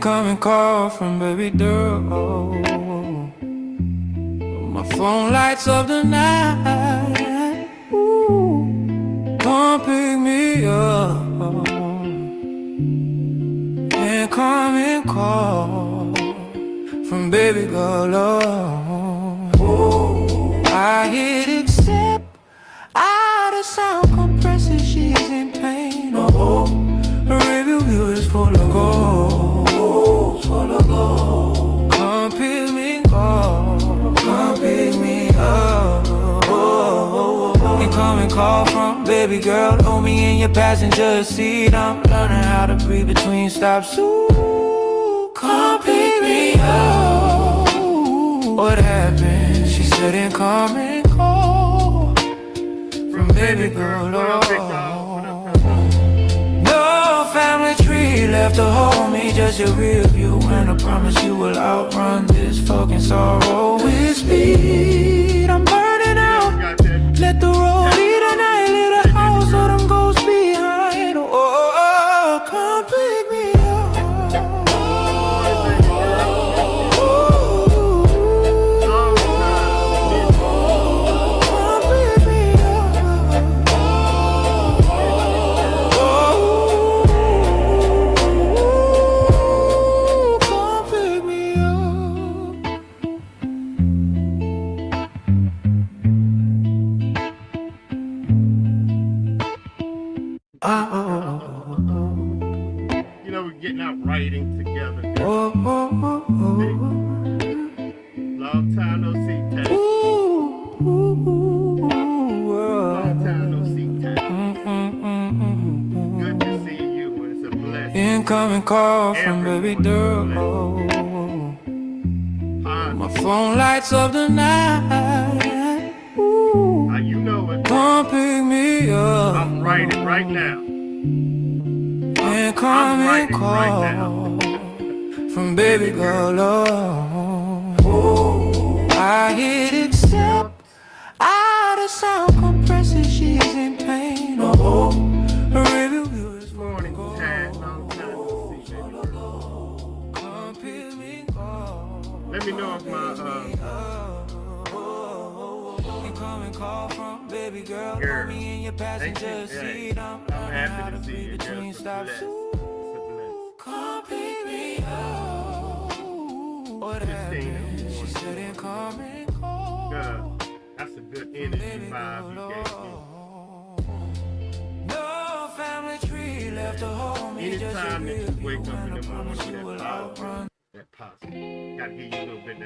Incoming call from baby girl. My phone lights up the night. Ooh, come pick me up. Incoming call from baby girl. Ooh, I hit accept. Ah, the sound compresses, she's in pain. Oh, her review is full of gold, full of gold. Come pick me up, come pick me up. Incoming call from baby girl. Hold me in your passenger seat. I'm learning how to breathe between stops. Ooh, come pick me up. What happened? She said incoming call from baby girl. No family tree left to hold me, just your rear view. And I promise you will outrun this fucking sorrow with speed. I'm burning out. Let the road lead a night, leave the house or them ghosts behind. Oh, come pick me up. Come pick me up. Come pick me up. You know, we're getting out writing together. Long time no see, Tat. Long time no see, Tat. Good to see you, and it's a blessing. Incoming call from baby girl. My phone lights up the night. Ooh, You know it. come pick me up. I'm writing right now. Incoming writing call right from baby girl. Oh, I hit accept. Ah, the sound compresses, she's in pain. Oh, her review is Morning, Tat. Long time no see, baby. come pick me up. Let me know if my Incoming call from baby girl. Girl. Hold me in your passenger seat. I'm happy to see you, girl. between It's a stops. bless. Ooh, come pick me up. What happened? She said incoming call. Girl, that's a good energy vibe you gave me. No family tree left to hold me. Anytime that you wake up in the morning you with will that power, outrun. that posse, gotta give you a little bit of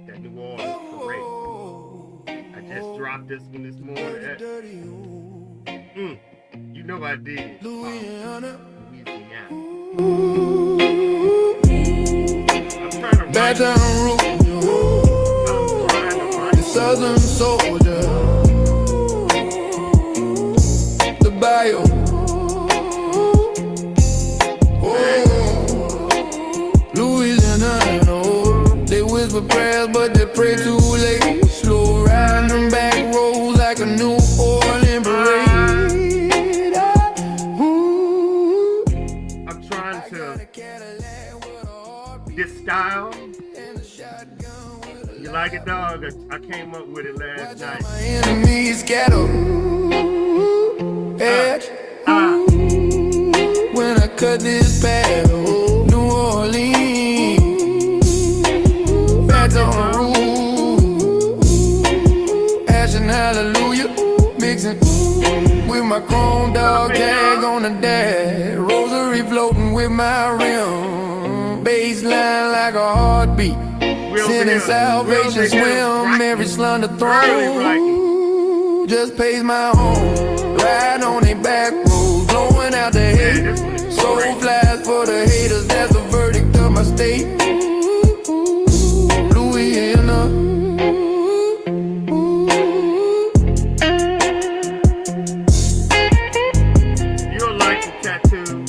that New Orleans parade. I just dropped this one this morning. You know I did. Louisiana. I'm trying to Back write. down road, I'm trying to write. the southern soldier, the bio. Oh, Louisiana, no. They whisper prayers, but they pray too late. Slow riding them back roads like a New Orleans parade. I'm trying to get style. You like it, dog? I came up with it last night. My enemies scatter. Edge. When I cut this paddle, New Orleans, Baton Rouge, Ash and Hallelujah, mixing with my chrome dog tag on the dash, rosary floating with my rim, baseline like a heartbeat, sending salvation swim, every slender throne, just pays my home, ride on they back roads, blowing out the hate. Soul flies for the haters, that's the verdict of my state. Louisiana. You'll like the tattoo.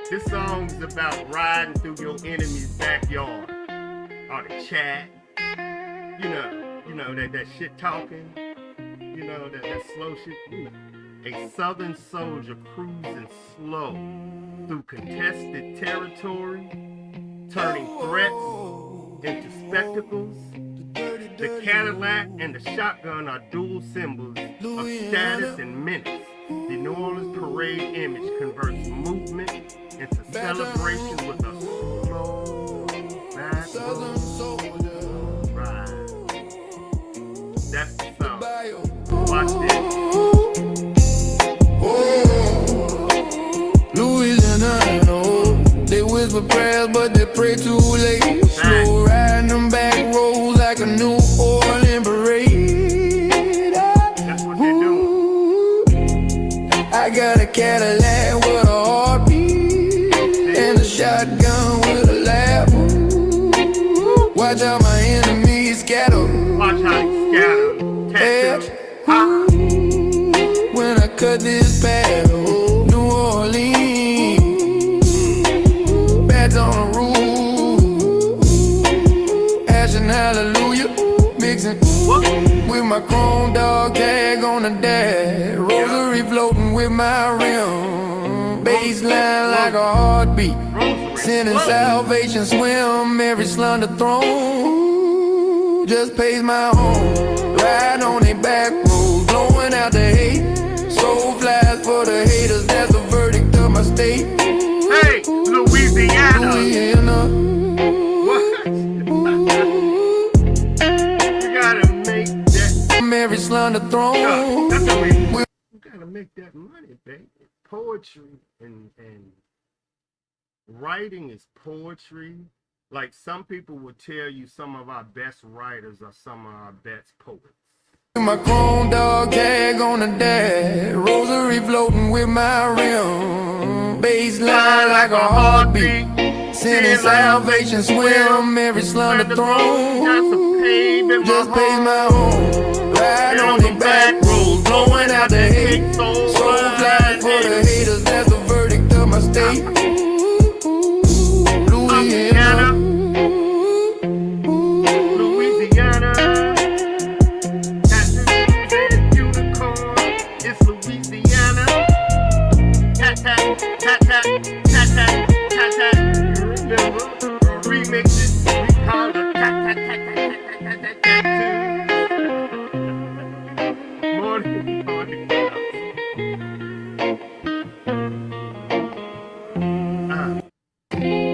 This song's about riding through your enemy's backyard. Or the chat. You know that shit talking. You know, that slow shit. You know. A Southern soldier cruising slow through contested territory, turning threats into spectacles. The Cadillac and the shotgun are dual symbols of status and menace. The New Orleans parade image converts movement into celebration with a slow backward ride. That's the song. Watch this. They whisper prayers, but they pray too late. Slow riding them back roads like a New Orleans parade. That's what they do. I got a Cadillac with a heartbeat and a shotgun with a laugh. Watch how my enemies scatter. Watch how they scatter. When I cut this battle, New Orleans, bats on the roof, asking hallelujah, mixing with my chrome dog tag on the dash, rosary floating with my rim, baseline like a heartbeat, sending salvation swim every slender throne, just pays my home, ride on they back roads, blowing out the hate. Soul flies for the haters, that's the verdict of my state. Hey, Louisiana. What? You gotta make that. Every slender throne. No, that's the way. You gotta make that money, baby. Poetry and writing is poetry. Like some people would tell you some of our best writers are some of our best poets. My chrome dog tag on the dash, rosary floating with my rim, baseline like a heartbeat, sending salvation swim every slender throne, just pays my home, ride on the back roads, blowing out the hate, soul flies for the haters, that's the verdict of my state. Louisiana.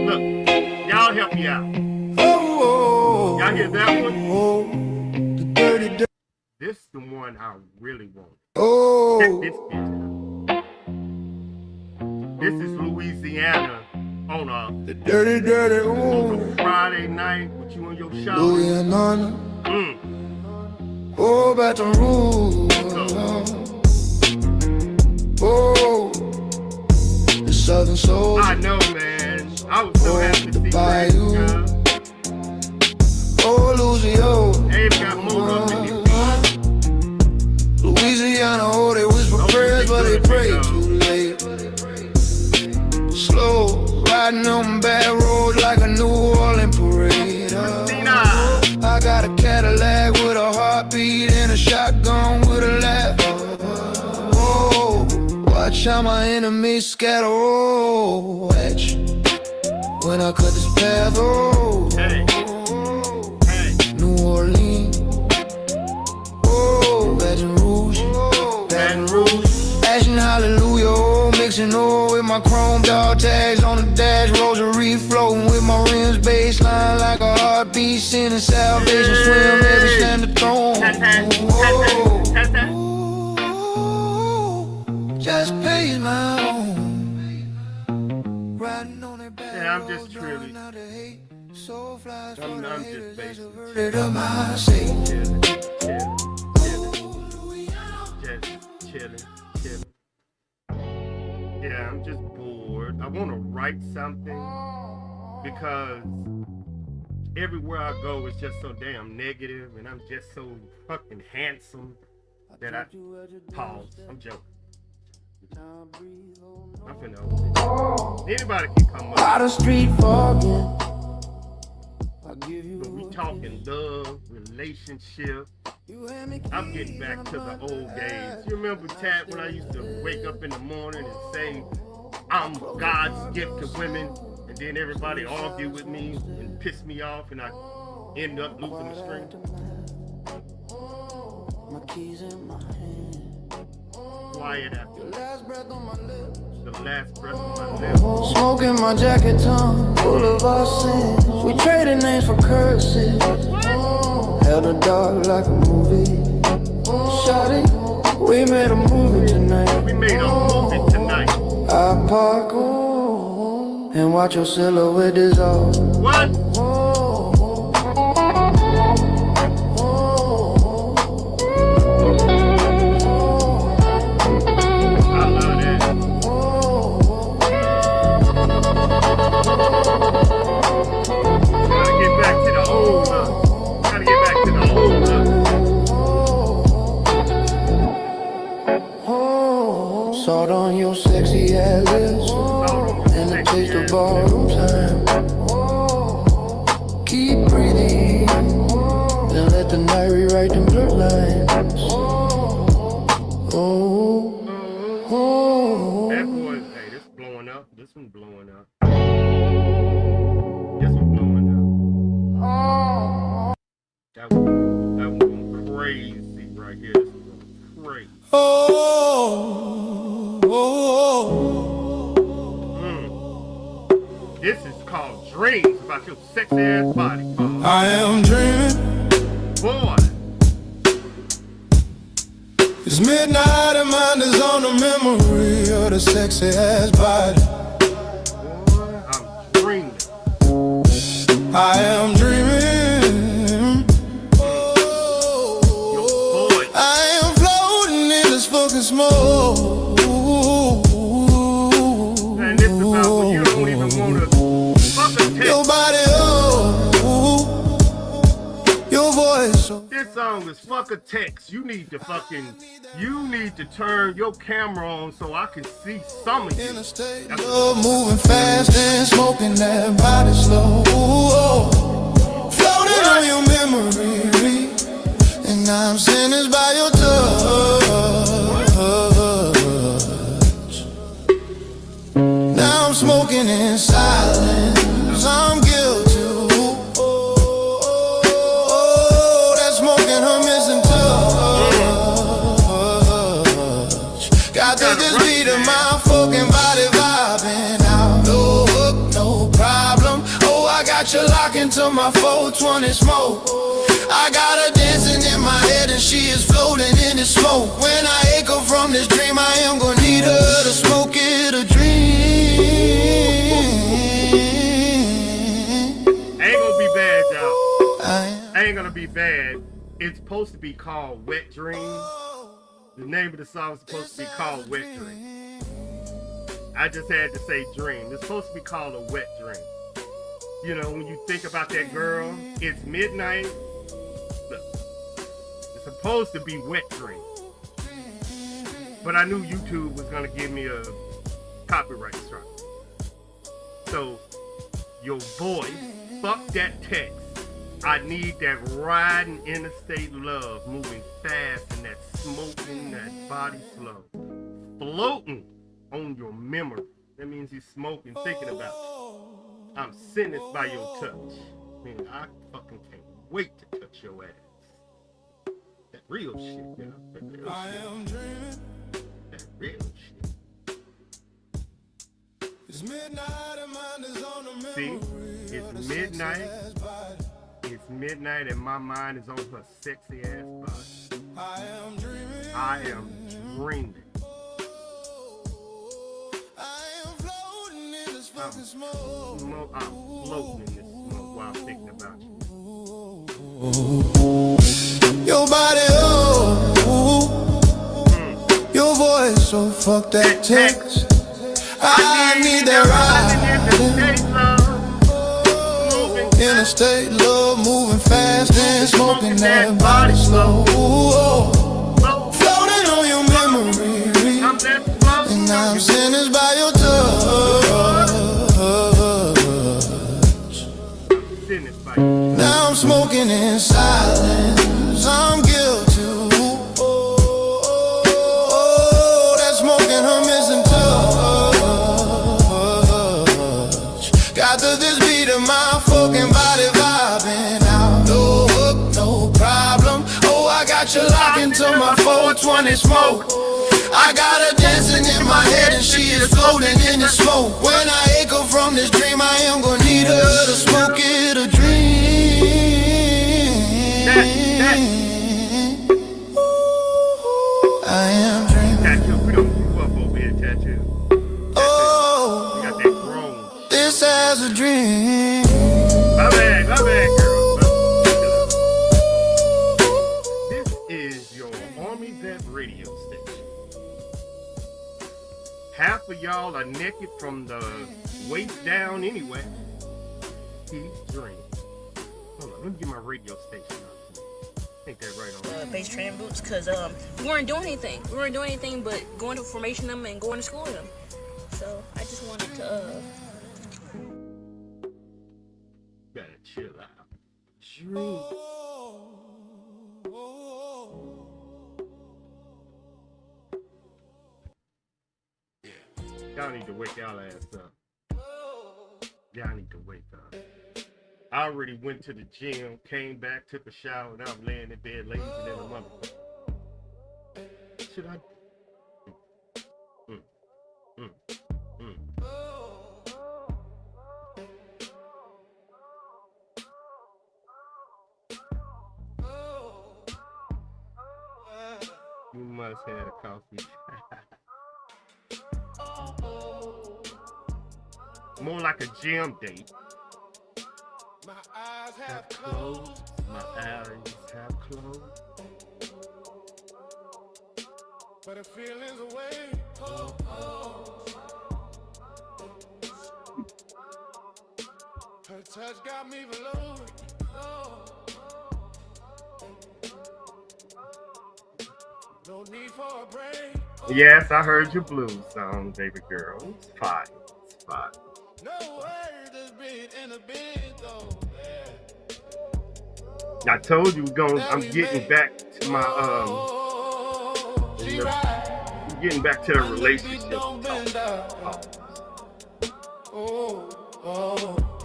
Look, y'all help me out. Y'all hear that one? This is the one I really want. Check this out. This is Louisiana on a Friday night with you and your shower. Louisiana. Oh, Baton Rouge. Oh, the Southern Soul. I know, man. I was so happy to see that, girl. Oh, Louisiana. They got more up in this. Louisiana, oh, they whisper prayers, but they pray too late. Slow, riding on bad roads like a New Orleans parade. I got a Cadillac with a heartbeat and a shotgun with a laugh. Oh, watch how my enemies scatter. Oh, watch when I cut this path. Oh, New Orleans. Oh, Baton Rouge. Asking hallelujah, oh, mixing oh with my chrome dog tags on the dash, rosary floating with my rims, baseline like a heartbeat, sending salvation swim every standard throne. Just pays my own. Riding on that back. Yeah, I'm just truly. I'm just basically chilling. Yeah, I'm just bored. I want to write something because everywhere I go it's just so damn negative, and I'm just so fucking handsome that I pause. I'm joking. I'm finna open it. Anybody can come up. Out of street But we talking love, relationship, I'm getting back to the old days. You remember, Tat, when I used to wake up in the morning and say, I'm God's gift to women, and then everybody argue with me and piss me off, and I end up losing the string? Quiet after the last breath on my lips. Smoking my jacket, tongue full of our sins. We traded names for curses. Held the dark like a movie. Shot it, we made a movie tonight. We made a movie tonight. I park and watch your silhouette dissolve. What? Salt on your sexy ass lips, and the taste of ballroom time. Keep breathing, then let the night rewrite them blurred lines. That boy, hey, this blowing up. This one blowing up. This one blowing up. That one going crazy right here. This one going crazy. This is called Dreams, about your sexy ass body. I am dreaming. Boy. It's midnight and mind is on the memory of the sexy ass body. Boy, I'm dreaming. I am dreaming. Your boy. I am floating in this fucking smoke. And this is about when you don't even want to fuck a text. Your body, your voice. This song is fuck a text. You need to turn your camera on so I can see some of you. In a state of moving fast and smoking that body slow. Floating on your memory, and I'm sentenced by your touch. Now I'm smoking in silence. I'm guilty. That smoking her missing touch. Got to this beat of my fucking body vibing out. No hook, no problem. Oh, I got you locked into my 420 smoke. I got her dancing in my head and she is floating in the smoke. When I echo from this dream, I am gonna need her to smoke it a dream. Ain't gonna be bad, y'all. Ain't gonna be bad. It's supposed to be called Wet Dream. The name of the song is supposed to be called Wet Dream. I just had to say dream. It's supposed to be called a wet dream. You know, when you think about that girl, it's midnight. Look, it's supposed to be Wet Dream. But I knew YouTube was gonna give me a copyright strike. So, your voice, fuck that text. I need that riding interstate love, moving fast and that smoking, that body slow. Floating on your memory. That means he's smoking, thinking about you. I'm sentenced by your touch. Man, I fucking can't wait to touch your ass. That real shit, you know? That real shit. That real shit. It's midnight and mind is on the memory. See, it's midnight. It's midnight and my mind is on her sexy ass body. I am dreaming. I am dreaming. I'm floating in this smoke while thinking about you. Your body, your voice, so fuck that text. I need that ride. Interstate love, moving fast and smoking that body slow. Floating on your memory, and I'm sentenced by your touch. Now I'm smoking in silence. I'm guilty. put your lock into my 420 smoke. I got her dancing in my head and she is floating in the smoke. When I wake up from this dream, I am gonna need her to smoke it a dream. I am dreaming. Tattoo, we don't keep up over here, Tattoo. Oh, We got that grown. this as a dream. My bad, girl. This is your ARMYVET radio station. Half of y'all are naked from the waist down anyway. Keep dreaming. Hold on, let me get my radio station up. Ain't that right on? Base training boots, because we weren't doing anything. We weren't doing anything but going to formation them and going to school with them. So I just wanted to Gotta chill out. Dream. Y'all need to wake y'all ass up. Y'all need to wake up. I already went to the gym, came back, took a shower, and I'm laying in bed lazy than a mother. Should I? You must have a coffee. More like a gym date. My eyes Have closed. My eyes have closed. but the feelings away. Her touch got me below. No need for a break. Yes, I heard your blues song, baby girl. It's fine. It's fine. No word has been in a bit though. I told you I'm getting back to my getting back to the relationship.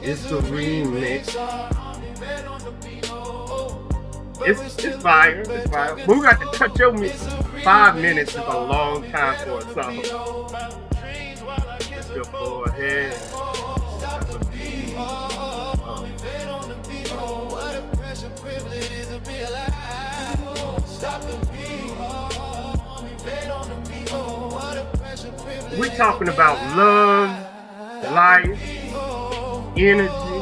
It's a remix. It's fire. It's fire. But we got to touch your music. 5 minutes is a long time for a song. Let's go ahead. We're talking about love, life, energy,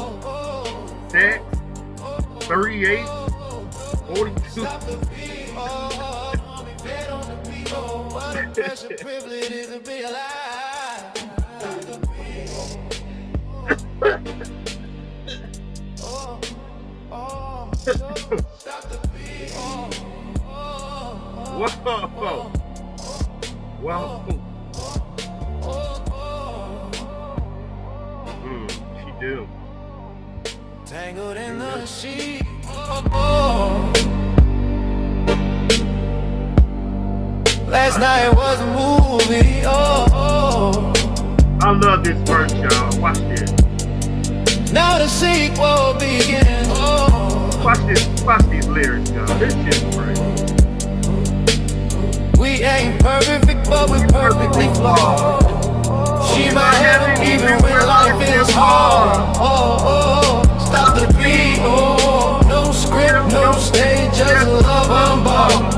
sex, 38, 42. Whoa. Whoa. She do. Tangled in the sheet. Last night was a movie. I love this verse, y'all. Watch this. Now the sequel begins. Watch this. Watch these lyrics, y'all. This shit's great. We ain't perfect, but we're perfectly flawed. She my heaven even when life is hard. Stop the beat. No script, no stage, just love unbound.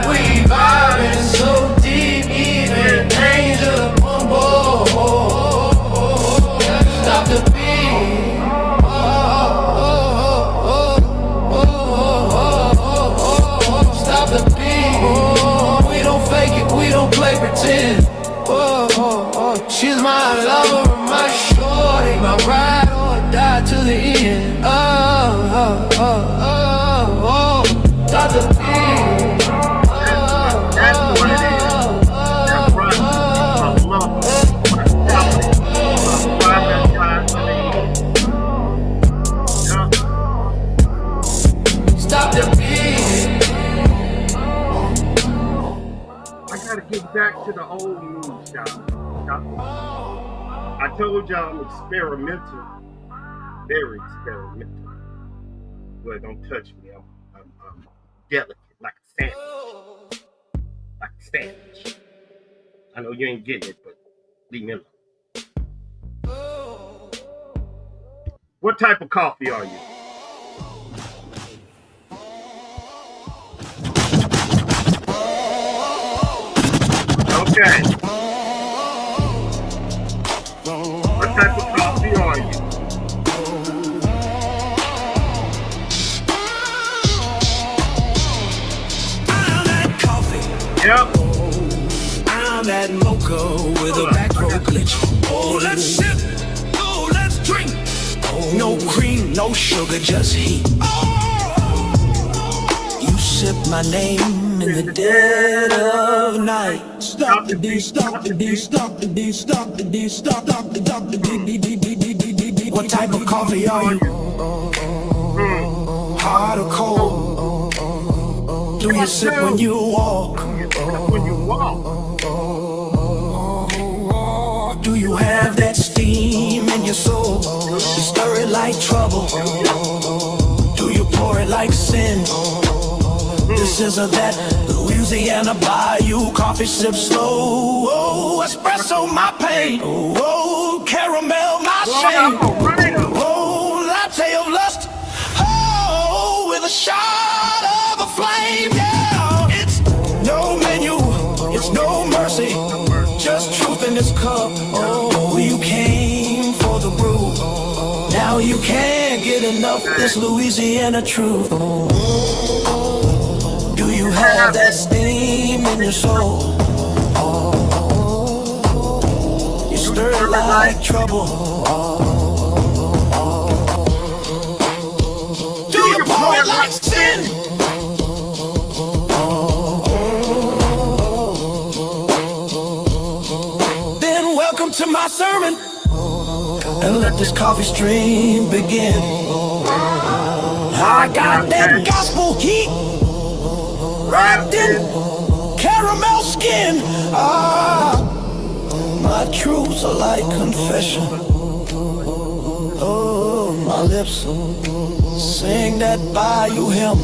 We vibing so deep, even angel mumble. Stop the beat. Stop the beat. We don't fake it, we don't play pretend. She's my lover, my shorty, my ride or die to the end. Stop the beat. That's what it is. That's right. I love it. Stop the beat. I gotta get back to the old moves, y'all. I told y'all I'm experimental. Very experimental. Well, don't touch me. I'm delicate, like a sandwich. Like a sandwich. I know you ain't getting it, but leave me alone. What type of coffee are you? Okay. What type of coffee are you? I'm that coffee. Yep. I'm that mocha with a back row glitch. Oh, let's sip. Oh, let's drink. No cream, no sugar, just heat. You sip my name in the dead of night. Stop the D, stop the D, stop the D, stop the D, stop the D. What type of coffee are you? Hot or cold? Do you sip when you walk? When you walk. Do you have that steam in your soul? You stir it like trouble. Do you pour it like sin? This is a that Louisiana Bayou coffee sip slow. Oh, espresso my pain. Oh, caramel my shame. Oh, latte of lust. Oh, with a shot of a flame. Yeah, it's no menu, it's no mercy. Just truth in this cup. Oh, you came for the brew. Now you can't get enough this Louisiana truth. Do you have that steam in your soul? You stir it like trouble. Do you pour it like sin? To my sermon, and let this coffee stream begin. I got that gospel heat wrapped in caramel skin. My truths are like confession. Oh, my lips sing that Bayou hymn.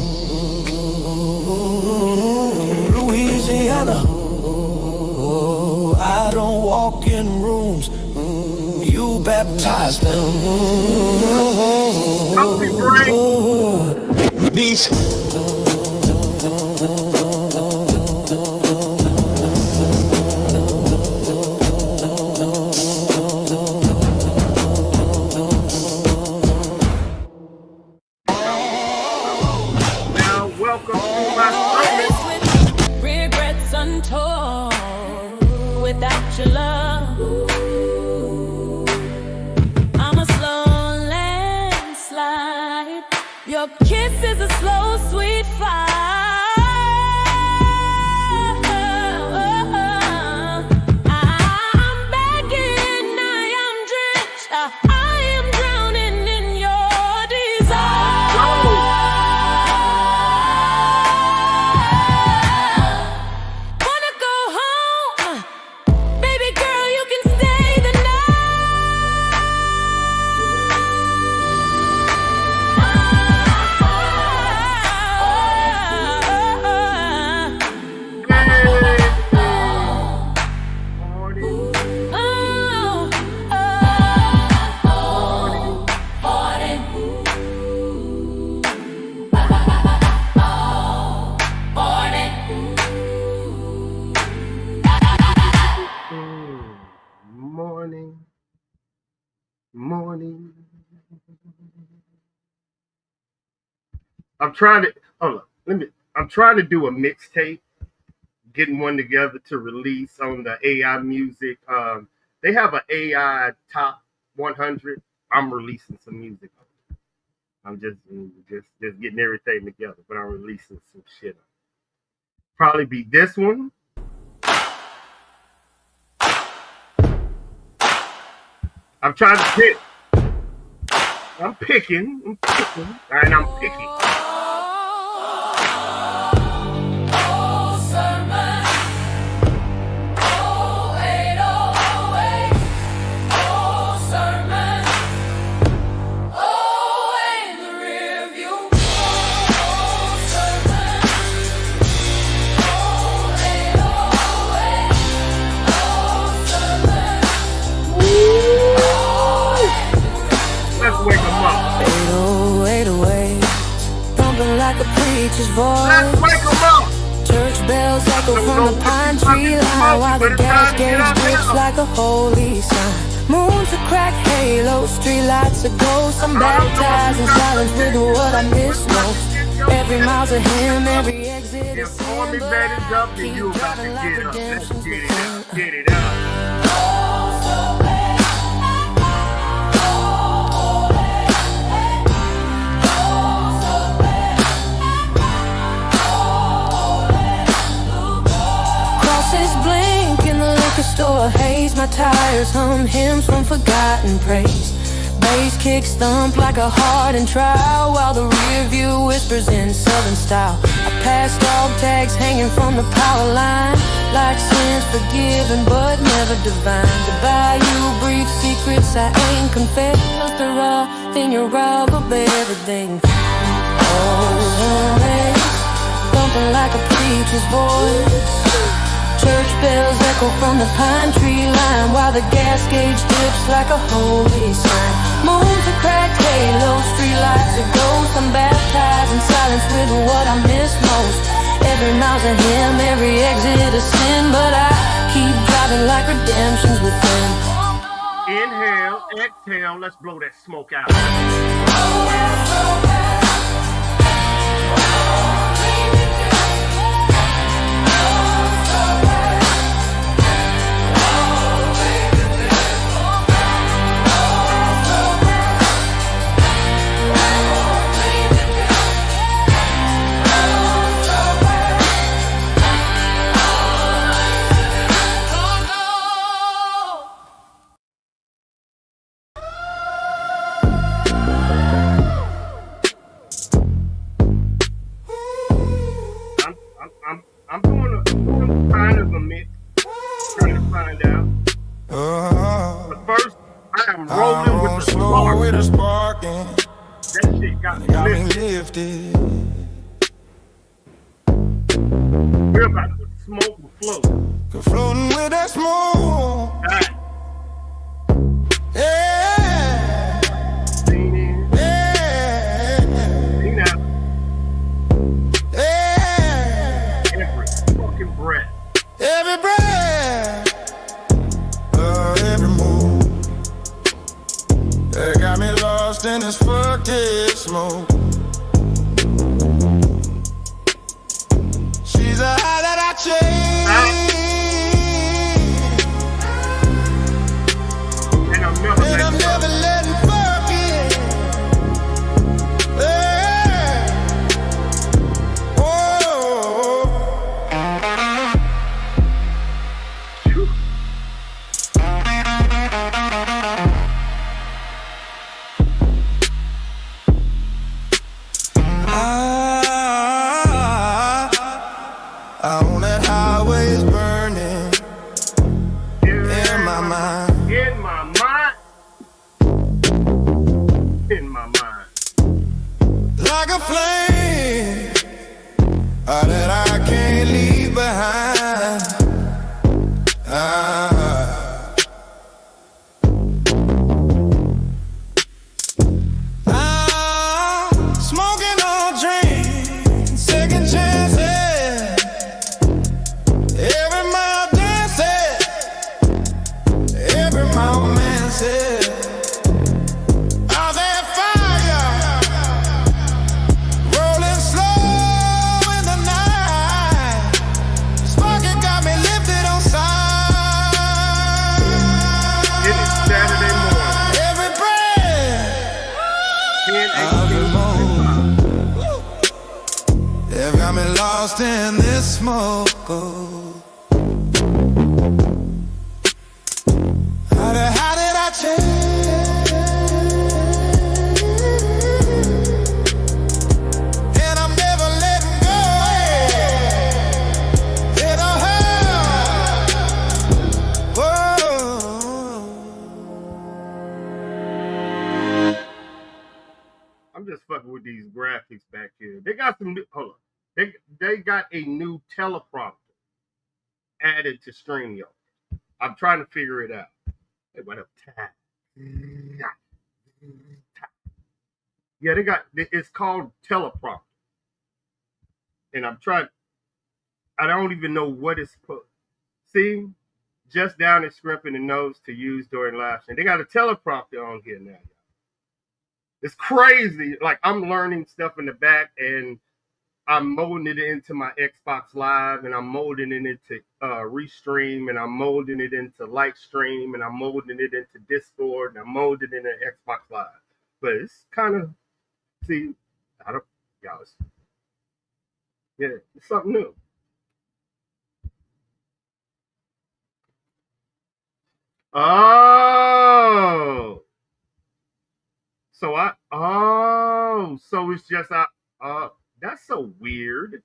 Louisiana. I don't walk in rooms, you baptize them. These Now welcome to my sermon. Regrets untold. Without your love, I'm a slow landslide. Your kiss is a slow, sweet fire. I'm begging, I am drenched. I am drowning in your desire. Wanna go home? Baby girl, you can stay the Morning. I'm trying to hold on. I'm trying to do a mixtape, getting one together to release on the AI music. They have an AI top 100. I'm releasing some music on it. I'm just getting everything together, but I'm releasing some shit. Probably be this one. I'm trying to pick. I'm picking. And I'm picking. preacher's Let's voice. wake 'em up. Church bells echo from the pine tree line while the gas gauge drips like a holy sign. Moon's a crack halo, streetlights a ghost. I'm baptized in silence with what I miss most. Every mile's a hymn, every exit is If sin, Army but Vet is I up, then keep you about to driving like get up. Let's redemption's get it within. out. Get it out. Crosses blink in the liquor store haze. My tires hum hymns from forgotten praise. Bass kicks thump like a hardened trial while the rear view whispers in southern style. I pass dog tags hanging from the power line, like sins forgiven but never divine. To buy you brief secrets I ain't confessed. The raw thing you're rob of everything. Oh, thumping like a preacher's voice. Church bells echo from the pine tree line while the gas gauge dips like a holy sign. Moon's a cracked halo, streetlights a ghost. I'm baptized in silence with what I miss most. Every mile's a hymn, every exit a sin, but I keep driving like redemption's within. Inhale, exhale. Let's blow that smoke out. I'm doing a kind of a mix, trying to find out. But first, I am rolling with the spark. That shit got me lifted. We're about to smoke and float. Floating with that smoke. Right. Yeah. Lean in. Yeah. Lean out. Yeah. Every fucking breath. Every breath. Every move. They got me lost in this fucking smoke. She's a high that I chase. And I'm never letting fuck it. Yeah. Whoa. Phew. On that highway is burning in my mind. In my mind. In my mind. Like a flame that I can't leave behind. I'm smoking on dreams, second chances. Every mile dancing, every moment says, "Are there fire rolling slow in the night?" Sparking got me lifted on side. It is Saturday morning. Every breath, 10:18. they've got me lost in this smoke. How did I change? And I'm never letting go. It don't hurt. Whoa. I'm just fucking with these graphics back here. They got some new, hold on. They got a new teleprompter added to StreamYard. I'm trying to figure it out. Hey, what up? Yeah, they got, it's called teleprompter. and I'm trying. I don't even know what it's put. See, just down and scrimping the nose to use during live stream. They got a teleprompter on here now. It's crazy. Like I'm learning stuff in the back, and I'm molding it into my Xbox Live, and I'm molding it into Restream, and I'm molding it into Lightstream, and I'm molding it into Discord, and I'm molding it into Xbox Live. But it's kind of, see, I don't, y'all, it's something new. Oh, so it's just that's so weird.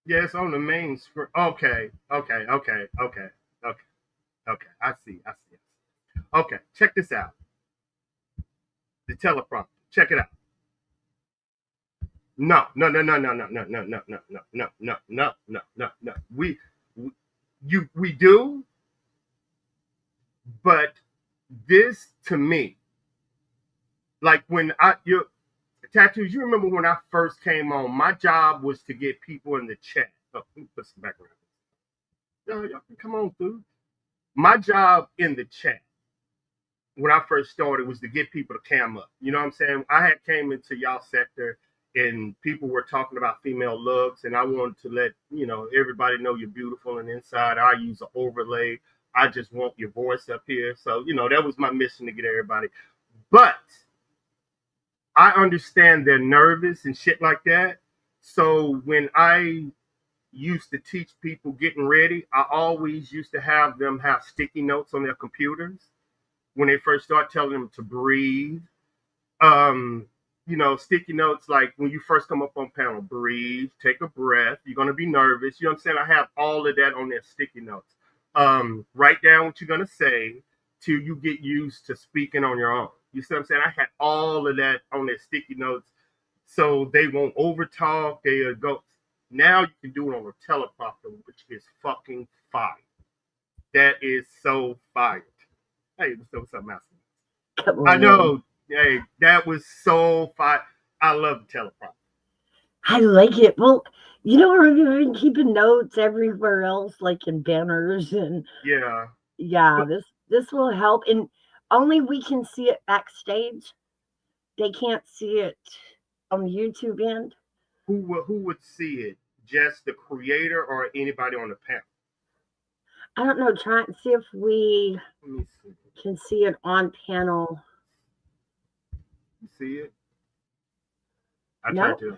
Yeah, it's on the main screen. Okay. I see. Okay, check this out. The teleprompter. Check it out. No. We do, but this to me, like when your tattoos, you remember when I first came on, my job was to get people in the chat. Oh, let me put some background. Y'all can come on through. My job in the chat when I first started was to get people to cam up. You know what I'm saying? I had came into y'all sector and people were talking about female looks, and I wanted to let everybody know you're beautiful and inside. I use an overlay. I just want your voice up here. So, that was my mission to get everybody. But I understand they're nervous and shit like that. So when I used to teach people getting ready, I always used to have them have sticky notes on their computers when they first start, telling them to breathe. Sticky notes like when you first come up on panel, breathe, take a breath. You're going to be nervous. You know what I'm saying? I have all of that on their sticky notes. Write down what you're going to say till you get used to speaking on your own. You see what I'm saying? I had all of that on their sticky notes so they won't overtalk. They'll go. Now you can do it on a teleprompter, which is fucking fire. That is so fire. Hey, what's up, Master? I know. Hey, that was so fire. I love the teleprompter. I like it. Well, we've been keeping notes everywhere else, like in banners and this will help. And only we can see it backstage. They can't see it on the YouTube end. Who would see it? Just the creator or anybody on the panel? I don't know. Try and see if we can see it on panel. You see it? I tried to.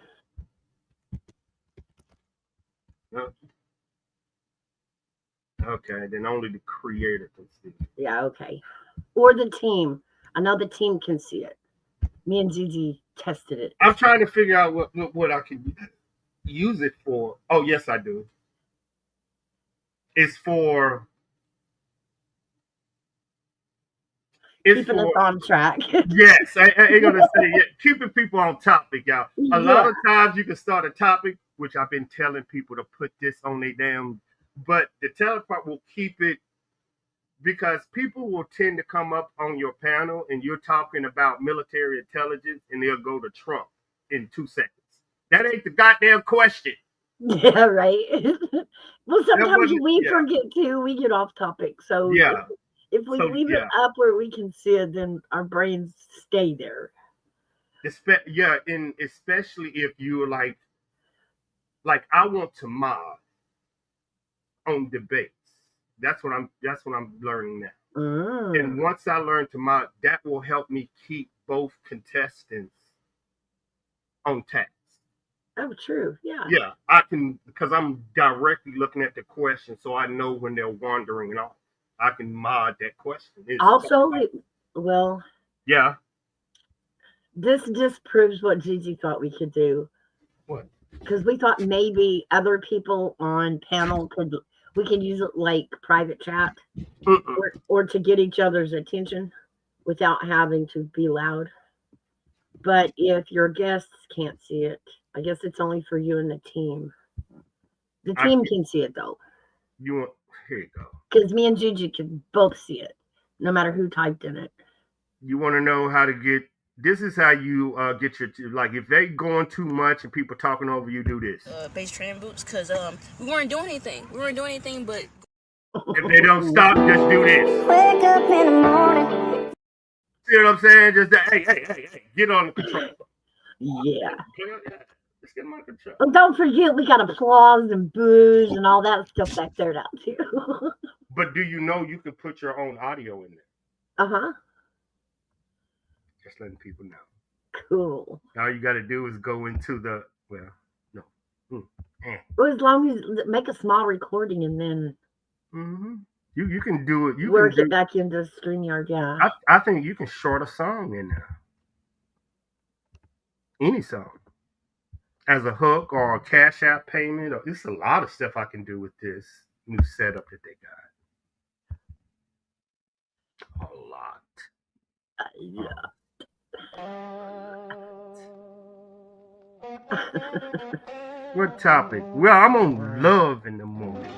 No. Okay, then only the creator can see it. Yeah, okay. Or the team. I know the team can see it. Me and Gigi tested it. I'm trying to figure out what I can use it for. Oh, yes, I do. It's for keeping us on track. Yes, I ain't gonna say keeping people on topic, y'all. A lot of times you can start a topic, which I've been telling people to put this on their damn, but the teleport will keep it because people will tend to come up on your panel and you're talking about military intelligence and they'll go to Trump in 2 seconds. That ain't the goddamn question. Yeah, right. Well, sometimes we forget too. We get off topic. So if we leave it up where we can see it, then our brains stay there. And especially if you're like I want to mod on debates. That's what I'm learning now. And once I learn to mod, that will help me keep both contestants on task. Oh, true. Yeah. Yeah, I can, because I'm directly looking at the question, so I know when they're wandering off. I can mod that question. Also, this disproves what Gigi thought we could do. What? Because we thought maybe other people on panel we could use it like private chat or to get each other's attention without having to be loud. But if your guests can't see it, I guess it's only for you and the team. The team can see it though. Here you go. Because me and Gigi can both see it, no matter who typed in it. You want to know how to get This is how you get your, like, if they going too much and people talking over you, do this. Base training boots, because we weren't doing anything. We weren't doing anything but. If they don't stop, just do this. Wake up in the morning. You know what I'm saying? Just that, hey, get on the control. Yeah. Let's get them on control. Well, don't forget, we got applause and boos and all that stuff back there now, too. But do you know you can put your own audio in there? Uh-huh. Just letting people know. Cool. All you got to do is go into the, well, no. Well, as long as make a small recording and then You can do it. You work can it back into StreamYard, yeah. I think you can short a song in there. Any song. As a hook or a Cash App payment. Or, it's a lot of stuff I can do with this new setup that they got. A lot. Yeah. What topic? Well, I'm on love in the morning.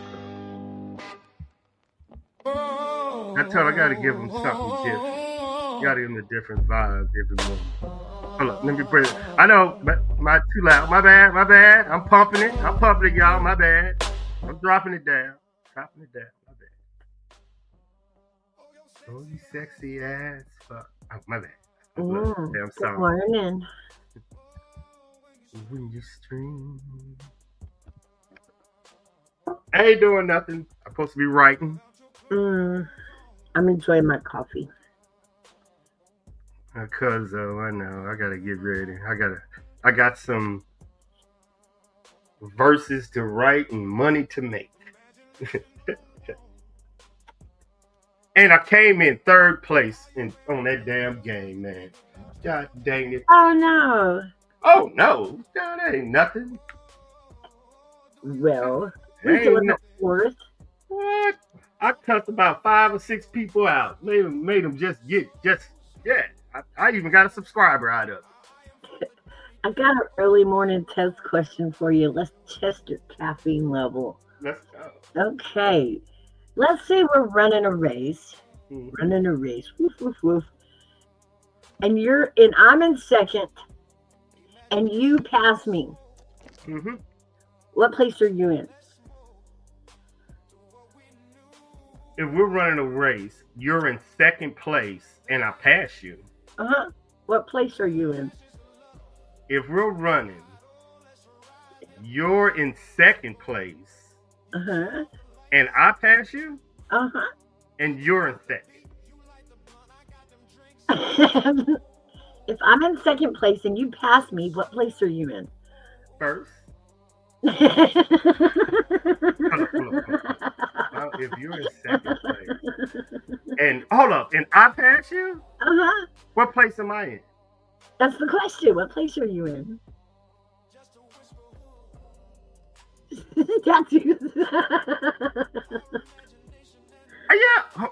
I gotta give them something different. Gotta give them a different vibe every morning. Hold up, let me bring it. I know, but too loud. My bad. I'm pumping it, y'all. My bad. I'm dropping it down. My bad. Oh, you sexy ass fuck. Oh, my bad. I'm sorry. Good morning. When you stream. I ain't doing nothing. I'm supposed to be writing. I'm enjoying my coffee. Cause I know I gotta get ready. I got some verses to write and money to make. And I came in third place on that damn game, man. God dang it. Oh no. Oh no. That ain't nothing. Well, we're doing fourth. What? I cussed about 5 or 6 people out. Made them yeah. I even got a subscriber out of it. I got an early morning test question for you. Let's test your caffeine level. Let's go. Okay. Let's say we're running a race. Woof, woof, woof. And I'm in second, and you pass me. What place are you in? If we're running a race, you're in second place, and I pass you. What place are you in? If we're running, you're in second place, and I pass you, and you're in second. If I'm in second place and you pass me, what place are you in? First. Hold up. If you're in second place, and hold up, and I pass you, what place am I in? That's the question. What place are you in? That's you. Yeah.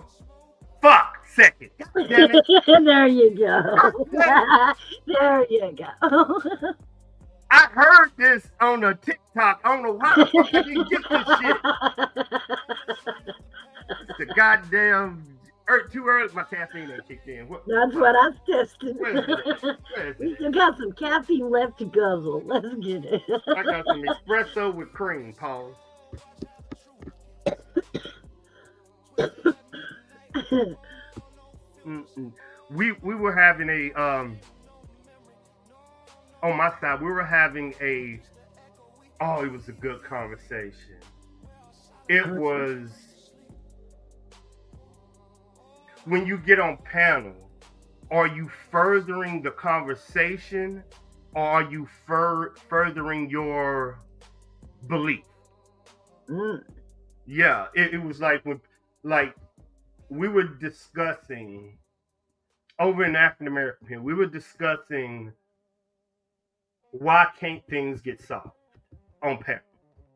Fuck. Second. God damn it. There you go. There you go. I heard this on a TikTok. I don't know how the fuck I didn't get this shit. The goddamn too early. My caffeine ain't kicked in. That's what I was testing. Where is it? We still got some caffeine left to guzzle. Let's get it. I got some espresso with cream, Paul. We were having a on my side, we were having it was a good conversation. It was when you get on panel, are you furthering the conversation or are you furthering your belief? Yeah, it was like we were discussing over in African American here, we were discussing why can't things get solved on panel?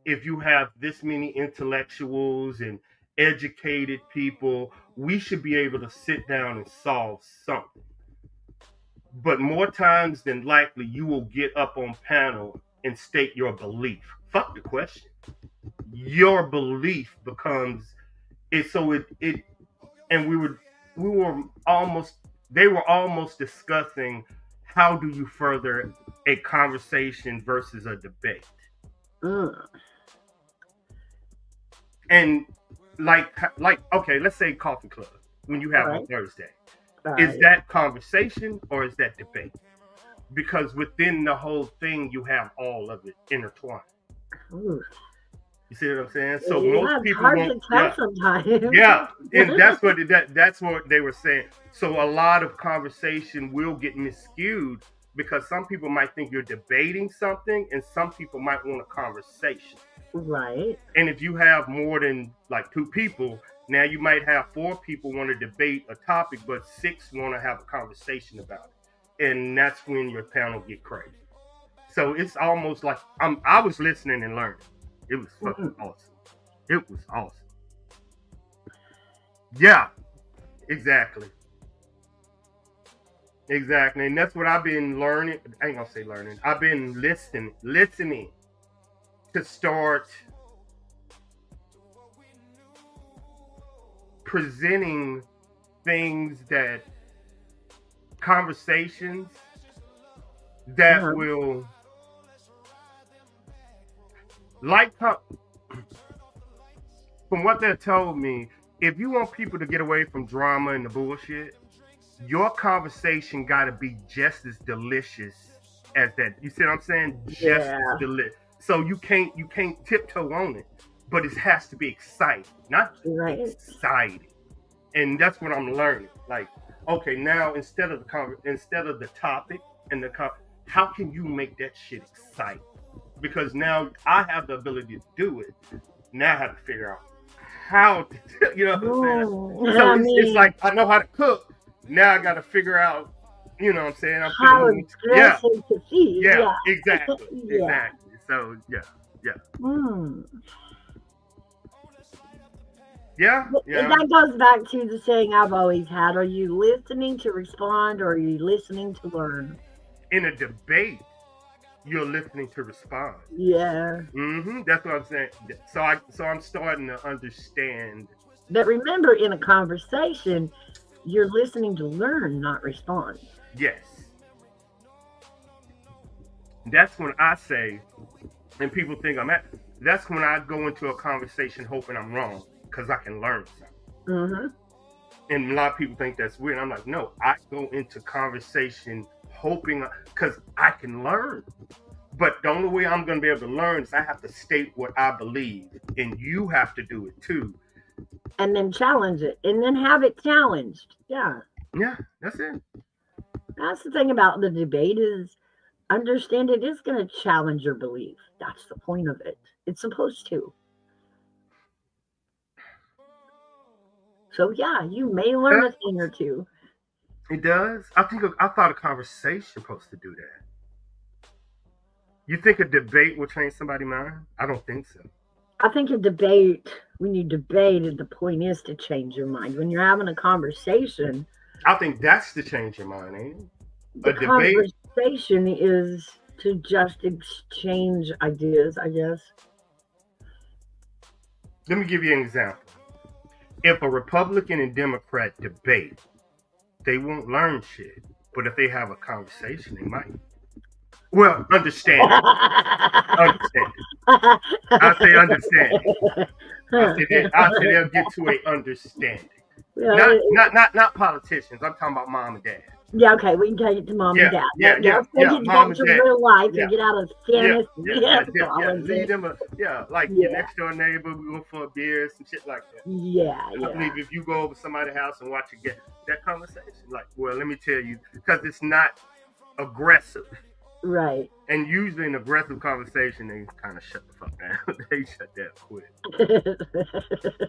If you have this many intellectuals and educated people, we should be able to sit down and solve something. But more times than likely, you will get up on panel and state your belief. Fuck the question. Your belief becomes it. So and they were almost discussing how do you further a conversation versus a debate? Mm. And like okay, let's say coffee club when you have on Right. Thursday. Is Right. that conversation or is that debate? Because within the whole thing you have all of it intertwined. Ooh. You see what I'm saying? So most Yeah, it's people hard won't. to tell sometimes. Yeah, and that's what they were saying. So a lot of conversation will get miscued because some people might think you're debating something, and some people might want a conversation. Right. And if you have more than like two people, now you might have four people want to debate a topic, but six want to have a conversation about it, and that's when your panel get crazy. So it's almost like I was listening and learning. It was fucking awesome. It was awesome. Yeah, exactly. Exactly. And that's what I've been learning. I ain't gonna say learning. I've been listening to start presenting things that conversations that Uh-huh. will like from what they told me, if you want people to get away from drama and the bullshit, your conversation got to be just as delicious as that. You see what I'm saying? Just Yeah. as delicious. So you can't tiptoe on it, but it has to be exciting, not Right. exciting. And that's what I'm learning. Like, okay, now instead of the topic and how can you make that shit exciting? Because now I have the ability to do it. Now I have to figure out how to, you know what I'm saying? So I it's mean, like I know how to cook. Now I got to figure out, you know what I'm saying? I'm how putting, yeah, aggressive to feed. yeah, Yeah. exactly, Yeah. exactly. So yeah, Mm. yeah, And yeah. that goes back to the saying I've always had: are you listening to respond, or are you listening to learn? In a debate, you're listening to respond. Yeah. That's what I'm saying. So I'm starting to understand. But remember, in a conversation, you're listening to learn, not respond. Yes, that's when I say, and people think I'm at. That's when I go into a conversation hoping I'm wrong because I can learn something. Mm-hmm. And a lot of people think that's weird. I'm like, no, I go into conversation hoping because I can learn. But the only way I'm going to be able to learn is I have to state what I believe, and you have to do it too. And then challenge it, and then have it challenged. Yeah. Yeah, that's it. That's the thing about the debate is understand it is going to challenge your belief. That's the point of it. It's supposed to. So yeah, you may learn a thing or two. It does. I thought a conversation supposed to do that. You think a debate will change somebody's mind? I don't think so. I think a debate, when you debate, the point is to change your mind. When you're having a conversation, I think that's to change your mind, ain't it? the A debate. conversation is to just exchange ideas, I guess. Let me give you an example. If a Republican and Democrat debate, they won't learn shit. But if they have a conversation, they might. Well, understand it. Understand it. I say understand it. I say they'll get to a understanding. Yeah, Not politicians. I'm talking about mom and dad. yeah, okay, we can take it to mom and dad. Yeah, Let's take it mom back and to dad. real life Yeah, and get out of yeah, fantasy. Lead them, like your Yeah, next door neighbor, we go for a beer, some shit like that. yeah, I believe if you go over somebody's house and watch it get that conversation, like, well, let me tell you, because it's not aggressive. right. And usually in aggressive conversation, they kind of shut the fuck down. They shut that quick.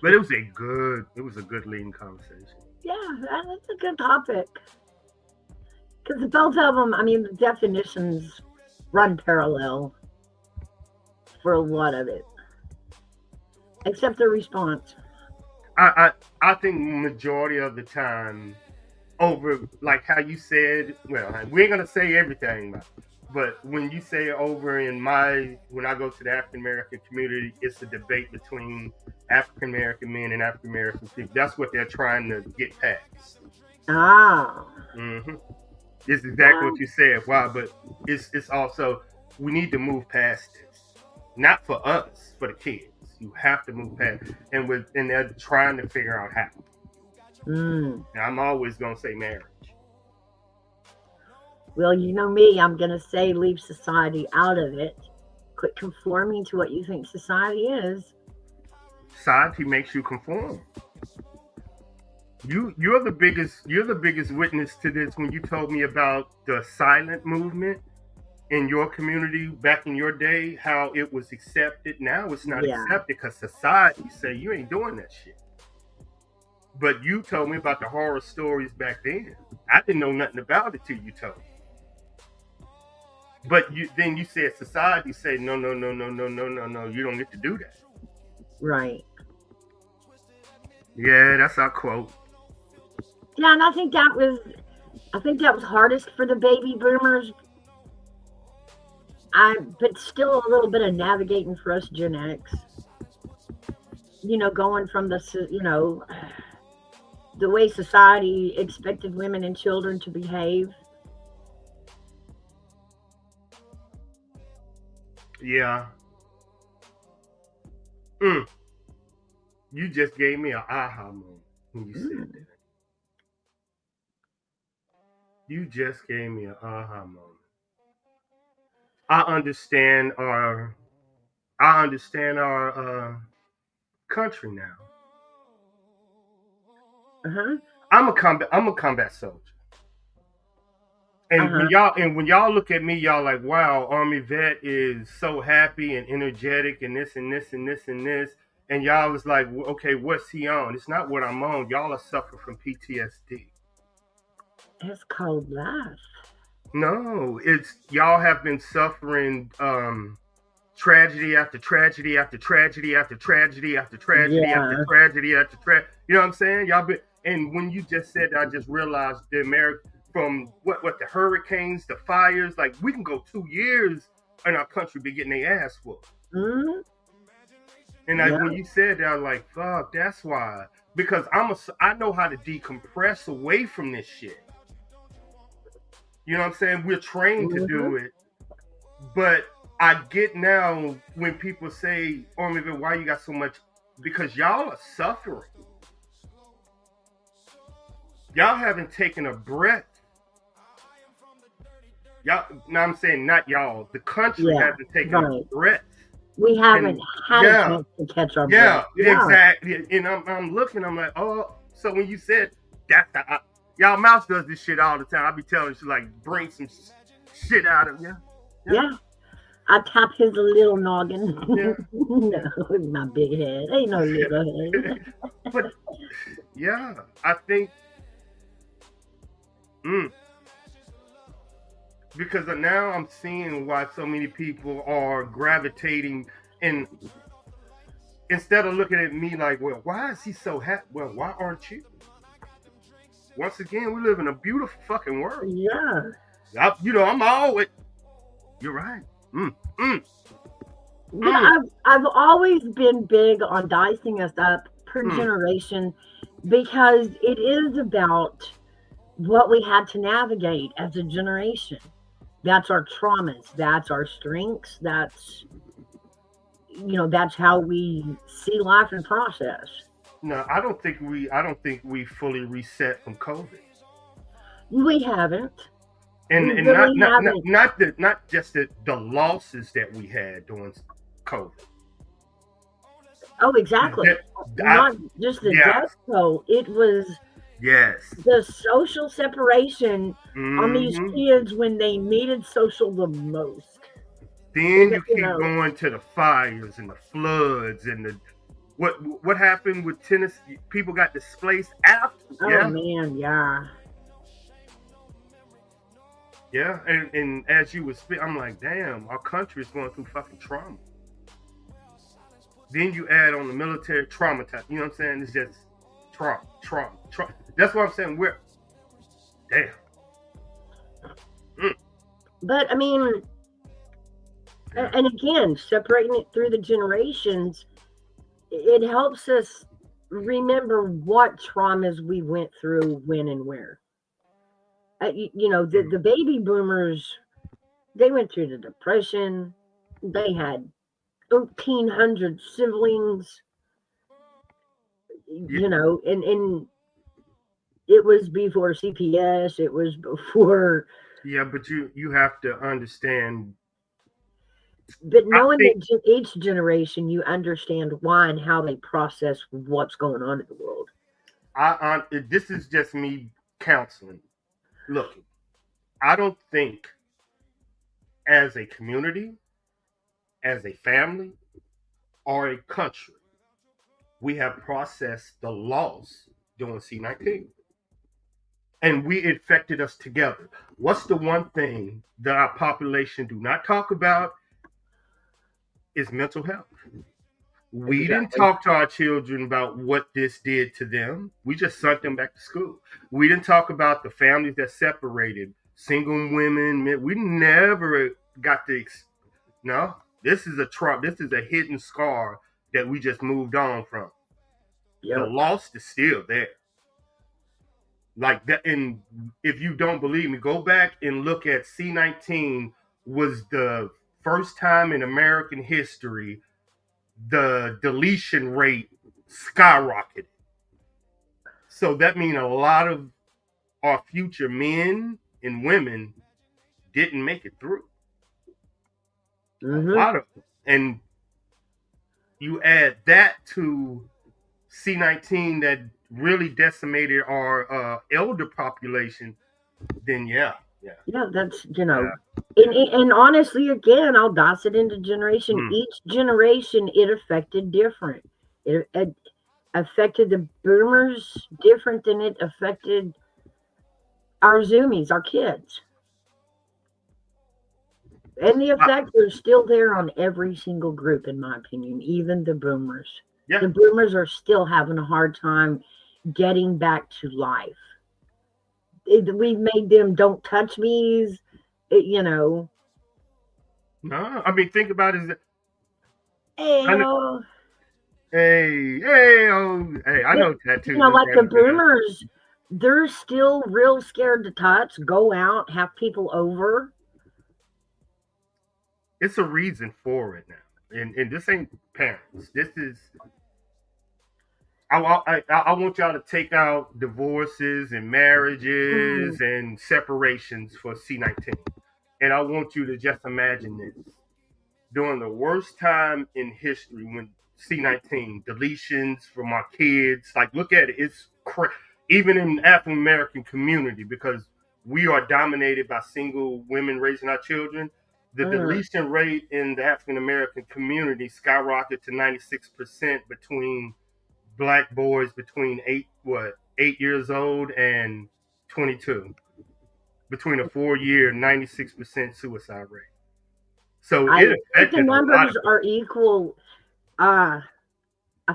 But it was a good leading conversation. Yeah, that's a good topic. Because both of them, I mean, the definitions run parallel for a lot of it, except the response. I think majority of the time, over like how you said, well, we ain't gonna say everything, but when you say over when I go to the African American community, it's a debate between African American men and African American people. That's what they're trying to get past. Ah, hmm It's exactly what you said. Why? But it's also we need to move past this. Not for us, for the kids. You have to move past, and they're trying to figure out how. Mm. And I'm always gonna say marriage. Well, you know me, I'm going to say leave society out of it. Quit conforming to what you think society is. Society makes you conform. You're the biggest witness to this when you told me about the silent movement in your community back in your day, how it was accepted. Now it's not Yeah. accepted because society say you ain't doing that shit. But you told me about the horror stories back then. I didn't know nothing about it till you told me. But then you said society said no, you don't get to do that. Right. Yeah, that's our quote. Yeah, and I think that was hardest for the baby boomers. But still a little bit of navigating for us Gen X. Going from the way society expected women and children to behave. Yeah. You just gave me an aha moment when you said that. You just gave me an aha moment. I understand our country now. Uh-huh. I'm a combat soldier. And when y'all look at me, y'all like, wow, Army vet is so happy and energetic and this and this and this and this. And y'all was like, okay, what's he on? It's not what I'm on. Y'all are suffering from PTSD. It's called life. No, it's y'all have been suffering tragedy after tragedy after tragedy after tragedy after tragedy after tragedy after tragedy. You know what I'm saying? Y'all been, and when you just said that, I just realized the American, from what the hurricanes, the fires, like we can go 2 years in our country be getting their ass whooped. Mm-hmm. And when you said that, I was like, fuck, that's why. Because I know how to decompress away from this shit. You know what I'm saying? We're trained to do it. But I get now when people say, ARMYVET, why you got so much? Because y'all are suffering. Y'all haven't taken a breath. Y'all, now I'm saying not y'all. The country hasn't taken a breath. We haven't had a chance to catch our breath. Yeah, exactly. And I'm looking, I'm like, oh, so when you said that, y'all mouse does this shit all the time. I be telling you, like, bring some shit out of you. Yeah. I tap his little noggin. Yeah. No, my big head. Ain't no little head. But, yeah, I think, because now I'm seeing why so many people are gravitating, and instead of looking at me like, well, why is he so happy? Well, why aren't you? Once again, we live in a beautiful fucking world. Yeah. I'm always. You're right. But I've always been big on dicing us up per generation, because it is about what we had to navigate as a generation. That's our traumas. That's our strengths. That's how we see life and process. No, I don't think we fully reset from COVID. We haven't. And really not just the losses that we had during COVID. Oh, exactly. Not just the death toll. It was the social separation on these kids when they needed social the most. Then you keep going to the fires and the floods and the what happened with Tennessee? People got displaced after. Oh man, yeah. Yeah, and as you would speak, I'm like, damn, our country is going through fucking trauma. Then you add on the military trauma type. You know what I'm saying? It's just trauma. That's what I'm saying. Damn. But I mean, and again, separating it through the generations, it helps us remember what traumas we went through, when and where. The baby boomers, they went through the Depression. They had 1,300 siblings, and it was before CPS. It was before. Yeah, but you have to understand. But I knowing think that each generation, you understand why and how they process what's going on in the world. this is just me counseling. Look, I don't think as a community, as a family, or a country, we have processed the loss during C-19. And it affected us together. What's the one thing that our population do not talk about is mental health. We didn't Exactly. talk to our children about what this did to them. We just sent them back to school. We didn't talk about the families that separated, single women. We never got to. No, this is a Trump. This is a hidden scar that we just moved on from. Yep. The loss is still there. Like that, and if you don't believe me, go back and look at C-19 was the first time in American history the deletion rate skyrocketed. So that means a lot of our future men and women didn't make it through. Mm-hmm. A lot of them. And you add that to C-19 that really decimated our elder population, then yeah. That's and honestly, again, I'll dice it into generation. Each generation, it affected different. It affected the boomers different than it affected our Zoomies, our kids. And the effects are still there on every single group, in my opinion, even the boomers. Yeah. The boomers are still having a hard time getting back to life. We've made them don't touch me's, No, I mean, think about it. Hey, I know tattoos. Like the boomers, they're still real scared to touch, go out, have people over. It's a reason for it now, and this ain't parents. This is. I want y'all to take out divorces and marriages and separations for C-19. And I want you to just imagine this. During the worst time in history when C-19, deletions from our kids, like look at it, it's even in the African American community, because we are dominated by single women raising our children. The deletion rate in the African American community skyrocketed to 96% between Black boys between 8 years old and 22, between a 4-year 96% suicide rate. So I think the numbers are equal. I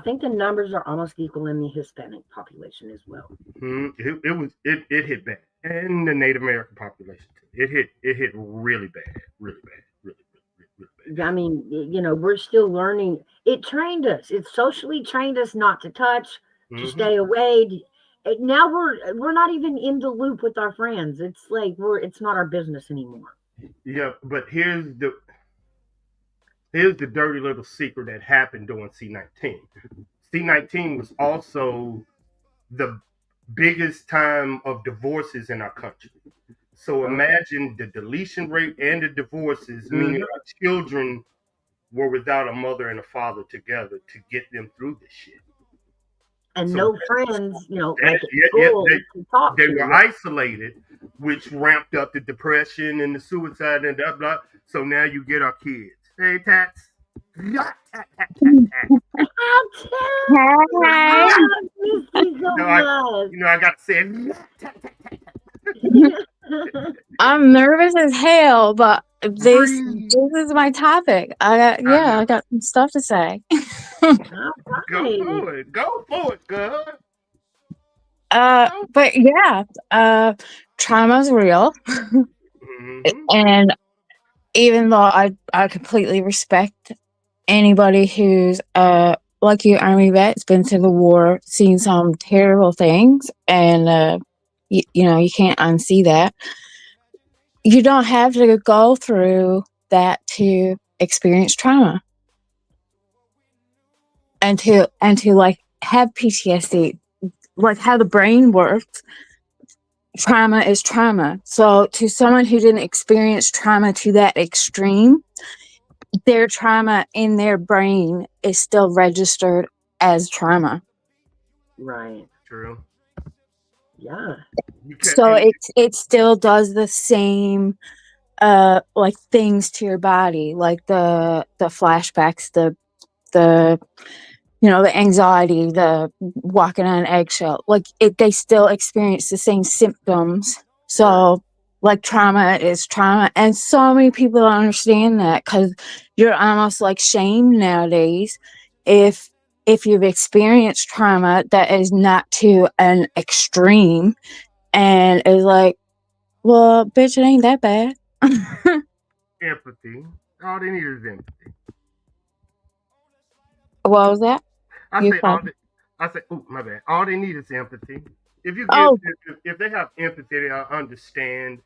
think the numbers are almost equal in the Hispanic population as well. It hit bad, and the Native American population too. It hit really bad, really bad. I mean, we're still learning. It trained us. It socially trained us not to touch, to stay away. Now we're not even in the loop with our friends. It's like it's not our business anymore. Yeah, but here's the dirty little secret that happened during C-19. C-19 was also the biggest time of divorces in our country. So imagine the deletion rate and the divorces, meaning our children were without a mother and a father together to get them through this shit. And no friends, like at school to talk they to. were isolated, which ramped up the depression and the suicide and blah, blah. So now you get our kids. Hey, Tats. I got to say it. I'm nervous as hell, but this is my topic. I got some stuff to say. Go for it, girl. But yeah, trauma's real. And even though I completely respect anybody who's like you, Army vet's been to the war, seen some terrible things, and you know, you can't unsee that. You don't have to go through that to experience trauma and to like have PTSD. Like how the brain works, trauma is trauma. So to someone who didn't experience trauma to that extreme, their trauma in their brain is still registered as trauma. Right. True. Yeah. You can, So and it still does the same like things to your body, like the flashbacks, the you know, the anxiety, the walking on an eggshell, like they still experience the same symptoms. So like trauma is trauma, and so many people don't understand that, because you're almost like shamed nowadays if you've experienced trauma that is not to an extreme, and is like, well, bitch, it ain't that bad. empathy. All they need is empathy. What was that? I You say said, oh my bad. All they need is empathy. If you give, oh, if they have empathy, they'll understand.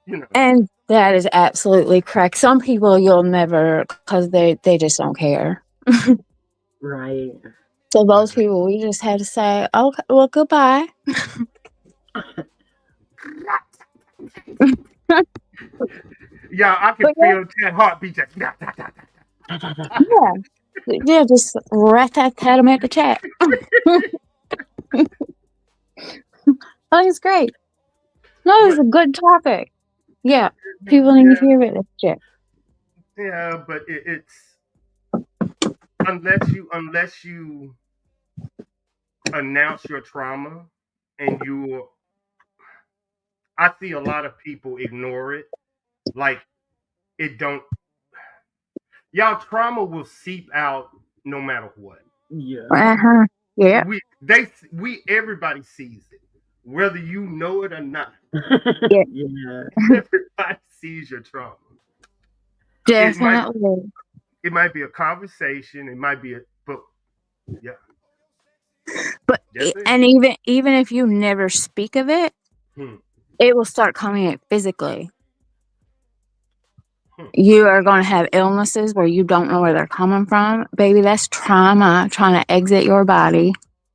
You know. and that is absolutely correct. Some people you'll never, because they just don't care. Right. So those people, we just had to say, okay, well, goodbye. Yeah, I can But feel that heartbeat. Just, yeah, yeah, just rat tat tat them at the chat. I think it's great. No, it's but a good topic. Yeah, people need to yeah, hear it. This shit. yeah, but it's unless you announce your trauma and you, I see a lot of people ignore it. Like it don't. Y'all trauma will seep out no matter what. Yeah. Uh-huh. Yeah. We everybody sees it, whether you know it or not. Yeah. Yeah. Everybody sees your trauma. It might Definitely. it might be a conversation. It might be a but yeah, But that's it. and even if you never speak of it, Hmm, it will start coming out physically. hmm. You are going to have illnesses where you don't know where they're coming from. Baby, that's trauma trying to exit your body.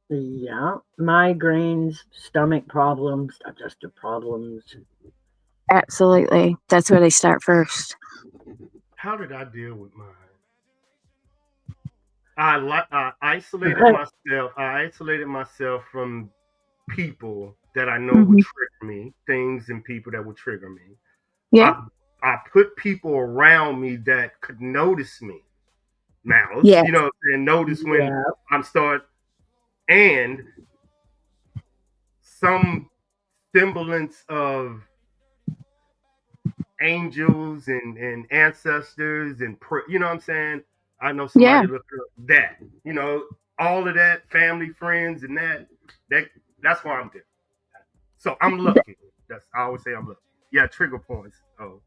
Yeah. Migraines, stomach problems, digestive problems. Absolutely. That's where they start first. How did I deal with mine? I isolated myself. I isolated myself from people that I know would Hmm. trigger me, things and people that would trigger me. Yeah. I put people around me that could notice me. Mouse, Yeah. and notice when Yeah. I'm start and some semblance of angels and ancestors and you know what I'm saying? I know Yeah. somebody looked up that, all of that, family, friends, and that that's why I'm there. So I'm lucky. I always say I'm lucky. Yeah, trigger points. Oh,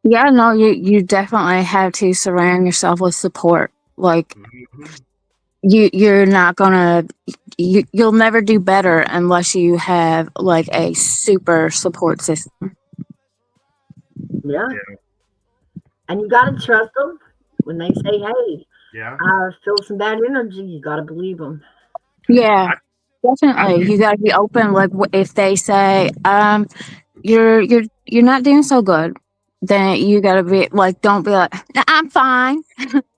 Yeah, no, you definitely have to surround yourself with support. Like hmm you're not gonna you'll never do better unless you have like a super support system. Yeah. yeah, And you got to trust them when they say, hey, yeah. I feel some bad energy. You got to believe them. Yeah, I definitely. get You gotta be open. Like if they say, you're not doing so good, then you gotta be like, don't be like, "Nah, I'm fine."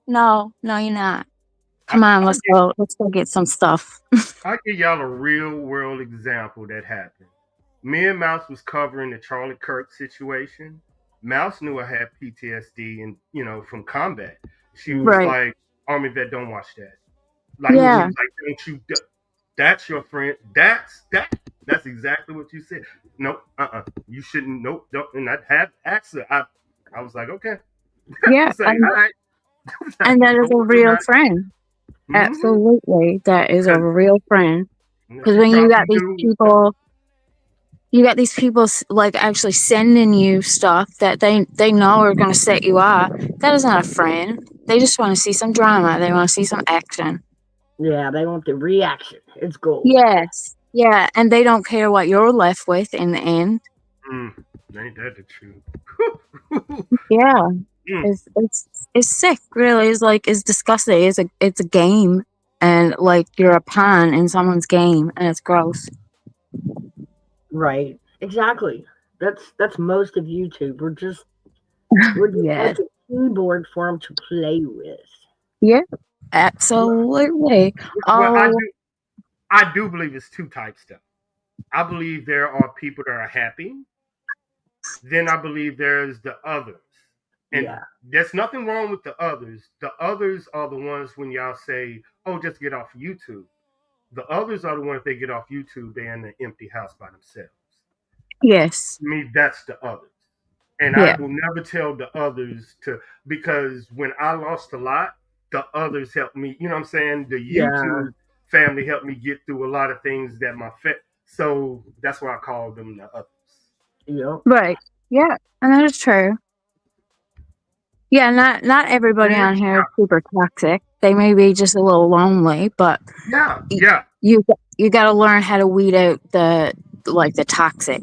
No, you're not. I, Come on, I get let's go get some stuff. I give y'all a real world example that happened. Me and Mouse was covering the Charlie Kirk situation. Mouse knew I had PTSD and from combat. She was Mm. Right. like, "Army vet, don't watch that." Like she Yeah. was like, "Don't you? That's your friend. That's exactly what you said. Nope. You shouldn't. Nope. Don't." And I had asked her. I was like, okay. I Yeah. was like, all right. And that is Don't a worry real about friend. it. Absolutely. That is a Because real friend. Because she when probably do. you got these people like actually sending you stuff that they know are going to set you off. That is not a friend. They just want to see some drama. They want to see some action. Yeah, they want the reaction. It's gold. Yes. Yeah, and they don't care what you're left with in the end. Ain't that the truth? Yeah, Mm. it's sick. Really, it's disgusting. It's a game, and like you're a pawn in someone's game, and it's gross. Right. Exactly. That's most of YouTube. We're just Yeah, like a keyboard for them to play with. yeah, absolutely. Well, Oh, I do believe it's two types though. I believe there are people that are happy. Then I believe there's the others. And Yeah. there's nothing wrong with the others. The others are the ones when y'all say, oh, just get off YouTube. The others are the ones they get off YouTube, they're in an empty house by themselves. yes, To me, that's the others. And I yeah, will never tell the others to, because when I lost a lot, the others helped me. You know what I'm saying? The Yeah. YouTube family helped me get through a lot of things that so that's why I call them the others. Yep. right, yeah, and that is true. Yeah, not everybody And on here is super toxic. They may be just a little lonely, but yeah, y- yeah. you got to learn how to weed out the toxic,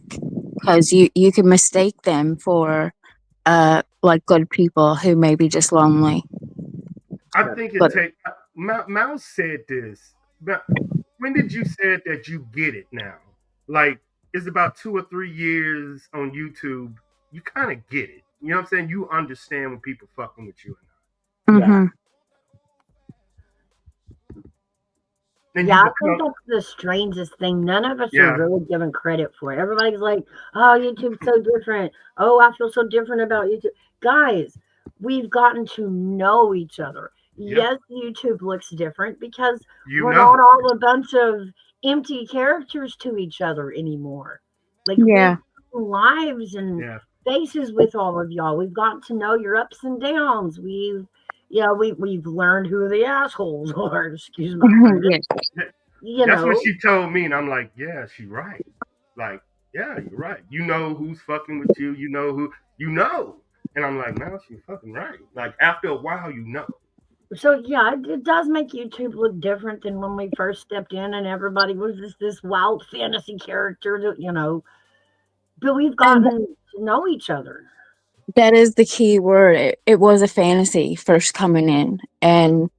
because you can mistake them for like good people who may be just lonely. I That's think it But take Mouse said this. But when did you said that you get it now? Like it's about 2 or 3 years on YouTube. You kind of get it. You know what I'm saying? You understand when people fucking with you or yeah. hmm not. And Yeah, you I think become that's the strangest thing. None of us are yeah, really given credit for it. Everybody's like, "Oh, YouTube's so different. Oh, I feel so different about YouTube." Guys, we've gotten to know each other. yeah. Yes, YouTube looks different because You we're know. not all a bunch of empty characters to each other anymore. Like we've yeah, lives and Yeah. faces with all of y'all. We've gotten to know your ups and downs. We've learned who the assholes are. Excuse my French. yeah, You That's what know, she told me, and I'm like, yeah, she right. Like, yeah, you're right. You know who's fucking with you. You know who. You know. And I'm like, no, she's fucking right. Like after a while, you know. so yeah, it does make YouTube look different than when we first stepped in, and everybody was just this wild fantasy character that But we've and gotten to know each other. that is the key word. It was a fantasy first coming in, and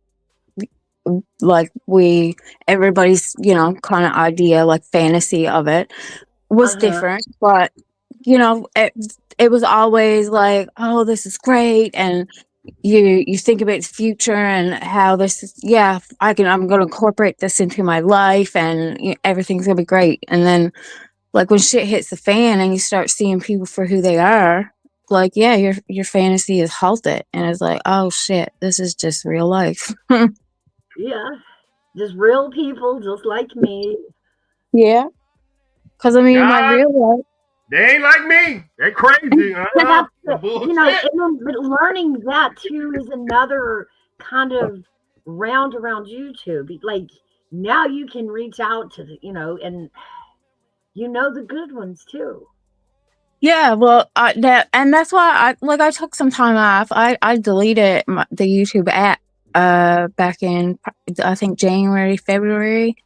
like everybody's kind of idea, like fantasy of it, was Uh huh. different, but it was always like, oh, this is great, and you think about the future and how this is, yeah, I'm gonna incorporate this into my life, and everything's gonna be great. And then like when shit hits the fan and you start seeing people for who they are, like, yeah, your fantasy is halted, and it's like, oh shit, this is just real life. Yeah, just real people, just like me. Yeah, because I mean, in my Nah, real life, they ain't like me. They crazy. But that's The and bullshit. then but learning that too is another kind of round around YouTube. Like now you can reach out to and the good ones too. yeah, well, that's why I took some time off. I deleted the YouTube app back in, I think, January, February,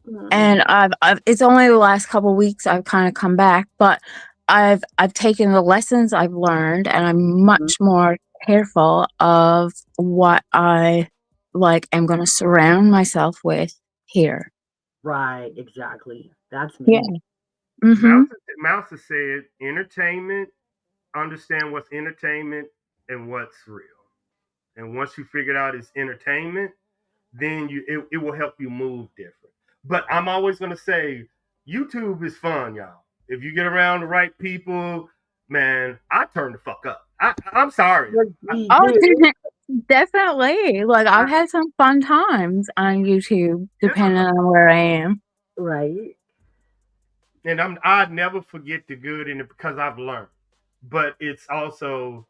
Mhm. and I've it's only the last couple weeks I've kind of come back, but I've taken the lessons I've learned, and I'm much more careful of what I am going to surround myself with here. Right, exactly. That's Yeah. me. Mhm. Mouse has said entertainment. Understand what's entertainment and what's real. And once you figure out it's entertainment, then it will help you move different. But I'm always gonna say YouTube is fun, y'all. If you get around the right people, man, I turn the fuck up. I'm sorry. What we Oh, do. definitely. Like, I, I've had some fun times on YouTube, depending yeah. on where I am. Right. And I'd never forget the good in it because I've learned. But it's also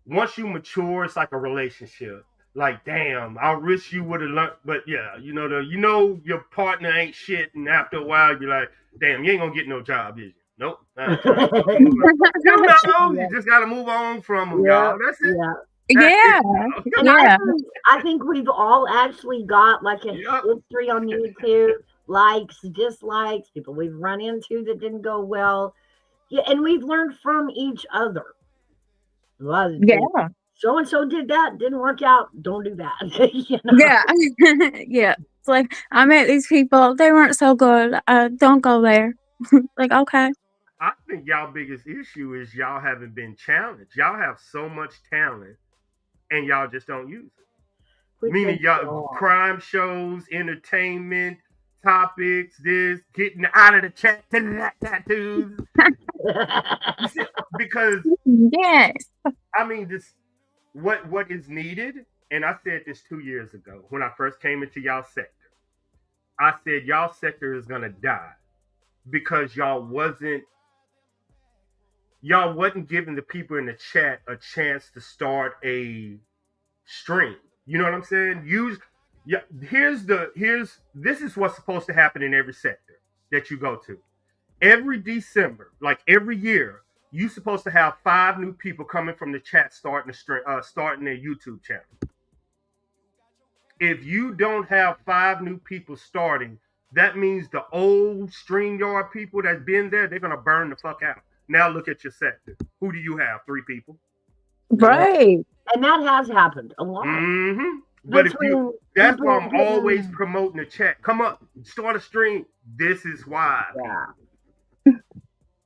once you mature, it's like a relationship. Like, damn, I wish you would have learned. But yeah, your partner ain't shit, and after a while, you're like, damn, you ain't gonna get no job, is you? Nope. Time to fucking move on. You Yeah, just gotta move on from them, yeah, y'all. That's it. yeah. That's Yeah, it, y'all. And yeah. I think we've all actually got like a Yep. history on YouTube. likes, dislikes, people we've run into that didn't go well. Yeah, and we've learned from each other. Well, Yeah. so and so did that, didn't work out. Don't do that. Yeah. Yeah. It's like, I met these people, they weren't so good. Don't go there. Like, okay. I think y'all biggest issue is y'all haven't been challenged. Y'all have so much talent and y'all just don't use it. We Meaning think y'all so. crime shows, entertainment, topics, this, getting out of the chat to that tattoos. You see, because Yes. I mean this what is needed, and I said this 2 years ago when I first came into y'all sector. I said y'all sector is gonna die because y'all wasn't giving the people in the chat a chance to start a stream. You know what I'm saying? Yeah, this is what's supposed to happen in every sector that you go to. Every December, like every year, you're supposed to have 5 new people coming from the chat starting their YouTube channel. If you don't have 5 new people starting, that means the old StreamYard people that's been there, they're gonna burn the fuck out. Now look at your sector. Who do you have? 3 people. Right. And that has happened a lot. Mm-hmm. But that's why I'm always getting, promoting the chat. Come up, start a stream. This is why. yeah,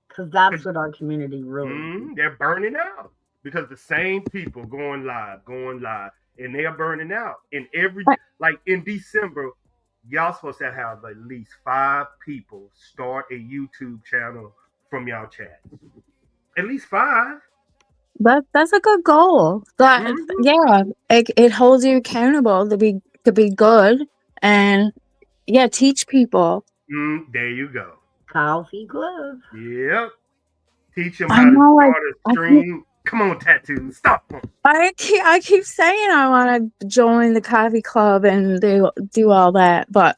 because that's what our community really. They're burning out because the same people going live, and they are burning out. And like in December, y'all supposed to have at least 5 people start a YouTube channel from y'all chat. At least 5. That's a good goal. That yeah, it holds you accountable to be good, and yeah, teach people. There you go. Coffee Club. Yep. Teach them I how to know. start a stream. Come on, tattoos. Stop them. I keep saying I want to join the coffee club and do all that, but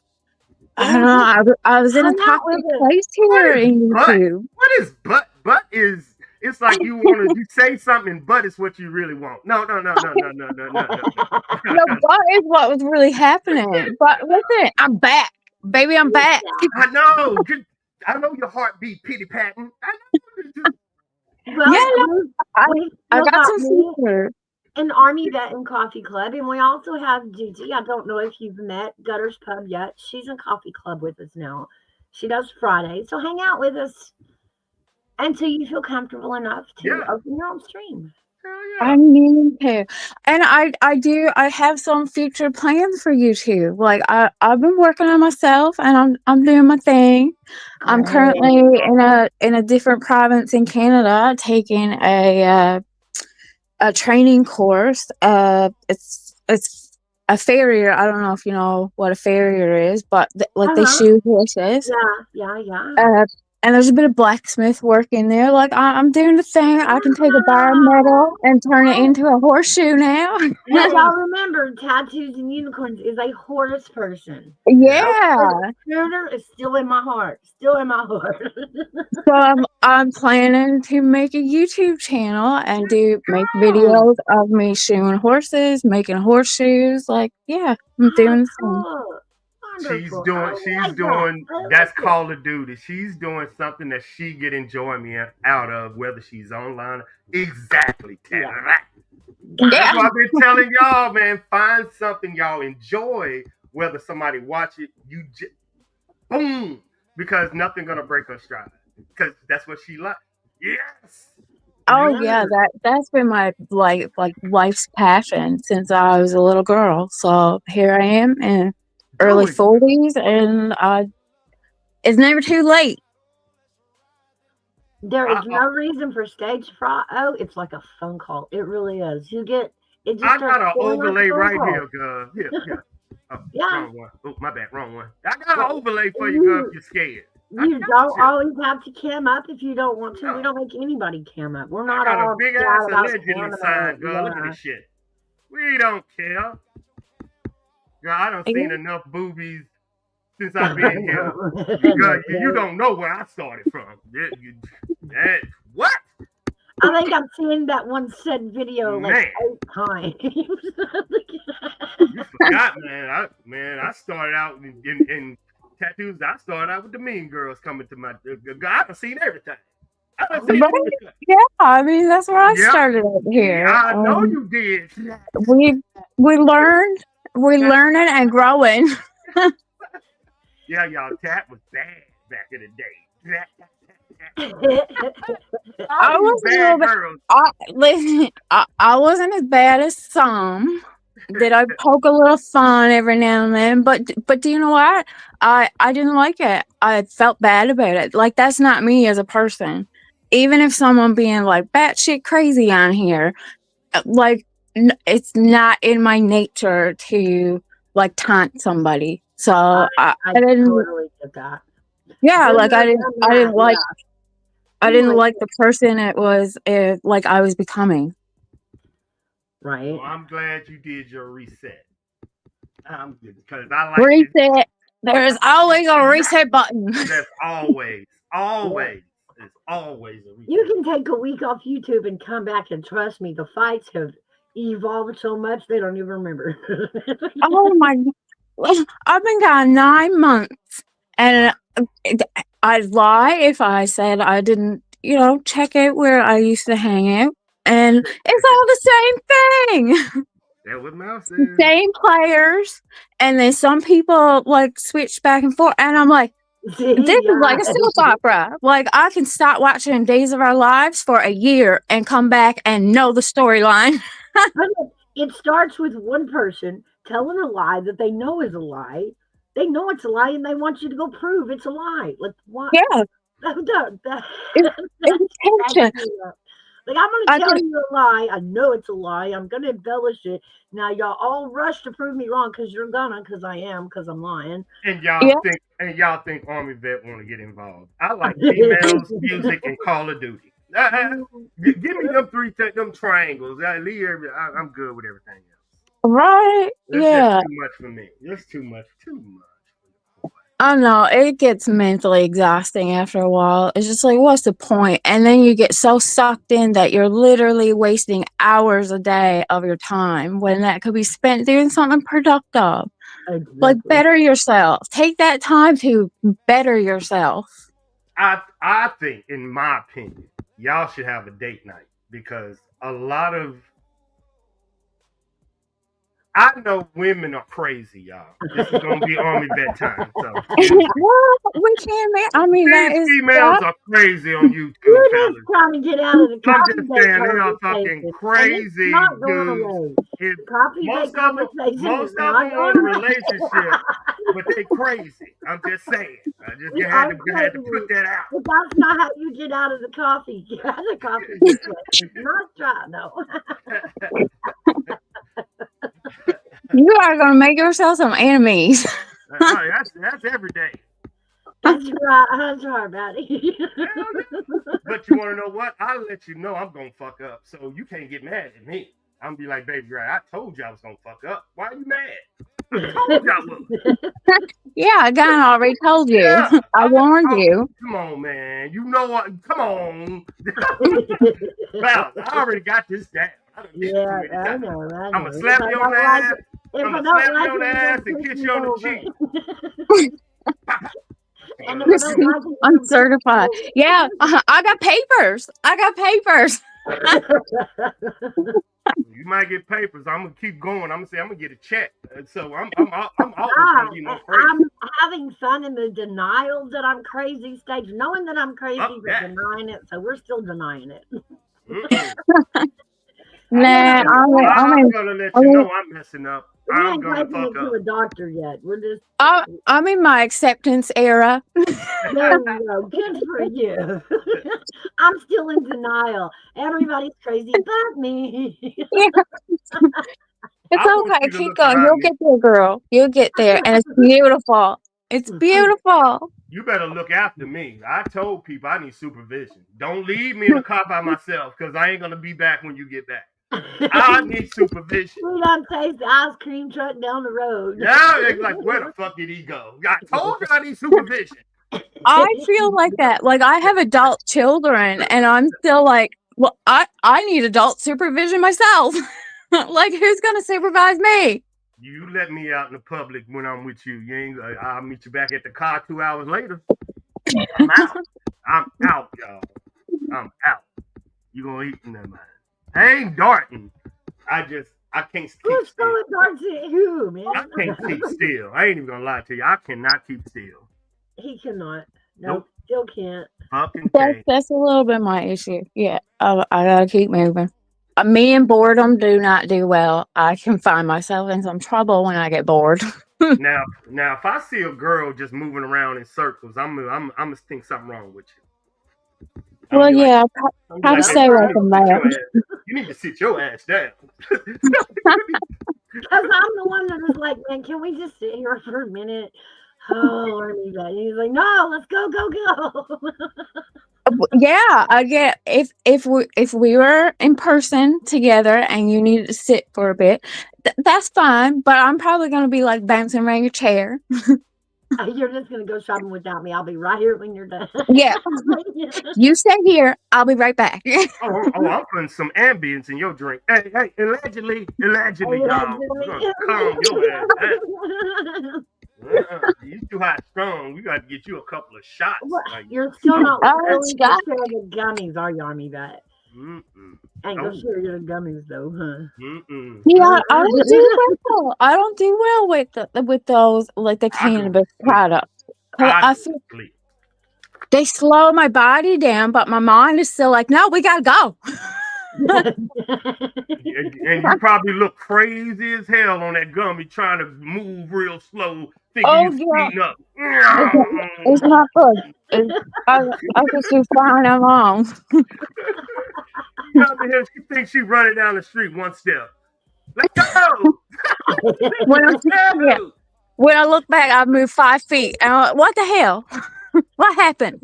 I don't know. I was in a Hang out toxic with us. place here in Butt? YouTube. What is butt? Butt is it's like you say something, but it's what you really want. No. No, that is what was really happening. But listen, I'm back, baby. I'm back. I know. I know your heartbeat pity patting. I know. Well, Yeah, I got some me features. an ARMYVET and Coffee Club, and we also have Gigi. I don't know if you've met Gutter's Pub yet. She's in Coffee Club with us now. She does Fridays, so hang out with us until you feel comfortable enough to open your own stream. Yeah. I mean to, and I have some future plans for YouTube. Like I've been working on myself, and I'm doing my thing. I'm currently in a different province in Canada taking a training course. It's a farrier. I don't know if you know what a farrier is, but like they shoe horses. Yeah. And there's a bit of blacksmith work in there. Like I'm doing the thing. I can take a bar metal and turn it into a horseshoe now. Now, y'all remember, Tattoos and Unicorns is a horse person. Yeah. Schooner is still in my heart. Still in my heart. So I'm planning to make a YouTube channel and make videos of me shoeing horses, making horseshoes. Like, yeah, I'm doing the thing. She's doing that's Call of Duty. She's doing something that she get enjoyment out of, whether she's online. Exactly. Yeah. That's what I've been telling y'all, man. Find something y'all enjoy, whether somebody watch it, boom, because nothing gonna break her stride. Because that's what she likes. Yes. Oh yeah, that's been my like life's passion since I was a little girl. So here I am in early 40s, and it's never too late. There is no reason for stage fright. Oh, it's like a phone call. It really is. You get it. Just I got an overlay right here, girl. Here. Oh, yeah. Wrong one. Oh, my bad. Wrong one. I got an overlay for you, girl. If you're scared. You don't always have to cam up if you don't want to. No. We don't make anybody cam up. We're not all big ass allegedly sign, girl. Look at this shit. We don't care. Girl, I done seen enough boobies since I've been here. Girl, you don't know where I started from. What? I think I've seen that one said video like 8 times. You forgot, man. I started out in tattoos. I started out with the Mean Girls coming to my. I've seen everything. I've seen Right? everything. Yeah, I mean that's where I Yeah, started out yeah, here. I know you did. We we're learning and growing. Yeah, y'all, Tat was bad back in the day. All I these was a little bad bit. girls. Listen, I wasn't as bad as some. Did I poke a little fun every now and then? But do you know what? I didn't like it. I felt bad about it. Like that's not me as a person. Even if someone being like batshit crazy on here, like it's not in my nature to like taunt somebody. So I I didn't. totally get that. Yeah, Been like there, done I that. didn't like. Yeah. I Too didn't late. like the person it was like I was becoming. Right. Well, I'm glad you did your reset. Because I like it. Reset. There's always a reset button. That's always, always, it's always a reset. You can take a week off YouTube and come back, and trust me, the fights have evolved so much they don't even remember. Oh my! I've been gone 9 months, and I'd lie if I said I didn't, check out where I used to hang out, and it's all the same thing. That's what Mouse says. Same players, and then some people like switch back and forth, and I'm like, this is like a soap opera. Like I can start watching Days of Our Lives for a year and come back and know the storyline. It starts with one person telling a lie that they know is a lie. They know it's a lie, and they want you to go prove it's a lie. Like what? Yeah, it's tension. Like I'm I gonna tell can, you a lie. I know it's a lie. I'm gonna embellish it. Now y'all all rush to prove me wrong because you're gonna, because I am, because I'm lying. And yeah. y'all think ARMYVET want to get involved. I like females, music, and Call of Duty. Give me them triangles. I'm good with everything else. Right? That's Yeah. just too much for me. That's too much. I know it gets mentally exhausting after a while. It's just like, what's the point? And then you get so sucked in that you're literally wasting hours a day of your time when that could be spent doing something productive. Like Exactly. better yourself. Take that time to better yourself. I think, in my opinion, y'all should have a date night because a lot of I know women are crazy, y'all. This is gonna be ARMYVET time. So Well, we can't. I mean, that these is females are crazy on YouTube, We're fellas. just trying to get out of the I'm coffee just date saying they are fucking conversation, and it's crazy not going dudes. away. If Coffee date most of conversation is them not want going a away. relationship, but they crazy. I'm just saying. We had are to crazy, put that out. but that's not how you get out of the coffee. Get out of the coffee date. Not try, no. You are going to make yourself some enemies. That's every day. That's right. That's right, buddy. But you want to know what? I'll let you know I'm gonna fuck up, so you can't get mad at me. I'm gonna be like, baby girl, I told you I was gonna fuck up. Why are you mad? I told you I was. Yeah, I kind of already told you. Yeah, I warned you. Come on, man. You know what? Come on. Well, I already got this down. Yeah, I know. I'm gonna slap you on the ass. I'm gonna slap you on the ass and kiss you on the cheek. And if I don't like it, I'm certified. Yeah, I got papers. You might get papers. I'm gonna keep going. I'm gonna say I'm gonna get a check. So I'm always gonna be more crazy. I'm having fun in the denial that I'm crazy stage, knowing that I'm crazy, but denying it. So we're still denying it. Nah, I'm gonna let you know I'm messing up. We I'm ain't gonna taking it fuck to up. a doctor yet. We're just I'm in my acceptance era. there we go. Good for you. I'm still in denial. Everybody's crazy but me. Yeah. It's want okay. you to Keep look going. behind You'll me. get there, girl. You'll get there. And it's beautiful. It's beautiful. You better look after me. I told people I need supervision. Don't leave me in a car by myself because I ain't gonna be back when you get back. I need supervision. We done taste the ice cream truck down the road. Yeah, it's like, where the fuck did he go? I told you I need supervision. I feel like that. Like I have adult children and I'm still like, well, I need adult supervision myself. Like who's gonna supervise me? You let me out in the public when I'm with you. You ain't. I'll meet you back at the car 2 hours later. I'm out. I'm out, y'all. I'm out. You gonna eat in that man? I ain't darting. I can't keep Who's still. throwing darts at who, man? I can't keep still. I ain't even gonna lie to you. I cannot keep still. He cannot. Nope. Nope, still can't. Fucking That's can't. that's a little bit my issue. Yeah, I gotta keep moving. Me and boredom do not do well. I can find myself in some trouble when I get bored. Now, if I see a girl just moving around in circles, I'm gonna think something wrong with you. I'm Well, gonna be like, yeah, I'm try gonna to be like, stay "Hey, away you need from to sit your that. ass. You need to sit your ass down." Because I'm the one that is like, man, can we just sit here for a minute? Oh, ARMYVET. And he's like, no, let's go, go, go. Yeah, I get if we were in person together and you needed to sit for a bit, that's fine. But I'm probably gonna be like bouncing around your chair. You're just going to go shopping without me. I'll be right here when you're done. Yeah, you stay here. I'll be right back. I'm putting some ambience in your drink. Hey, allegedly, y'all. We're gonna calm your ass down. You too hot strong. We got to get you a couple of shots. Well, Like, you're still not Oh, willing to Scott. share the gummies, are you, ARMYVET? Ain't gonna Oh, share your gummies though, huh? Yeah, I don't do well. I don't do well with those like the I go to cannabis sleep. products. 'Cause I I go to feel sleep. they slow my body down, but my mind is still like, no, we gotta go. And you probably look crazy as hell on that gummy trying to move real slow, thinking Oh you yeah, speeding up. it's not good. It's, I just do fine along. Come here, she thinks she running down the street one step. Let go! When I Let yeah, go! when I look back, I moved 5 feet. And I'm like, what the hell? What happened?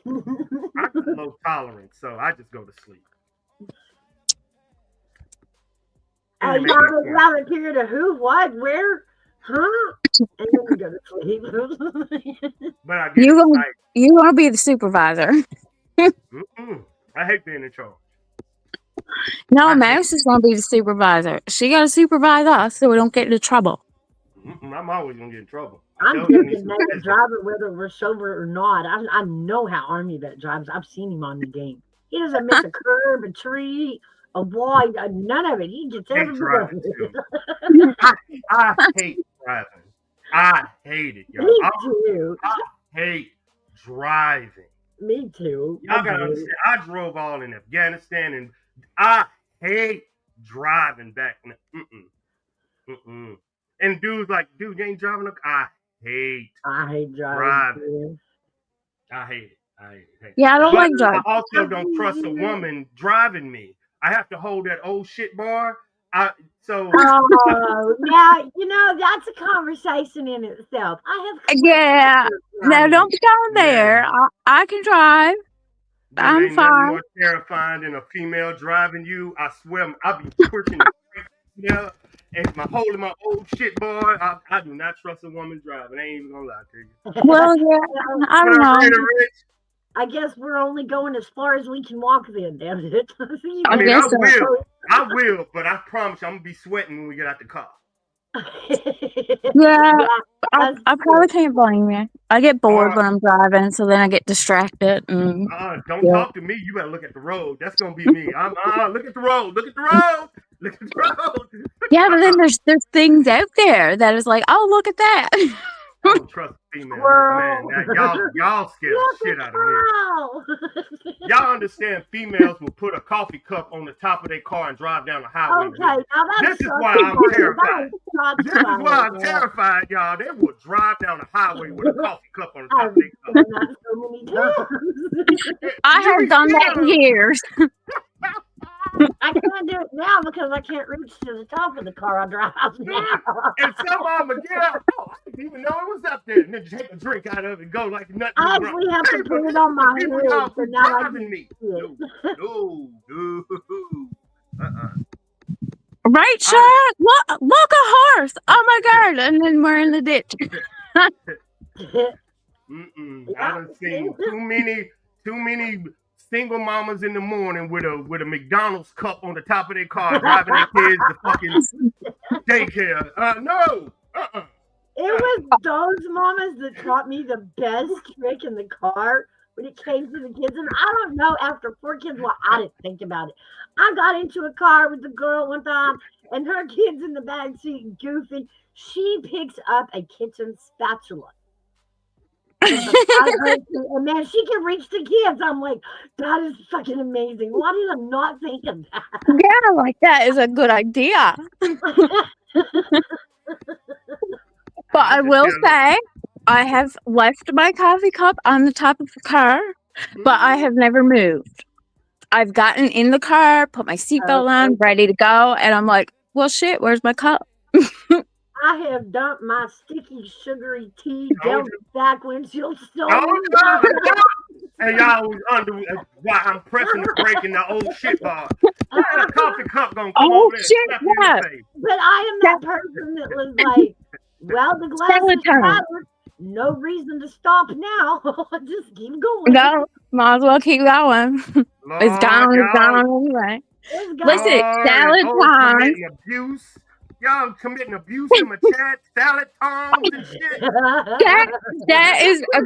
I got low tolerance, so I just go to sleep. And it make me Y'all feel- have a period of who, what, where, huh? And then you go to sleep. But I get You excited. gonna be the supervisor? I hate being in charge. No, Mouse is gonna be the supervisor. She gotta supervise us so we don't get into trouble. I'm always gonna get in trouble. I'm Tell you, I need some designated wisdom. driver whether we're sober or not. I know how ARMYVET drives. I've seen him on the game. He doesn't miss a curb, a tree, a wall, none of it. He gets I hate every bit of driving it. too. I hate driving. I hate it, y'all. Me too. I hate driving. Me too. Y'all gotta understand. I drove all in Afghanistan, and I hate driving back. And dudes like, dude, you ain't driving. I hate driving. driving. I hate it. I hate it. Yeah, I don't But like I driving. also don't trust a woman driving me. I have to hold that old shit bar. So Oh, now that's a conversation in itself. I have Yeah, no, don't be going there. I can drive. there I'm ain't nothing fine. more terrifying than a female driving you. I swear, I'll be pushing the brakes, and holding my old shit bar. I do not trust a woman driving. I ain't even gonna lie to you. Well, yeah, I don't know. I guess we're only going as far as we can walk then, damn it. I guess so. I will, but I promise you, I'm gonna be sweating when we get out the car. Yeah, I probably can't blame you. I get bored when I'm driving, so then I get distracted. And, don't talk to me. You better look at the road. That's gonna be me. Look at the road. Look at the road. Look at the road. Yeah, but then there's things out there that is like, oh, look at that. I don't trust females, man. Y'all scare the shit out of me. Y'all understand females will put a coffee cup on the top of their car and drive down the highway. Okay, now that's this is why I'm terrified. This is why I'm terrified, y'all. They will drive down the highway with a coffee cup on the top of their car. So many times. I have done that in years. I can't do it now because I can't reach to the top of the car I drive now. And some of them get out. Oh, I didn't even know it was up there. And then take a drink out of it and go like nothing. I actually have to put it on my head. So now I can me. see it. No. Right, Sharon? Look, a horse. Oh my God. And then we're in the ditch. I done seen too many single mamas in the morning with a McDonald's cup on the top of their car, driving their kids to fucking daycare. No. It was those mamas that taught me the best trick in the car when it came to the kids. And I don't know, after 4 kids, well, I didn't think about it. I got into a car with the girl one time, and her kids in the back seat goofing. She picks up a kitchen spatula. And man, she can reach the kids. I'm like, that is fucking amazing. Why did I not think of that? Yeah, like that is a good idea. But I will say, I have left my coffee cup on the top of the car, but I have never moved. I've gotten in the car, put my seatbelt on, ready to go, and I'm like, well, shit, where's my cup? I have dumped my sticky, sugary tea down the back windshield. And y'all was under while I'm pressing the brake in the old shit bar. The coffee cup gonna come over there and slap you in the face. But I am that person that was like, well, the glass is shattered. No reason to stop now. Just keep going. No, might as well keep going. It's gone anyway. Listen, salad time. Abuse. Y'all committing abuse in my chat, salad tongs and shit. That is a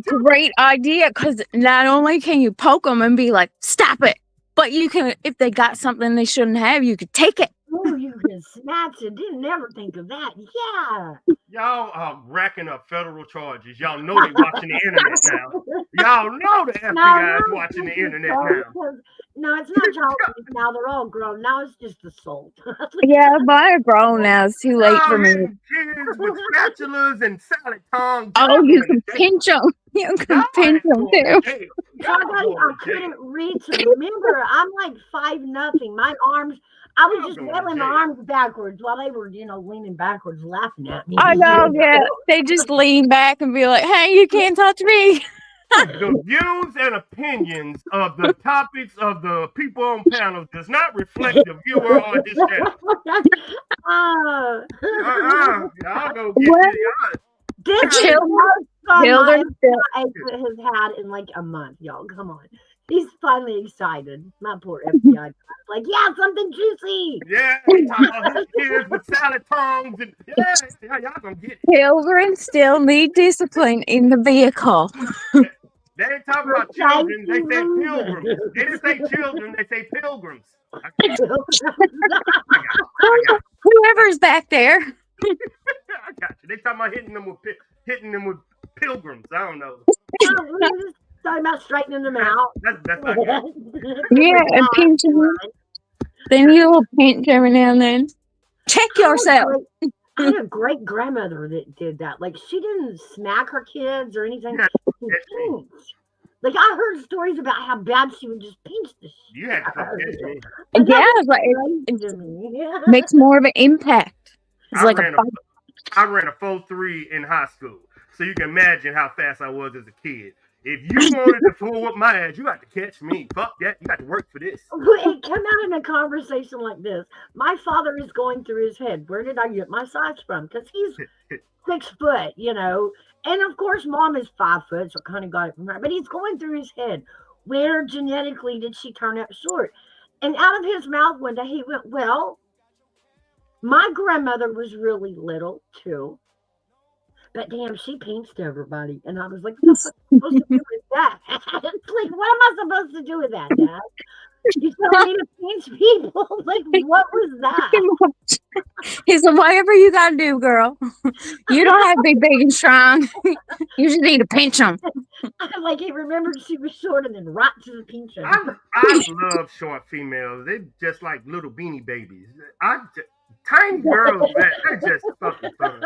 great idea, because not only can you poke them and be like, stop it, but you can, if they got something they shouldn't have, you could take it. Oh, you can snatch it. Didn't ever think of that. Yeah. Y'all are racking up federal charges. Y'all know they watching the internet now. Y'all know the FBI is watching the internet now. No, it's not child abuse now. They're all grown. Now it's just assault. Yeah, but I'm grown now. It's too late for me. Kids with spatulas and salad tongs. Oh, you can pinch them. You can pinch them too. I couldn't reach. Remember, I'm like 5'0". My arms. I was just wailing my arms backwards while they were, leaning backwards, laughing at me. I know, yeah. They just lean back and be like, "Hey, you can't touch me." The views and opinions of the topics of the people on panel does not reflect the viewer or this channel. Y'all go get it. This children has had in like a month, y'all. Come on. He's finally excited. My poor FBI. Like, yeah, something juicy. Yeah, he talking about his kids with salad tongs and y'all gonna get it. Children still need discipline in the vehicle. They ain't talking about children, they say pilgrims. They didn't say children, they say pilgrims. Whoever's back there. I got you. They talking about hitting them with pilgrims. I don't know. Talking about straightening them out. That's not good. Yeah, and pinching them. Then you'll pinch every now and then. Check yourself. I had a great grandmother that did that. Like, she didn't smack her kids or anything. She pinched. Like, I heard stories about how bad she would just pinch the shit. You had to come pinch me. Yeah, but it makes more of an impact. It's like I ran a 4.3 in high school. So you can imagine how fast I was as a kid. If you wanted to pull up my ass, you got to catch me. Fuck that. You got to work for this. It came out in a conversation like this. My father is going through his head. Where did I get my size from? Because he's 6 foot, And of course, mom is 5 foot, so kind of got it from her. But he's going through his head. Where genetically did she turn out short? And out of his mouth one day, he went, well, my grandmother was really little, too. But damn, she pinched everybody. And I was like, what am I supposed to do with that? It's like, what am I supposed to do with that, Dad? You telling me to pinch people? Like, what was that? He said, whatever you got to do, girl. You don't have to be big and strong. You just need to pinch them. Like, he remembered she was short and then right to the pinch her. I love short females. They're just like little beanie babies. Tiny girls, they're just fucking fun.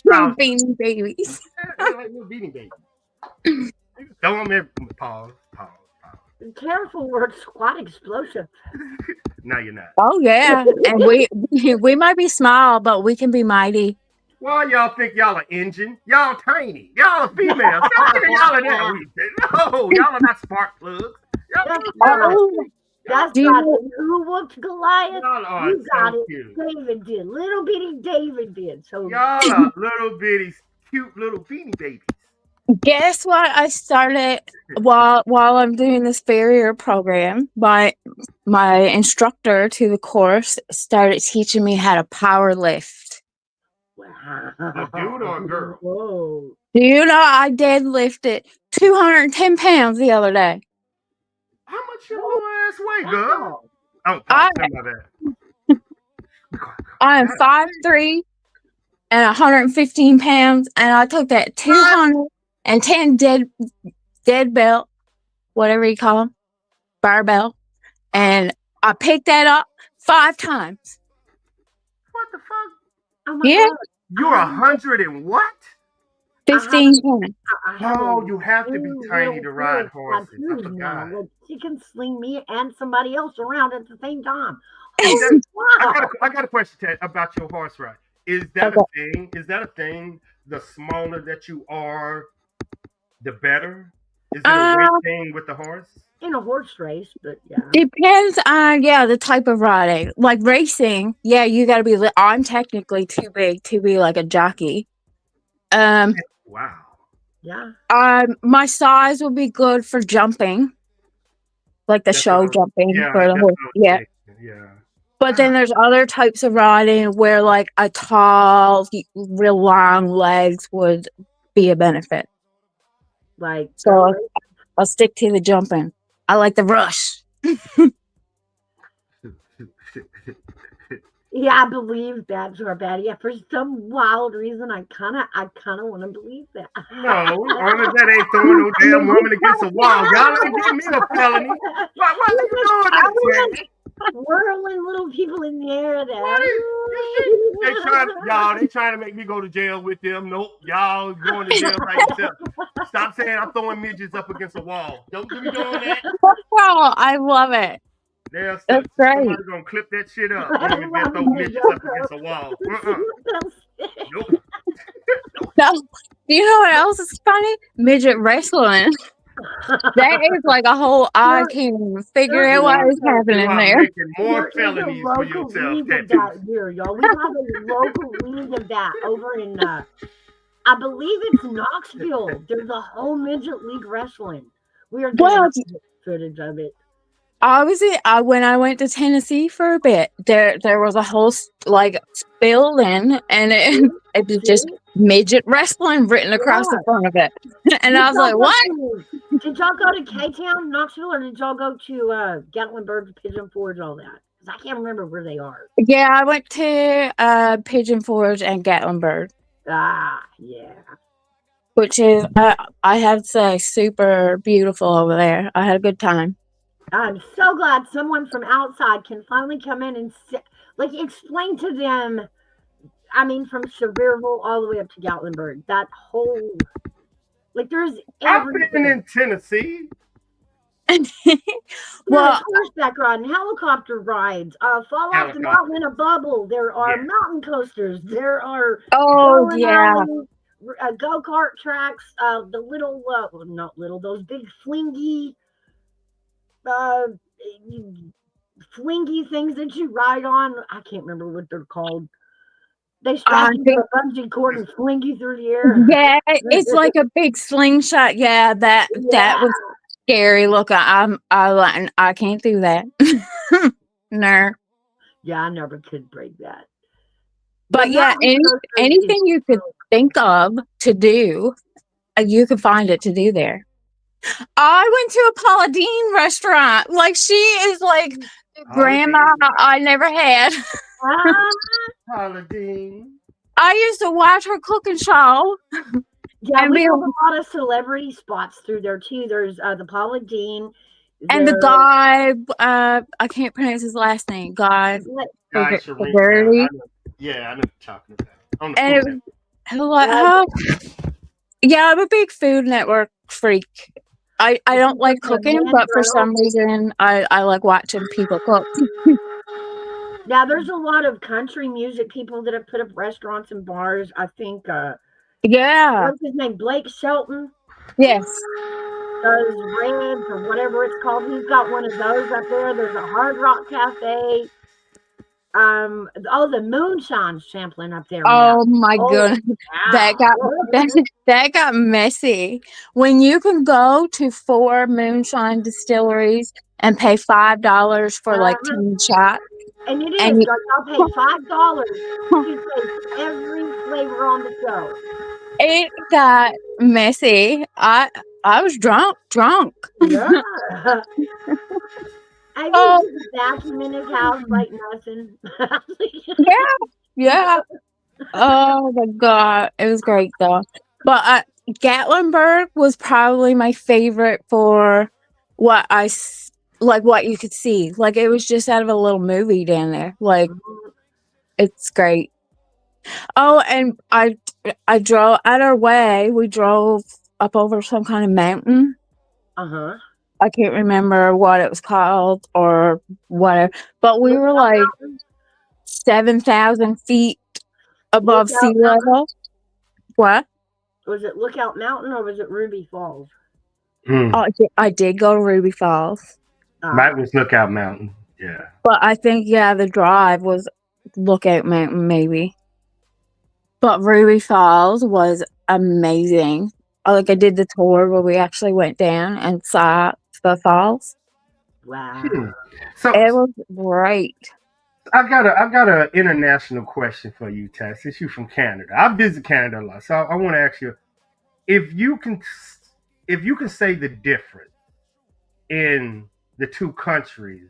Little beanie babies. They're like little beanie babies. Throw them in. Pause. Careful, we're squat explosive. No, you're not. Oh, yeah. And we might be small, but we can be mighty. Why y'all think y'all are engine? Y'all tiny. Y'all are females. Y'all are that. No, y'all are not spark plugs. That's not who whooped Goliath. You got it. Cute. David did. Little bitty David did. So y'all are little bitty, cute little beanie babies. Guess what? I started while I'm doing this farrier program. My instructor to the course started teaching me how to power lift. Wow. A dude or a girl? Whoa. Do you know I deadlifted 210 pounds the other day? How much your little ass weigh, girl? Wow. Oh, I pause. Say my bad. I am 5'3" and 115 pounds, and I took that 210 dead belt, whatever you call them, barbell, and I picked that up 5 times. What the fuck? Oh my Yeah, God. You're 100 and what? 15 pounds. I have Oh, a you have to be two tiny little to ride girls horses. I tattoos now. forgot. Like, she can sling me and somebody else around at the same time. Is Holy that, wow. I got a question, Ted, about your horse ride. Is that Okay. a thing? Is that a thing? The smaller that you are, the better? Is it a weight Uh, thing with the horse? In a horse race, but yeah. Depends on the type of riding. Like racing, yeah, you got to be. I'm technically too big to be like a jockey. Um, Wow. Yeah. my size would be good for jumping, like the That's what show I was, jumping yeah, for the that's horse. what I was Yeah, thinking. Yeah. but then there's other types of riding where like a tall, real long legs would be a benefit. Like So I'll stick to the jumping. I like the rush. yeah, I believe that, Jorbad. Yeah, for some wild reason, I kind of want to believe that. No, that ain't throwing no damn woman against a wall. Y'all ain't getting me a felony. Why are you doing I this, man? was whirling little people in the air there. They trying to make me go to jail with them. Nope, y'all going to jail by yourself. Stop saying I'm throwing midgets up against a wall. Don't be doing that. Oh, I love it. That's great. Somebody's gonna clip that shit up. You know, if throw midgets up against a wall. Nope. No, do you know what else is funny? Midget wrestling. That is like a whole. I can't even figure out what is You happening are there. making more There is a felonies for local yourself, league of tattoos. that here, y'all. We have a local league of that over in, I believe it's Knoxville. There's a whole midget league wrestling. We are Well, getting footage of it. when I went to Tennessee for a bit. There was a whole building, and it was just See? midget wrestling written across the front of it. And I was like, what? Did y'all go to K-Town, Knoxville, or did y'all go to Gatlinburg, Pigeon Forge, all that? Because I can't remember where they are. Yeah, I went to Pigeon Forge and Gatlinburg, Ah, yeah. which is I have to say super beautiful over there. I had a good time. I'm so glad someone from outside can finally come in and explain to them. I mean, from Sevierville all the way up to Gatlinburg, that whole there's I've everything. been in Tennessee. Well, horseback riding, helicopter rides, fall off the mountain in a bubble. There are mountain coasters. There are go-kart tracks. The little, not little, those big flingy things that you ride on. I can't remember what they're called. They strap you to a bungee cord and fling you through the air. Yeah, it's like a big slingshot. Yeah, that was scary looking. I can't do that. No. Yeah, I never could break that. But yeah, anything you could think of to do, you could find it to do there. I went to a Paula Deen restaurant. Like, she is like grandma I never had. Paula Deen. I used to watch her cooking show. Yeah, we have a lot of celebrity spots through there too. There's the Paula Deen. And the guy, I can't pronounce his last name. God. Guy Dirty. Yeah, I know what you're talking about. And yeah, I'm a big Food Network freak. I don't like cooking, but for some reason, I like watching people cook. Now, there's a lot of country music people that have put up restaurants and bars. I think, what's his name? Blake Shelton? Yes. Does Reds or whatever it's called. He's got one of those up there. There's a Hard Rock Cafe. the moonshine sampling up there now. Oh my Oh goodness. That yeah. got that got messy. When you can go to 4 moonshine distilleries and pay $5 for like Uh-huh. 10 shots, And it and is you, like I'll pay $5 to taste every flavor on the show. it got messy. I was drunk. Yeah. I Oh, was just vacuum in his house like nothing. yeah, yeah. Oh my god, it was great though. But Gatlinburg was probably my favorite for what like what you could see. Like it was just out of a little movie down there. Like it's great. Oh, and I drove out our way. We drove up over some kind of mountain. Uh-huh. I can't remember what it was called or whatever. But we were Lookout like Mountain? 7,000 feet above sea Lookout Mountain? level. What? Was it Lookout Mountain or was it Ruby Falls? Mm. Oh, I did go to Ruby Falls, Mike Uh, was Lookout Mountain. Yeah. but I think yeah, the drive was Lookout Mountain maybe. But Ruby Falls was amazing. Like I did the tour where we actually went down and saw the falls. wow. So It was great. I've got a international question for you, Tess. Since you're from Canada, I visit Canada a lot, so I want to ask you if you can say the difference in the two countries,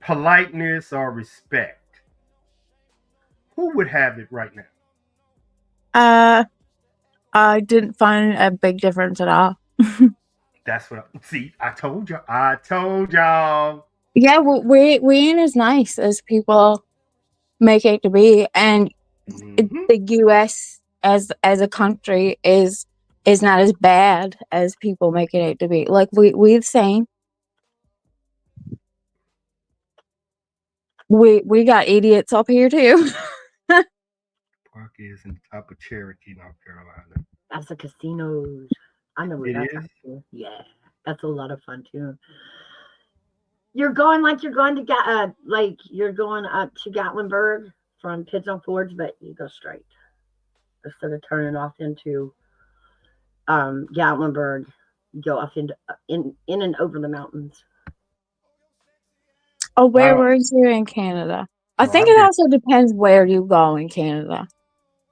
politeness or respect, who would have it right now? Uh, I didn't find a big difference at all. That's what see. I told you. I told y'all. Yeah, we ain't as nice as people make it to be, and Hmm. the U.S. as a country is not as bad as people make it out to be. Like we've seen, we got idiots up here too. Park is in the top of Cherokee, North Carolina. That's the casinos. I know where It that's is. at too. Yeah. That's a lot of fun too. You're going like you're going to like you're going up to Gatlinburg from Pigeon Forge, but you go straight instead of turning off into Gatlinburg. You go up into in and over the mountains. Oh, where Oh, were you in Canada? I oh, think I've it been. also depends where you go in Canada.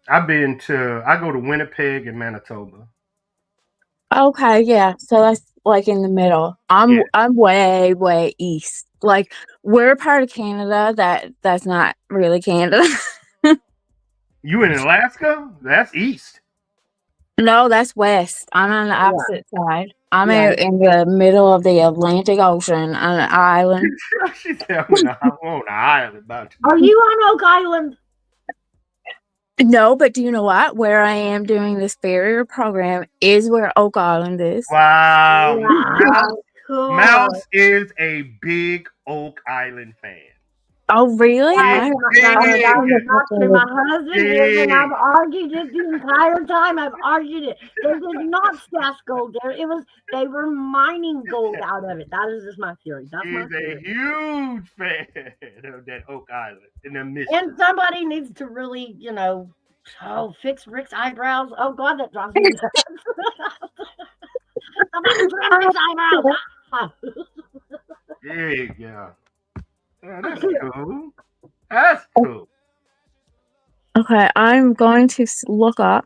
I've been to. I go to Winnipeg and Manitoba. Okay, yeah. So that's like in the middle. Yeah. I'm way east. Like we're a part of Canada that's not really Canada. You in Alaska? That's east. No, that's west. I'm on the Yeah. opposite side. I'm Yeah. out in the middle of the Atlantic Ocean on an island. She said I'm on an island about to Are go. you on Oak Island? No, but do you know what? Where I am doing this farrier program is where Oak Island is. Wow. Wow. Cool. Mouse is a big Oak Island fan. Oh, really? That's Big, I no, no, big, that's look not true. My husband is, and big. I've argued it the entire time. I've argued it. They did not stash gold there. It was they were mining gold out of it. That is just my theory. That's my He's a theory. huge fan of that Oak Island and the And mystery. somebody needs to really, fix Rick's eyebrows. Oh God, that drives me nuts. Somebody trim Rick's eyebrows. Ah. Yeah, yeah. Oh, that's cool. That's cool. Okay, I'm going to look up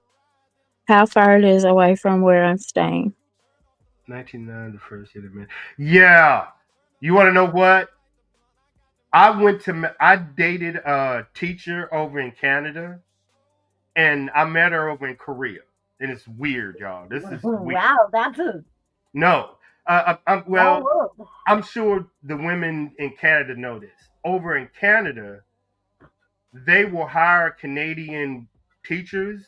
how far it is away from where I'm staying. 1990, the first year of man. Yeah. You want to know what? I dated a teacher over in Canada, and I met her over in Korea. And it's weird, y'all. This is weird. Wow, that's a No. small Well, world. I'm sure the women in Canada know this. Over in Canada, they will hire Canadian teachers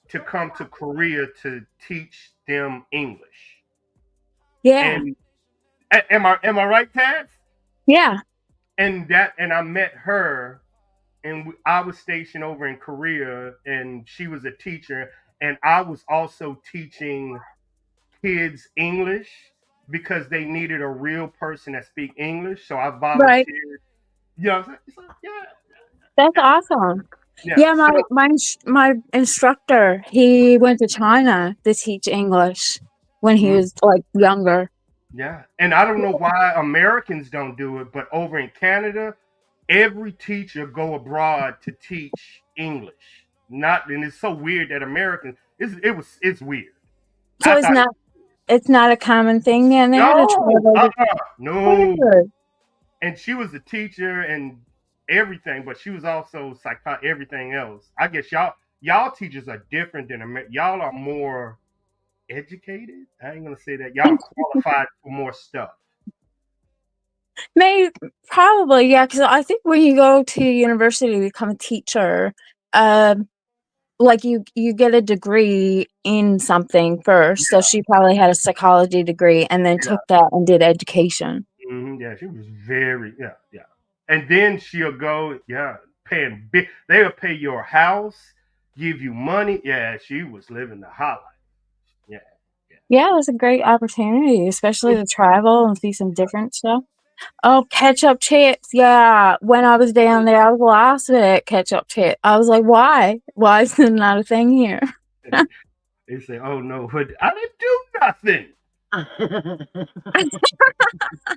to come to Korea to teach them English. Yeah, And am I right, Tats? yeah. And I met her, and I was stationed over in Korea, and she was a teacher, and I was also teaching kids English because they needed a real person that speak English. So I Right. volunteered You know what I'm saying? So, That's awesome. yeah. Yeah, So my instructor, he went to China to teach English when he mm, was like younger. yeah, and I don't know why Americans don't do it, but over in Canada, every teacher go abroad to teach English. Not, and it's so weird that Americans. It's weird. So I thought it's not a common thing down there to no, travel to no. Weird. And she was a teacher and everything, but she was also everything else. I guess y'all teachers are different than y'all are more educated. I ain't gonna say that y'all are qualified for more stuff. Maybe probably, yeah, because I think when you go to university to become a teacher, like you get a degree in something first. So she probably had a psychology degree and then Yeah, took that and did education. yeah, she was very yeah. And then she'll go paying big. They'll pay your house, give you money. Yeah, she was living the high life. Yeah, Yeah, it was a great opportunity, especially to travel and see some different stuff. Oh, ketchup chips. Yeah. When I was down there, I was lost with ketchup chip. I was like, why? Why is it not a thing here? yeah. They say, "Oh no, but I didn't do nothing."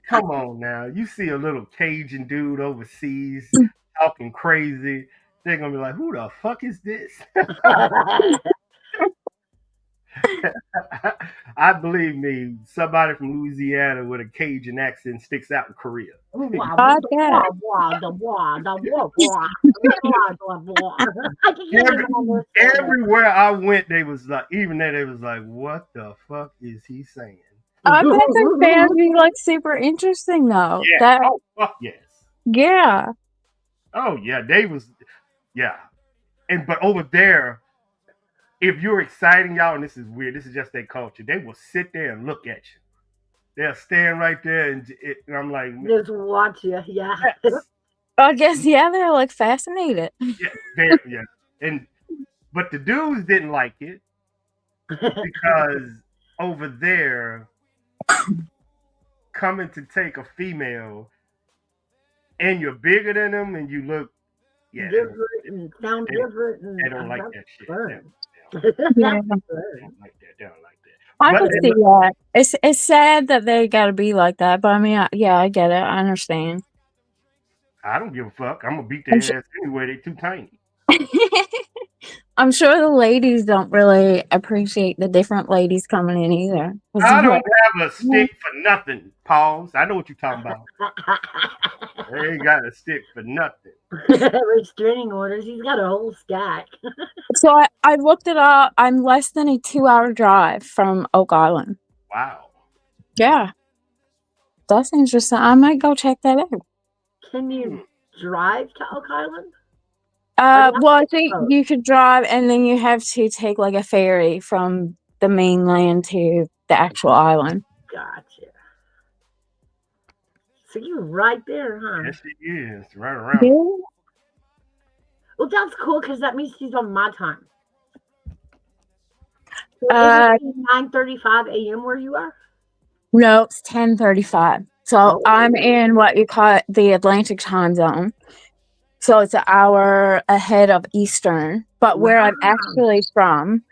Come on now. You see a little Cajun dude overseas talking crazy. They're gonna be like, who the fuck is this? I believe me, somebody from Louisiana with a Cajun accent sticks out in Korea. God, yeah. I can hear Every, him on everywhere I went, they was like, even there, they was like, what the fuck is he saying? I bet they found you like super interesting though. Yeah. That Oh, fuck yes. yeah. Oh, yeah. They was, yeah. But over there, if you're exciting y'all, and this is weird, this is just their culture, they will sit there and look at you. They'll stand right there, and I'm like, Just watch you, yeah. yes, I guess yeah, they're like fascinated. yeah, very, yeah. But the dudes didn't like it because over there, coming to take a female, and you're bigger than them, and you look, yeah, Different and sound they, different, and they don't like that's that shit. fun. Yeah. That's They fun. don't like that. They don't like that. I But could see that. It's sad that they gotta be like that, but I mean yeah, I get it. I understand. I don't give a fuck. I'm gonna beat I'm su- their ass anyway. They too tiny. I'm sure the ladies don't really appreciate the different ladies coming in either. 'Cause I they're don't like, have a stick for nothing. Pause. I know what you're talking about. They ain't got a stick for nothing. Restraining orders. He's got a whole stack. so I looked it up. I'm less than a 2-hour drive from Oak Island. Wow. Yeah, that's interesting. I might go check that out. Can you drive to Oak Island? Well, I think you could drive, and then you have to take like a ferry from the mainland to the actual island. Gotcha. So you're right there, huh? Yes, it is. Right around. Yeah. Well, that's cool because that means he's on my time. So Uh, is it 9:35 a.m. where you are? No, it's 10:35. So Oh. I'm in what you call the Atlantic time zone. So it's an hour ahead of Eastern. But where I'm Wow. actually from,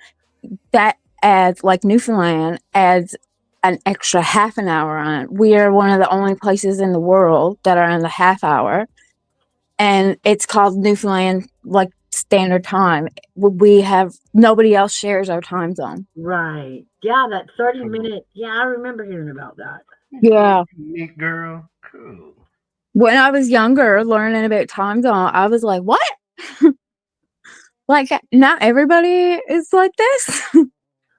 that adds like Newfoundland adds an extra half an hour on it. We are one of the only places in the world that are in the half hour. And it's called Newfoundland like standard time. We have nobody else shares our time zone. Right. Yeah, that 30-minute. Yeah, I remember hearing about that. Yeah. Unique girl. Cool. When I was younger, learning about time zone, I was like, "What? Like, not everybody is like this."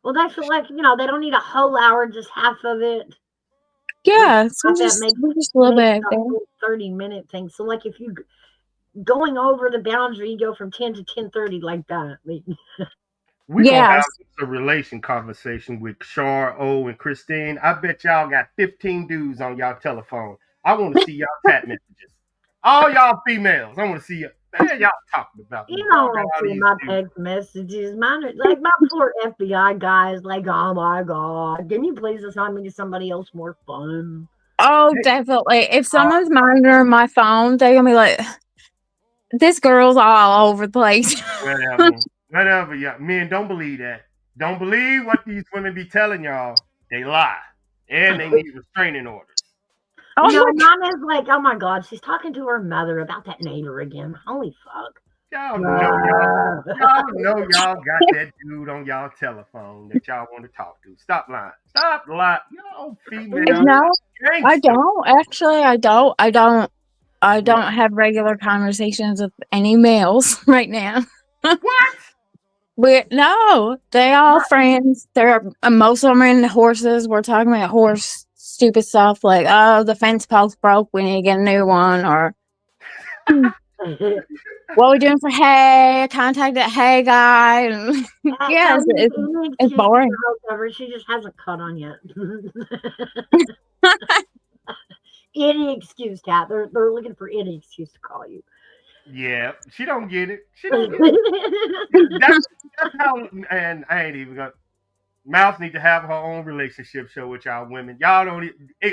Well, that's like, they don't need a whole hour, just half of it. Yeah, so That just makes a little makes bit. the whole 30-minute thing. So, like, if you going over the boundary, you go from 10 to 10:30 like that. We're gonna Yeah, have a relation conversation with Char, O, and Christine. I bet y'all got 15 dudes on y'all telephone. I want to see y'all chat messages. All y'all females. I want to see you. Man, y'all talking about me. You Y'all don't got want all to see these my dudes. text messages. Mine are like my poor FBI guys, like, oh my God, can you please assign me to somebody else more fun? Oh, definitely. If someone's monitoring my phone, they're gonna be like, "This girl's all over the place." Whatever, yeah. Men, don't believe that. Don't believe what these women be telling y'all. They lie. And they need restraining orders. Oh No, my mine is like, oh my God, she's talking to her mother about that neighbor again. Holy fuck. Y'all know y'all got that dude on y'all telephone that y'all want to talk to. Stop lying. Stop lying. Y'all female no, I gangster. don't. Actually, I don't. I What? don't have regular conversations with any males right now. What? No, they all friends. They're most of them are into horses. We're talking about horse stupid stuff like, oh, the fence post broke. We need to get a new one. Or what we doing for hay? Contact that hay guy. And yeah, it's boring. She just hasn't caught on yet. Any excuse, Kat. They're looking for any excuse to call you. Yeah, she don't get it. She don't get it. That's how, and I ain't even gonna. Mouse need to have her own relationship show with y'all women. Y'all don't.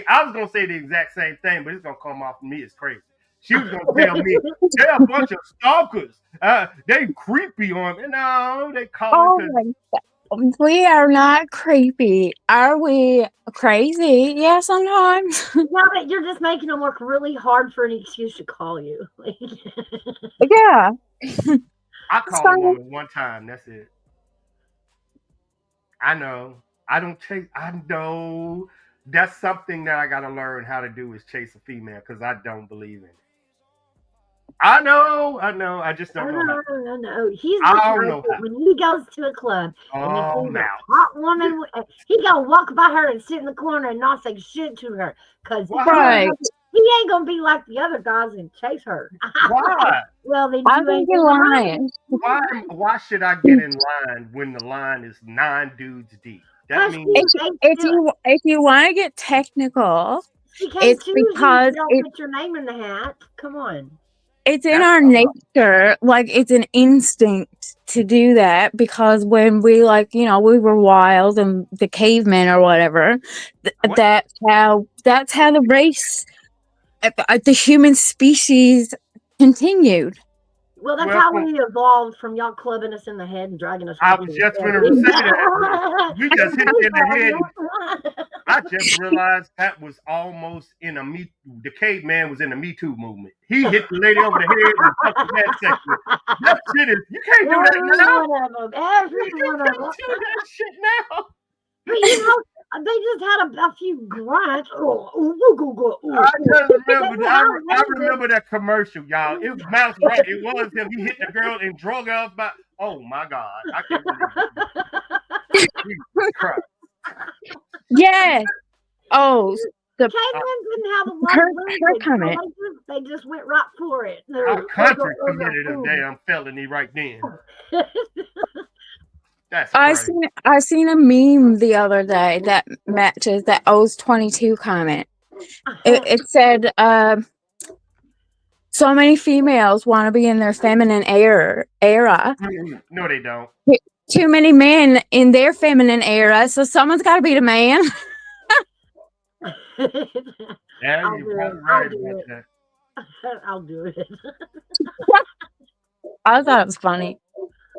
I was gonna say the exact same thing, but it's gonna come off of me as crazy. She was gonna tell me they're a bunch of stalkers. They creepy on me. No, they call it. We are not creepy. Are we crazy? Yeah, sometimes. No, but you're just making them work really hard for an excuse to call you. Yeah. I called a woman one time. That's it. I know. I don't chase. I know. That's something that I got to learn how to do is chase a female because I don't believe in it. I know. I just don't know how. No. He's the I don't type know that how. when he goes to a club and he Oh, sees a Mouse. hot woman, he gonna walk by her and sit in the corner and not say shit to her because Right. he ain't gonna be like the other guys and chase her. Why? Well, then I you think ain't you're lying. Why should I get in line when the line is 9 dudes deep? That means If you want to get technical, she can't it's choose because you don't put your name in the hat. Come on. it's in our nature, like it's an instinct to do that because when we we were wild and the cavemen or whatever, that's how the race, the human species continued. Well, that's how we evolved from y'all clubbing us in the head and dragging us. I was just going to say that. You just hit it in the head. I just realized that was almost in a Me. The caveman was in the Me Too movement. He hit the lady over the head and fucked the head section. That shit is. You can't do that now. Every one of them. Do that shit now. But they just had a few grunts. I remember that commercial, y'all. It was Mouse right. It was him. He hit the girl and drug her off by. Oh my God! I can't believe it. Jesus Christ. Yes. Oh, the cavemen didn't have a lot of language. So they just went right for it. Our country committed a damn felony right then. That's crazy. I seen a meme the other day that matches that O's 22 comment. It said, so many females want to be in their feminine era. No, they don't. Too many men in their feminine era, so someone's got to be the man. Yeah, you're right about that. I'll do it. I thought it was funny.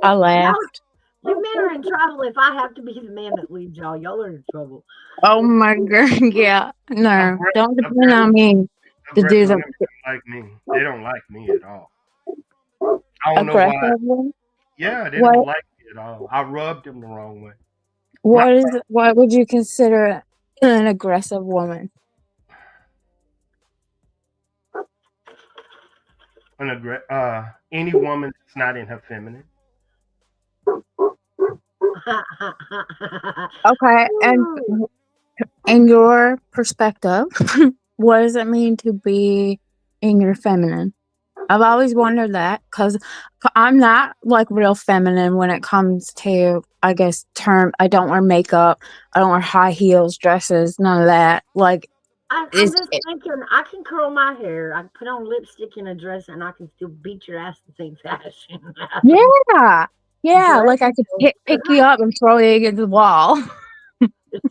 I laughed. You men are in trouble if I have to be the man that leads y'all. Y'all are in trouble. Oh my God. Yeah. No, don't depend on me to do the. Like me. They don't like me at all. I don't know why. Yeah, they don't like me at all. I rubbed them the wrong way. What would you consider an aggressive woman? Any woman that's not in her feminine. Okay, and in your perspective, what does it mean to be in your feminine? I've always wondered that because I'm not like real feminine when it comes to, I guess, I don't wear makeup, I don't wear high heels, dresses, none of that. Like, I'm just thinking, I can curl my hair, I can put on lipstick in a dress, and I can still beat your ass the same fashion. Yeah, like I could pick you up and throw you against the wall.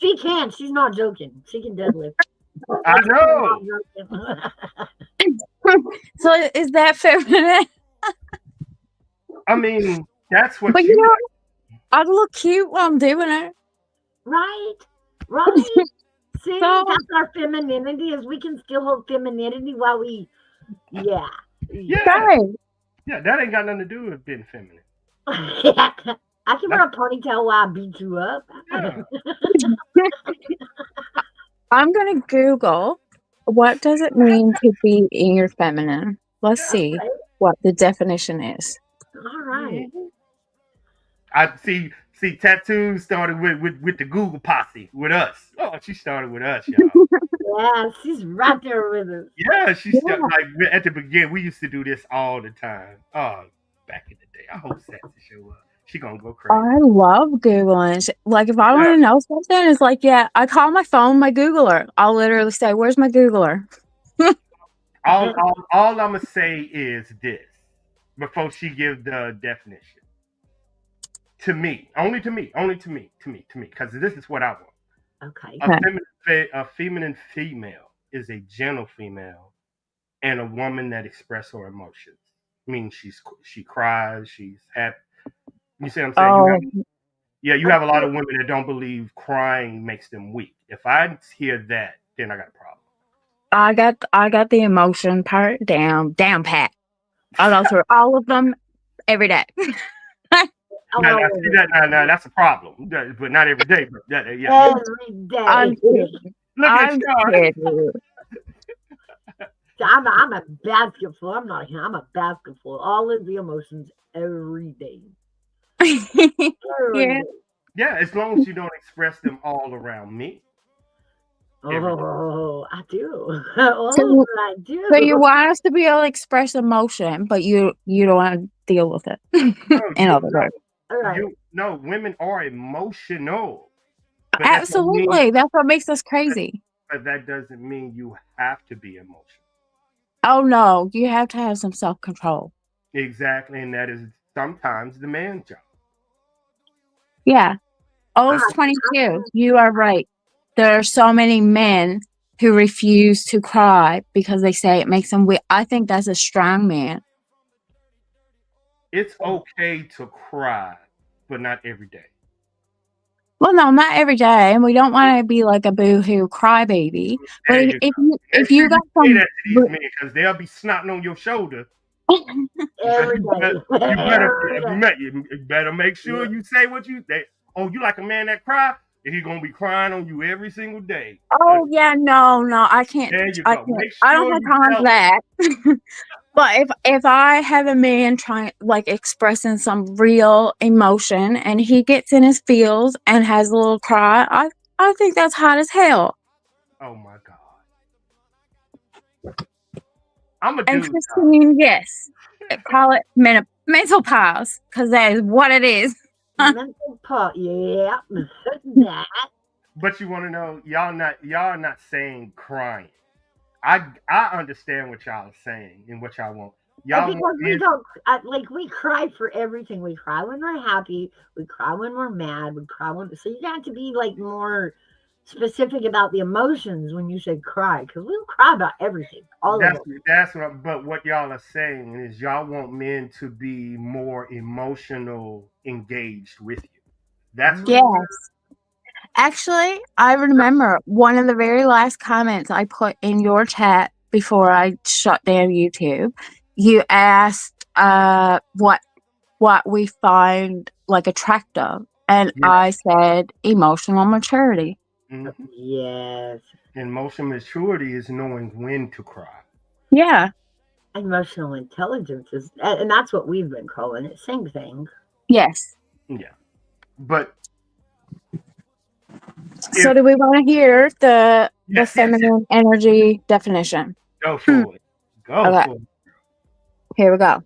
She can. She's not joking. She can deadlift. I know. So is that feminine? I mean, that's what But you you know, like. I look cute while I'm doing it. Right, right. See, So that's our femininity, is we can still hold femininity while we, yeah. Yeah, right. yeah, that ain't got nothing to do with being feminine. I can wear That's, a ponytail while I beat you up. yeah. I'm gonna Google what does it mean to be in your feminine. Let's see Okay, what the definition is. all right. I see tattoos started with the Google posse with us. Oh, she started with us, y'all. Yeah, she's right there with us. Yeah, she Yeah. started like at the beginning. We used to do this all the time. Oh, back in the day. I hope Sassy show up. She gonna go crazy. I love Googling. Like, if I want Yeah. to know something, it's like, yeah, I call my phone my Googler. I'll literally say, "Where's my Googler?" All I'm gonna say is this before she gives the definition. To me, only to me, because this is what I want. Okay. A feminine female is a gentle female and a woman that expresses her emotions. Meaning she cries, she's happy. You see what I'm saying? Oh, You have a lot of women that don't believe crying makes them weak. If I hear that, then I got a problem. I got the emotion part down pat. I go through all of them every day. Now, Oh, see that now that's a problem, but not every day. But yeah. every I'm day. kidding. Look at I'm Sean. kidding. I'm a basket full. I'm a basket full. All of the emotions every day. Every Yeah. day. Yeah, as long as you don't express them all around me. Every day. Oh, I do. Oh, So, I so you do. want us to be able to express emotion, but you don't want to deal with it. No, In other words, All right. no, women are emotional, but absolutely, that's what makes us crazy. that doesn't mean you have to be emotional. Oh no, you have to have some self control. Exactly, and that is sometimes the man's job. Yeah. Oh, I, it's 22. You are right. There are so many men who refuse to cry because they say it makes them weak. I think that's a strong man. It's okay to cry, but not every day. Well, no, not every day, and we don't want to be like a boo-hoo crybaby. But There you go. if Make sure you got you say some, that to these men because they'll be snotting on your shoulder. every day. You better make sure you say what you say. Oh, you like a man that cry? And he's gonna be crying on you every single day. oh yeah, no, I can't. There you I go. can't. Make I don't sure have you time tell for him. that. But if I have a man trying like expressing some real emotion and he gets in his feels and has a little cry, I think that's hot as hell. Oh my god. I'm a And dude. Christine, yes, call it mental pause because that is what it is. Mental part. Yeah. That. But you want to know, y'all not saying crying. I understand what y'all are saying and what y'all want. Y'all Because want we men. don't like we cry for everything. We cry when we're happy. We cry when we're mad. We cry when so you got to be like more specific about the emotions when you say cry because we'll cry about everything, all of it. That's what. But what y'all are saying is y'all want men to be more emotional engaged with you. That's what. Yes. Actually, I remember one of the very last comments I put in your chat before I shut down YouTube. You asked what we find like attractive, and Yeah. I said emotional maturity. Mm-hmm. Yes. Emotional maturity is knowing when to cry. Yeah. Emotional intelligence is, and that's what we've been calling it. Same thing. Yes. Yeah. But So if do we want to hear the yes, feminine energy definition? go for it. Go Okay, for it. here we go.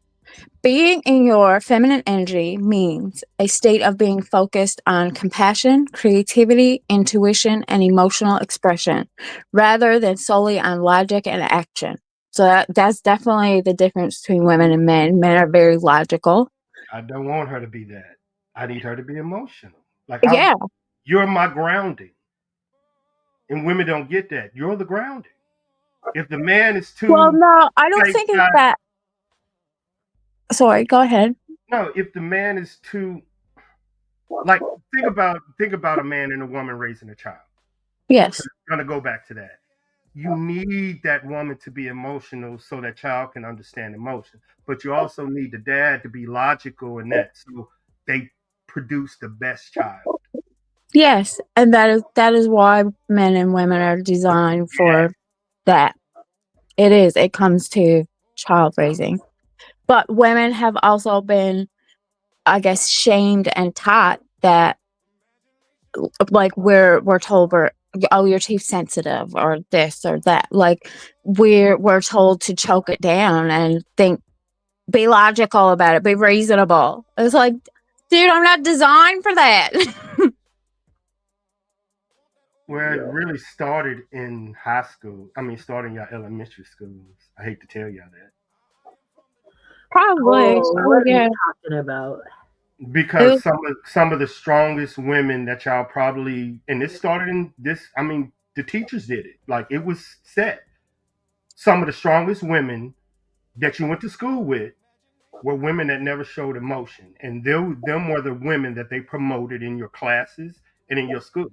Being in your feminine energy means a state of being focused on compassion, creativity, intuition, and emotional expression, rather than solely on logic and action. So that's definitely the difference between women and men. Men are very logical. I don't want her to be that. I need her to be emotional. Like Yeah, you're my grounding. And women don't get that. You're the grounding. If the man is Well, too no, I don't tight, think it's that. Sorry, go ahead. no, if the man is too like think about a man and a woman raising a child. Yes. I'm gonna go back to that. You need that woman to be emotional so that child can understand emotion. But you also need the dad to be logical in that so they produce the best child. Yes, and that is why men and women are designed for that. It is. It comes to child raising. But women have also been, I guess, shamed and taught that, like, we're told oh, you're too sensitive or this or that. Like, we're told to choke it down and think, be logical about it, be reasonable. It's like, dude, I'm not designed for that. Where it really started in high school. I mean, starting your elementary schools. I hate to tell y'all that. Probably. Oh, So, what are you yeah. talking about? It Because was, some of the strongest women that y'all probably, and this started in this. I mean, the teachers did it. Like it was set. Some of the strongest women that you went to school with were women that never showed emotion, and them were the women that they promoted in your classes and in your schools.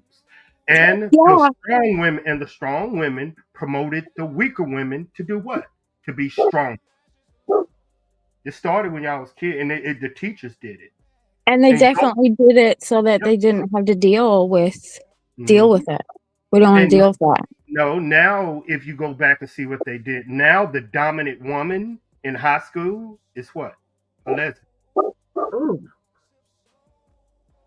And yeah. the strong women promoted the weaker women to do what? To be strong. It started when y'all was kids, and the teachers did it. And they And go, definitely did it so that yep. they didn't have to deal with Mhm. it. We don't want to And deal with that. no, now if you go back and see what they did, now the dominant woman in high school is what? A lesbian. Ooh,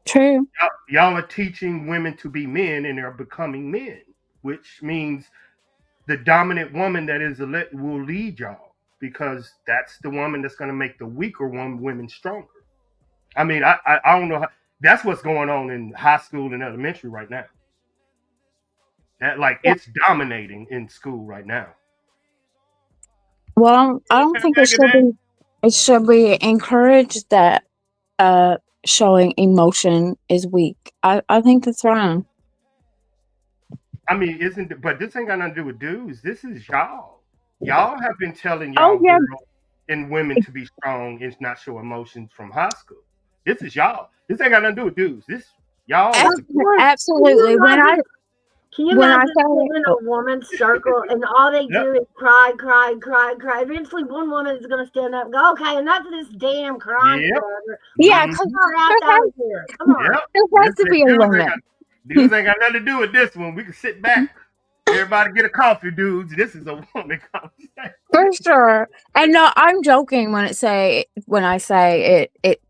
True. Y'all are teaching women to be men and they're becoming men, which means the dominant woman that is will lead y'all because that's the woman that's going to make the weaker women stronger. I mean, I don't know how, that's what's going on in high school and elementary right now. That like Yeah. it's dominating in school right now. Well, I don't think it should be. It should be encouraged that showing emotion is weak. I think that's wrong. I mean, isn't but this ain't got nothing to do with dudes. This is y'all. Y'all have been telling Oh y'all yeah, girls and women to be strong and not show emotions from high school. This is y'all. This ain't got nothing to do with dudes. This y'all is of the course. absolutely. Can you When I imagine sitting in say, a woman's circle and all they yep. do is cry, cry, cry, cry? Eventually, one woman is going to stand up and go, "Okay, enough of this damn crying Yep. forever. yeah, Mm, Let's because get our ass out of here. Come on." yep. there has to be a limit. Dudes ain't got nothing to do with this one. We can sit back. Everybody get a coffee, dudes. This is a woman conversation. For sure. And no, I'm joking when I say it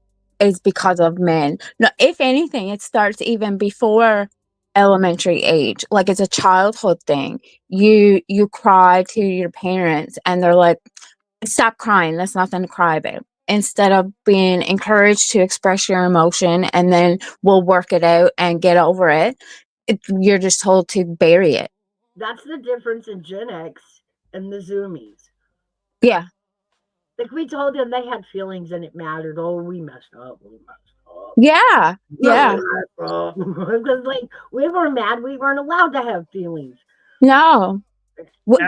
is because of men. No, if anything, it starts even before elementary age. Like, it's a childhood thing. You cry to your parents and they're like, stop crying. That's nothing to cry about. Instead of being encouraged to express your emotion and then we'll work it out and get over you're just told to bury it. That's the difference in Gen X and the Zoomies. Yeah. Like, we told them they had feelings and it mattered. Oh, we messed up. We messed up. Yeah. Yeah. Because, like, we were mad we weren't allowed to have feelings. No.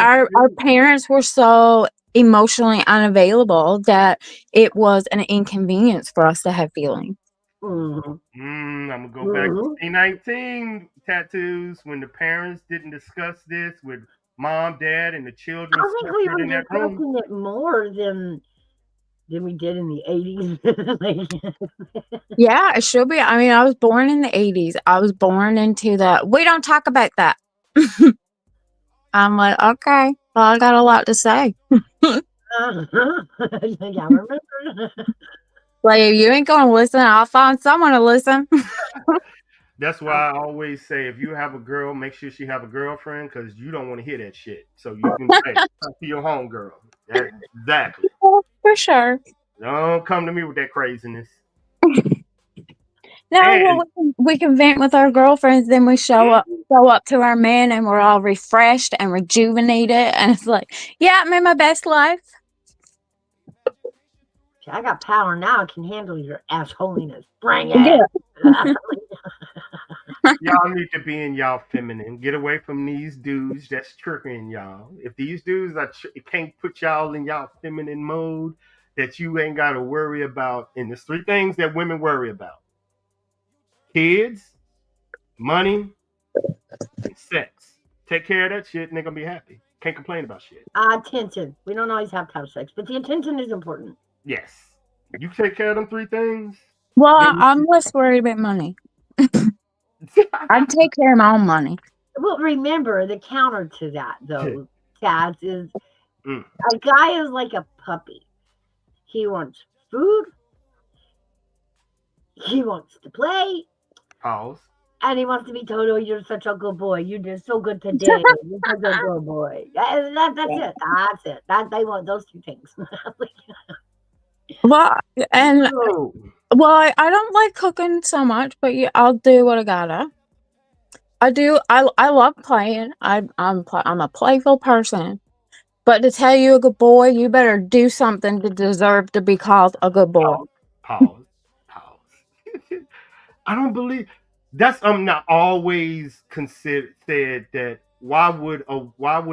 Our Absolutely. parents were so emotionally unavailable that it was an inconvenience for us to have feelings. Mm-hmm. I'm gonna go back to Mm-hmm. C19 tattoos when the parents didn't discuss this with mom, dad, and the children I think we separate were in that room. discussing it more than we did in the 80s. Yeah, it should be. I mean, I was born in the 80s. I was born into we don't talk about that. I'm like, okay, well, I got a lot to say. Yeah, remember? Like, if you ain't going to listen, I'll find someone to listen. That's why I always say if you have a girl, make sure she have a girlfriend because you don't want to hear that shit. So you can say talk to your home girl. Exactly. For sure. Don't come to me with that craziness. No, And well, we can vent with our girlfriends, then we show up to our men, and we're all refreshed and rejuvenated, and it's like, yeah, I'm in my best life. I got power now. I can handle your assholiness. Bring Yeah. it. Y'all need to be in y'all feminine. Get away from these dudes that's tricking y'all. If these dudes can't put y'all in y'all feminine mode, that you ain't got to worry about. And there's three things that women worry about: kids, money, and sex. Take care of that shit, and they're gonna be happy. Can't complain about shit. Attention. We don't always have to have sex, but the attention is important. Yes, you take care of them three things. Well, Then I'm less worried about money. I take care of my own money. Well, remember the counter to that, though, Taz, is Mm. a guy is like a puppy. He wants food, he wants to play, Pause. and he wants to be told, "Oh, you're such a good boy. You did so good today. You're such a good boy." That's it. That's it. That they want those two things. Well, and No. well, I don't like cooking so much, but yeah, I'll do what I gotta. I do. I love playing. I'm a playful person. But to tell you a good boy, you better do something to deserve to be called a good boy. Pause. Pause. I don't believe that's not always considered said that why would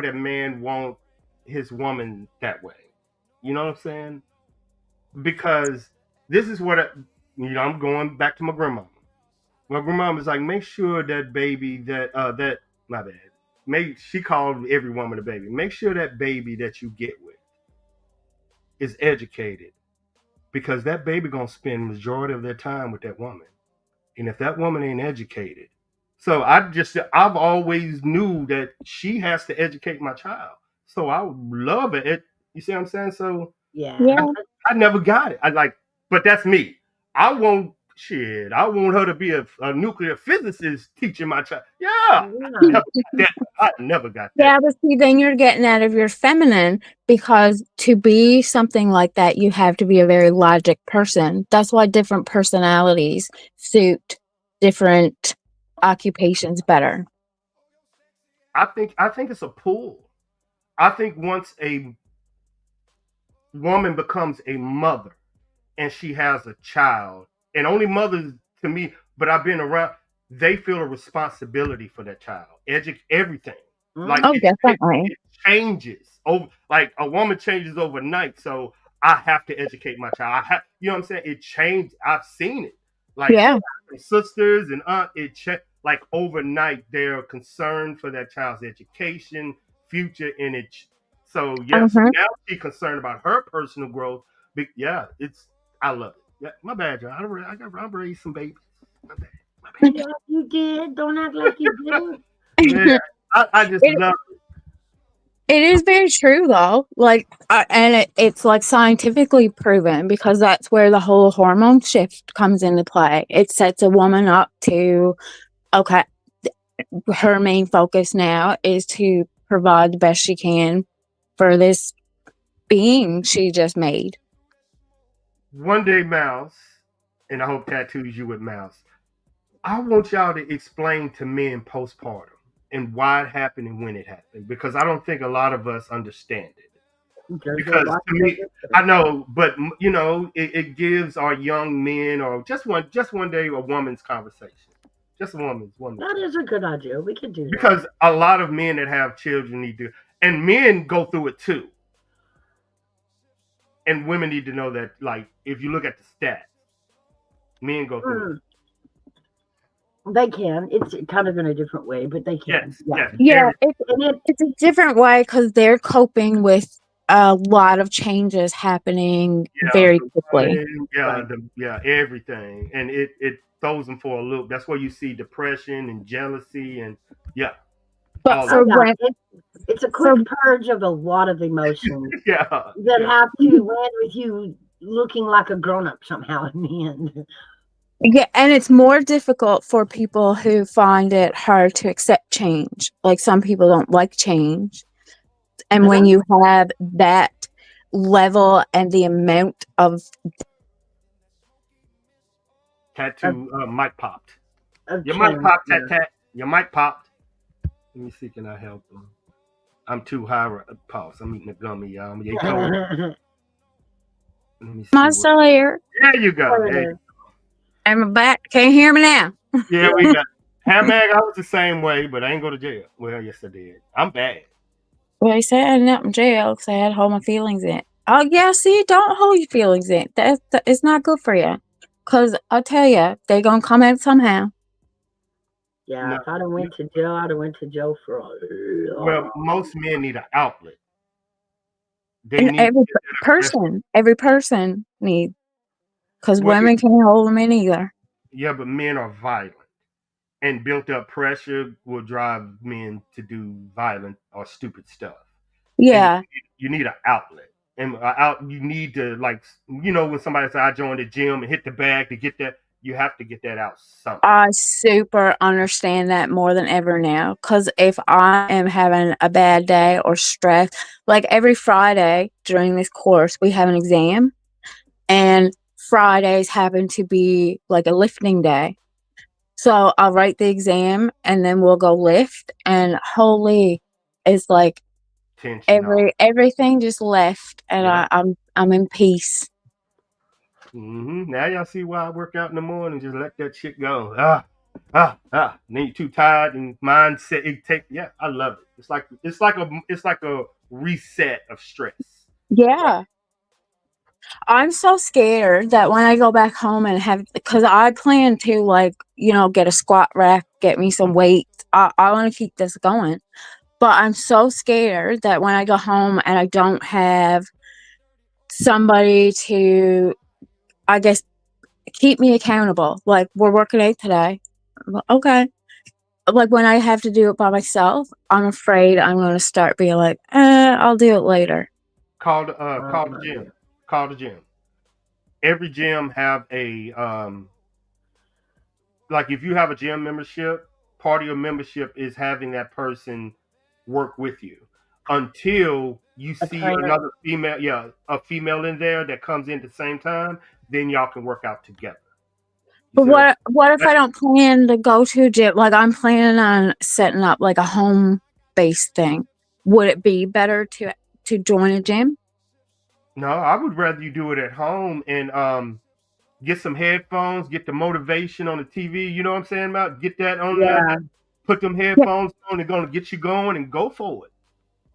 a man want his woman that way? You know what I'm saying? Because this is what I'm going back to my grandma. My grandma was like, make sure that baby that my bad. She called every woman a baby. Make sure that baby that you get with is educated because that baby gonna spend majority of their time with that woman. And if that woman ain't educated, so I've always knew that she has to educate my child. So I would love it. You see what I'm saying? So Yeah. Yeah. I never got it. But that's me. I want shit. I want her to be a nuclear physicist teaching my child. Yeah, Yeah. I never got that. Yeah, but see, then you're getting out of your feminine because to be something like that, you have to be a very logic person. That's why different personalities suit different occupations better. I think it's a pull. I think once a woman becomes a mother and she has a child, and only mothers to me, but I've been around, they feel a responsibility for that child. Everything. Like Oh, it definitely. changes over, like a woman changes overnight. So I have to educate my child. You know what I'm saying? It changed. I've seen it. Like Yeah. sisters and aunt, like overnight. They're concerned for that child's education, future, and it. So yes, Uh-huh. now she's concerned about her personal growth. But yeah, I love it. Yeah, my bad, John. I raised some babies. My bad. My bad. Yeah, you did. Don't act like you didn't. Yeah, I just It, love it is very true, though. Like, and it's like scientifically proven because that's where the whole hormone shift comes into play. It sets a woman up to, okay, her main focus now is to provide the best she can for this being she just made. one day, Mouse, and I hope tattoos you with Mouse. I want y'all to explain to men postpartum and why it happened and when it happened because I don't think a lot of us understand it. There's a Because lot to of me, difference. I know, but it gives our young men or just one day a woman's conversation, just a woman's. That is a good idea. We could do that. Because a lot of men that have children need to, and men go through it too, and women need to know that. Like if you look at the stats, men go through it. They can. It's kind of in a different way, but they can. Yes, Yeah, And it's a different way because they're coping with a lot of changes happening yeah, very quickly. everything, and it throws them for a loop. That's where you see depression and jealousy, and yeah, But all for that. when, it's a for quick purge of a lot of emotions Yeah, that have to land with you looking like a grown up somehow in the end. yeah, and it's more difficult for people who find it hard to accept change. Like some people don't like change. And when you have that level and the amount of tattoo. Mic popped. Of Your mic change, popped. yeah. Tat. Your mic popped. Let me see. Can I help them? I'm too high. Pause. I'm eating a gummy, y'all. You told me. Let me see. muscle here, There you go. There you go. and my back. Can you hear me now? Yeah, we got. Handbag, I was the same way, but I ain't go to jail. Well, yes, I did. I'm bad. Well, they said I ended up in jail because I had to hold my feelings in. Oh, yeah, see, don't hold your feelings in. It's not good for you. Because I'll tell you, they going to come out somehow. Yeah, No. if I'd have went to jail, I'd have went to jail for a Well, long. most men need an outlet. They And need to get that aggression. every person needs. Because Well, women can't hold them in either. yeah, but men are violent, and built up pressure will drive men to do violent or stupid stuff. And Yeah. you need an outlet, and you need to, like, when somebody says I joined the gym and hit the bag to get that, you have to get that out somehow. I super understand that more than ever now. Because if I am having a bad day or stress, like every Friday during this course, we have an exam, and Fridays happen to be like a lifting day. So I'll write the exam and then we'll go lift, and holy, it's like Tension off. everything just left, and Yeah. I'm in peace. Now y'all see why I work out in the morning. Just let that shit go. Then you're too tired and mindset. Yeah, I love it. It's like a reset of stress. Yeah. I'm so scared that when I go back home and have, because I plan to, like, get a squat rack, get me some weights. I want to keep this going. But I'm so scared that when I go home and I don't have somebody to, I guess, keep me accountable. Like, we're working out today. Well, okay. Like, when I have to do it by myself, I'm afraid I'm going to start being like, I'll do it later. Call the gym. Call the gym. Every gym have a like, if you have a gym membership, part of your membership is having that person work with you until you A see trainer. another female, yeah, a female in there that comes in at the same time. Then y'all can work out together. You But see what I'm what if saying? I don't plan to go to a gym? Like, I'm planning on setting up like a home based thing. Would it be better to join a gym? No, I would rather you do it at home and get some headphones, get the motivation on the TV. You know what I'm saying about? Get that on there. Yeah. Put them Yeah. headphones on. They're gonna get you going and go for it.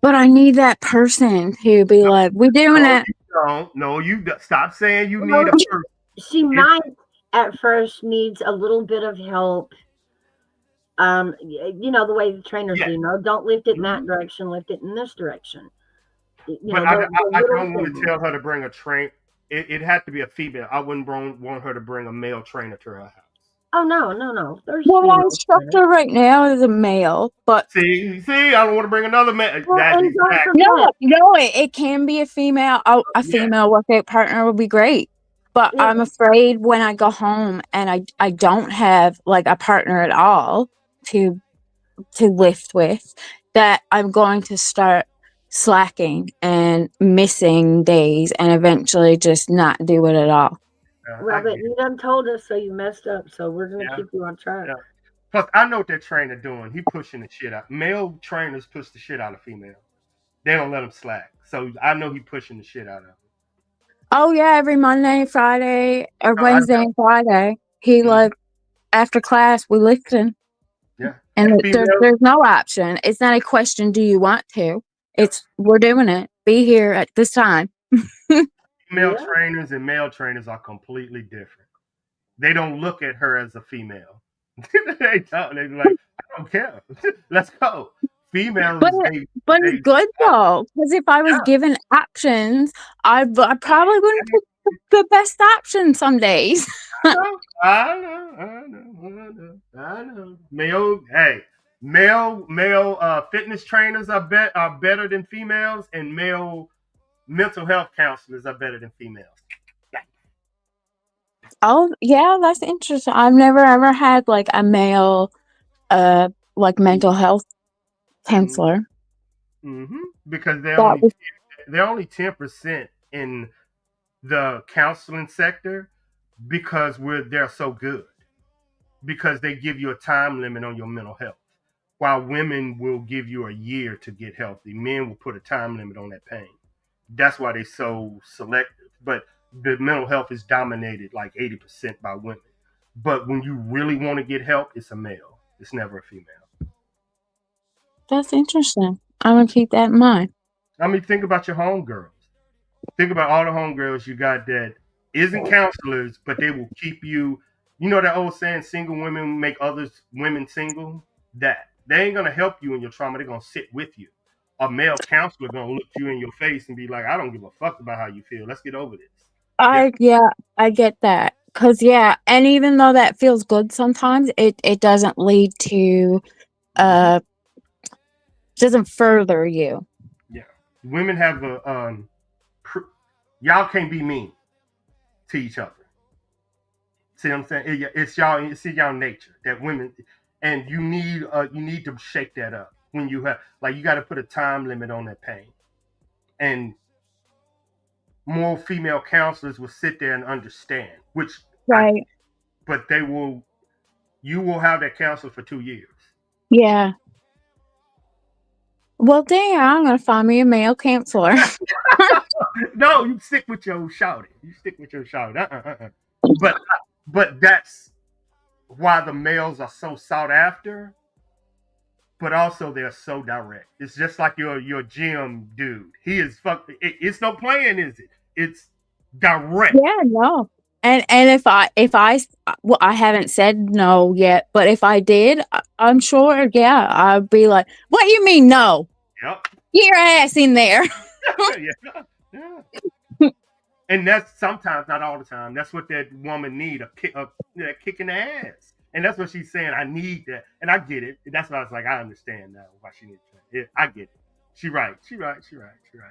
But I need that person to be No, like, "We're doing no, it." you don't. No, stop saying you need Well, a person. she It, might at first needs a little bit of help. The way the trainers yeah, do. No, don't lift it in that mhm. direction. Lift it in this direction. But I, The I little don't want to things. tell her to bring a train. It had to be a female. I wouldn't want her to bring a male trainer to her house. Oh no, no, no. There's Well, my female trainers. instructor right now is a male, but See, I don't want to bring another man. Well, That's and don't exactly. no, forget, no, it can be a female. Oh, a Yeah. female workout partner would be great. But yeah, I'm afraid when I go home and I don't have like a partner at all to lift with, that I'm going to start slacking and missing days and eventually just not do it at all. I well, get but it. you done told us, so you messed up. So we're gonna Yeah. keep you on track. Yeah. Plus, I know what that trainer doing. He pushing the shit out. Male trainers push the shit out of female. They don't let them slack. So I know he pushing the shit out of them. Oh yeah, every Monday, Friday, or No, I Wednesday know. and Friday, he Mhm. like after class we lifting, Yeah. and And female there's no option. It's not a question. Do you want to? It's we're doing it. Be here at this time. female Yeah, trainers and male trainers are completely different. They don't look at her as a female. They don't. They're like, I don't care. Let's go. But Females, but it's they good though, because if I was yeah. given options, I probably wouldn't pick the best option some days. I know. Male fitness trainers are better than females, and male mental health counselors are better than females. Oh yeah, that's interesting. I've never ever had like a male uh like mental health counselor. Mm-hmm. Because That was they're only 10% in the counseling sector because they're so good, because they give you a time limit on your mental health. While women will give you a year to get healthy, men will put a time limit on that pain. That's why they're so selective. But the mental health is dominated like 80% by women. But when you really want to get help, it's a male. It's never a female. That's interesting. I'm gonna keep that in mind. I mean, think about your homegirls. Think about all the homegirls you got that isn't counselors, but they will keep you. You know that old saying, "Single women make others women single." That they ain't gonna help you in your trauma. They're gonna sit with you. A male counselor gonna look you in your face and be like, "I don't give a fuck about how you feel. Let's get over this." They're, I get that. Cause yeah, and even though that feels good sometimes, it doesn't lead to Mhm. doesn't further you. Yeah, women have a y'all can't be mean to each other. See what I'm saying? It's y'all. It's in y'all nature that women, and you need to shake that up when you have like you got to put a time limit on that pain, and more female counselors will sit there and understand. Right. But they will. You will have that counselor for 2 years. Yeah. Well, damn, I'm gonna find me a male counselor. No, you stick with your shouting. You stick with your shouting. But but that's why the males are so sought after, but also they're so direct. It's just like your gym dude. He is it's no playing, is it? It's direct. Yeah, no. And if I well, I haven't said no yet, but if I did, I'm sure, yeah, I'd be like, "What you mean no? Yep. Get your ass in there." Yeah. Yeah. And that's sometimes, not all the time. That's what that woman need, that kick in the ass. And that's what she's saying. I need that, and I get it. That's why I was like, I understand now why she needs that. I get it. She right. She right. She right. She right.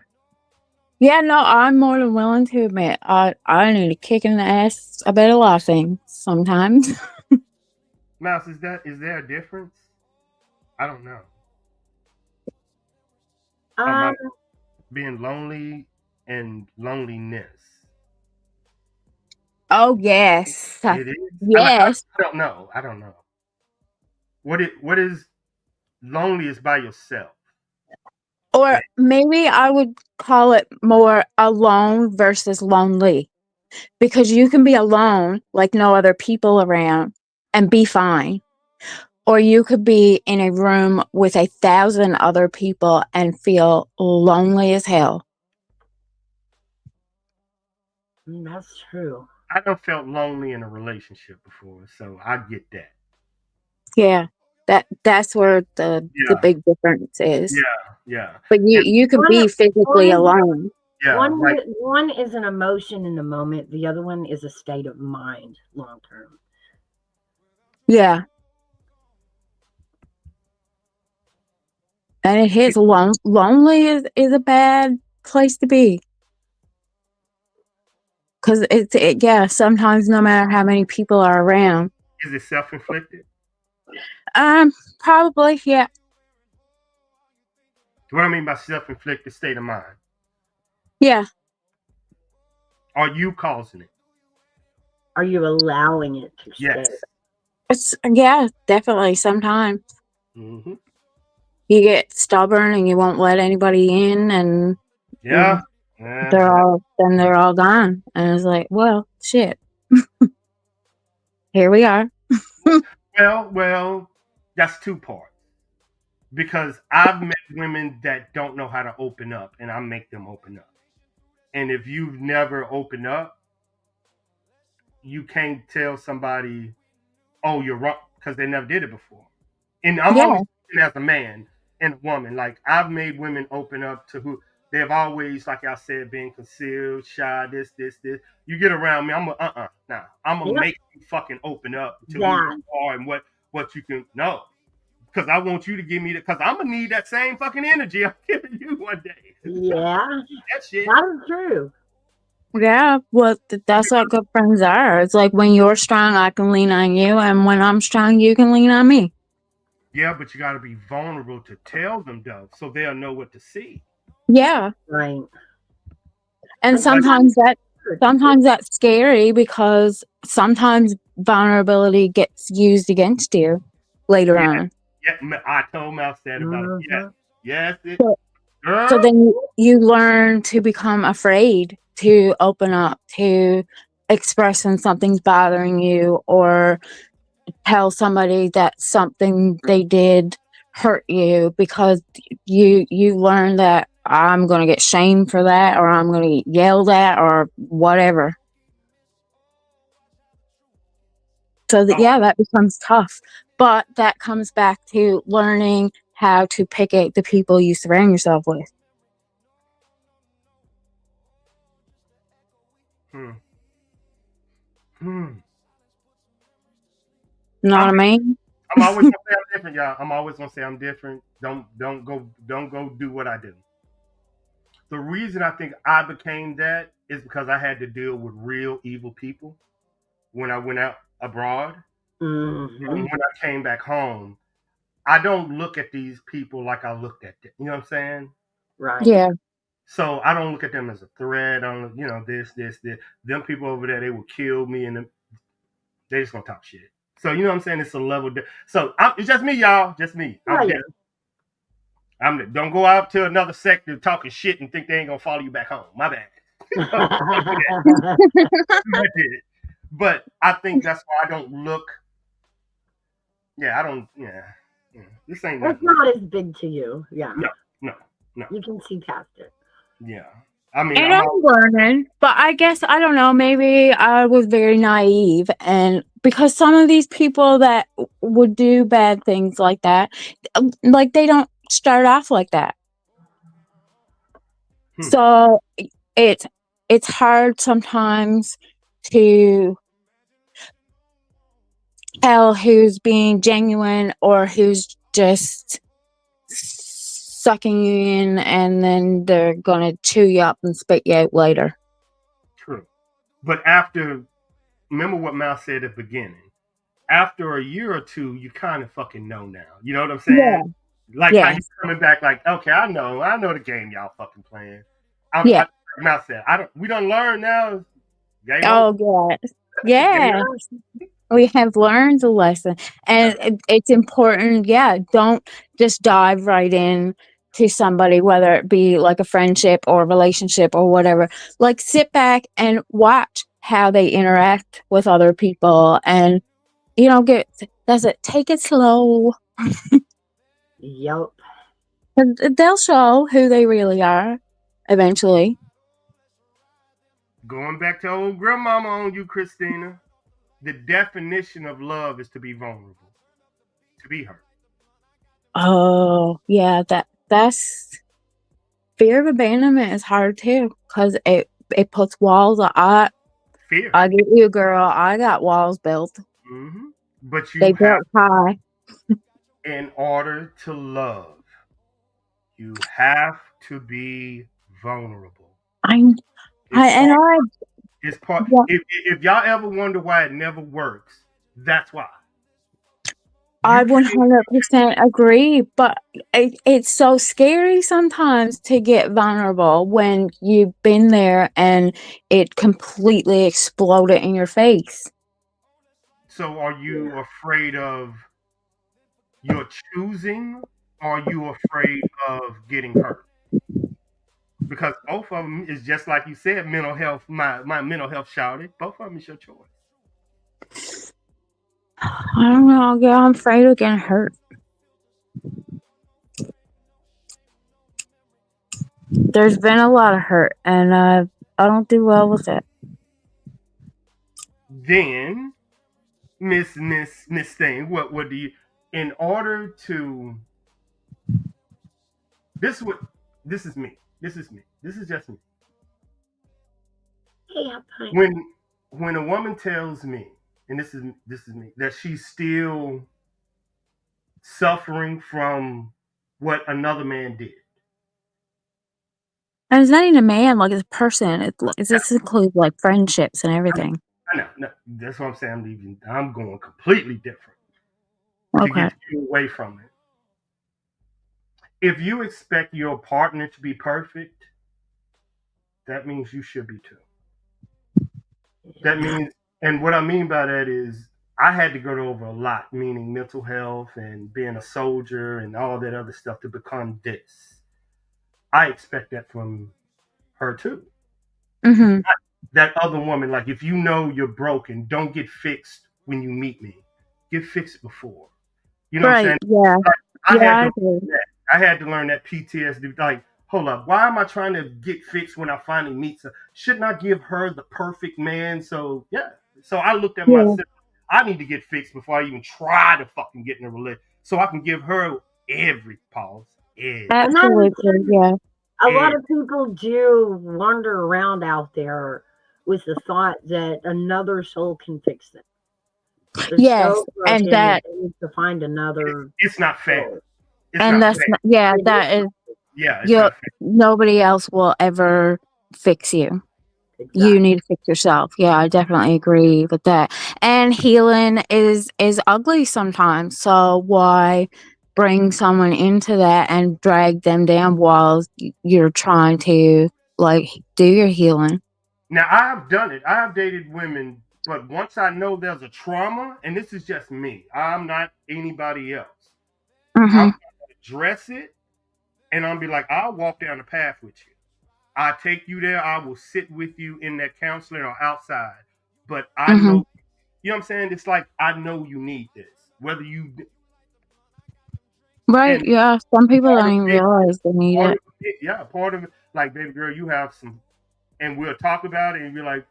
Yeah, no, I'm more than willing to admit I need a kick in the ass about a lot of things sometimes. Mouse, is there a difference? I don't know. Um, About being lonely and loneliness. Oh yes. It is. Yes. I don't know. I don't know. What is loneliest by yourself? Or maybe I would call it more alone versus lonely. Because you can be alone, like no other people around, and be fine. Or you could be in a room with 1,000 other people and feel lonely as hell. that's true. I don't felt lonely in a relationship before, so I get that. Yeah. That's where the Yeah, big difference is. yeah, yeah, But and you can One, be physically one, alone. yeah. Like one is an emotion in the moment. The other one is a state of mind, long term. Yeah. And it hits lonely is a bad place to be. Because yeah, sometimes no matter how many people are around. is it self-inflicted? Probably, yeah. What I mean by self-inflicted state of mind? Yeah. Are you causing it? Are you allowing it to Yes. stay? Yeah, definitely. Sometimes Mm-hmm. you get stubborn and you won't let anybody in, and Yeah. Yeah. they're all gone, and it's like, well, shit. Here we are. Well, that's two parts. Because I've met women that don't know how to open up, and I make them open up. And if you've never opened up, you can't tell somebody, "Oh, you're wrong," because they never did it before. And I'm Yeah, always as a man and a woman. Like I've made women open up to who they've always, like I said, been concealed, shy, this. You get around me, I'm a nah. I'm gonna Yep. make you fucking open up to who That. you are and what you can know. Because I want you to give me because I'm gonna need that same fucking energy I'm giving you one day. Yeah, That shit. that is true. yeah. Well, that's what good friends are. It's like when you're strong, I can lean on you, and when I'm strong, you can lean on me. Yeah, but you got to be vulnerable to tell them though, so they'll know what to see. Yeah, Right. and But Like sometimes that's scary because sometimes vulnerability gets used against you later yeah, on. I told Mouse that about it. Mhm. Yes, it, So, so girl. then you learn to become afraid to open up, to express when something's bothering you, or tell somebody that something they did hurt you because you learn that I'm going to get shamed for that, or I'm going to get yelled at, or whatever. So that, yeah, that becomes tough. But that comes back to learning how to pick out the people you surround yourself with. Hmm. Hmm. Know what I mean? I'm always gonna say I'm different, y'all. I'm always gonna say I'm different. Don't go do what I do. The reason I think I became that is because I had to deal with real evil people when I went out abroad. Mm-hmm. And when I came back home, I don't look at these people like I looked at them. You know what I'm saying? Right. Yeah. So I don't look at them as a threat. I don't, this. Them people over there, they will kill me, and they just gonna talk shit. So you know what I'm saying? It's a level. So it's just me, y'all. Just me. Oh, I'm yeah. different. Don't go out to another sector talking shit and think they ain't gonna follow you back home. My bad. But I think that's why I don't look. Yeah, I don't. Yeah, this ain't It's nothing. not as big to you. Yeah. No. You can see past it. Yeah, I mean, And I'm learning, but I guess, I don't know, maybe I was very naive, and because some of these people that would do bad things like that, like, they don't start off like that. So it's hard sometimes to tell who's being genuine or who's just sucking you in, and then they're gonna chew you up and spit you out later. True. But remember what Mal said at the beginning. After a year or two, you kind of fucking know now. You know what I'm saying? Yeah. Like how Yes. you coming back, like, okay, I know the game y'all fucking playing. Yeah. Mal said, we don't learn now. Game Oh, over. God. Yeah. We have learned the lesson, and it's important. Yeah, don't just dive right in to somebody, whether it be like a friendship or a relationship or whatever. Like, sit back and watch how they interact with other people, and take it slow. Yep. And they'll show who they really are eventually. Going back to old grandmama on you, Christina. The definition of love is to be vulnerable, to be hurt. Oh, yeah, that's fear of abandonment is hard too, because it puts walls. Fear. I get you, girl. I got walls built. Mm-hmm. But They you have, built high. in order to love, you have to be vulnerable. I It's and part. I It's part. yeah, If y'all ever wonder why it never works, that's why. I You can't. 100% agree. But it's so scary sometimes to get vulnerable when you've been there and it completely exploded in your face. So, are you afraid of your choosing? Or are you afraid of getting hurt? Because both of them is just like you said, mental health. My mental health shouted. Both of them is your choice. I don't know, girl. I'm afraid of getting hurt. There's been a lot of hurt, and I don't do well with it. Then, Miss Thing, what do you? In order to this what this is me. This is me. This is just me. Yeah. When a woman tells me, and this is me, that she's still suffering from what another man did. And it's not even a man, like, it's a person. This includes like friendships and everything. I know, no, that's what I'm saying. I'm going completely different to Okay. get you away from it. If you expect your partner to be perfect, that means you should be too. That means, and what I mean by that is, I had to go over a lot, meaning mental health and being a soldier and all that other stuff to become this. I expect that from her too. Mm-hmm. That other woman, like, if you know you're broken, don't get fixed when you meet me. get fixed before. You know what I'm Right. saying? Yeah. Like, Yeah, I I agree. had to learn that PTSD. Like, hold up, why am I trying to get fixed when I finally meet her? Shouldn't I give her the perfect man? So yeah. So I looked at Yeah. myself. I need to get fixed before I even try to fucking get in a relationship, so I can give her every pause. Every, And that is Absolutely. true. Yeah. A lot every. of people do wander around out there with the thought that another soul can fix them. They're Yes. so And broken that that, they need to find another It's not fair. soul. It's and not that's fair. not, yeah, It that is is, Yeah, it's you, not fair. nobody else will ever fix you. You exactly. need to fix yourself. Yeah, I definitely agree with that. And healing is ugly sometimes. So why bring someone into that and drag them down while you're trying to like do your healing? Now I have done it. I have dated women, but once I know there's a trauma, and this is just me, I'm not anybody else. I'm Mhm. gonna address it, and I'll be like, I'll walk down the path with you. I take you there. I will sit with you in that counseling or outside. But I Mhm. know, you know what I'm saying? It's like I know you need this. Whether you Right. and Yeah. Some people part don't of even it, realize they need part it. of it, yeah, part of it. Like, baby girl, you have some, and we'll talk about it, and be like,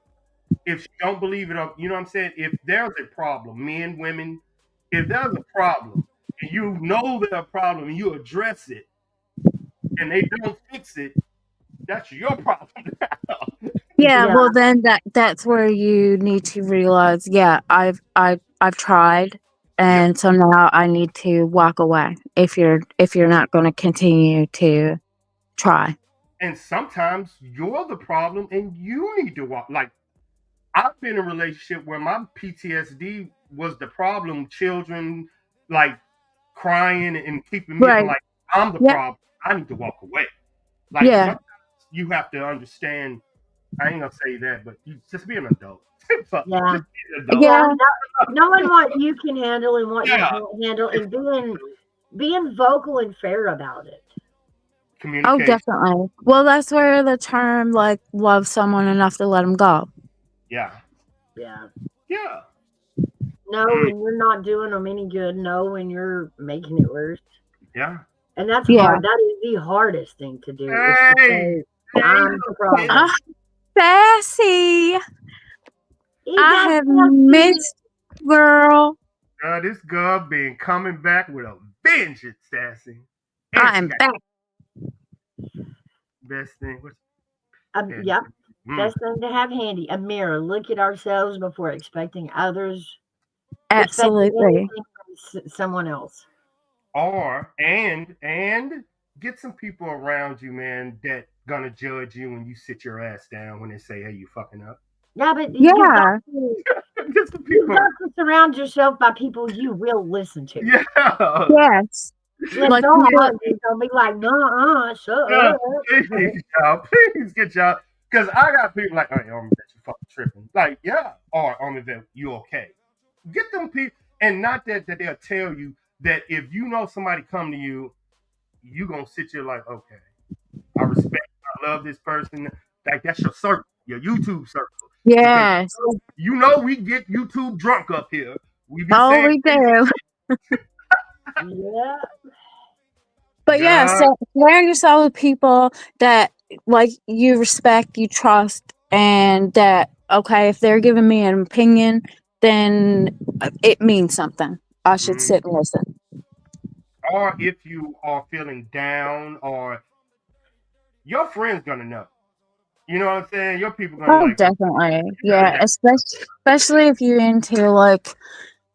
if you don't believe it, you know what I'm saying? If there's a problem, men, women, if there's a problem, and you know there's a problem, and you address it, and they don't fix it, that's your problem. Yeah, Yeah, well then that's where you need to realize, yeah, I've tried, Yeah. and so now I need to walk away if you're not going to continue to try. And sometimes you're the problem, and you need to walk. Like, I've been in a relationship where my PTSD was the problem. Children, like, crying and keeping me. I'm Right. like, I'm the Yeah. problem. I need to walk away. Like, Yeah. sometimes you have to understand. I ain't gonna say that, but you just be an adult. Fuck it, yeah, just be an adult. yeah. Yeah. Knowing what you can handle and what you Yeah, can't handle, and being vocal and fair about it. Oh, communication. definitely. Well, that's where the term like love someone enough to let them go. Yeah, Yeah. yeah. Know Mm, when you're not doing them any good. Know when you're making it worse. yeah. And that's Yeah. hard. That is the hardest thing to do is to Hey, say, hey, I'm the little problem. Ah, sassy. Is I that have nasty? missed girl. this girl been coming back with a vengeance, Sassy. And I she am got back. the best thing. What's yeah. Yep. Mm. Best thing to have handy. A mirror. Look at ourselves before expecting others, expecting Absolutely. anything from someone else. Or and get some people around you, man, that gonna judge you when you sit your ass down when they say, "Hey, you fucking up." Yeah, but Yeah. Get some you've people. got to surround yourself by people you will listen to. Yeah, Yes. Like, Like don't people. argue. Don't be like, no, shut yeah. up. Please, y'all. Please get y'all. Because I got people like, "Oh, Army Vet, you fucking tripping." Like, yeah. Or Army Vet, you okay? Get them people, and not that they'll tell you that if you know somebody come to you, you gonna sit here like, okay, I respect, I love this person. Like, that's your circle, your YouTube circle, because Yes. you know we get YouTube drunk up here. We be Oh, saying we crazy do. Yeah. But yeah, God. so surround yourself with people that like you respect, you trust, and that okay, if they're giving me an opinion, then it means something. I should Mm. sit and listen. Or if you are feeling down, or your friends gonna know. You know what I'm saying? Your people gonna Oh, like, definitely. yeah, Yeah, especially if you're into like,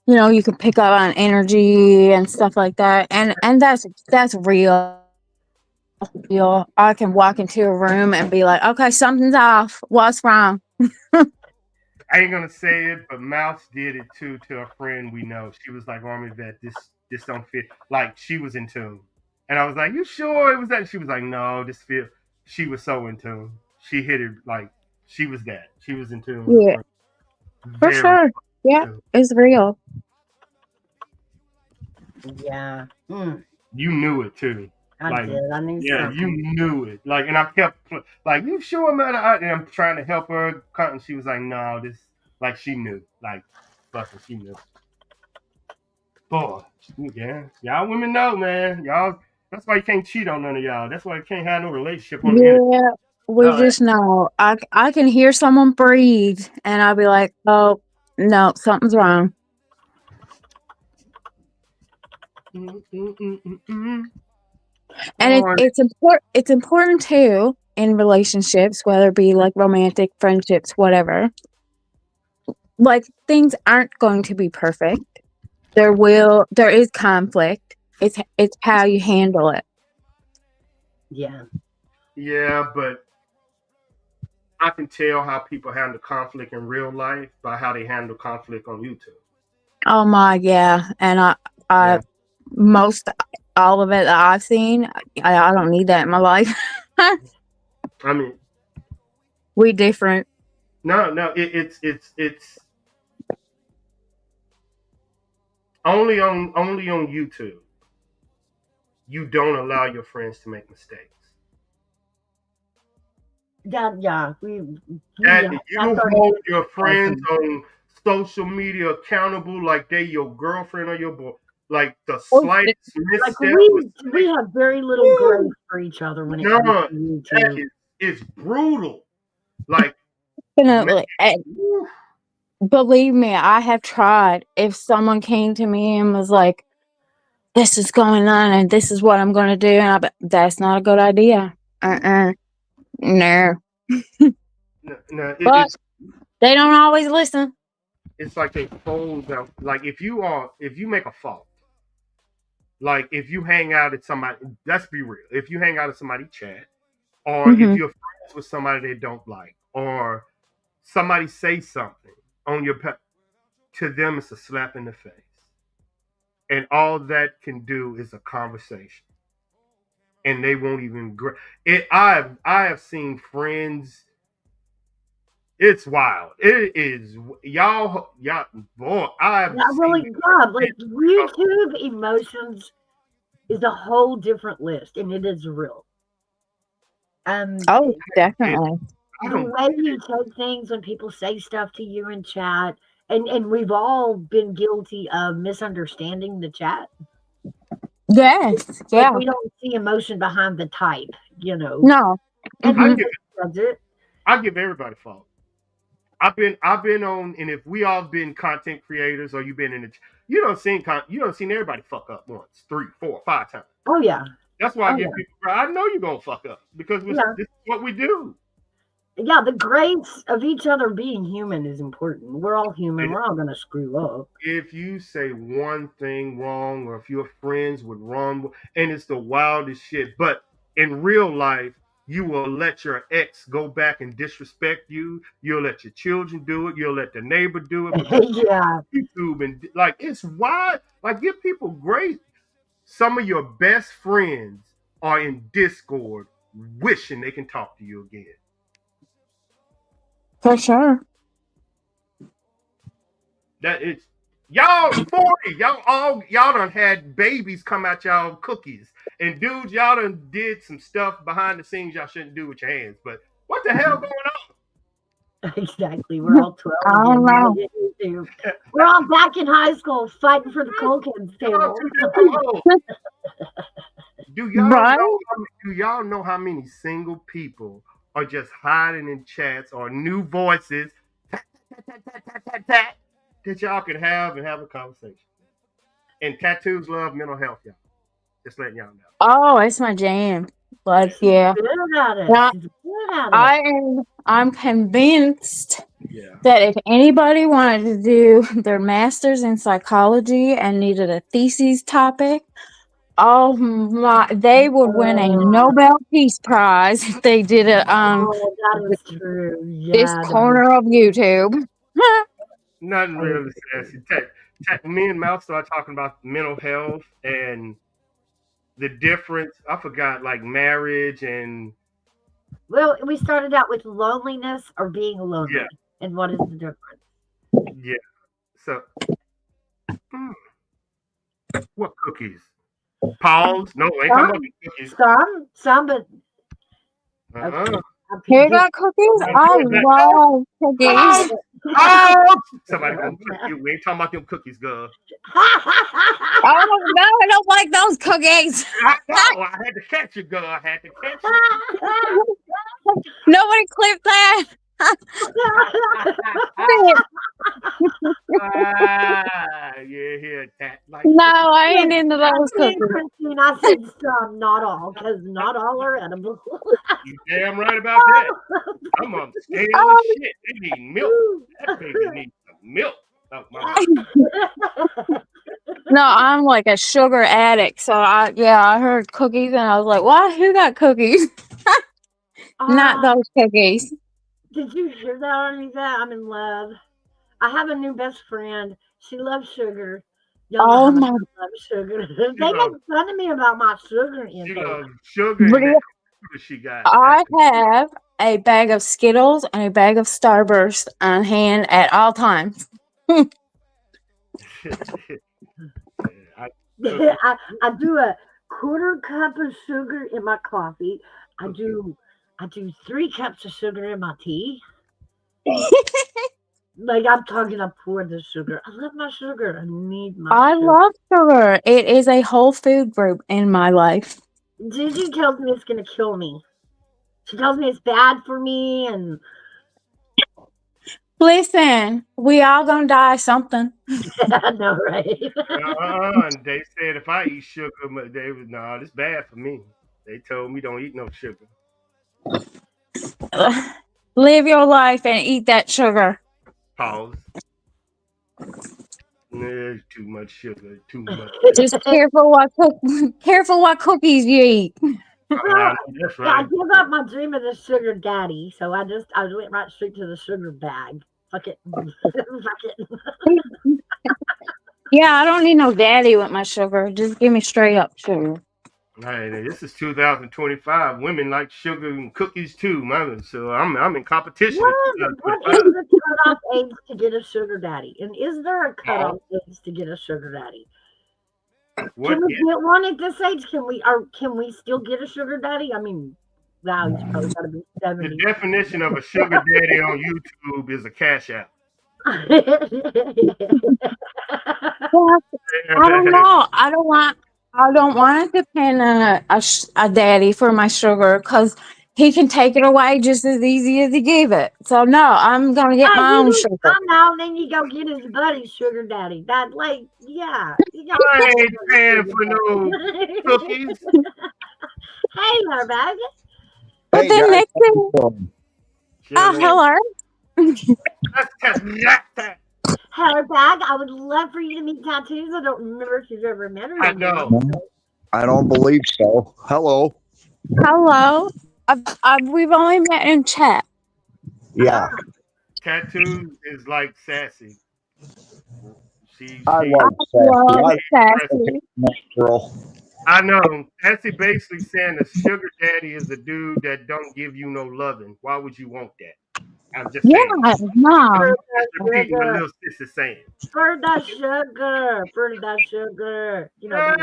you can pick up on energy and stuff like that. And that's real. I can walk into a room and be like, okay, something's off. What's wrong? I ain't gonna say it, but Mouse did it too to a friend we know. She was like, Army Vet, this don't fit. Like, she was in tune. And I was like, you sure it was that? She was like, no, this feel. She was so in tune. She hit it like she was that. She was in tune with her Yeah, friend. for Very sure. in Yeah, tune. it's real. Yeah. You knew it too. I Like, did. I knew yeah, you something. knew it. Like, and I kept like, you sure, man? And I'm trying to help her, and she was like, no, this. Like, she knew. Like, fucking, she knew. Boy, yeah, y'all women know, man. Y'all, that's why you can't cheat on none of y'all. That's why you can't have no relationship on the internet. Yeah, we No, just know. I can hear someone breathe, and I'll be like, "Oh no, something's wrong." And Boy, it's important. It's important too in relationships, whether it be like romantic, friendships, whatever. Like things aren't going to be perfect. There is conflict. It's how you handle it. Yeah. yeah, but I can tell how people handle conflict in real life by how they handle conflict on YouTube. Oh my, yeah. And I Yeah, most all of it that I've seen, I don't need that in my life. I mean, We different. no, it's only on YouTube. You don't allow your friends to make mistakes. Yeah. That That's you our hold new your friends lesson. on social media accountable like they your girlfriend or your boy. Like the Oh, slightest Like misstep was we have very little grace woo, for each other when it no, comes to that YouTube. is brutal. Like man, definitely. woo, Believe me, I have tried. If someone came to me and was like, "This is going on, and this is what I'm going to do," and that's not a good idea. No. no, But they don't always listen. it's like they fold them. Like if you make a fault, like if you hang out at somebody, let's be real. If you hang out at somebody chat, or if Hmm. you're friends with somebody they don't like, or somebody say something on your to them, it's a slap in the face, and all that can do is a conversation, and they won't even. It. I have seen friends. It's wild. It is y'all. Boy, I've Yeah, seen. really, God, like YouTube emotions is a whole different list, and it is real. Oh, It, definitely. I The don't way get you it. take things when people say stuff to you in chat, and we've all been guilty of misunderstanding the chat. Yes. Like Yeah. we don't see emotion behind the type, you know. No. And I we Hmm. give misjudge it. I give everybody fault. I've been on, and if we all been content creators, or you've been in the, you don't seen everybody fuck up once, three, four, five times. Oh yeah. That's why I Oh give yeah. people. I know you're gonna fuck up because Yeah. this is what we do. Yeah, the grace of each other being human is important. We're all human. We're all gonna screw up. If you say one thing wrong, or if you're friends with wrong, and it's the wildest shit, but in real life, you will let your ex go back and disrespect you. You'll let your children do it. You'll let the neighbor do it. But you Yeah. YouTube and like it's wild. Like give people grace. Some of your best friends are in Discord, wishing they can talk to you again. For sure. That it's y'all 40. Y'all done had babies come out y'all cookies. And dudes, y'all done did some stuff behind the scenes y'all shouldn't do with your hands. But what the hell going Exactly. We're all 12 I don't again. know. YouTube. We're all back in high school fighting for the cool kids on? Y'all table. too damn old. Right? Do y'all know how many single people are just hiding in chats or new voices that y'all can have and have a conversation? And tattoos love mental health, y'all. Just letting y'all know. Oh, it's my jam. Like, She's yeah. good at it. Yeah, She's good at it. I'm convinced Yeah. that if anybody wanted to do their master's in psychology and needed a thesis topic, oh my, they would win a Oh, Nobel Peace Prize if they did it oh, that is true. this Yeah, that is corner of YouTube. Nothing true. really sassy. Me and Mal started talking about mental health and the difference. I forgot, like marriage and Well, we started out with loneliness or being yeah, lonely. And what is the difference? yeah. So, mm, what cookies? Pause. No, ain't talking about Some, the cookies. but okay. Uh-uh. I Here just got cookies. Don't I do it, Black. love cookies. Pause. Oh, somebody gonna cook you. We ain't talking about them cookies, girl. Oh no, I don't like those cookies. I know. I had to catch you, girl. I had to catch you. Nobody clip that. Yeah, that like No, I ain't into those And cookies. Christine, I said some, not all, because not all are edible. you damn right about that. I'm on the scale and shit. They need milk. That baby needs some milk. Oh, my No, I'm like a sugar addict. So I heard cookies and I was like, "What? Who got cookies? Not those cookies." Did you hear that, ARMYVET? I'm in love. I have a new best friend. She loves sugar. Y'all know Oh how much my! I love sugar. They make fun of me about my sugar She intake. loves sugar and Really? that sugar she got. I have a bag of Skittles and a bag of Starburst on hand at all times. I, I do a quarter cup of sugar in my coffee. I do 3 cups of sugar in my tea. Like I'm talking, I pour the sugar. I love my sugar. I need my I sugar. love sugar. It is a whole food group in my life. Gigi tells me it's gonna kill me. She tells me it's bad for me, and Listen, we all gonna die something. I know, right? and they said if I eat sugar, they was nah, this bad for me. They told me don't eat no sugar. Live your life and eat that sugar. Pause. There's too much sugar. Too much. Just careful what cookies you eat. That's Yeah, I right. give up my dream of the sugar daddy, so I went right straight to the sugar bag. Fuck it. Fuck it. Yeah, I don't need no daddy with my sugar. Just give me straight up sugar. Hey, this is 2025. Women like sugar and cookies too, man. So I'm in competition in What 2025. is the cutoff age to get a sugar daddy? And is there a cutoff age to get a sugar daddy? What Can we is get one at this age? Can we still get a sugar daddy? I mean, wow, he's probably got to be the 70. definition of a sugar daddy on YouTube is a cash app. Well, I don't know. I don't want to depend on a daddy for my sugar because he can take it away just as easy as he gave it. So no, I'm gonna get my own sugar. I know. Then you go get his buddy's sugar daddy. That like, yeah. You got I ain't paying for no cookies. Hey, our bag. But Hey then guys, next how thing, you doing? hello. Her bag. I would love for you to meet Tattoos. I don't remember if you've ever met her. I know. I don't believe so. Hello. Hello. We've only met in chat. Yeah, Tattoos is like sassy. She I she like Love sassy. sassy. Girl. I know. Sassy basically saying a sugar daddy is a dude that don't give you no loving. Why would you want that? I'm just Yeah, saying. no. Just repeating what little sis is saying. For the sugar. For the sugar. You know,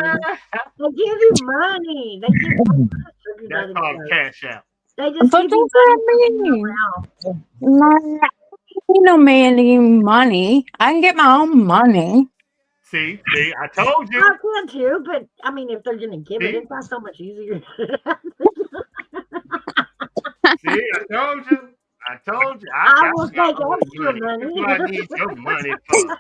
they give you money. They give you money for the sugar That's daddy. called cash out. They just But give that's you what money I for being mean. around. No, I don't need no man to give me money. I can get my own money. See, I told you. I can too, but I mean, if they're gonna give it, See? it's not so much easier. See, I told you. I will got take my own extra money. money. That's what I need your money for.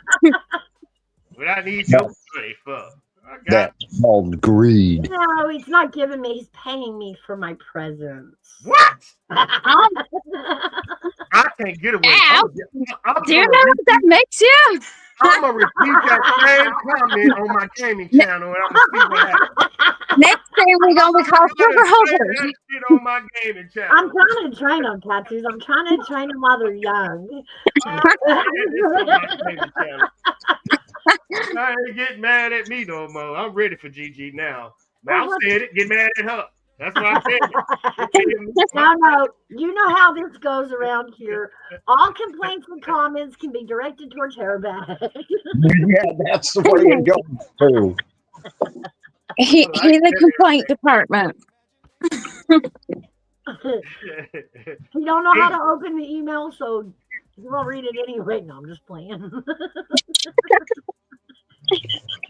What I need your money for. I got That's called greed. No, he's not giving me. He's paying me for my presence. what? Oh, I can't get away. ow. I'm Do you gonna know what that makes you? I'm gonna repeat that same comment on my gaming channel, and I'm gonna see what happens. Next thing we gonna be called I'm sugar gonna say hookers. that shit on my gaming channel. I'm trying to train them, Tattoos. I'm trying to train them while they're young. I ain't getting mad at me no more. I'm ready for Gigi now. Mouse said it. Get mad at her. That's what I said. No. You know how this goes around here. All complaints and comments can be directed towards her bag. Yeah, that's the way it goes too. He's a complaint department. You don't know how to open the email, so You won't read it anyway. No, I'm just playing.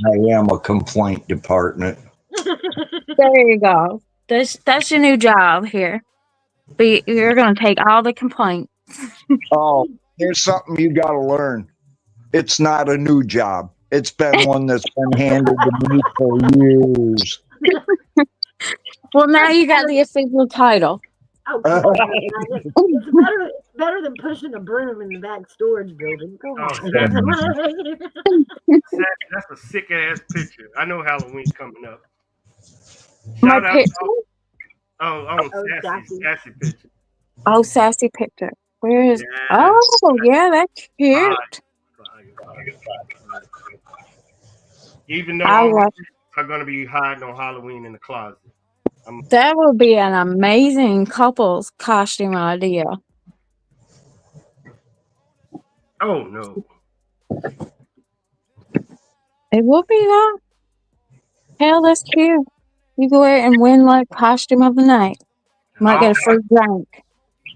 I am a complaint department. There you go. That's your new job here. But you're gonna take all the complaints. Oh, here's something you got to learn. It's not a new job. It's been one that's been handed to me for years. Well, now you got the official title. Oh, come on. It's better than pushing a broom in the back storage building. Come Oh, on. That's a sick ass picture. I know Halloween's coming up. My Shout out picture. on Sassy. Sassy picture. Oh, sassy picture. Where is? Yes. Oh, yeah, that's cute. Even though I all my love. pictures are gonna be hiding on Halloween in the closet. That would be an amazing couple's costume idea. Oh no. It would be though. Hell, that's cute. You go out and win like costume of the night. Might get a free drink.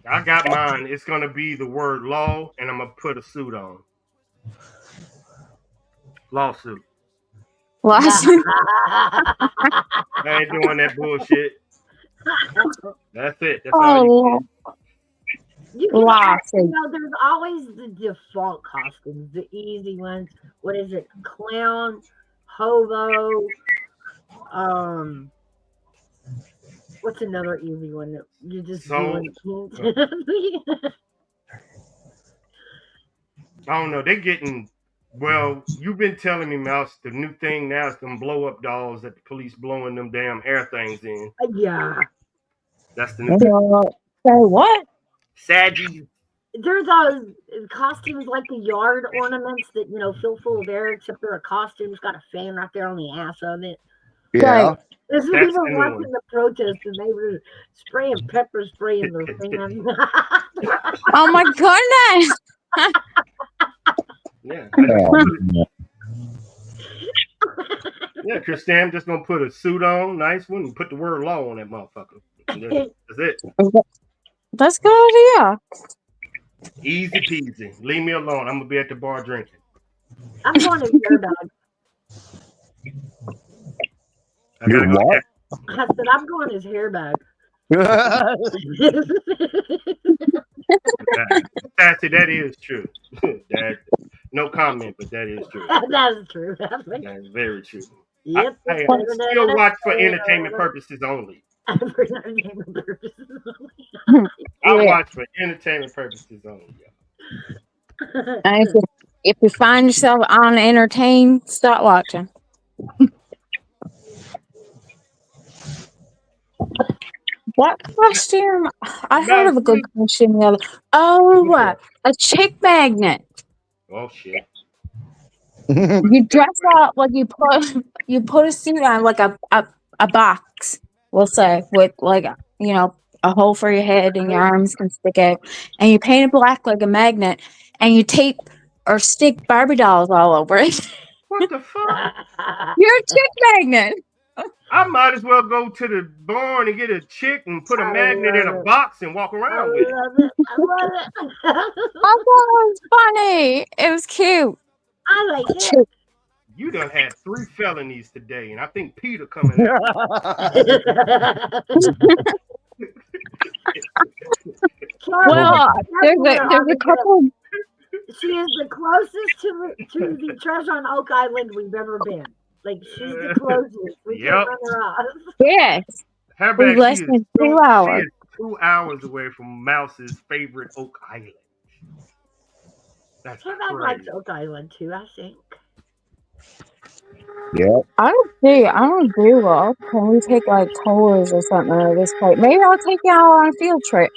I got mine. It's gonna be the word law, and I'm gonna put a suit on. Lawsuit. Lawsuit. I ain't doing that bullshit. That's it. That's all Oh, You can lawsuit. there's always the default costumes, the easy ones. What is it? Clown, hobo. What's another easy one that you just So- do? I don't know. They getting well. You've been telling me, Mouse. The new thing now is them blow up dolls that the police blowing them damn hair things in. Yeah. That's the new thing. Say what? Saggy. There's those costumes like the yard ornaments that fill full of air, except they're a costume. It's got a fan right there on the ass of it. Yeah. This is That's people the new watching one. the protest and they were spraying pepper spray in their fans. Oh my goodness! Yeah. Oh, Yeah, Christian, I'm just gonna put a suit on, nice one, and put the word law on that motherfucker. And that's it. That's a good idea. Easy peasy. Leave me alone. I'm gonna be at the bar drinking. I'm going to hair bag. I gotta You're go. what? I said I'm going as hair bag. Sassy, that is true. That, no comment, but that is true. That's true. That is very true. Yep. I still watch for entertainment purposes only. I watch for entertainment purposes only. Yeah. And if you find yourself unentertained, stop watching. What costume? I heard of a good costume the other. Oh, what? A chick magnet. Oh shit. You dress up like you put a suit on, like a box, we'll say, with like a hole for your head and your arms can stick out, and you paint it black like a magnet, and you tape or stick Barbie dolls all over it. What the fuck? You're a chick magnet. I might as well go to the barn and get a chick and put a magnet in a box and walk around with it. I love it. I thought it was funny. It was cute. I like it. You done had 3 felonies today, and I think Peter coming out. Well, there's a couple. She is the closest to the treasure on Oak Island we've ever been. Like, she's the closest. We can't run her off. Yes. Her We back, less than 2 hours. She is 2 hours away from Mouse's favorite Oak Island. That's She crazy. likes Oak Island too, I think. Yep. I don't do well. Can we take like tours or something of this place? Maybe I'll take y'all on a field trip.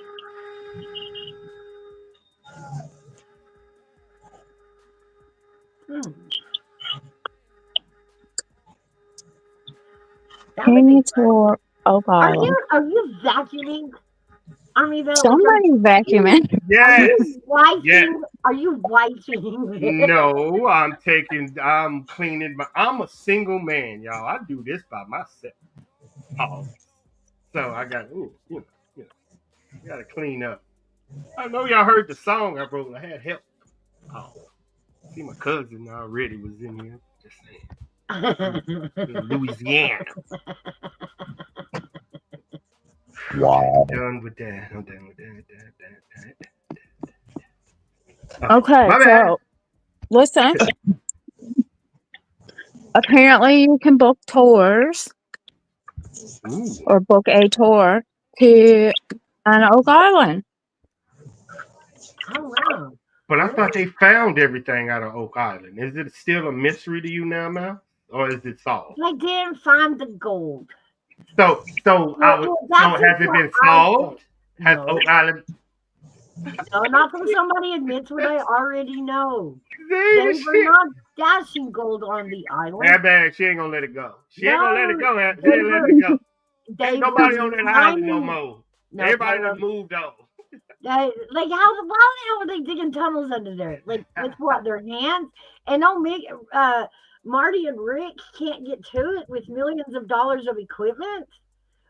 Penny tour Oak Island. Are you vacuuming? ARMYVET? Somebody vacuuming. Yes. Yes. Are you wiping? No, I'm cleaning. I'm a single man, y'all. I do this by myself. Oh. So I got, you gotta clean up. I know y'all heard the song I wrote. I had help. Oh, see, my cousin already was in here. Just saying. Louisiana. Okay, Wow. I'm done with that. I'm done with that. Okay, My bad. so listen. Apparently, you can book tours Ooh. or book a tour to on Oak Island. Oh wow. But I thought Really? they found everything out of Oak Island. Is it still a mystery to you now, Mal? Or is it solved? They didn't find the gold. So That's just has it what been I think. solved? Has No, Oak Island no, not from somebody admits what I already know. they They the were shit? not stashing gold on the island. That bag, she ain't gonna let it go. She ain't gonna let it No, go. She they ain't letting were it go. Ain't they were nobody on that island no mining. more. No, they Everybody were done moved on. like how the hell were they digging tunnels under there? Like with what their hands? And no, Marty and Rick can't get to it with millions of dollars of equipment.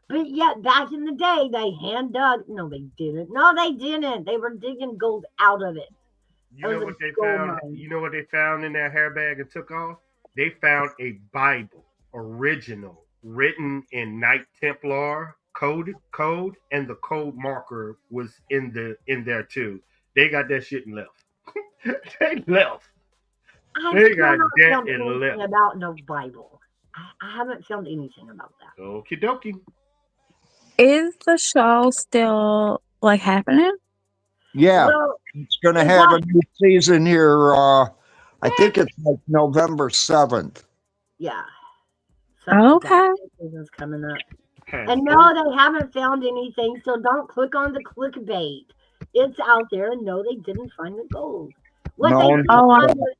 But yet back in the day, they hand dug. No, they didn't. No, they didn't. They were digging gold out of it. It You was know a what they gold found? mine. You know what they found in that hairbag and took off? They found a Bible, original, written in Knight Templar code, and the code marker was in there too. They got that shit and left. They left. I've They still got not that found and anything left. about no Bible. I haven't found anything about that. Okie dokie. Is the show still like happening? Yeah, Well, it's going to it have got a new season here. I think it's like November 7th. yeah, something like that. Okay. Season's coming up. Has And no, Oak they haven't found anything, so don't click on the clickbait. It's out there, and no, they didn't find the gold. What they No, did Oh, find was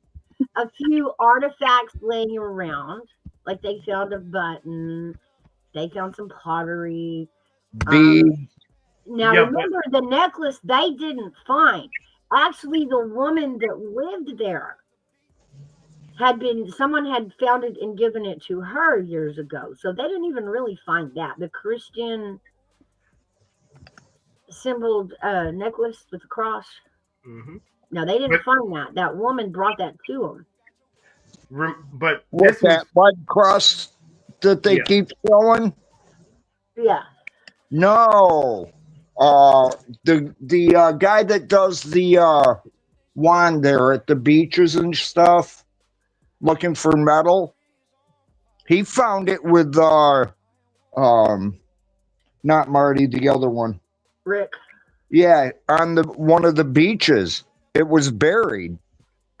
a few artifacts laying around, like they found a button, they found some pottery. Um, the now yeah, but remember the necklace they didn't find. Actually, the woman that lived there someone had found it and given it to her years ago. So they didn't even really find that. The Christian symboled necklace with the cross. hmm No, they but didn't find that. That woman brought that to but what this was that blood cross that they yeah. keep showing? them. Yeah. No, the guy that does the wand there at the beaches and stuff, looking for metal. He found it with um not Marty, the other one. Rick. Yeah, on the one of the beaches. It was buried.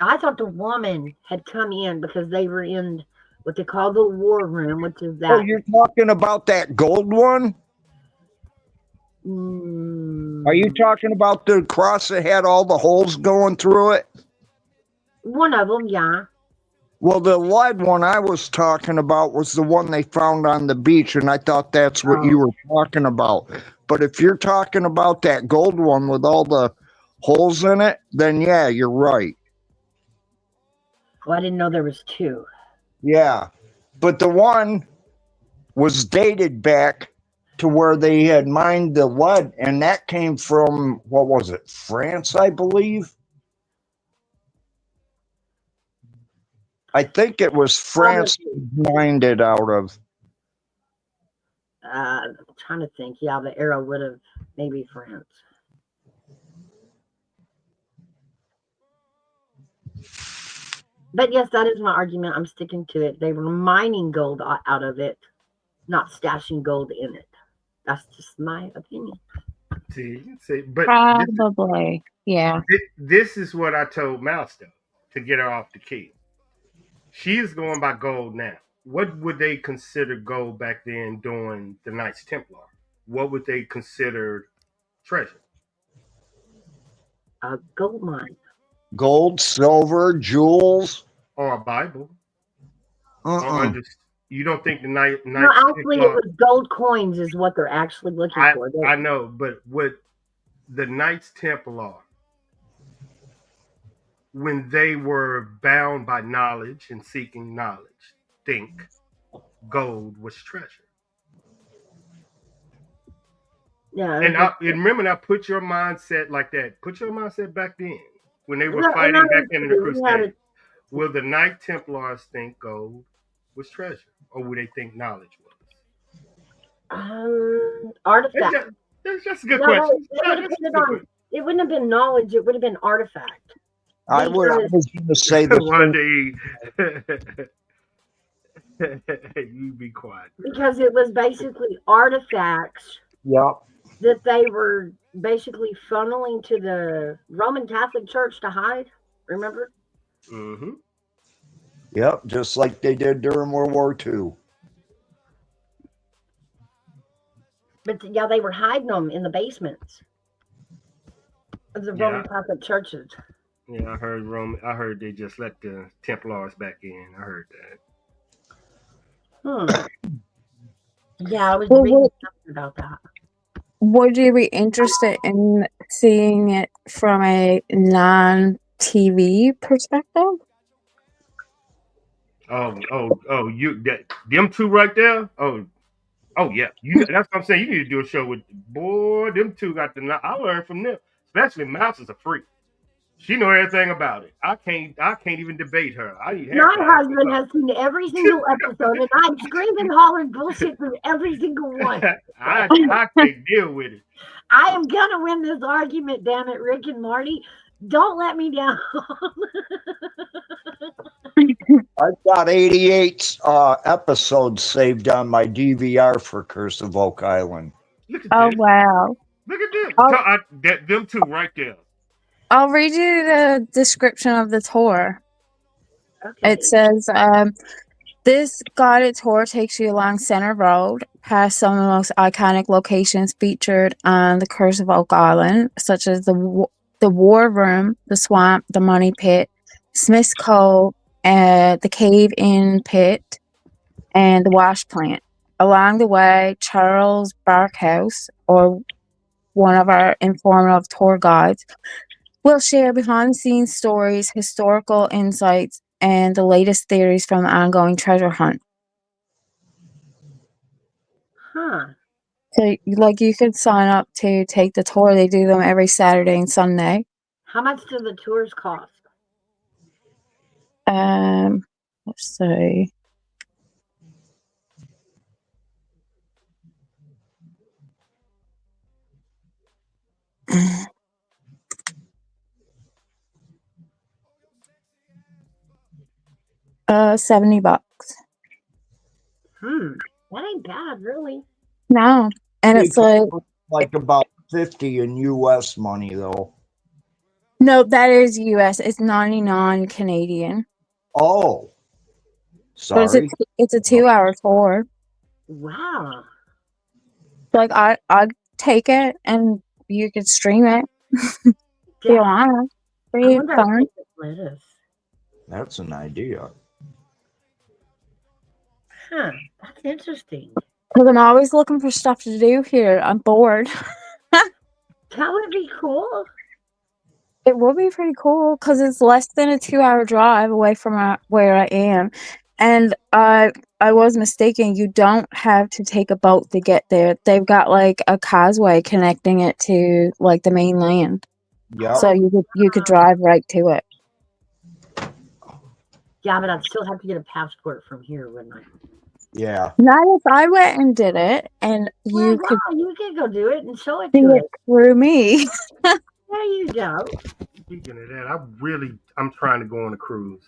I thought the woman had come in because they were in what they call the war room, which is Oh, that. you're talking about that gold one? Are you Mm, talking about the cross that had all the holes going through it? one of them, yeah. Well, the lead one I was talking about was the one they found on the beach, and I thought that's what you Oh, were talking about. But if you're talking about that gold one with all the holes in it, then yeah, you're right. well, I didn't know there was two. Yeah. But the one was dated back to where they had mined the lead, and that came from, what was it, France, I believe? I think it was France Probably. mined it out of. I'm trying to think. Yeah, the arrow would have maybe France. But yes, that is my argument. I'm sticking to it. They were mining gold out of it, not stashing gold in it. That's just my opinion. See, but probably. Yeah. this is what I told Mouse though to get her off the key. She is going by gold now. What would they consider gold back then during the Knights Templar? What would they consider treasure? A gold mine. Gold, silver, jewels. Or a Bible? Or Uh-uh. under, you don't think the No, Knights actually, it Templar? was gold coins, is what they're actually looking I for. I know, but would the Knights Templar, when they were bound by knowledge and seeking knowledge, think gold was treasure? Yeah. And remember now, put your mindset like that. Put your mindset back then when they were No, and I fighting back would then in the too. We had Crusade. a Will the Knight Templars think gold was treasure, or would they think knowledge was? artifact. That's just a good No, question. they would have That's put it a good on. It wouldn't have been knowledge. It would have been artifact. I Because was going to say the One same. day, you be quiet. because it was basically artifacts Yep. that they were basically funneling to the Roman Catholic Church to hide. Remember? Mm-hmm. Yep. Just like they did during World War II. But yeah, they were hiding them in the basements of the Roman Yeah, Catholic churches. yeah. I heard I heard they just let the Templars back in. I heard that. Hmm. Yeah, I was Well, reading something about that. would you be interested in seeing it from a non-TV perspective? Oh! Them two right there. Oh yeah. That's what I'm saying. You need to do a show with boy. Them two got the. I learned from them. Especially Mouse is a freak. She know everything about it. I can't even debate her. I need her My to ask husband has seen every single episode, and I've screamed and hollered bullshit through every single one. I can't deal with it. I am gonna win this argument, damn it, Rick and Marty. Don't let me down. I've got 88 episodes saved on my DVR for Curse of Oak Island. Look at Oh this. wow! Look at this. I'll, Them two right there. I'll read you the description of the tour. Okay. It says, this guided tour takes you along Center Road, past some of the most iconic locations featured on the Curse of Oak Island, such as the War Room, the Swamp, the Money Pit, Smith's Cove, the Cave In Pit, and the Wash Plant. Along the way, Charles Barkhouse, or one of our informative tour guides, will share behind-the-scenes stories, historical insights, and the latest theories from the ongoing treasure hunt. Huh. So, you could sign up to take the tour. They do them every Saturday and Sunday. How much do the tours cost? Let's see. $70. That ain't bad, really. No, and it's like about 50 in US money though. No, that is US. It's 99 Canadian. Oh, But sorry. it's a 2-hour tour. Wow. Like I'd take it and you could stream it if you want. I Pretty wonder fun. how it is. That's an idea. Huh. That's interesting. Because I'm always looking for stuff to do here. I'm bored. That would be cool. It would be pretty cool because it's less than a 2-hour drive away from where I am. And I was mistaken. You don't have to take a boat to get there. They've got like a causeway connecting it to like the mainland. Yeah. So you could drive right to it. Yeah, but I'd still have to get a passport from here, wouldn't I? Yeah. Not if I went and did it, and you could you could go do it and show it see to it us. through me. There you go. Speaking of that, I'm trying to go on a cruise.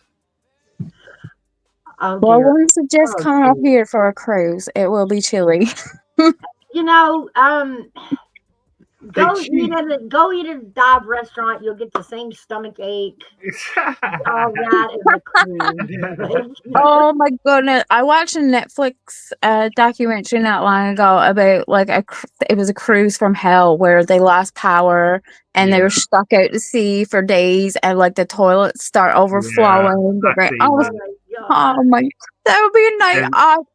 Oh, Well, dear. once you just Oh, come up dear. here for a cruise, it will be chilly. You know, go eat at a dive restaurant. You'll get the same stomach ache. All that is a cruise. Oh my goodness! I watched a Netflix documentary not long ago about like it was a cruise from hell where they lost power and they were stuck out to sea for days and like the toilets start overflowing. Oh my! That would be a night.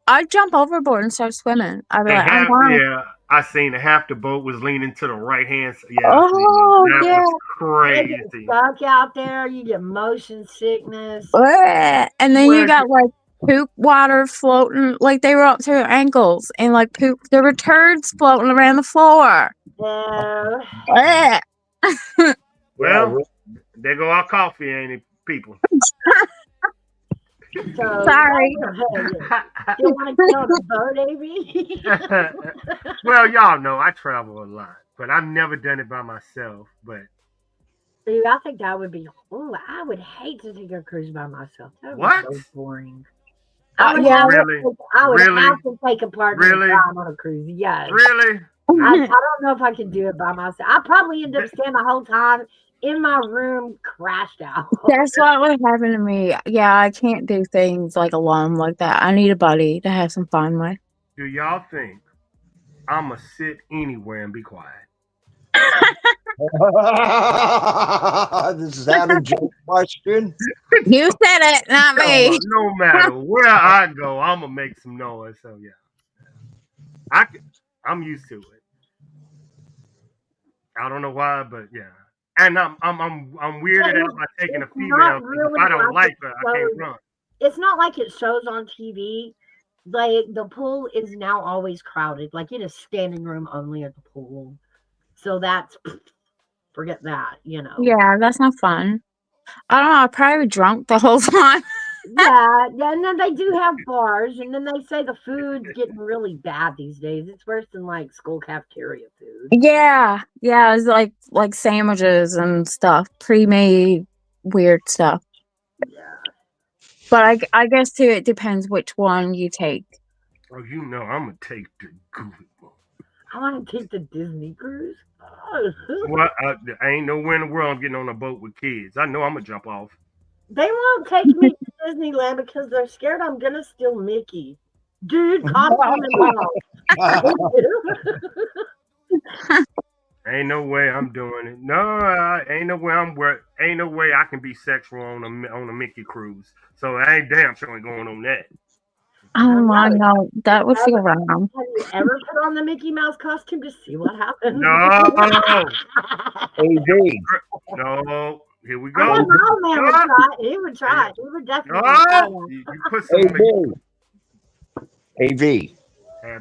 I'd jump overboard and start swimming. I'd be like, I'm down. I seen half the boat was leaning to the right hand. Yeah, Oh, that yeah. was crazy. You get stuck out there, you get motion sickness. And then you got like poop water floating, like they were up to their ankles, and like poop. There were turds floating around the floor. Uh, Eh. Well, there go our coffee, ain't it, people? so Sorry. you want to get on the boat, Amy? Well, y'all know I travel a lot, but I've never done it by myself. But Dude, I think that would be. Oh, I would hate to take a cruise by myself. That would what? be so boring. Yeah. Really? I would Really? have to take a partner Really? time on a cruise. Yes. Really? I don't know if I could do it by myself. I'd probably end up staying the whole time in my room, crashed out. That's what would happen to me. Yeah, I can't do things like alone like that. I need a buddy to have some fun with. Do y'all think I'ma sit anywhere and be quiet? Is that a joke question? You said it, not me. No matter where I go, I'ma make some noise. So yeah, I'm used to it. I don't know why, but yeah. And I'm weirded out by taking a It's female. not 'Cause really if I don't like like her, I can't run. It's not like it shows on TV. Like the pool is now always crowded. Like it is standing room only at the pool. So that's forget that, Yeah, that's not fun. I don't know. I'm probably drunk the whole time. Yeah, and then they do have bars, and then they say the food's getting really bad these days. It's worse than like school cafeteria food. Yeah, it's like sandwiches and stuff, pre-made weird stuff. Yeah. But I guess too, it depends which one you take. Oh, you know, I'm gonna take the good one. I want to take the Disney cruise. Oh. Well, I ain't nowhere in the world I'm getting on a boat with kids. I know I'm gonna jump off. They won't take me to Disneyland because they're scared I'm gonna steal Mickey. Dude, calm down. Ain't no way I'm doing it. No, ain't no way ain't no way I can be sexual on a Mickey cruise. So I ain't damn sure ain't going on that. Oh my god, that would feel wrong. Have you ever put on the Mickey Mouse costume to see what happens? No. AV. No. Here we I go. know my man would try. He would try. He would definitely try. You put some AV.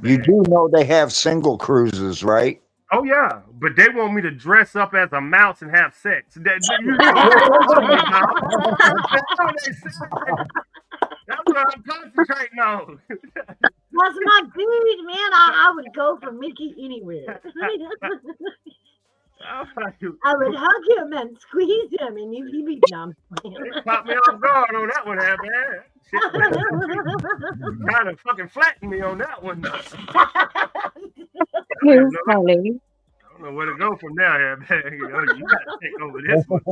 You do know they have single cruises, right? Oh yeah, but they want me to dress up as a mouse and have sex. That's what I'm concentrating on. That's my dude, man. I would go for Mickey anywhere. I would hug him and squeeze him, and he'd be numb. Caught me off guard on that one, kind of fucking flattened me on that one. Who's funny? I don't know where to go from there, man. You gotta take over this one.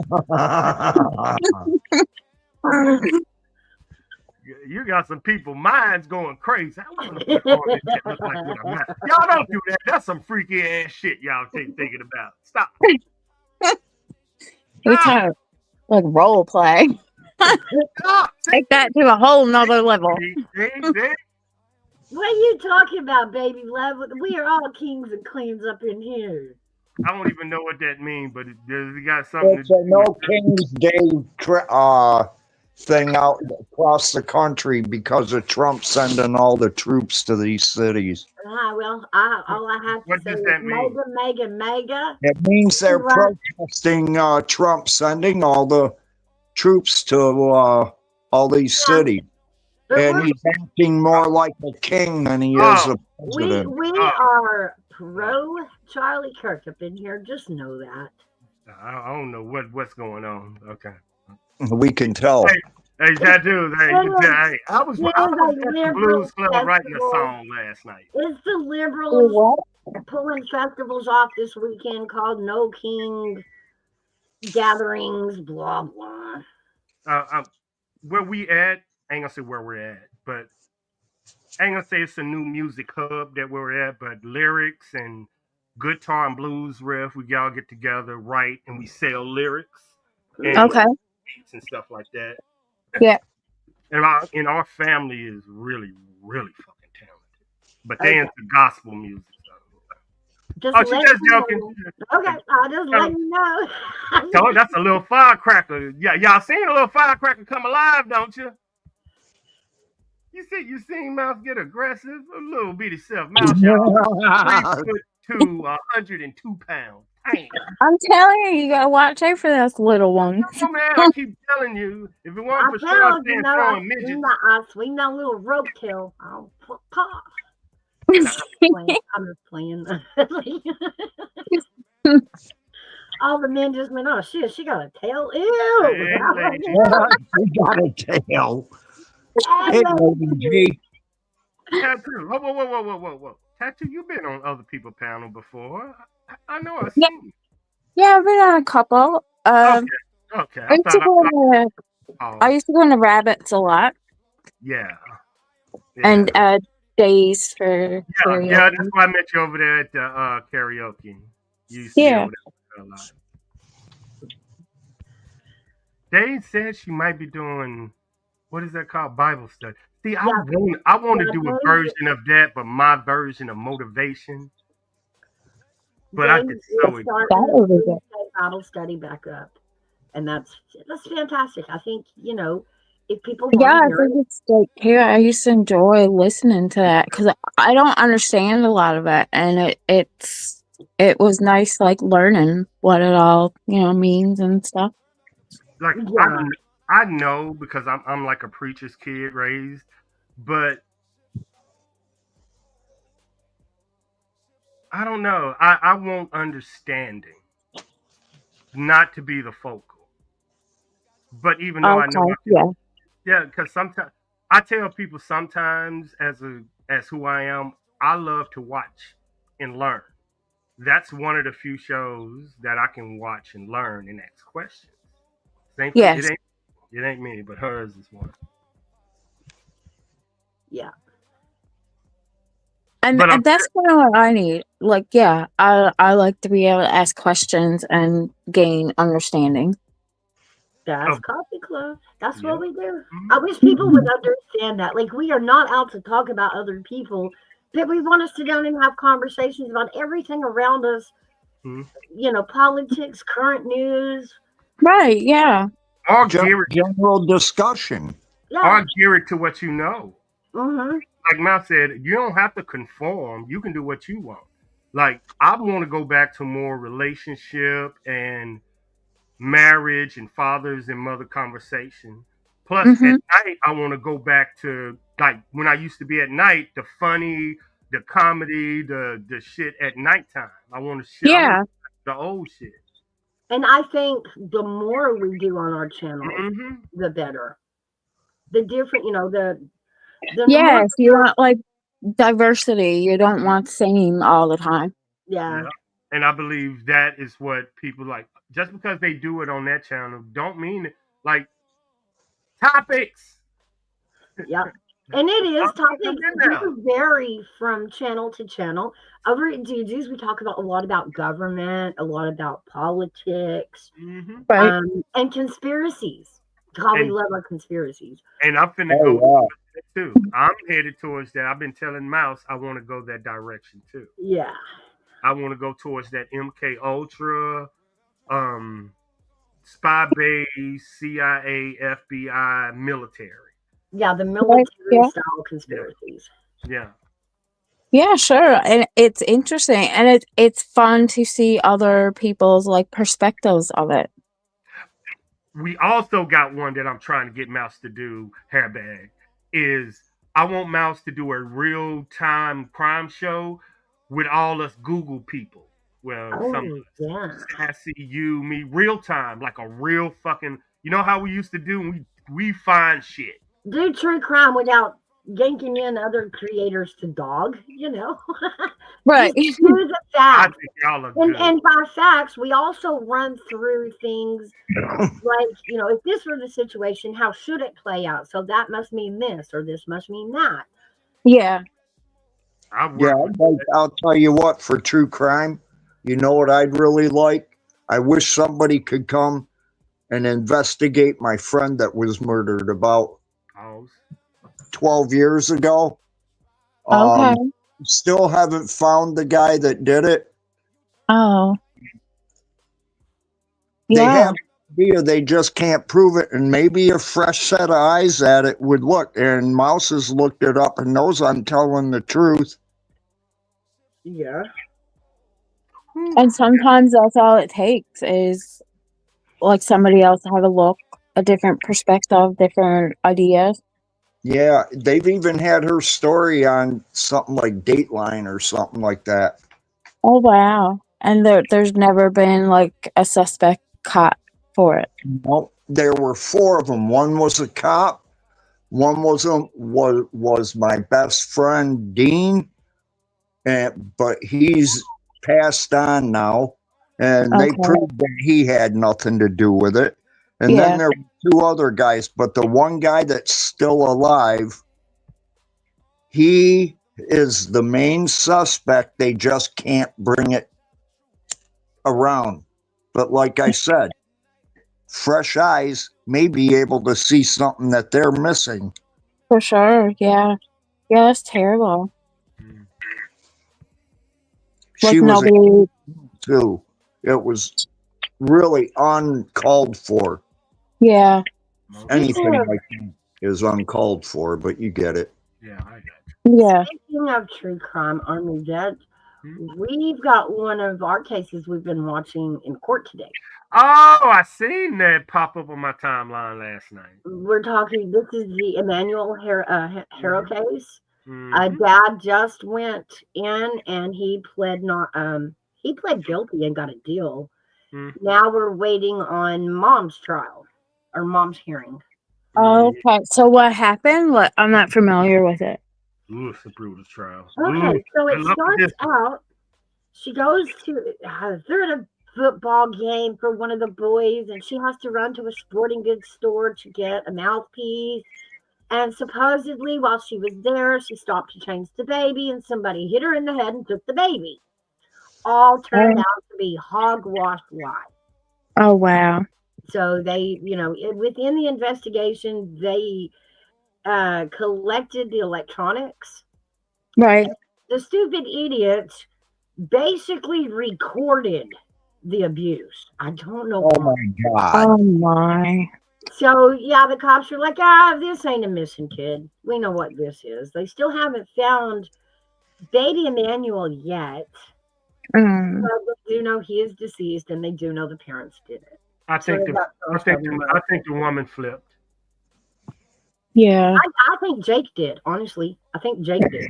You got some people minds going crazy. I want to put on this shit look like what I'm not. Y'all don't do that. That's some freaky ass shit y'all thinking about. Stop. We talk like role play. Stop. Take that to a whole nother level. What are you talking about, baby love? We are all kings and queens up in here. I don't even know what that means, but it got something It's to a do No with King's Day thing out across the country because of Trump sending all the troops to these cities. Well, all I have to What say does is that mean? mega. It means they're protesting Trump sending all the troops to all these cities. And he's acting more like a king than he is a president. We are pro Charlie Kirk up in here. Just know that. I don't know what's going on. Okay. We can tell. Hey, tattoos. Hey, I was at the Blues Club writing a song last night. It's the liberals pulling festivals off this weekend called No King Gatherings, blah, blah. Where we at, I ain't gonna say where we're at, but I ain't gonna say it's a new music hub that we're at, but lyrics and guitar and blues riff, we all get together, write, and we sell lyrics. And beats and stuff like that. Yeah. And our family is really, really fucking talented. But they into gospel music. She's just joking. Okay, I'll just let you know. So that's a little firecracker. Yeah, y'all seen a little firecracker come alive, don't you? You seen Mouse get aggressive? A little bitty self. Mouse, y'all. to 102 pounds. Damn. I'm telling you, you gotta watch out for those little ones. Oh, man, I keep telling you. If it weren't for Sean I throwing midgets. I swing that little rope tail. I'll pop. I'm just playing. All the men just went, oh shit, she got a tail. Ew. Hey, She got a tail. Hey, Lady G. Tattoo. Whoa. Tattoo, you've been on other people's panel before. I know I've Yeah. seen you. Yeah, I've been on a couple. Okay. I used to go into rabbits a lot, Yeah. and days for karaoke. Yeah, that's why I met you over there at the karaoke. You used to be over there a lot. Dave said she might be doing, what is that called? Bible study. See, I want to do a version of that, but my version of motivation. But I get so start Bible study back up, and that's fantastic. I think if people I think it's like here. I used to enjoy listening to that because I don't understand a lot of it, and it was nice, like learning what it all means and stuff. Like I know because I'm like a preacher's kid raised, but I don't know. I want understanding, not to be the focal. But even though I know, because sometimes I tell people sometimes as who I am, I love to watch and learn. That's one of the few shows that I can watch and learn and ask questions. Yes. It ain't me, but hers is one. Yeah. And that's kind of what I need. Like, I like to be able to ask questions and gain understanding. That's Coffee Club. That's what we do. I wish people would understand that. Like, we are not out to talk about other people, but we want to sit down and have conversations about everything around us. Politics, current news. Right, yeah. Or general discussion. Yeah. Or gear it to what you know. Mm-hmm. Like Mal said, you don't have to conform. You can do what you want. Like, I want to go back to more relationship and marriage and fathers and mother conversation. Plus, at night, I want to go back to, like, when I used to be at night, the funny, the comedy, the shit at nighttime. I want to shit the old shit. And I think the more we do on our channel, the better. The different, yes, you want like diversity. You don't want same all the time. Yeah. And I believe that is what people like. Just because they do it on that channel, don't mean it. Like, topics. Yeah. And it is topics do vary from channel to channel. Over at Gigi's, we talk about a lot about government, a lot about politics, and conspiracies. God, we love our conspiracies. And I'm finna go too. I'm headed towards that. I've been telling Mouse I want to go that direction too. Yeah. I want to go towards that MK Ultra, spy base, CIA, FBI, military. Yeah, the military style conspiracies. Yeah. Yeah, sure. And it's interesting, and it's fun to see other people's like perspectives of it. We also got one that I'm trying to get Mouse to do, Hairbag, is I want Mouse to do a real-time crime show with all us Google people. Well, Sassy, you, me, real-time, like a real fucking, you know how we used to do? We find shit. Do true crime without yanking in other creators to dog, Right. Just do the facts. I think y'all are good. And by facts, we also run through things like, if this were the situation, how should it play out? So that must mean this, or this must mean that. Yeah. I'll tell you what, for true crime, you know what I'd really like? I wish somebody could come and investigate my friend that was murdered about 12 years ago. Okay. Still haven't found the guy that did it. Oh. They have an idea, they just can't prove it, and maybe a fresh set of eyes at it would look. And Mouse has looked it up and knows I'm telling the truth. Yeah. And sometimes that's all it takes is like somebody else to have a look, a different perspective, different ideas. Yeah, they've even had her story on something like Dateline or something like that. Oh wow. And there's never been like a suspect caught for it. Well, there were 4 of them. One was a cop. One was my best friend Dean, but he's passed on now, and they Okay. proved that he had nothing to do with it. And then Yeah. there were 2 other guys, but the one guy that's still alive, he is the main suspect. They just can't bring it around. But like I said, fresh eyes may be able to see something that they're missing. For sure. Yeah. Yeah, that's terrible. Like She was a nobody too. It was really uncalled for. yeah. Anything like that is uncalled for, but you get it. Yeah, I got you. Yeah. Speaking of true crime, ARMYVET, we've got one of our cases we've been watching in court today. Oh, I seen that pop up on my timeline last night. We're talking, this is the Emmanuel Harrow case. Mhm. Dad just went in and he pled guilty and got a deal. Mhm. Now we're waiting on mom's trial or mom's hearing. Okay. So what happened? What, I'm not familiar with it. Ooh, it's a brutal trial. Okay, Ooh, so I it love starts this. out, she goes to, they're at a football game for one of the boys, and she has to run to a sporting goods store to get a mouthpiece. And supposedly, while she was there, she stopped to change the baby, and somebody hit her in the head and took the baby. All turned out to be hogwash lies. Oh wow. So they, within the investigation, they collected the electronics. Right. The stupid idiots basically recorded the abuse. I don't know Oh why. my God. Oh my. So yeah, the cops are like, this ain't a missing kid. We know what this is. They still haven't found baby Emmanuel yet. Mm. But they do know he is deceased, and they do know the parents did it. I So think they the got I think some the, I think the woman flipped. Yeah. I think Jake did. Honestly, I think Jake did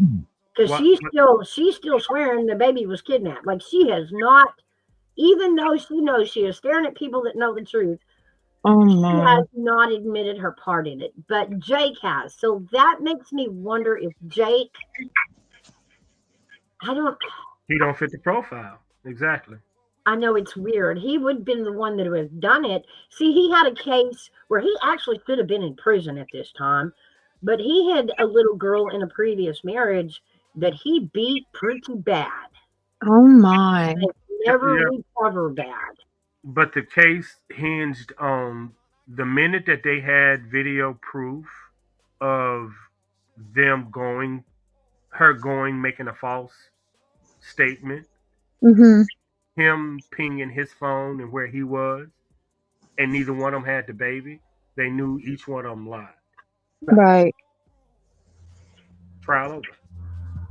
because What? she's still swearing the baby was kidnapped. Like she has not, even though she knows she is staring at people that know the truth. Oh She my. has not admitted her part in it, but Jake has. So that makes me wonder if Jake, He don't fit the profile. Exactly. I know it's weird. He would have been the one that would have done it. See, he had a case where he actually should have been in prison at this time, but he had a little girl in a previous marriage that he beat pretty bad. Oh my. Never Yeah. recover bad. But the case hinged on the minute that they had video proof of them making a false statement, Mm-hmm. him pinging his phone and where he was, and neither one of them had the baby, they knew each one of them lied. Right. Trial over.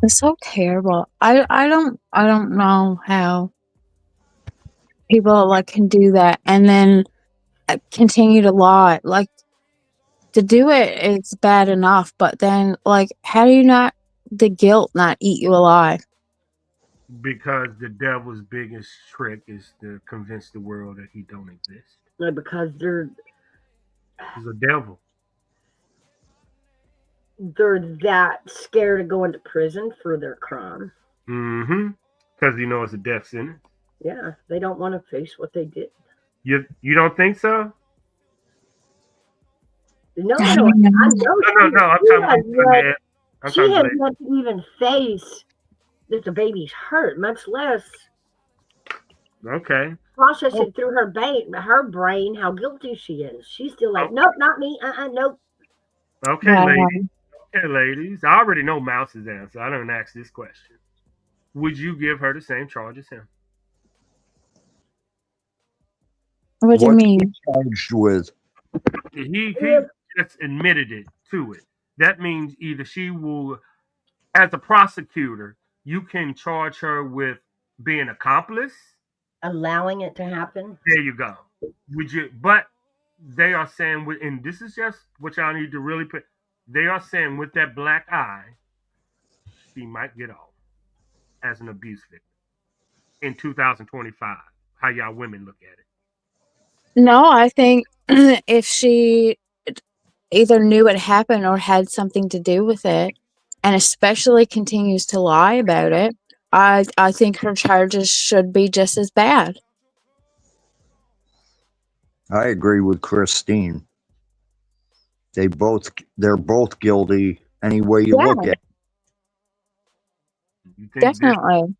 It's so terrible. I don't know how people like can do that and then continue to lie. Like to do it is bad enough, but then like how do you not the guilt not eat you alive? Because the devil's biggest trick is to convince the world that he don't exist. Because He's a devil. they're that scared of going to prison for their crime. Mm-hmm. Because you know it's a death sentence. Yeah, they don't want to face what they did. You don't think so? No, I I don't know. know No. I'm she talking has yet, about I'm she talking has about yet to even face that the baby's hurt, much less okay. process Oh. it through her brain how guilty she is. She's still like, nope, not me. Nope. Okay, Wow. ladies. Okay, ladies. I already know Mouse's answer. I don't ask this question. Would you give her the same charge as him? What do you What's mean? he charged with? He just admitted it to it. That means either she will, as a prosecutor, you can charge her with be an accomplice. Allowing it to happen. There you go. Would you? But they are saying, and this is just what y'all need to really put. They are saying with that black eye, she might get off as an abuse victim in 2025. How y'all women look at it? No, I think if she either knew it happened or had something to do with it, and especially continues to lie about it, I think her charges should be just as bad. I agree with Christine. They're both guilty any way you Yeah. look at it. You think Definitely.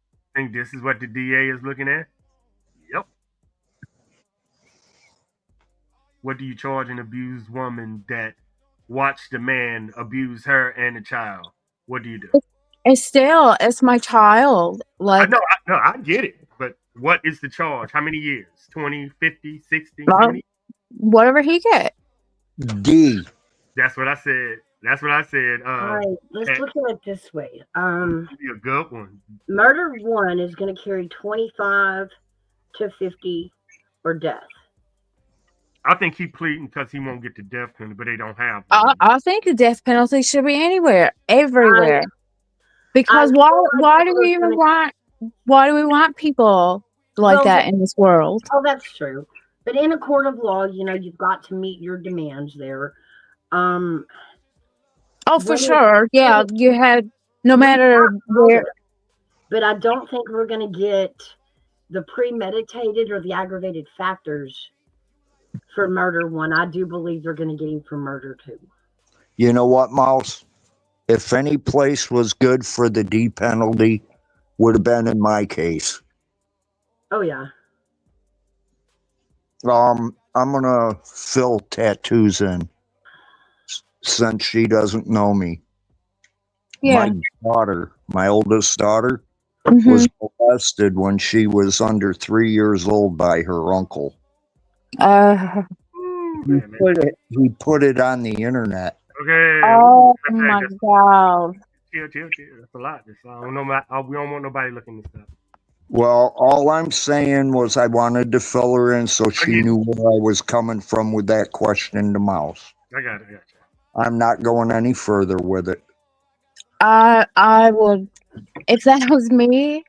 this is what the DA is looking at? Yep. What do you charge an abused woman that watched the man abuse her and the child? What do you do? It's my child. Like, I get it. But what is the charge? How many years? 20, 50, 60? How well, many? whatever he get. D. That's what I said. That's what I said. All right, let's look at it this way. Be a good one. Murder 1 is going to carry 25 to 50 or death. I think he pleading because he won't get the death penalty, but they don't have one. I think the death penalty should be everywhere. Because why do we even want people like that in this world? Oh, that's true. But in a court of law, you've got to meet your demands there. Oh, for sure. Yeah, you had no matter where. But I don't think we're going to get the premeditated or the aggravated factors for murder 1. I do believe they're going to get him for murder 2. You know what, Mouse? If any place was good for the D penalty, would have been in my case. Oh yeah. I'm gonna fill tattoos in since she doesn't know me. Yeah. My oldest daughter, Mhm. was molested when she was under 3 years old by her uncle. He put it on the internet. Okay. Oh my God. Chill. That's a lot. We don't want nobody looking this up. Well, all I'm saying was I wanted to fill her in so she knew where I was coming from with that question to Mouse. I got you. I'm not going any further with it. I would, if that was me,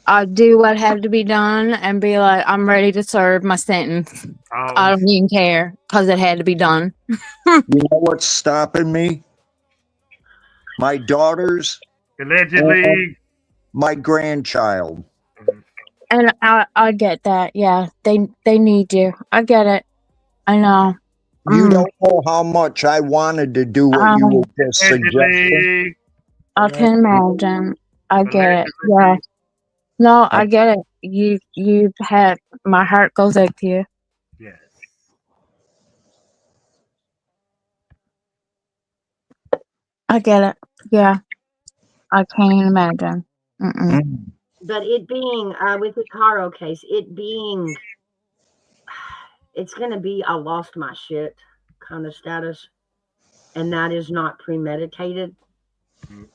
I'd do what had to be done and be like, I'm ready to serve my sentence. I don't even care because it had to be done. You know what's stopping me? My daughters. Allegedly. My grandchild. And I get that. Yeah, they need you. I get it. I know. You don't know how much I wanted to do what you were just suggesting. I can imagine. I get it. Yeah. No, I get it. You had my heart goes out to you. Yes. I get it. Yeah. I can't even imagine. But it being with the Caro case, it's going to be a lost my shit kind of status, and that is not premeditated.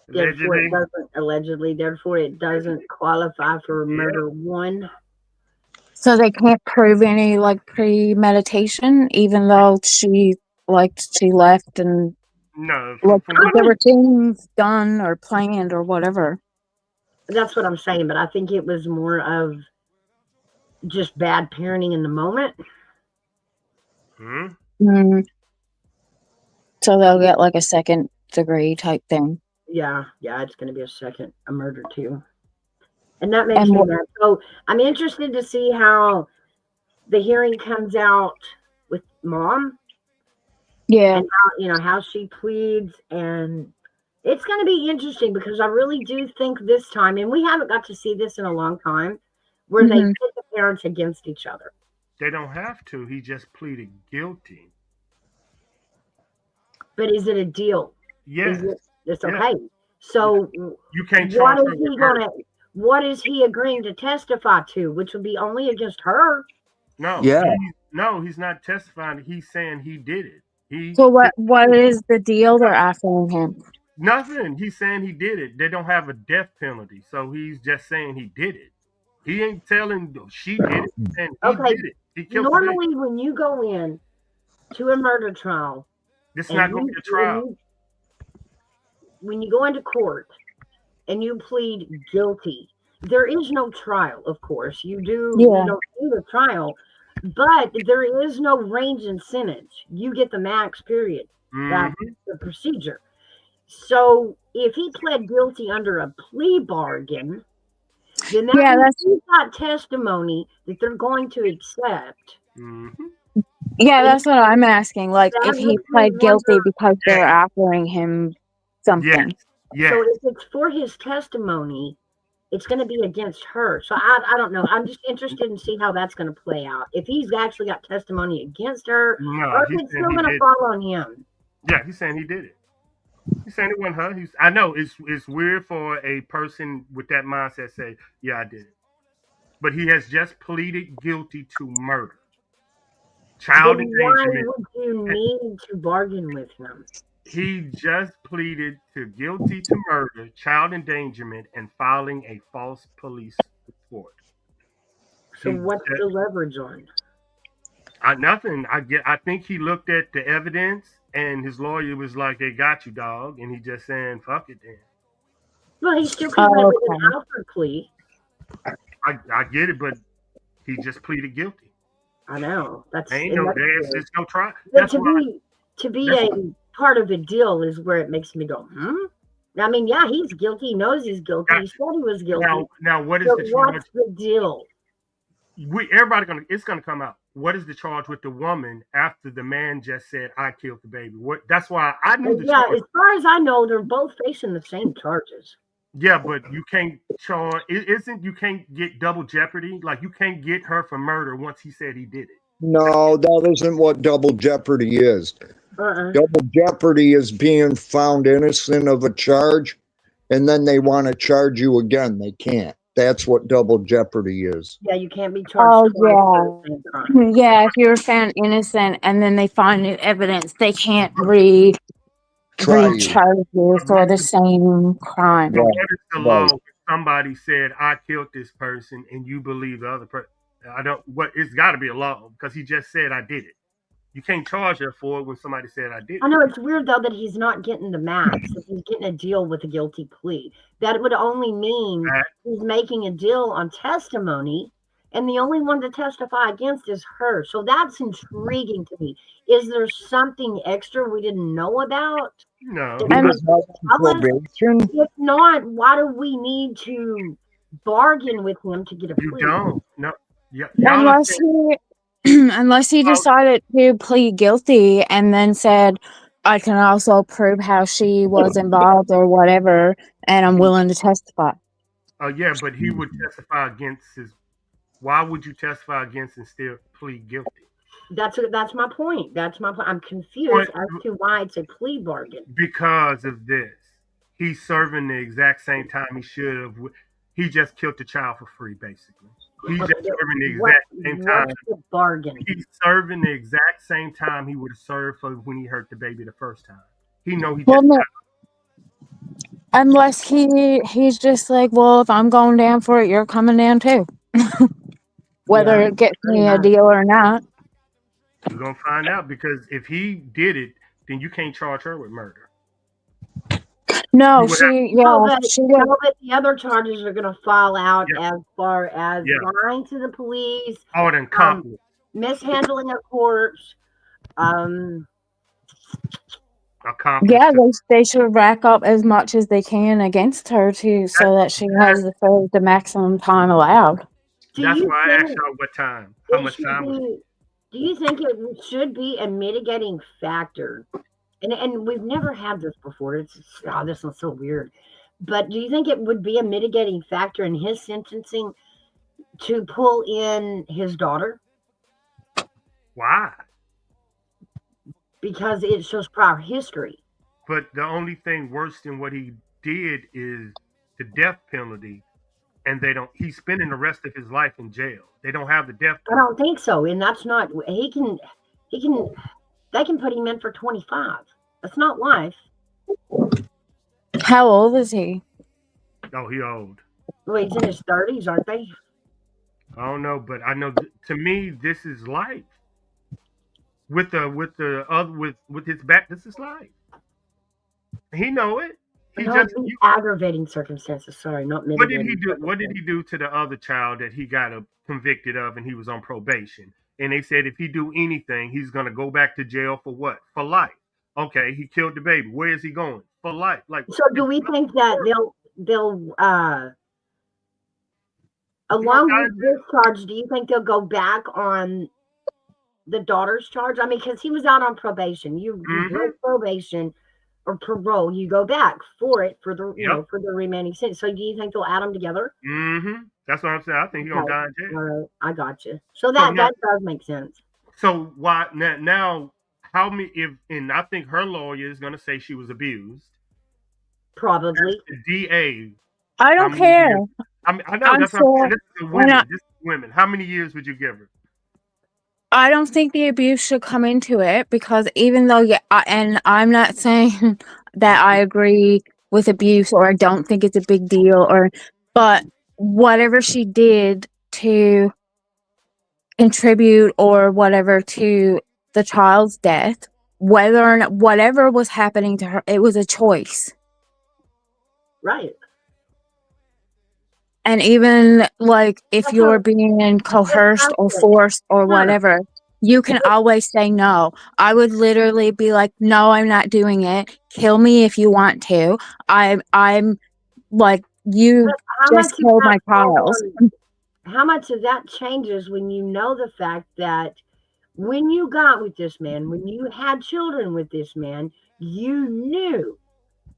Therefore it doesn't qualify for murder 1. So they can't prove any like premeditation, even though she left and no, there were things done or planned or whatever. That's what I'm saying, but I think it was more of just bad parenting in the moment. So they'll get like a second degree type thing. Yeah, it's going to be a murder 2. And that makes me mad. So I'm interested to see how the hearing comes out with Mom. Yeah. And how she pleads, and it's going to be interesting because I really do think this time, and we haven't got to see this in a long time, where they pit the parents against each other. They don't have to. He just pleaded guilty. But is it a deal? Yes. It's okay. So you can't. What is he agreeing to testify to? Which would be only against her. No. He's not testifying. He's saying he did it. So what is the deal they're offering him? Nothing. He's saying he did it. They don't have a death penalty, so he's just saying he did it. He ain't telling she did it, and he Okay. did it. He killed the baby. Normally, when you go in to a murder trial, This is and not going to be a trial. when you go into court and you plead guilty, there is no trial. Of course, you Yeah. don't do the trial, but there is no range in sentence. You get the max period. That's the procedure. So if he pled guilty under a plea bargain, then that Yeah, means that's he's got testimony that they're going to accept. yeah, And that's what I'm asking. Like, that if he makes me pled guilty wonder. because they're Yes. offering him something. Yes. So if it's for his testimony, it's going to be against her. So I don't know. I'm just interested in see how that's going to play out. If he's actually got testimony against her, No, or if he's it's saying still he going to did. fall on him. Yeah, he's saying he did it. He's saying it wasn't her. I know it's weird for a person with that mindset say, yeah, I did it. But he has just pleaded guilty to murder, child Then why endangerment. would you need to bargain with him? He just pleaded to guilty to murder, child endangerment, and filing a false police report. So what's the leverage on? Nothing. I think he looked at the evidence, and his lawyer was like, "They got you, dog," and he just saying, "Fuck it, then." Well, he still could went with an Okay. Alfred plea. I get it, but he just pleaded guilty. I know that's Ain't and no that's there's good. just no try. But That's why. to be That's a part of a deal is where it makes me go, I mean, yeah, he's guilty. He knows he's guilty. He said he was guilty. Now, what is But the charge? what's the deal? It's gonna come out. What is the charge with the woman after the man just said, "I killed the baby"? That's why I knew the Yeah, charge. as far as I know, they're both facing the same charges. Yeah, but you can't charge. Isn't you can't get double jeopardy? Like you can't get her for murder once he said he did it. No, that isn't what double jeopardy is. Double jeopardy is being found innocent of a charge, and then they want to charge you again. They can't. That's what double jeopardy is. Yeah, you can't be charged twice for the same crime. Yeah, if you're found innocent and then they find new evidence, they can't Try you. recharge you for the same crime. But Right. what is the law when somebody said, "I killed this person," and you believe the other person? I don't. What it's got to be a law because he just said, "I did it." You can't charge her for it when somebody said, "I did it." I know it's weird though that he's not getting the max. If he's getting a deal with a guilty plea, that would only mean he's making a deal on testimony, and the only one to testify against is her. So that's intriguing to me. Is there something extra we didn't know about? No. He was on probation. If not, why do we need to bargain with him to get a plea? You don't. No. Yeah. Unless he decided to plead guilty and then said, I can also prove how she was involved or whatever, and I'm willing to testify. Yeah, but he would testify against his. Why would you testify against and still plead guilty? That's my point. That's my point. I'm confused as to why it's a plea bargain. Because of this, he's serving the exact same time he should have. He just killed the child for free, basically. He's just serving the exact same time. What's the bargain? He's serving the exact same time he would have served for when he hurt the baby the first time. He know he just. Well, no, unless he's just like, well, if I'm going down for it, you're coming down too. Whether it gets me a deal or not. We're gonna find out because if he did it, then you can't charge her with murder. No, but the other charges are going to fall out as far as lying to the police, mishandling a corpse, yeah, they should rack up as much as they can against her too, so that she has the maximum time allowed. That's why I asked y'all what time. How much time was it? Do you think it should be a mitigating factor? And we've never had this before. This is so weird. But do you think it would be a mitigating factor in his sentencing to pull in his daughter? Why? Because it shows prior history. But the only thing worse than what he did is the death penalty, and he's spending the rest of his life in jail. They don't have the death penalty. I don't think so, and that's not. They can put him in for 25. That's not life. How old is he? Oh, he old. Well, he's in his 30s, aren't they? I don't know, but I know to me this is life. With the other with his back, this is life. He know it. He No, just these you. aggravating circumstances. Sorry, not What did he mitigating do? What did circumstances. he do to the other child that he got convicted of and he was on probation? And they said if he do anything, he's gonna go back to jail for what? For life. Okay, he killed the baby. Where is he going? For life. Like So, do it's we think that they'll he gonna along die in with this jail. charge? Do you think they'll go back on the daughter's charge? I mean, because he was out on probation. You Mm-hmm. break probation or parole, you go back for it for the Yep. for the remaining sentence. So, do you think they'll add them together? Mm-hmm. That's what I'm saying. I think he gonna Okay, die in jail. all right, I got you. So So that now, does make sense. so why now? How many? If and I think her lawyer is gonna say she was abused. Probably. The DA. I How don't many care. years? I mean, I know I'm that's what I'm saying. for This is when women. This is women. How many years would you give her? I don't think the abuse should come into it because even though, yeah, and I'm not saying that I agree with abuse or I don't think it's a big deal but whatever she did to contribute or whatever to the child's death, whether or not, whatever was happening to her, it was a choice. Right. And even like if That's you're a being coerced or conflict. forced or Yeah. whatever, you can always say no. I would literally be like, no, I'm not doing it. Kill me if you want to. I'm like, you But how just much of killed that my child. how much of that changes when you know the fact that when you got with this man, when you had children with this man, you knew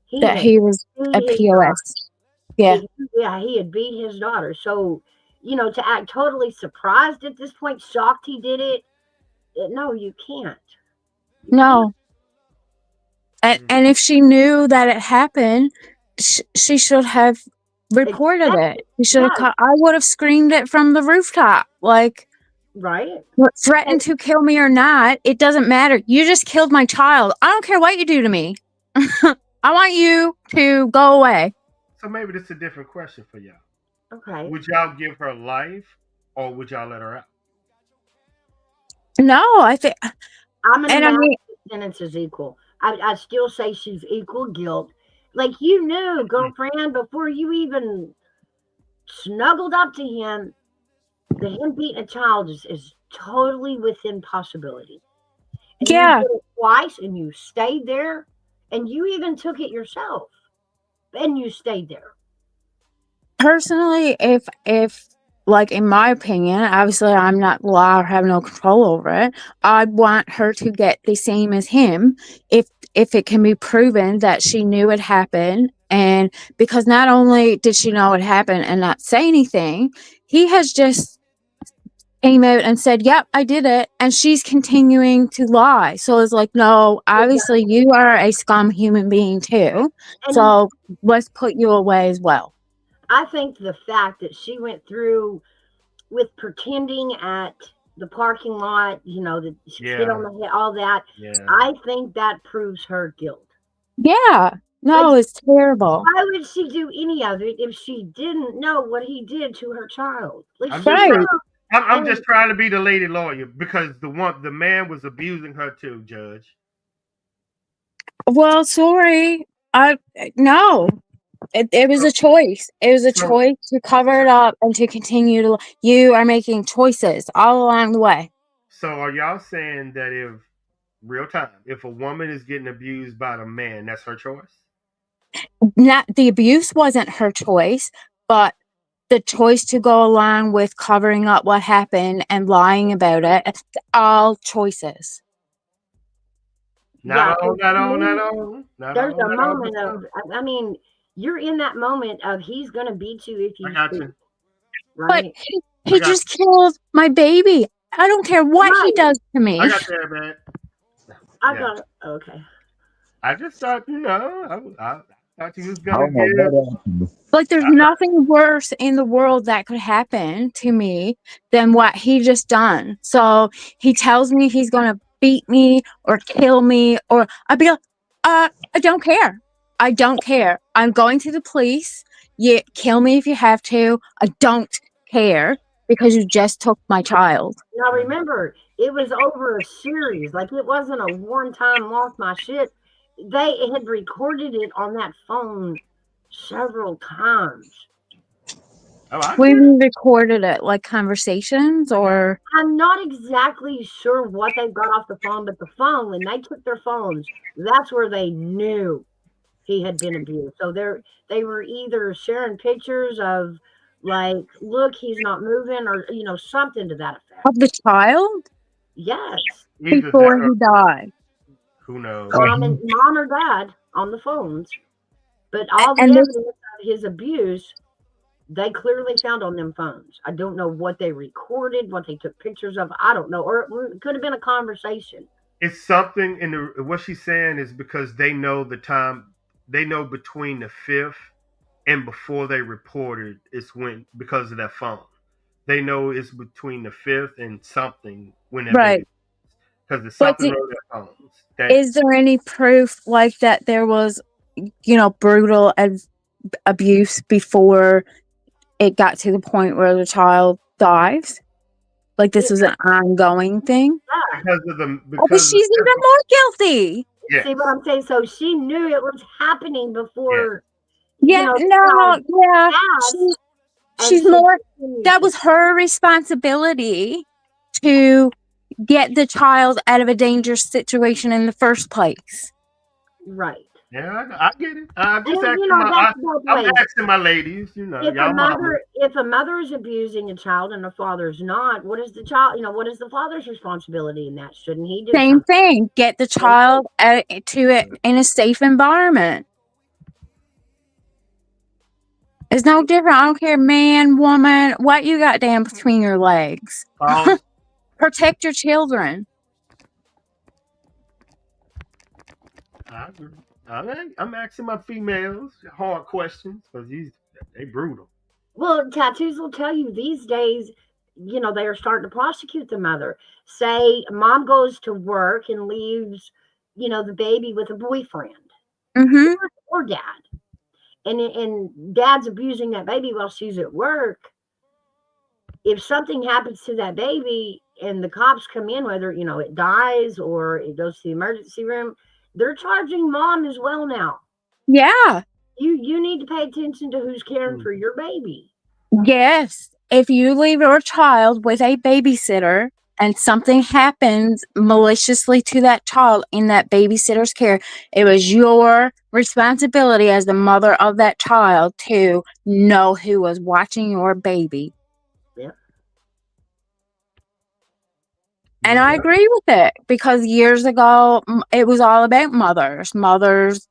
he That had he was a beat his daughter. POS. Yeah. Yeah, he had beat his daughter. So, to act totally surprised at this point, shocked he did it, no, you can't. You can't. No. And if she knew that it happened, she should have reported it. Expected. She should have. Yes, I would have screamed it from the rooftop. Like, right. threatened And, to kill me or not, it doesn't matter. You just killed my child. I don't care what you do to me. I want you to go away. So maybe this is a different question for y'all. okay. Would y'all give her life or would y'all let her out? No, I think, I'm going to and I match mean, the sentence is equal. I still say she's equal guilt. Like you knew, girlfriend, before you even snuggled up to him, that him beating a child is totally within possibility. And you yeah, did it twice and you stayed there and you even took it yourself and you stayed there. personally, if like in my opinion, obviously I'm not the law or have no control over it. I'd want her to get the same as him if it can be proven that she knew it happened. And because not only did she know it happened and not say anything, he has just came out and said, yep, I did it. And she's continuing to lie. So it's like, no, obviously you are a scum human being too. And So let's put you away as well. I think the fact that she went through with pretending at the parking lot, the hit on Yeah, the head, all that, yeah. I think that proves her guilt. Yeah. Like, No, it's terrible. why would she do any of it if she didn't know what he did to her child? Like I'm she just trying. Right. knew, I'm and just trying to be the lady lawyer because the man was abusing her too, Judge. Well, sorry. I no. It was So a choice. It was a so choice to cover it up and to continue to. You are making choices all along the way. so are y'all saying that if real time, if a woman is getting abused by the man, that's her choice? Not the abuse wasn't her choice, but the choice to go along with covering up what happened and lying about it. It's all choices. Not yeah, all, 'cause not to all, not me, all, not there's all, a not all. moment of, I mean, you're in that moment of he's going to beat you if I you got speak, you. But right? I he got just killed my baby. I don't care what he Right. does to I me. got you, man. I Yeah. got it. Okay. I just thought, I thought you was I gonna don't know give. what happened. Like, there's nothing worse in the world that could happen to me than what he just done. So he tells me he's gonna beat me or kill me, or I'd be like, I don't care. I don't care. I'm going to the police. You kill me if you have to. I don't care. because you just took my child. Now remember, it was over a series. Like it wasn't a one-time lost my shit. They had recorded it on that phone several times. Oh, I We get it. recorded it like conversations or I'm not exactly sure what they got off the phone, but the phone, when they took their phones, that's where they knew he had been abused. So they were either sharing pictures of like, look, he's not moving, or something to that effect. of the child Yes, Either that before or he died. who knows. mom or dad on the phones, but all the And this evidence of his abuse they clearly found on them phones. I don't know what they recorded, what they took pictures of. I don't know, or it could have been a conversation. It's something in the what she's saying is because they know the time. They know between the 5th and before they reported it's when because of that phone. They know it's between the 5th and something when that baby right. because there's But something on their phones that is there any proof like that there was, brutal abuse before it got to the point where the child dies? Like this was an ongoing thing? Yeah. because of the Oh, but because she's even more guilty. yes See what I'm saying? So she knew it was happening yes before, Yeah, no, yeah. passed, and She's she more continued that to. was her responsibility to get the child out of a dangerous situation in the first place. Right. yeah I get it. I'm just And asking that's both I'm ways. asking my ladies, y'all mama. If a mother is abusing a child and a father's not, what is the child? What is the father's responsibility in that? Shouldn't he do Same something? thing. Get the child to it in a safe environment. It's no different. I don't care, man, woman, what you got down between your legs. Pause. Protect your children. I agree. I'm asking my females hard questions because they brutal. Well, tattoos will tell you these days, they are starting to prosecute the mother. Say mom goes to work and leaves, the baby with a boyfriend Mm-hmm. or dad. And dad's abusing that baby while she's at work. If something happens to that baby and the cops come in, whether, it dies or it goes to the emergency room, they're charging mom as well now. Yeah. You need to pay attention to who's caring for your baby. Yes. If you leave your child with a babysitter and something happens maliciously to that child in that babysitter's care, it was your responsibility as the mother of that child to know who was watching your baby. Yeah. And I agree with it because years ago, it was all about mothers. Mothers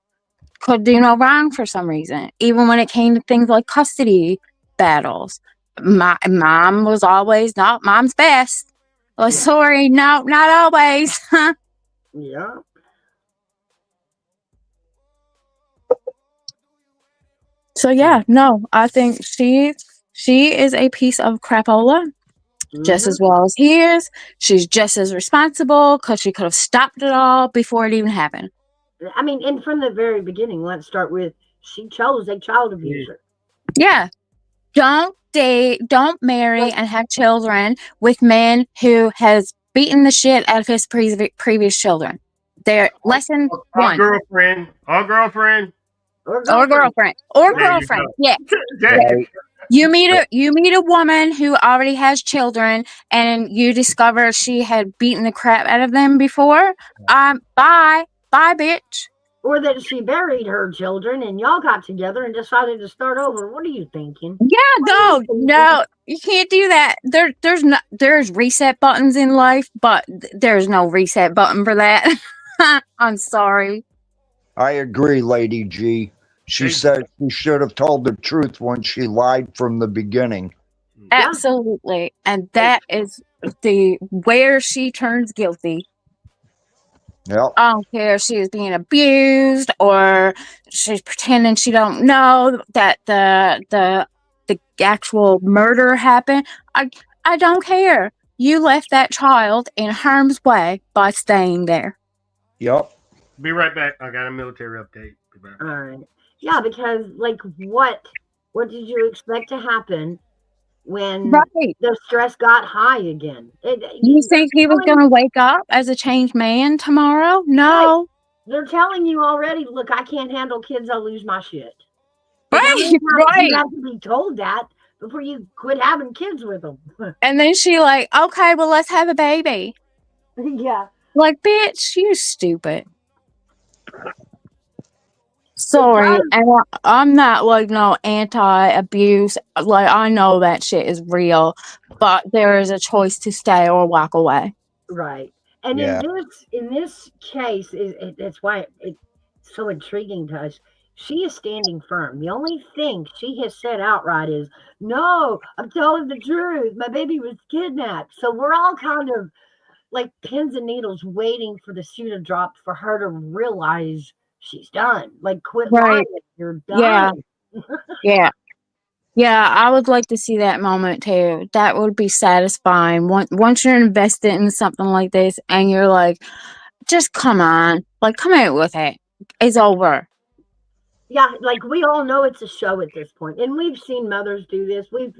could do no wrong for some reason, even when it came to things like custody battles. My mom was always, no, mom's best. Well, sorry, no, not always. Yeah. So yeah, no, I think she is a piece of crapola just as well as he is. She's just as responsible because she could have stopped it all before it even happened. I mean, and from the very beginning, let's start with she chose a child abuser. Yeah. Don't date, don't marry and have children with men who has beaten the shit out of his previous children. They're lesson Or one. girlfriend. Or girlfriend. Or girlfriend. Or There you girlfriend. go. Yeah. Right. You meet a woman who already has children and you discover she had beaten the crap out of them before. Bye, bitch. Or that she buried her children and y'all got together and decided to start over. What are you thinking? Yeah, no, you can't do that. There's reset buttons in life, but there's no reset button for that. I'm sorry. I agree, Lady G. She said she should have told the truth when she lied from the beginning. Absolutely. And that is the where she turns guilty. Yep. I don't care if she is being abused or she's pretending she don't know that the actual murder happened. I don't care. You left that child in harm's way by staying there. Yep. Be right back. I got a military update. Be back. All right. Yeah, because like what did you expect to happen? when Right. the stress got high again. You think he was going to wake up as a changed man tomorrow? No. They're telling you already, look, I can't handle kids, I'll lose my shit. But how many Right. times do you Right. have to be told that before you quit having kids with them? And then she like, okay, well, let's have a baby. Yeah. Like, bitch, you stupid. Sorry, and I'm not like no anti-abuse. Like, I know that shit is real, but there is a choice to stay or walk away. Right. And Yeah. in this case, that's why it's so intriguing to us. She is standing firm. The only thing she has said outright is, "No, I'm telling the truth. My baby was kidnapped." So we're all kind of like pins and needles, waiting for the shoe to drop for her to realize she's done. Like, quit lying. Right. You're Yeah. done. Yeah. Yeah, I would like to see that moment too. That would be satisfying. Once you're invested in something like this and you're like, just come on. Like, come out with it. It's over. Yeah, like we all know it's a show at this point, and we've seen mothers do this. We've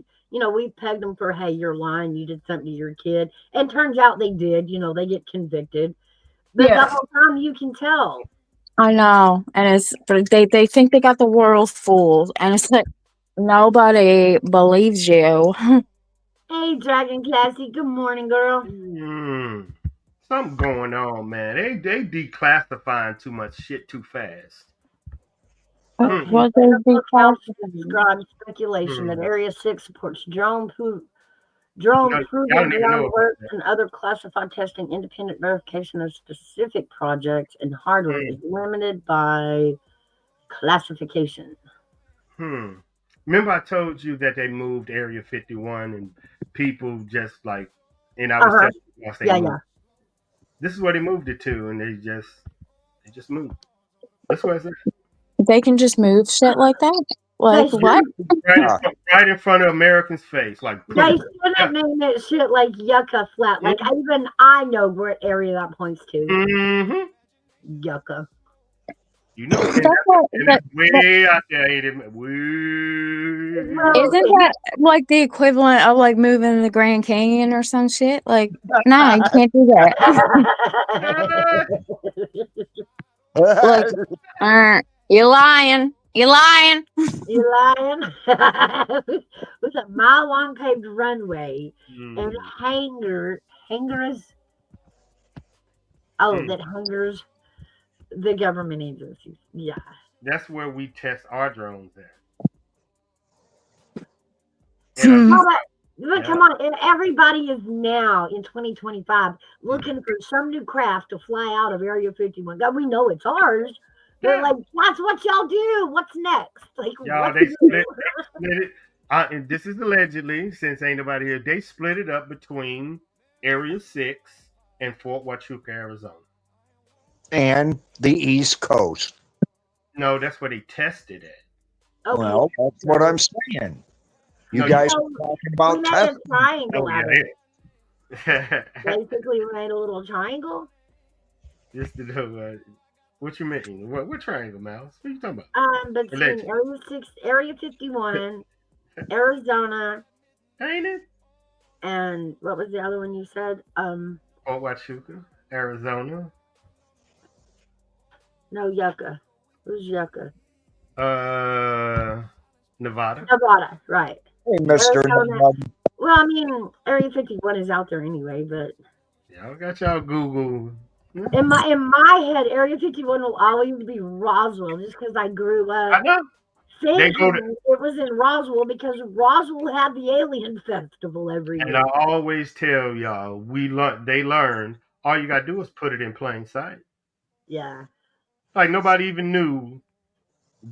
pegged them for, hey, you're lying, you did something to your kid, and turns out they did. They get convicted, but the Yeah. whole time you can tell. I know. And but they think they got the world fooled. And it's like, nobody believes you. Hey, Dragon Classy, good morning, girl. Something going on, man. They declassifying too much shit too fast. Okay, What does Federal the Council class- describes speculation that Area 6 supports drone proving Y'all need to know ground about work that. and other classified testing. Independent verification of specific projects and hardware is limited by classification. Remember I told you that they moved Area 51 and people just like, and I was Uh-huh. telling you once they Yeah, moved. yeah. This is where they moved it to, and they just moved. That's where it's at. They can just move shit like that? Like, They what? Right in front of Americans' face, like. They shouldn't name it shit like Yucca Flat. Like, even I know what area that points to. Mm-hmm. Yucca. You know, That's what- that's way out there, ain't it? Way. Isn't that like the equivalent of like moving the Grand Canyon or some shit? Like, no, you can't do that. Like, you're lying. You're lying. You lying? With a mile-long paved runway and hangars. Oh, that hangars the government agencies. Yeah. That's where we test our drones at. But come on, and everybody is now in 2025 looking for some new craft to fly out of Area 51. God, we know it's ours. They're like, that's what y'all do. What's next? Like, y'all, they split it. And this is allegedly, since ain't nobody here, they split it up between Area 6 and Fort Huachuca, Arizona. And the East Coast. No, that's where they tested it. Okay. Well, that's what I'm saying. You guys are talking about we made a triangle out of it. Yeah. Basically, we made a little triangle. Just to know what you mean. What triangle, Mouse? What are you talking about? Between Area 6, Area 51, Arizona. Ain't it? And what was the other one you said? Fort Huachuca, Arizona. No, Yucca. Who's Yucca? Nevada. Nevada, right. Hey, Mr. Well, I mean, Area 51 is out there anyway, but y'all got y'all Google. In my head, Area 51 will always be Roswell, just because I grew up. I know. Thinking it was in Roswell because Roswell had the Alien Festival every year. And I always tell y'all, they learned all you gotta do is put it in plain sight. Yeah. Like nobody even knew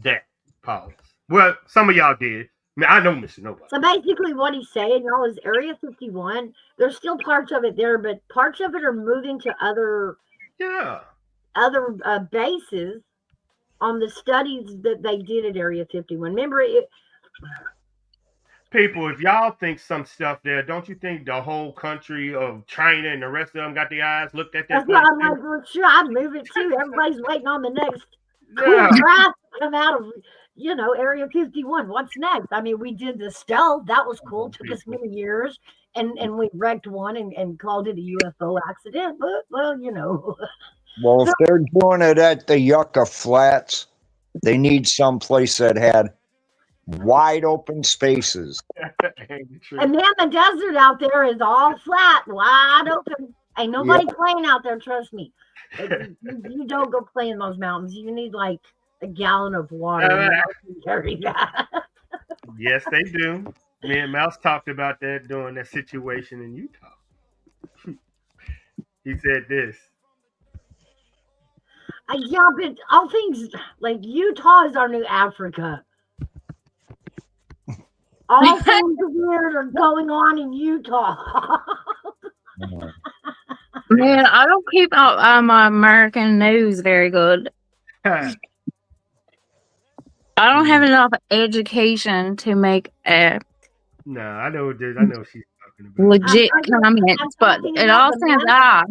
that pause. Well, some of y'all did. I mean, I know Mr. Nobody. So basically what he's saying, y'all, is Area 51, there's still parts of it there, but parts of it are moving to other bases on the studies that they did at Area 51. Remember it? People, if y'all think some stuff there, don't you think the whole country of China and the rest of them got their eyes looked at that? That's why I'm like, well, sure, I'd move it too. Everybody's waiting on the next cool Yeah. grass to come out of, Area 51. What's next? I mean, we did the stealth. That was cool. Took us many years. And we wrecked one and called it a UFO accident. But, well, Well, if they're doing it at the Yucca Flats, they need some place that had wide open spaces. And then the desert out there is all flat, wide open. Ain't nobody playing out there, trust me. You don't go play in those mountains. You need like a gallon of water to carry that. Yes, they do. Me and Mouse talked about that during that situation in Utah. He said this. Yeah, but all things like Utah is our new Africa. All things weird are going on in Utah. Man, I don't keep my American news very good. I don't have enough education to make a No, I know what she's talking about. legit comments, but it all sounds odd.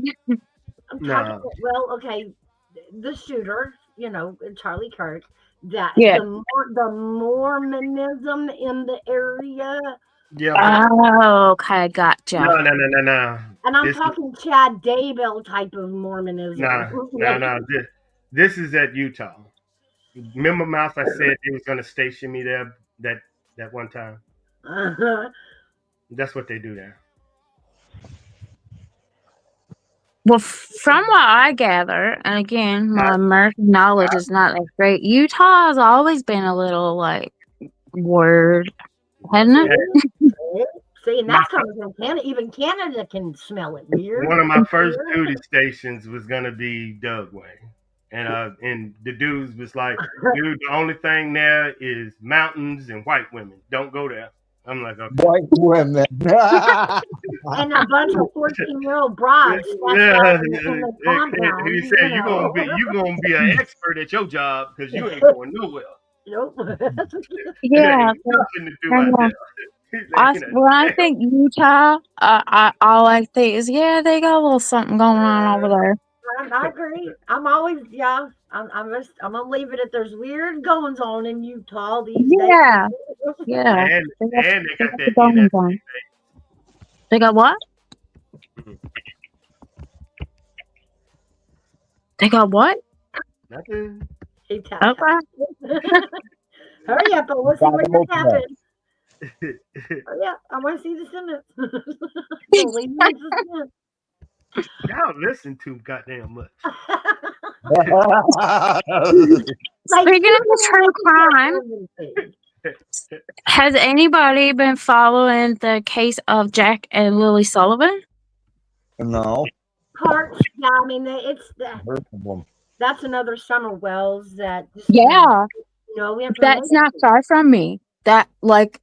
Well, okay, the shooter, Charlie Kirk, that Yeah. the Mormonism in the area. Yeah. Oh, okay, gotcha. No. And I'm talking Chad Daybell type of Mormonism. No. This is at Utah. Remember, Mouse, I said they was going to station me there that one time. That's what they do there. Well, from what I gather, and again, my American knowledge is not that great. Utah has always been a little like weird, hasn't it? See, and that's coming from Canada. Even Canada can smell it weird. One of my first duty stations was gonna be Dugway, and the dudes was like, "Dude, the only thing there is mountains and white women. Don't go there." I'm like, "Okay." White women. And a bunch of 14-year-old brides. Yeah. He said, "You gonna be an expert at your job because you ain't going nowhere." Nope. Yeah. Nothing to do out there. When I think Utah, all I think is, yeah, they got a little something going on over there. I agree. I'm always, I'm gonna leave it at there's weird goings on in Utah these days. Yeah. And they got that goings on. They got what? They got what? Nothing. Okay. Hurry up, I want to see what just happened. Hurry up, I want to see the sentence. Leave me in suspense. Y'all listen too goddamn much. Speaking of true crime, has anybody been following the case of Jack and Lily Sullivan? No. Parts, yeah, I mean, that's another Summer Wells that. Yeah. That's not far from me. That, like,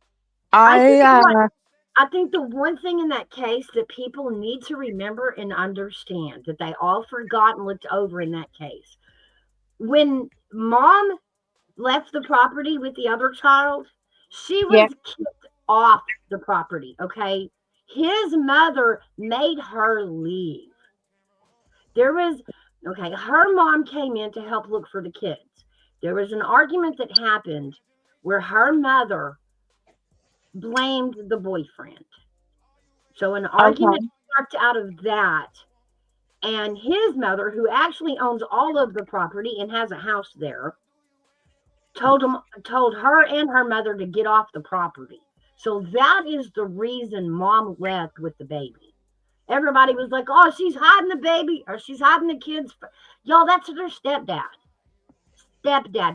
I think the one thing in that case that people need to remember and understand that they all forgot and looked over in that case. When mom left the property with the other child, she was kicked off the property, okay? His mother made her leave. Her mom came in to help look for the kids. There was an argument that happened where her mother blamed the boyfriend. So an argument sparked out of that. And his mother, who actually owns all of the property and has a house there, told her and her mother to get off the property. So that is the reason mom left with the baby. Everybody was like, "Oh, she's hiding the baby, or she's hiding the kids." Y'all, that's her stepdad.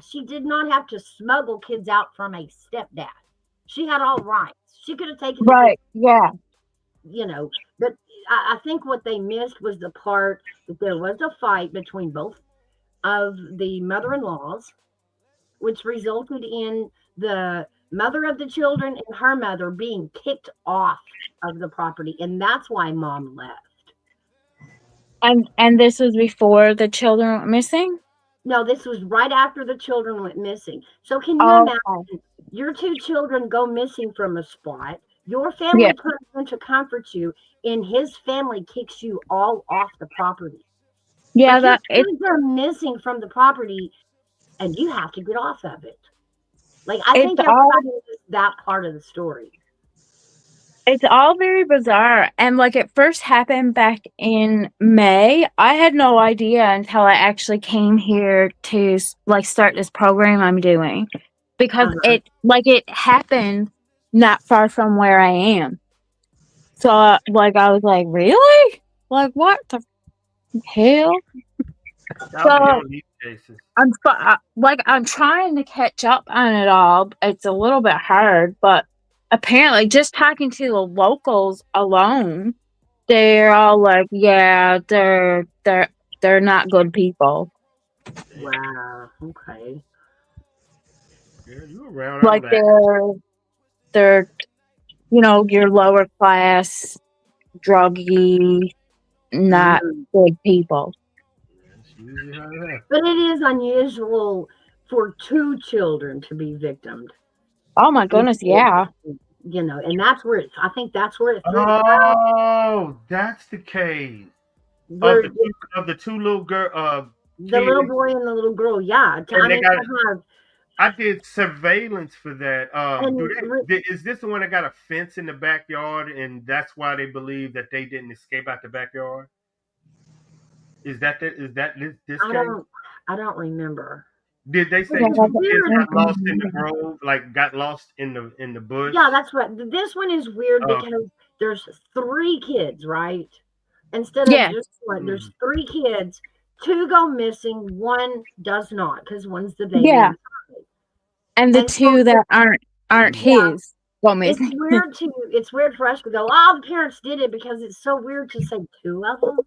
She did not have to smuggle kids out from a stepdad. She had all rights. She could have taken right. Yeah. But I think what they missed was the part that there was a fight between both of the mother-in-laws, which resulted in the mother of the children and her mother being kicked off of the property, and that's why mom left. And this was before the children went missing? No, this was right after the children went missing. So can you imagine your two children go missing from a spot, your family comes in to comfort you, and his family kicks you all off the property. Yeah, they're missing from the property. and you have to get off of it. Like I It's think all everybody knows that part of the story. it's all very bizarre. And like it first happened back in May. I had no idea until I actually came here to like start this program I'm doing. Because Uh-huh. it happened not far from where I am. So like I was like, really? Like what the hell? I'll be So on these cases. I'm trying to catch up on it all. It's a little bit hard, but apparently, just talking to the locals alone, they're all like, yeah, they're not good people. Wow. Okay. Yeah, you around all Like that. they're your lower class, druggy, not Mhm. good people. That's usually how it happens. But it is unusual for two children to be victimed. Oh my goodness, yeah, And that's where I think that's where it freaks out. Oh, that's the case. Of Where the two little girl the kids, little boy and the little girl, yeah. I and they mean, got. to have I did surveillance for that. Do and is this the one that got a fence in the backyard, and that's why they believe that they didn't escape out the backyard? Is that this I case? don't I don't remember. Did they Which say is two kids weird. got lost in the grove, like got lost in the bush? Yeah, that's right. This one is weird Uh, because there's three kids, right? Instead of yeah, just one, there's mm, three kids. Two go missing, one does not because one's the baby yeah. inside. And the And so two that aren't mm, yeah, his. Well, missing. it's weird for us to go, oh, the parents did it because it's so weird to say two of them.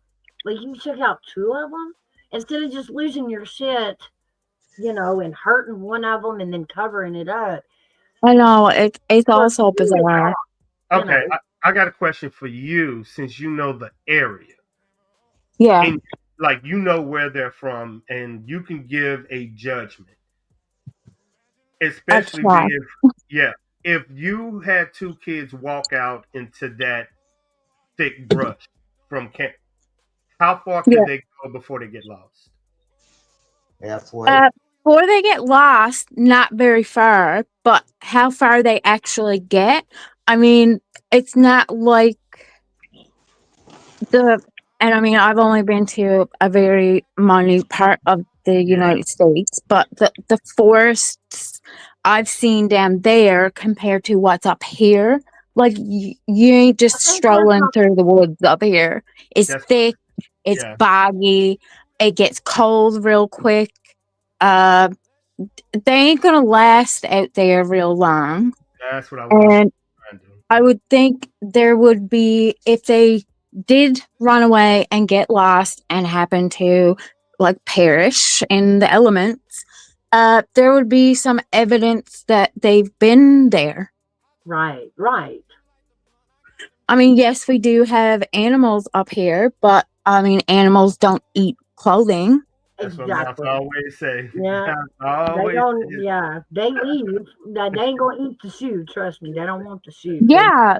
Like you took out two of them instead of just losing your shit, and hurting one of them and then covering it up. I know it's So it's also really bizarre. off, you okay, know. I got a question for you since you know the area Yeah, and like you know where they're from, and you can give a judgment, I especially try. if yeah, if you had two kids walk out into that thick brush from camp, how far could Yeah. they go before they get lost? Halfway. Before they get lost, not very far, but how far they actually get, I mean, it's not like the and I mean, I've only been to a very minute part of the Yeah, United States, but the forests I've seen down there compared to what's up here, like you ain't I just think we're strolling talking through the woods up here. It's that's thick, it's yeah, boggy, it gets cold real quick. Uh, they ain't gonna last out there real long, that's what I want to and try and do. I would think there would be, if they did run away and get lost and happen to like perish in the elements, there would be some evidence that they've been there. right, right. I mean, yes, we do have animals up here, but I mean, animals don't eat clothing. That's what Mouse Exactly. always say. Yeah. Mouse They always don't say, yeah. They leave. They ain't gonna eat the shoe, trust me. They don't want the shoe. They Yeah,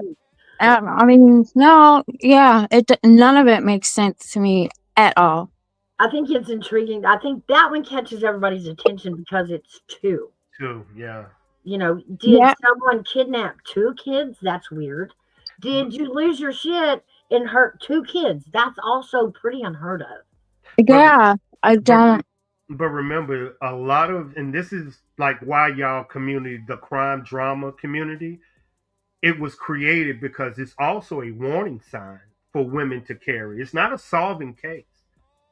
I mean, no, yeah, none of it makes sense to me at all. I think it's intriguing. I think that one catches everybody's attention because it's two. too. Yeah. Did Yeah, someone kidnap two kids? That's weird. But, Did you lose your shit and hurt two kids? That's also pretty unheard of. but yeah, I but don't. but remember, a lot of, and this is like why y'all community, the crime drama community, it was created because it's also a warning sign for women to carry. It's not a solving case.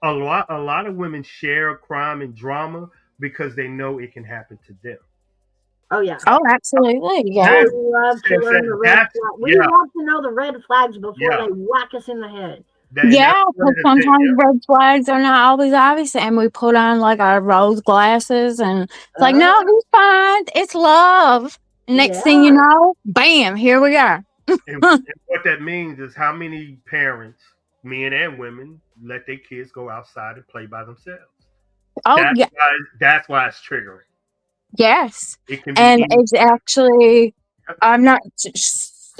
A lot of women share crime and drama because they know it can happen to them. Oh yeah. Oh, absolutely, We yeah. That, love to learn the red that's flag. We yeah, love to know the red flags before yeah. they whack us in the head. That's Yeah, one because of the things. sometimes Yeah, red flags are not always obvious, and we put on like our rose glasses, and it's like, Uh, no, he's fine. It's love. Next thing you yeah. know, bam, here we are. and what that means is how many parents, men and women, let their kids go outside and play by themselves. Oh, That's yeah, why. That's why it's triggering. yes, It can be and easy. it's actually, I'm not,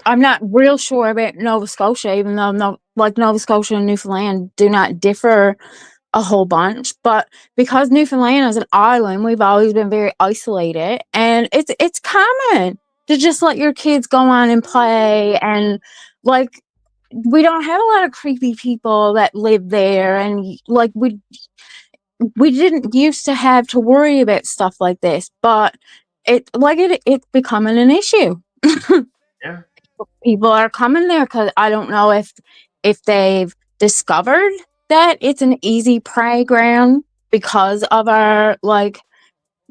I'm not real sure about Nova Scotia, even though Nova Scotia and Newfoundland do not differ a whole bunch, but because Newfoundland is an island, we've always been very isolated, and it's common to just let your kids go on and play, and like we don't have a lot of creepy people that live there, and like we didn't used to have to worry about stuff like this, but it's becoming an issue. Yeah. People are coming there because I don't know if they've discovered that it's an easy prey ground because of our like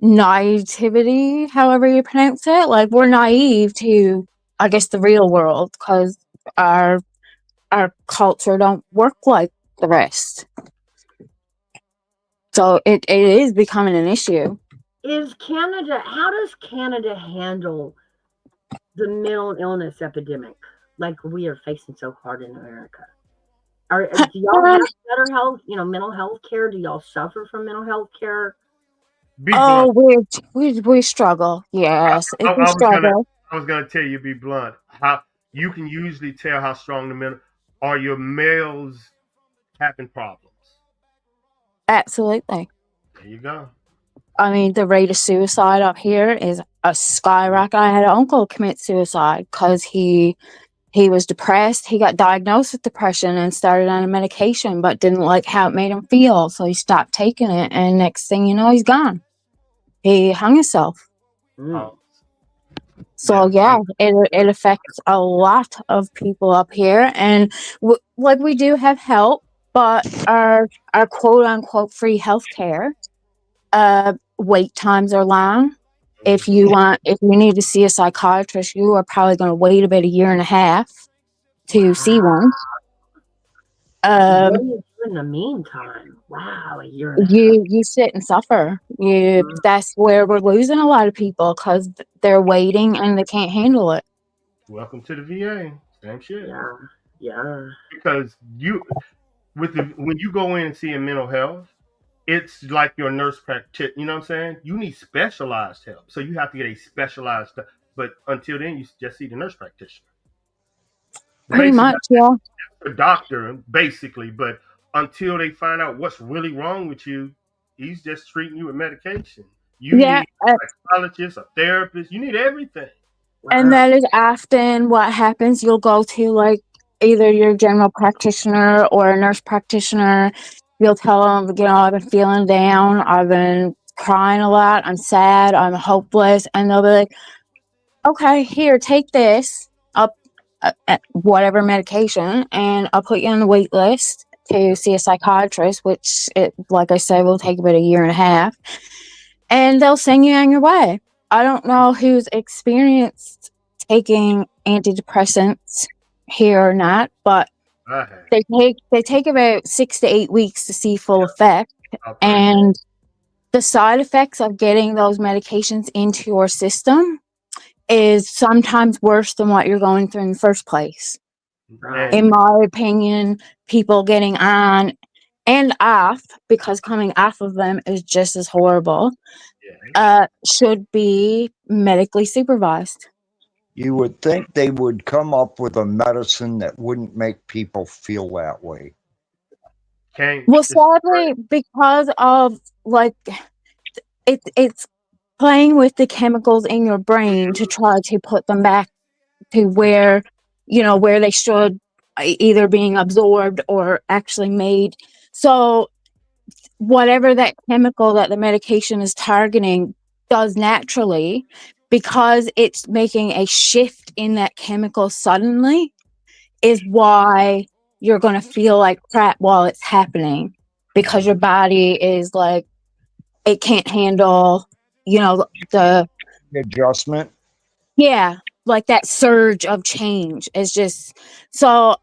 naivety, however you pronounce it. Like we're naive to, I guess, the real world because our culture don't work like the rest. So it is becoming an issue. How does Canada handle the mental illness epidemic like we are facing so hard in America? Do y'all have better health, mental health care? Do y'all suffer from mental health care? Be blunt. We struggle. Yes, I, it's a I was gonna struggle. I was gonna tell you, be blunt. How you can usually tell how strong the men are. Your males having problems. Absolutely. There you go. I mean, the rate of suicide up here is a skyrocket. I had an uncle commit suicide because he was depressed. He got diagnosed with depression and started on a medication, but didn't like how it made him feel, so he stopped taking it. And next thing you know, he's gone. He hung himself. Oh, So yeah, it affects a lot of people up here, and like we do have help, but our quote unquote free healthcare, wait times are long. If you need to see a psychiatrist, you are probably going to wait about a year and a half to see one. What do you do in the meantime? Wow, a year and a half. You sit and suffer. That's where we're losing a lot of people because they're waiting and they can't handle it. welcome to the VA. Same shit. Yeah. Because when you go in and see a mental health, it's like your nurse practitioner. You know what I'm saying? You need specialized help, so you have to get a specialized. But until then, you just see the nurse practitioner. Pretty Basically, much, yeah. a doctor, basically. But until they find out what's really wrong with you, he's just treating you with medication. You Yeah, need a psychologist, a therapist. You need everything. and that is often what happens. You'll go to like either your general practitioner or a nurse practitioner. You'll tell them, I've been feeling down. I've been crying a lot. I'm sad. I'm hopeless. And they'll be like, okay, here, take this up, whatever medication, and I'll put you on the wait list to see a psychiatrist, which, like I said, will take about a year and a half. And they'll send you on your way. I don't know who's experienced taking antidepressants here or not, but they take about 6 to 8 weeks to see full effect. And the side effects of getting those medications into your system is sometimes worse than what you're going through in the first place. In my opinion, people getting on and off, because coming off of them is just as horrible, should be medically supervised. You would think they would come up with a medicine that wouldn't make people feel that way. Well, sadly, because of like it's playing with the chemicals in your brain to try to put them back to where they should, either being absorbed or actually made. So whatever that chemical that the medication is targeting does naturally, because it's making a shift in that chemical suddenly, is why you're going to feel like crap while it's happening, because your body is like, it can't handle, the adjustment. Yeah, like that surge of change is just so.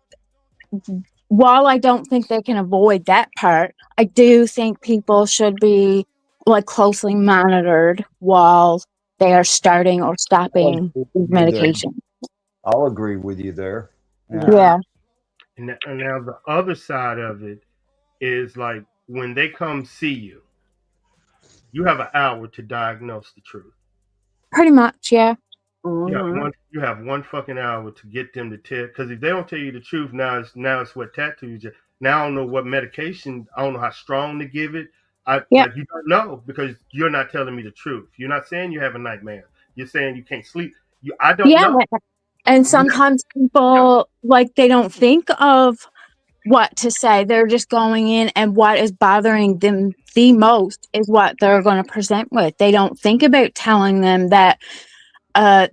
While I don't think they can avoid that part, I do think people should be like closely monitored while they are starting or stopping medication. I'll agree with you there. Yeah. And now the other side of it is like when they come see you, you have an hour to diagnose the truth. Pretty much, yeah. You have one fucking hour to get them to tell, because if they don't tell you the truth, now it's what tattoos. Now I don't know what medication. I don't know how strong to give it. Yeah. Like you don't know because you're not telling me the truth. You're not saying you have a nightmare. You're saying you can't sleep. I don't Yeah. know. And You have- sometimes people like they don't think of what to say. They're just going in, and what is bothering them the most is what they're going to present with. They don't think about telling them that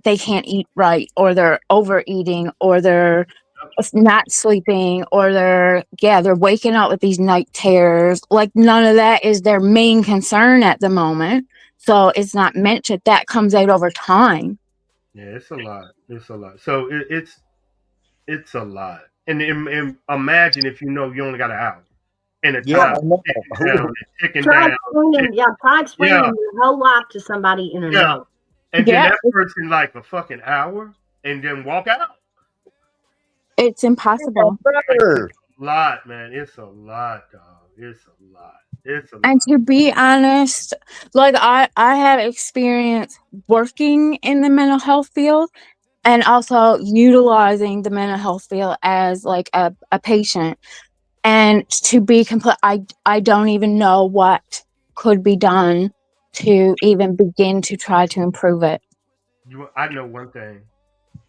they can't eat right, or they're overeating, or they're not sleeping, or they're waking up with these night terrors. Like none of that is their main concern at the moment. So it's not mentioned. That comes out over time. Yeah, it's a lot. It's a lot. So it's a lot. And imagine if you know you only got an hour and the Yeah, time I know. ticking down and ticking Try down. explaining, yeah, try Yeah, explaining your whole life to somebody in a yeah. night. And then Yeah, that person like a fucking hour and then walk out. it's impossible. Like Brother. it's a lot, man. It's a lot, dog. It's a lot. It's a And lot. to be honest, like I have experience working in the mental health field, and also utilizing the mental health field as like a patient. And to be complete, I don't even know what could be done to even begin to try to improve it. I know one thing,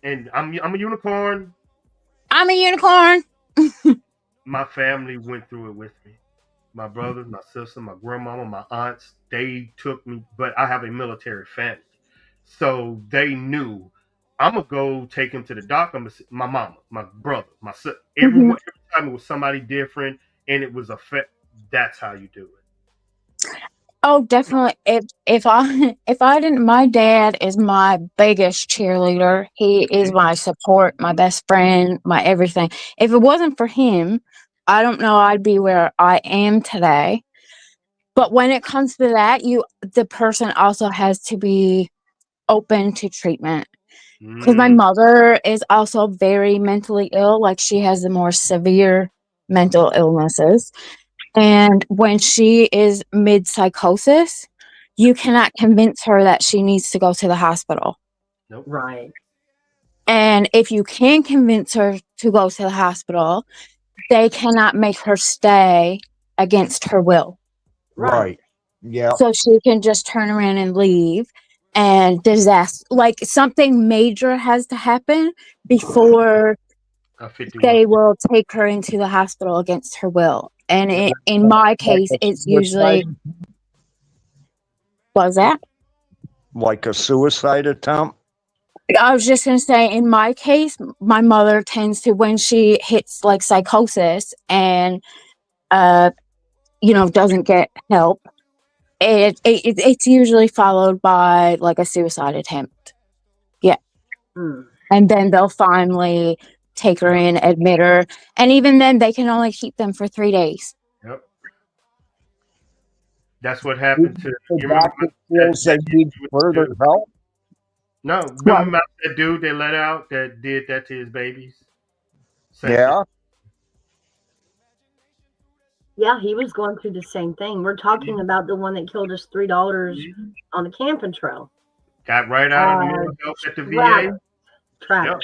and I'm a unicorn. I'm a unicorn. My family went through it with me. My brothers, my sister, my grandmama, my aunts, they took me, but I have a military family. So they knew I'm gonna go take him to the doctor. My mama, my brother, my sister, Mhm. every time it was somebody different and it was a that's how you do it. Oh, definitely. If I if I didn't, my dad is my biggest cheerleader. He is my support, my best friend, my everything. If it wasn't for him, I don't know I'd be where I am today. But when it comes to that, the person also has to be open to treatment. Because my Mm, mother is also very mentally ill. Like she has the more severe mental illnesses. And when she is mid psychosis, you cannot convince her that she needs to go to the hospital. nope. Right. And if you can convince her to go to the hospital, they cannot make her stay against her will. Right. Right. Yeah. So she can just turn around and leave. And disaster, like something major has to happen before A 51. they will take her into the hospital against her will. And Yep. in my Like case, a it's suicide, usually, what was that? like a suicide attempt. I was just going to say, in my case, my mother tends to, when she hits like psychosis and, uh, doesn't get help, it's usually followed by like a suicide attempt. Yeah. Hmm. And then they'll finally take her in, admit her. And even then, they can only keep them for 3 days. Yep. That's what Even happened if to the you. Remember doctor feels they that need with the further dude? help. No, Well, remember that dude they let out that did that to his babies? Same situation. Yeah. Yeah, he was going through the same thing. We're talking about the one that killed his $3 Mhm. on the camping trail. Got right out of the Uh, mental health at the VA. Travis. Travis. Yep.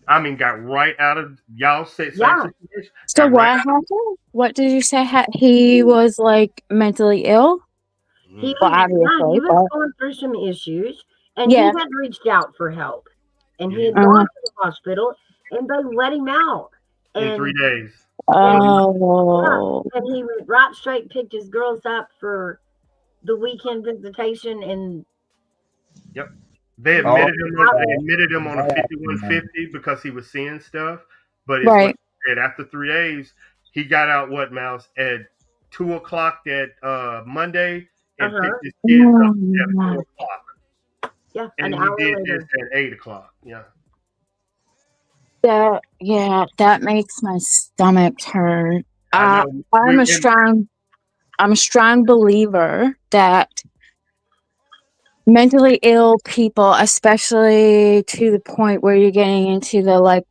I mean, got right out of y'all say same Yeah. situation. so Got right what out. happened? What did you say? He was like mentally ill? He Mm. Well, was, yeah, he obviously, was but going through some issues, and he yeah. had reached out for help, and Yeah, he he had was gone Uh, to the hospital, and they let him out, in 3 days. and yeah, oh, and he went right straight, picked his girls up for the weekend visitation, and Yep. They Oh, admitted him on out. they admitted him on a yeah, man. 5150 because he was seeing stuff. But it's what right. you said. After 3 days, he got out what Mouse at 2 o'clock that Monday Uh and huh. picked his kids up Oh, at my. 4 o'clock. Yeah, And an he hour did this later. at 8 o'clock. Yeah. That makes my stomach turn. I Uh, know. I'm We a and strong, I'm a strong believer that mentally ill people, especially to the point where you're getting into the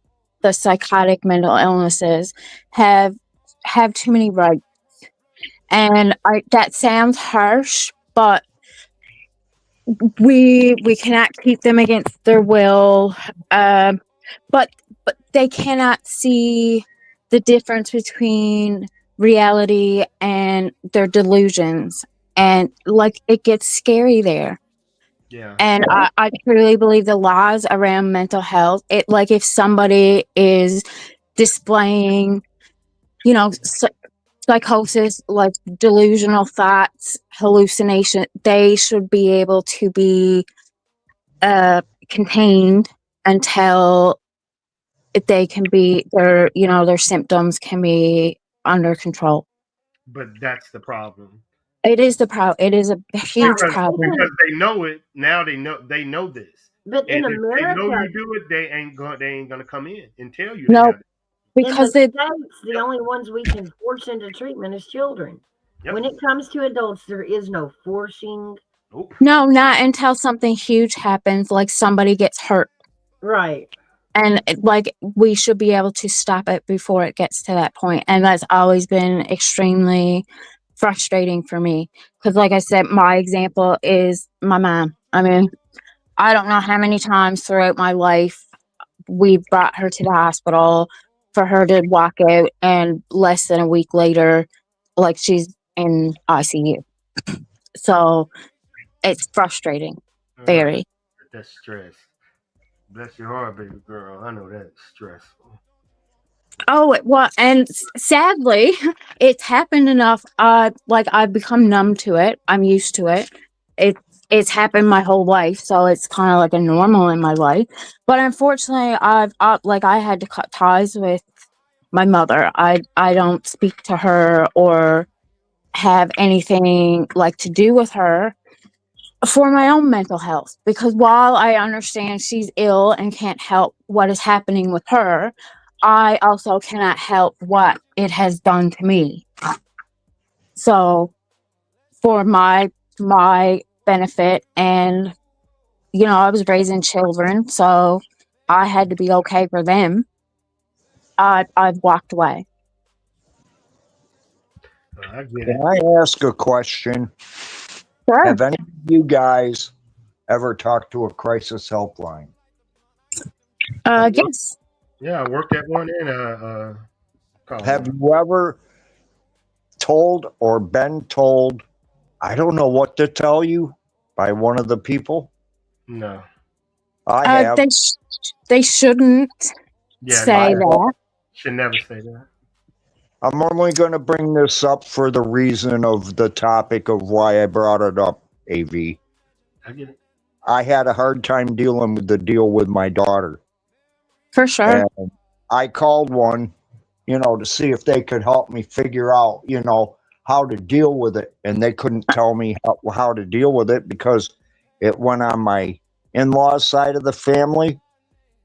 psychotic mental illnesses, have too many rights. And that sounds harsh, but we cannot keep them against their will. Um, but they cannot see. the difference between reality and their delusions. And like it gets scary there. Yeah. And I truly believe the laws around mental health, it like if somebody is displaying, you know, psychosis, like delusional thoughts, hallucination, they should be able to be contained until they can be their, you know, their symptoms can be under control. But that's the problem. It is it is a huge problem. Because they know it now. They know this, But and in if they know America, you do it, they ain't gonna come in and tell you they No, have it. in the because it States, the only ones we can force into treatment is children. Yep. When it comes to adults, there is no forcing. Nope. no, not until something huge happens, like somebody gets hurt. Right. And like we should be able to stop it before it gets to that point. And that's always been extremely frustrating for me. Because like I said, my example is my mom. I mean, I don't know how many times throughout my life we brought her to the hospital for her to walk out, and less than a week later, like she's in ICU. So it's frustrating, Uh, very. that's stress. Bless your heart, baby girl. I know that's stressful. Oh, well, and sadly, it's happened enough. Like I've become numb to it. I'm used to it. It it's happened my whole life, so it's kind of like a normal in my life. But unfortunately, like I had to cut ties with my mother. I don't speak to her or have anything like to do with her for my own mental health, because while I understand she's ill and can't help what is happening with her, I also cannot help what it has done to me. So for my benefit, and you know, I was raising children, so I had to be okay for them. I've walked away. I get Can it. I ask a question? Sure. Have any of you guys ever talked to a crisis helpline? Yes. Yeah, I worked at one in call Have one. you ever told or been told, I don't know what to tell you, by one of the people? No. I have. They shouldn't Yeah, they say that. should never say that. I'm only going to bring this up for the reason of the topic of why I brought it up, AV. I get it. I had a hard time dealing with the deal with my daughter. For sure. And I called one, to see if they could help me figure out, how to deal with it. And they couldn't tell me how to deal with it because it went on my in-laws side of the family.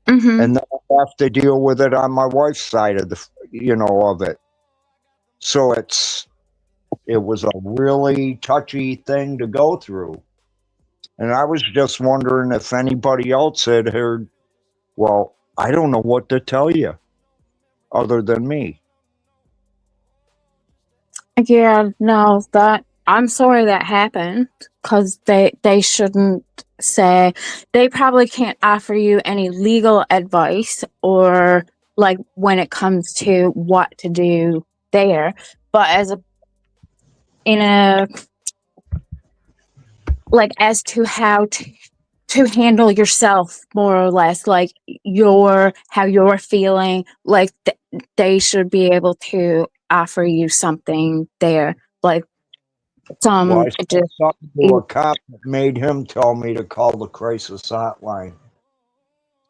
Mm-hmm. And then I have to deal with it on my wife's side of of it. So it was a really touchy thing to go through. And I was just wondering if anybody else had heard, well, I don't know what to tell you other than me. Yeah, no, that I'm sorry that happened, because they shouldn't say. They probably can't offer you any legal advice, or like when it comes to what to do there. But in a like as to how to handle yourself, more or less, like how you're feeling, like they should be able to offer you something there, like Well, some I said just something to a cop that made him tell me to call the crisis hotline.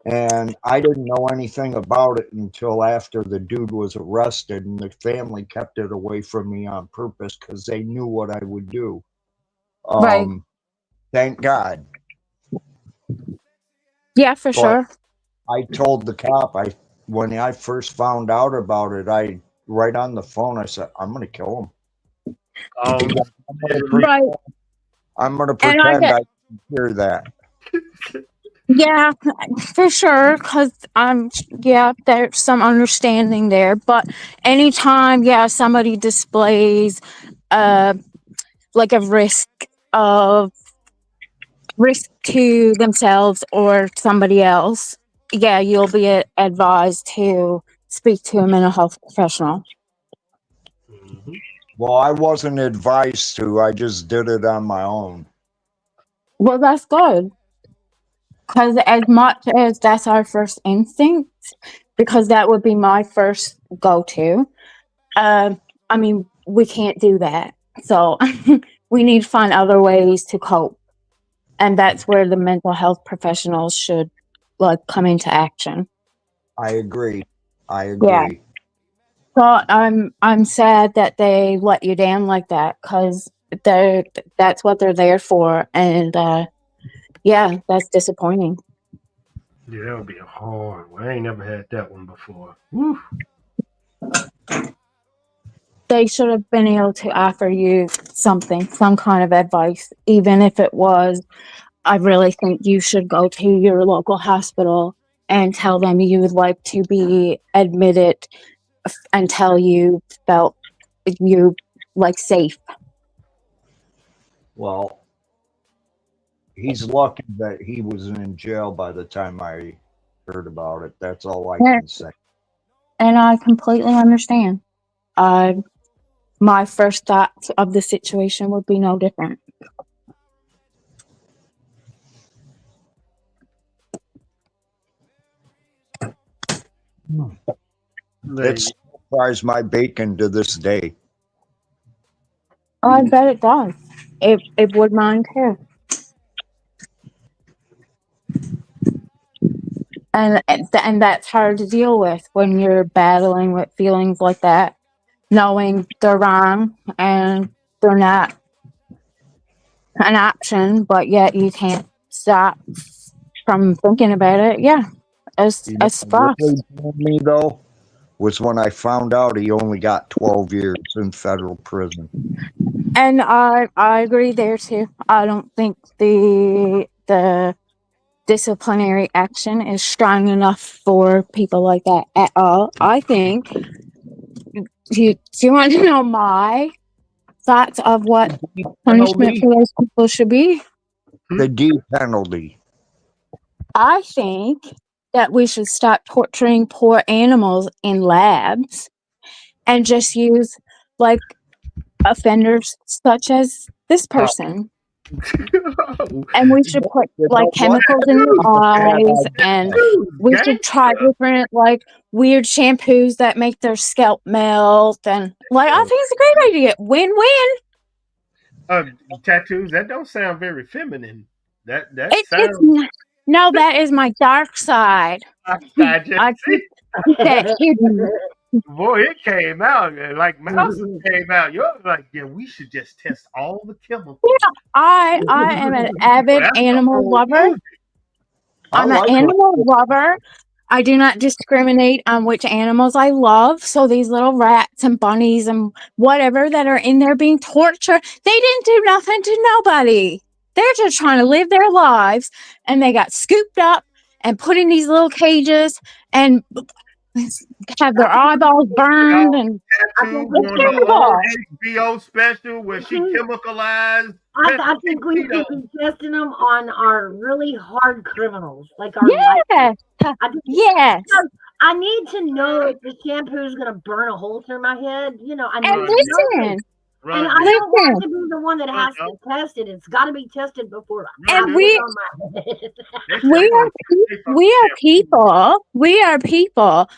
And I didn't know anything about it until after the dude was arrested, and the family kept it away from me on purpose because they knew what I would do. right. Thank God. Yeah, for But sure. I told the cop, when I first found out about it, right on the phone, I said, I'm going to kill him. Oh, Right. I'm going to And I pretend get, I didn't hear that. yeah, for sure, because yeah, there's some understanding there. But anytime, yeah, somebody displays uh like a of risk to themselves or somebody else, yeah, you'll be advised to speak to a mental health professional. Mhm. Well, I wasn't advised to. I just did it on my own. Well, that's good. Because as much as that's our first instinct, because that would be my first go-to, I mean, we can't do that. So we need to find other ways to cope. And that's where the mental health professionals should like come into action. I agree. I Yeah. agree. So I'm sad that they let you down like that, because that's what they're there for. And yeah, that's disappointing. Yeah, that would be a hard one. I ain't never had that one before. Woo. They should have been able to offer you something, some kind of advice, even if it was, I really think you should go to your local hospital and tell them you would like to be admitted until you felt you like safe. Well, he's lucky that he was in jail by the time I heard about it. That's all I can say. And I completely understand. My first thoughts of the situation would be no different. Like, It fries my bacon to this day. I bet it does. It would mine too. And that's hard to deal with when you're battling with feelings like that, knowing they're wrong and they're not an option, but yet you can't stop from thinking about it. Yeah, You know it's what rough. really told me though was when I found out he only got 12 years in federal prison. And I agree there too. I don't think the disciplinary action is strong enough for people like that at all. I think. Do you want to know my thoughts of what punishment Penalty? for those people should be? The D penalty. I think that we should stop torturing poor animals in labs and just use like offenders such as this person. And we should put You like know what? chemicals in their eyes, and we should try gangster. different like weird shampoos that make their scalp melt. And like, I think it's a great idea. Win-win. Tattoos, that don't sound very feminine. That It's sounds no, that is my dark side. I just I keep that hidden. boy, it came out like Mouse came out. You're like, yeah, we should just test all the chemicals. I am an avid That's the animal whole lover. movie. I I'm an like animal lover. I do not discriminate on which animals I love. So these little rats and bunnies and whatever that are in there being tortured, they didn't do nothing to nobody. They're just trying to live their lives, and they got scooped up and put in these little cages and have their eyeballs burned, and Tattoo it's on her terrible. own HBO special where she chemicalized. I think we should be testing them on our really hard criminals, like our light. Yes. I think Yes. I need to know if the shampoo is going to burn a hole through my head. You know, I need And to know listen, this. And I don't listen, want to be the one that has to test it. It's got to be tested before I and put it on my head. we are people.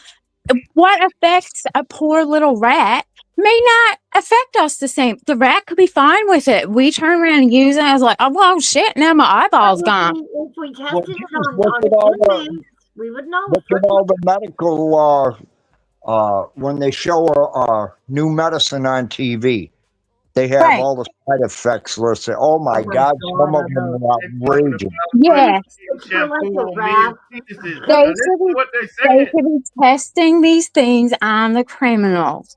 What affects a poor little rat may not affect us the same. The rat could be fine with it. We turn around and use it as like, oh well, shit, now my eyeball's gone. If we tested Well, it on look at all the inmates, we would know. look at all the medical when they show new medicine on TV. They have Right. all the side effects listed. Oh my Oh my God, some God, of I them know. are outrageous. Yes. Shampoo Like a on rat. men's penises. They This should is be what they they said. should be testing these things on the criminals.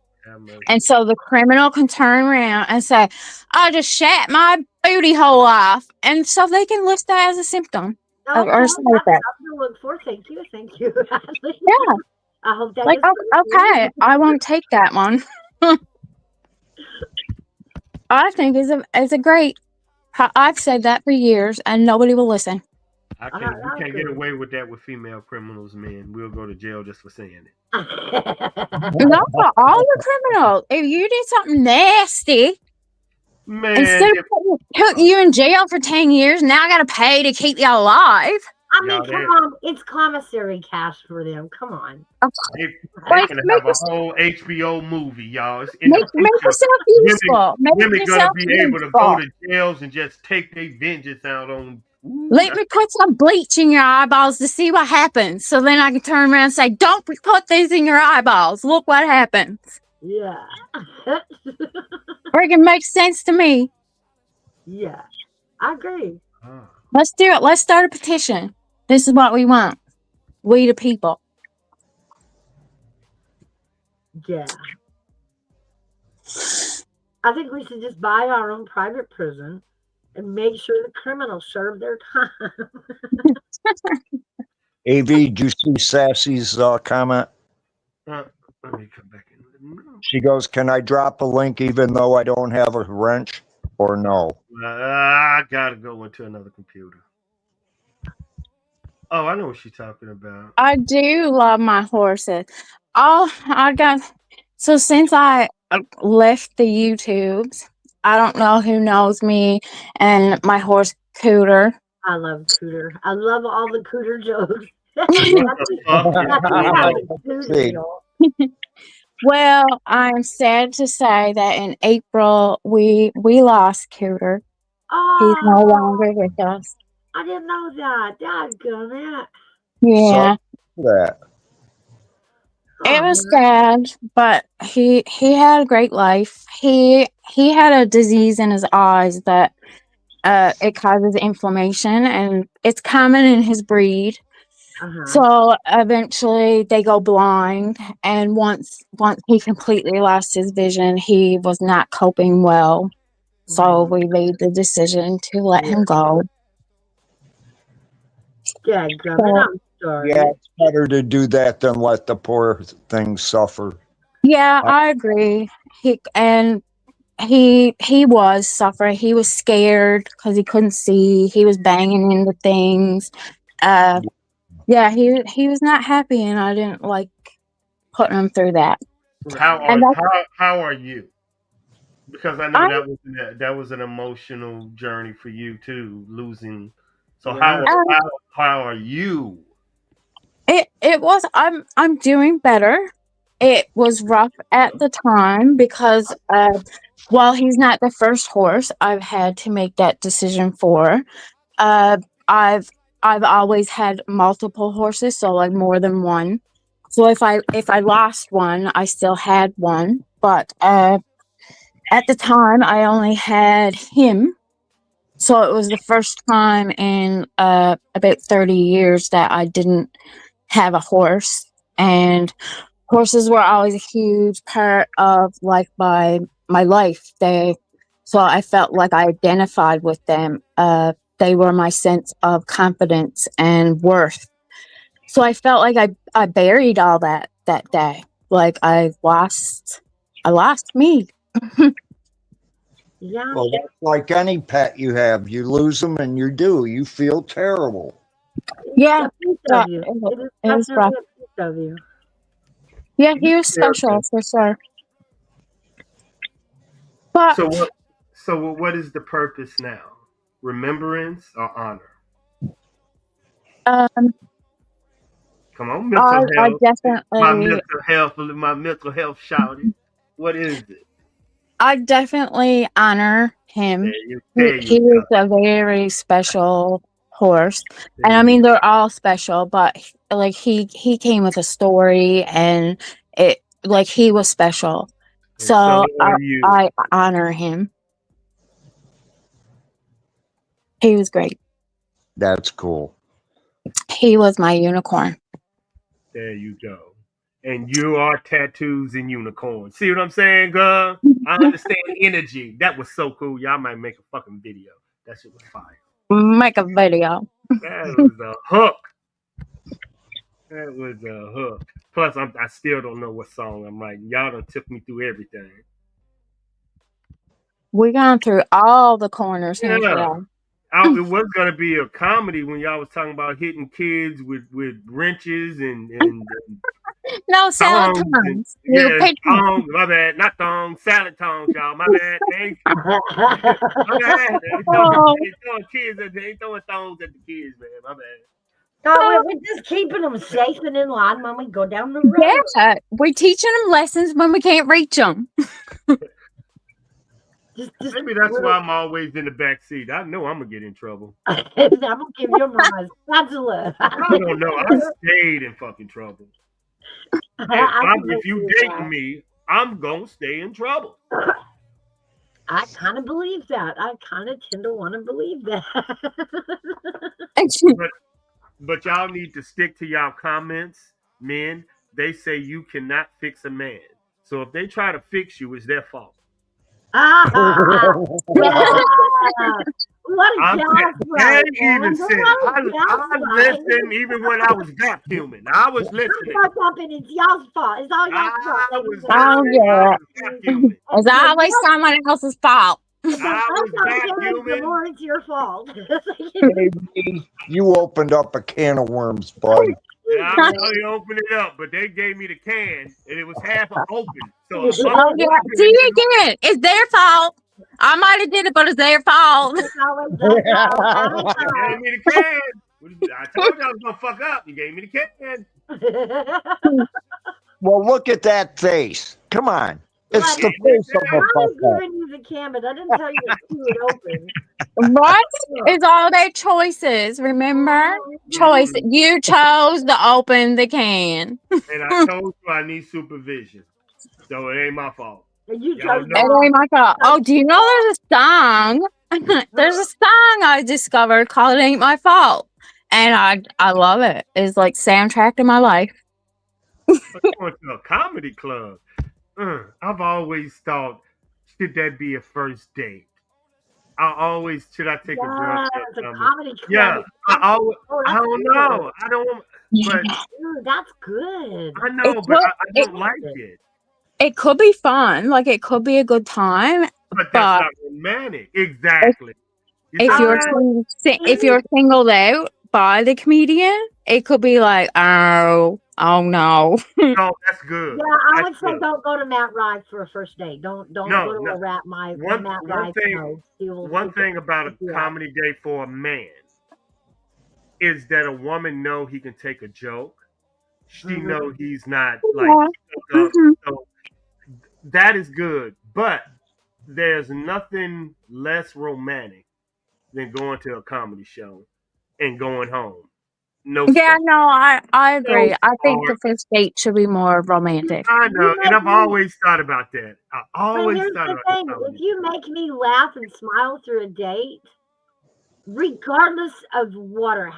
And so the criminal can turn around and say, I just shat my booty hole off. And so they can list that as a symptom Okay, or that's side effect. something to look for. Thank you. Yeah. I hope that Like, gets okay, I won't take that one. I think is a great. I've said that for years and nobody will listen. I can't. You can't get away with that with female criminals, man. We'll go to jail just for saying it. Not for all the criminals. If you did something nasty, Man, instead of putting you in jail for 10 years, now I got to pay to keep you alive. I mean, come on. It's commissary cash for them. Come on. they Like, can make have a whole HBO movie, y'all. It's in make the future. yourself useful. Make Women gonna yourself be able to go useful. to jails and just take their vengeance out on. Let me put some bleach in your eyeballs to see what happens. So then I can turn around and say, don't put these in your eyeballs. Look what happens. Yeah. Freaking makes sense to me. Yeah. I agree. Let's do it. Let's start a petition. This is what we want. We the people. Yeah. I think we should just buy our own private prison and make sure the criminals serve their time. AV, did you see Sassy's comment? Let me come back in. She goes, "Can I drop a link even though I don't have a wrench?" Or no? I gotta go into another computer. Oh, I know what she's talking about. I do love my horses. So since I left the YouTubes, I don't know who knows me and my horse Cooter. I love Cooter. I love all the Cooter jokes. Well, I'm sad to say that in April we lost Cooter. He's no longer with us. I didn't know that. Dadgummit. Yeah. That. It was sad, but he had a great life. He had a disease in his eyes that it causes inflammation, and it's common in his breed. So eventually they go blind, and once he completely lost his vision, he was not coping well. So we made the decision to let him go. I'm sorry. Yeah, it's better to do that than let the poor thing suffer. Yeah, I agree. He was suffering. He was scared because he couldn't see. He was banging into things. Yeah, he was not happy, and I didn't like putting him through that. How are you? Because I know that was an emotional journey for you too, losing. So how are you? It was. I'm doing better. It was rough at the time because while he's not the first horse I've had to make that decision for, I've always had multiple horses, so like more than one. So if I lost one, I still had one, but at the time I only had him. So it was the first time in about 30 years that I didn't have a horse, and horses were always a huge part of like my life. So I felt like I identified with them. They were my sense of confidence and worth. So I felt like I buried all that day. Like I lost me. Yeah. Well, that's like any pet you have. You lose them and you feel terrible. Yeah. It was rough. Of you. Yeah, he was special for sure. But so what is the purpose now? Remembrance or honor? Come on, mental health. I definitely my mental health shouted. What is it? I definitely honor him. He was a very special horse. And I mean they're all special, but like he came with a story, and it like he was special. So I honor him. He was great. That's cool. He was my unicorn. There you go. And you are tattoos and unicorns. See what I'm saying, girl? I understand energy. That was so cool. Y'all might make a fucking video. That shit was fire. Make a video. That was a hook. That was a hook. Plus, I still don't know what song I'm writing. Y'all done took me through everything. We gone through all the corners. Yeah. It was gonna be a comedy when y'all was talking about hitting kids with wrenches and No, salad tongs and tongues. You pick tongs. My bad, not tongs, salad tongs, y'all. My bad. Thank you. My bad. Oh, They throwing kids at they ain't throwing tongs at the kids, man. My bad. No, we're just keeping them safe and in line when we go down the road. yeah. We're teaching them lessons when we can't reach them. Just Maybe that's why I'm always in the back seat. I know I'm gonna get in trouble. I'm gonna give your mama a spatula. I don't know. I stayed in fucking trouble. If you dating me, I'm gonna stay in trouble. I kind of believe that. I kind of tend to want to believe that. But y'all need to stick to y'all comments, men. They say you cannot fix a man. So if they try to fix you, it's their fault. Yeah. What a They even said I listened even when I was vacuuming. I was listening. It's y'all's fault. It's all y'all's fault. I was Oh, yeah. vacuuming. It's always someone else's fault. I was The vacuuming. more it's your fault. Baby, you opened up a can of worms, bud. Yeah, I really opened it up, but they gave me the can and it was half open. So Oh, yeah. See again. It's their fault. I might have did it, but it's their fault. It's always their fault. you gave me the can. I told you I was gonna fuck up. You gave me the can. Well, look at that face. Come on. It's the Right. face of a I was fuck up. giving you the can, but I didn't tell you to keep it open. Right? It's all their choices. Remember? Choice. You chose to open the can. And I told you I need supervision. So it ain't my fault. You Y'all chose know. It ain't my fault. Oh, do you know there's a song? There's a song I discovered called "It Ain't My Fault," and I love it. It's like soundtrack to my life. I'm going to a comedy club. I've always thought, should that be a first date? Should I take a girl? it's a comedy club. Yeah, I don't know. I don't. But Dude, that's good. I know, but I don't like it. It could be fun. Like it could be a good time. But that's not romantic. Exactly. If you're singled out by the comedian, it could be like, oh no. No, that's good. Yeah, I would say don't go to Matt Rife for a first date. Don't go to a rap Matt Rife. One thing about a comedy date for a man is that a woman know he can take a joke. She know he's not like so that is good. But there's nothing less romantic than going to a comedy show and going home. No. Yeah, no, I agree. No, I think the first date should be more romantic. I know, and I've always thought about that. I always thought about that. If you make me laugh and smile through a date, regardless of whether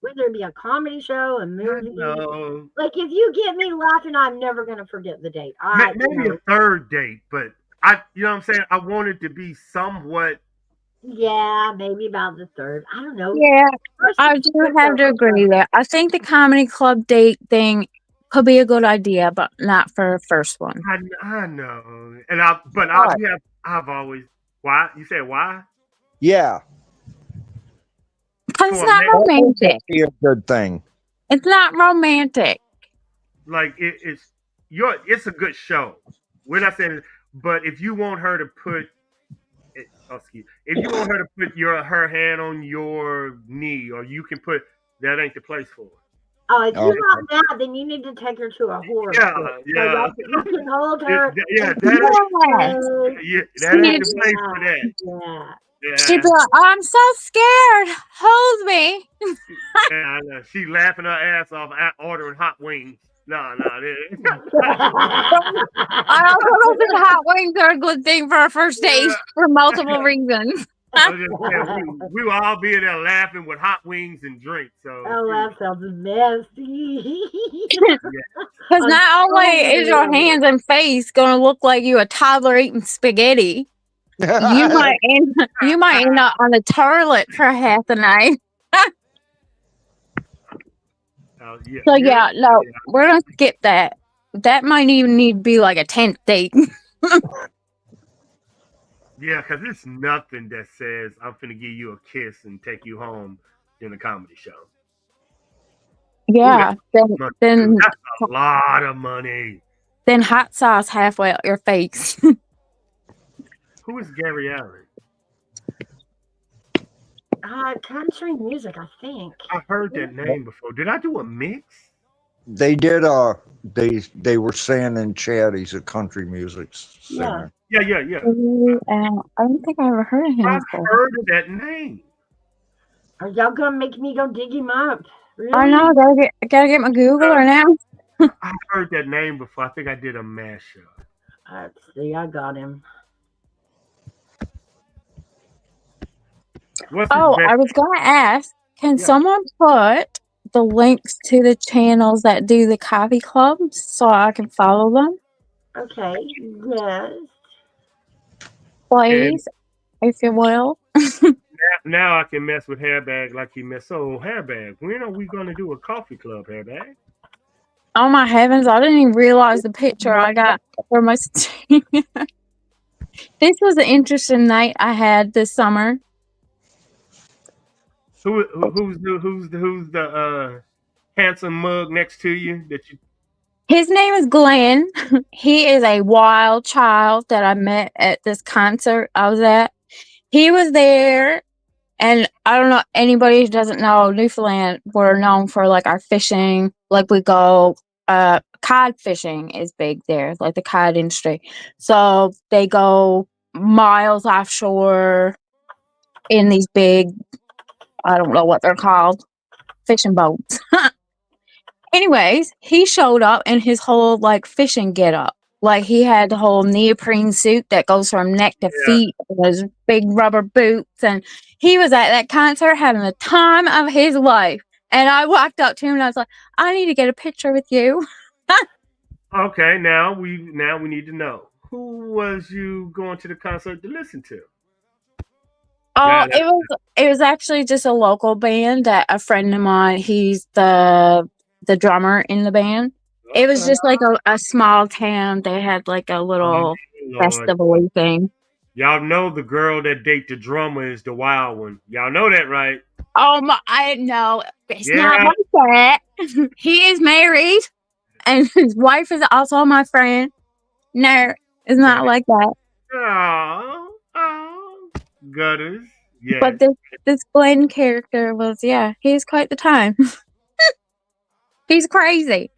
it be a comedy show, a movie, like if you get me laughing, I'm never gonna forget the date. Maybe a third date, but you know what I'm saying? I want it to be somewhat. Yeah, maybe about the third. I don't know. Yeah, I do have to agree that I think the comedy club date thing could be a good idea, but not for a first one. I know, and I've always why you said why? Yeah, because it's not romantic. Be a good thing. It's not romantic. Like it's a good show. We're not saying, but if you want her to put. If you want her to put her hand on your knee, or you can put that ain't the place for it. Oh, if you're not mad, then you need to take her to a horror. Yeah. So you can hold her. That ain't the place for that. Yeah. She'd be like, I'm so scared. Hold me. Yeah, I know. She laughing her ass off at ordering hot wings. No. I also don't think hot wings are a good thing for a first date for multiple reasons. We will all be in there laughing with hot wings and drinks. So that sounds nasty. Because not only is your hands and face going to look like you a toddler eating spaghetti, you might end up on the toilet for half the night. We're gonna skip that. That might even need to be like a 10th date. Yeah, because it's nothing that says I'm finna give you a kiss and take you home in a comedy show. Ooh, that's Yeah. money too. Then That's a lot of money. then hot sauce halfway up your face. Who is Gary Allen? Country music, I think. I heard that name before. Did I do a mix? They did. They were saying in chat he's a country music Yeah. singer. Yeah. I don't think I ever heard of him I've before. heard of that name. Are y'all gonna make me go dig him up? Really? I know. Gotta get my Googler now. I heard that name before. I think I did a mashup. Let's see. I got him. What's his Oh, best? I was gonna ask, can Yeah. someone put the links to the channels that do the coffee clubs so I can follow them, Okay. Yes. please, if you will? Now I can mess with Hairbag like he messed. So Hairbag, when are we gonna do a coffee club, Hairbag? Oh my heavens! I didn't even realize the picture I got for my. This was an interesting night I had this summer. Who's the handsome mug next to you that you? His name is Glenn. He is a wild child that I met at this concert I was at. He was there, and I don't know anybody who doesn't know Newfoundland. We're known for like our fishing. Like we go, cod fishing is big there, like the cod industry. So they go miles offshore in these big, I don't know what they're called, fishing boats. Anyways, he showed up in his whole like fishing getup. Like he had the whole neoprene suit that goes from neck to Yeah. feet, and his big rubber boots, and he was at that concert having the time of his life. And I walked up to him and I was like, "I need to get a picture with you." Okay, now we need to know who was you going to the concert to listen to? Oh, Yeah, that- it was actually just a local band that a friend of mine. He's the drummer in the band. It was okay. just like a small town. They had like a little Lord. festival thing. Y'all know the girl that date the drummer is the wild one. Y'all know that, right? Oh my! I know it's not Yeah. like that. He is married, and his wife is also my friend. No, it's not like that. Oh, gutters. Yeah. But this Glenn character was, yeah, he's quite the time. He's crazy.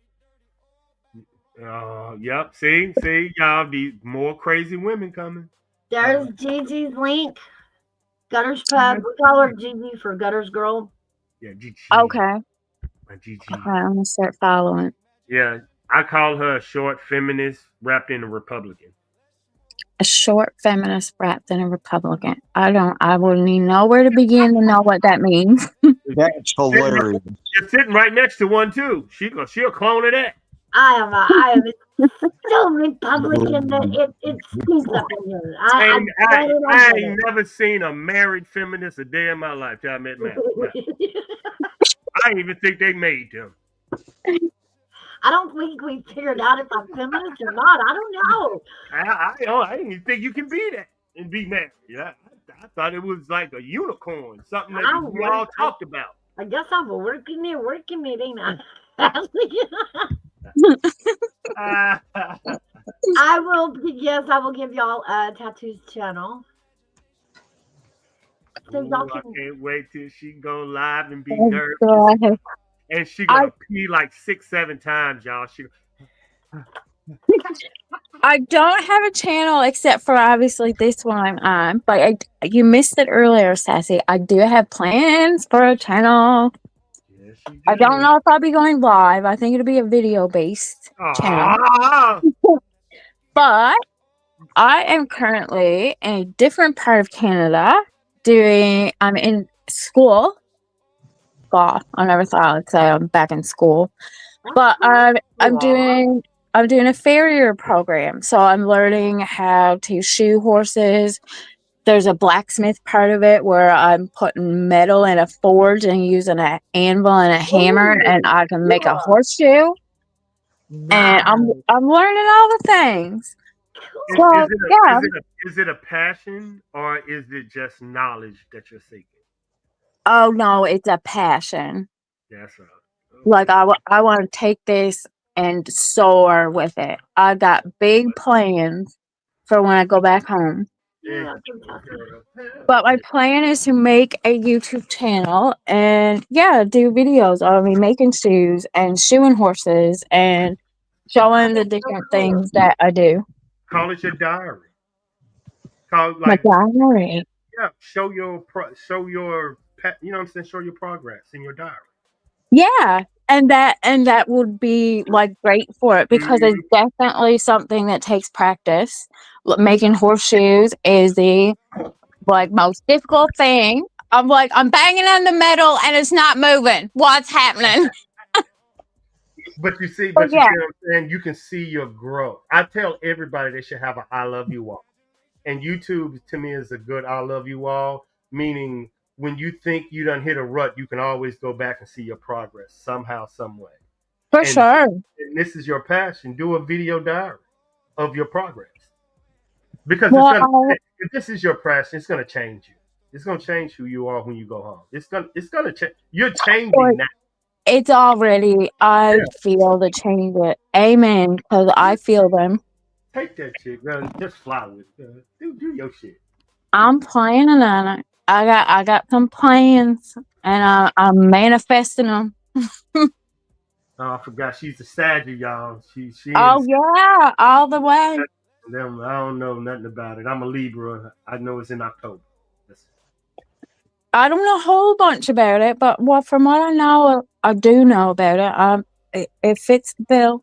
Yep. See, y'all, these more crazy women coming. There's Gigi's link. Gutters Pub. We call her Gigi for Gutters Girl. Yeah, Gigi. Okay, My Gigi. I'm gonna start following. Yeah, I call her a short feminist wrapped in a Republican. A short feminist wrapped in a Republican. I wouldn't even know where to begin to know what that means. That's hilarious. You're sitting right next to one too. She'll clone of that. I am so Republican that it stinks up in here. I ain't never seen a married feminist a day in my life till I met Matt. I didn't even think they made them. I don't think we figured out if I'm feminist or not. I don't know. I didn't even think you can be that and be married. Yeah, I thought it was like a unicorn, something that we all talked about. I guess I'm working it, ain't I? I will give y'all a tattoos channel. So y'all I can can't wait till she go live and be Oh, nervous. God. And she gonna pee like 6-7 times, y'all. I don't have a channel except for obviously this one I'm on, but you missed it earlier, Sassy. I do have plans for a channel. Yes, I don't know if I'll be going live. I think it'll be a video based channel. But I am currently in a different part of Canada I'm in school. God, I never thought I'd say I'm back in school. But I'm doing a farrier program. So I'm learning how to shoe horses. There's a blacksmith part of it where I'm putting metal in a forge and using an anvil and a hammer, and I can make a horseshoe. And I'm learning all the things. Well, yeah. Is it a passion or is it just knowledge that you're seeking? Oh no, it's a passion. That's right. Like Okay. I want to take this and soar with it. I got big plans for when I go back home. Yeah. Yeah, Kentucky. But my plan is to make a YouTube channel and yeah, do videos of me making shoes and shoeing horses and Oh, showing the that's so different cool. things that I do. Call it your diary. Call My like diary. yeah. You know what I'm saying. Show your progress in your diary. Yeah. And that would be like great for it because it's Mhm. definitely something that takes practice. Making horseshoes is the like most difficult thing. I'm like, I'm banging on the metal and it's not moving. What's happening? But But you yeah, see what I'm saying? You can see your growth. I tell everybody they should have a I love you wall. And YouTube to me is a good I love you wall, meaning when you think you done hit a rut, you can always go back and see your progress somehow, some way. for And, sure. and this is your passion. Do a video diary of your progress. Because Well, if this is your passion, it's gonna change you. It's gonna change who you are when you go home. It's gonna change. You're changing now. it's already, I Yeah. feel the change. It. Amen. Because I feel them. Take that chick, girl. Just fly with it. Do your shit. I'm planning on it. I got some plans and I'm manifesting them. Oh, I forgot she's a Sagittarius, y'all. She Oh, is yeah, all the way. them. I don't know nothing about it. I'm a Libra. I know it's in October. That's, I don't know a whole bunch about it, but from what I know, I do know about it. It fits the bill.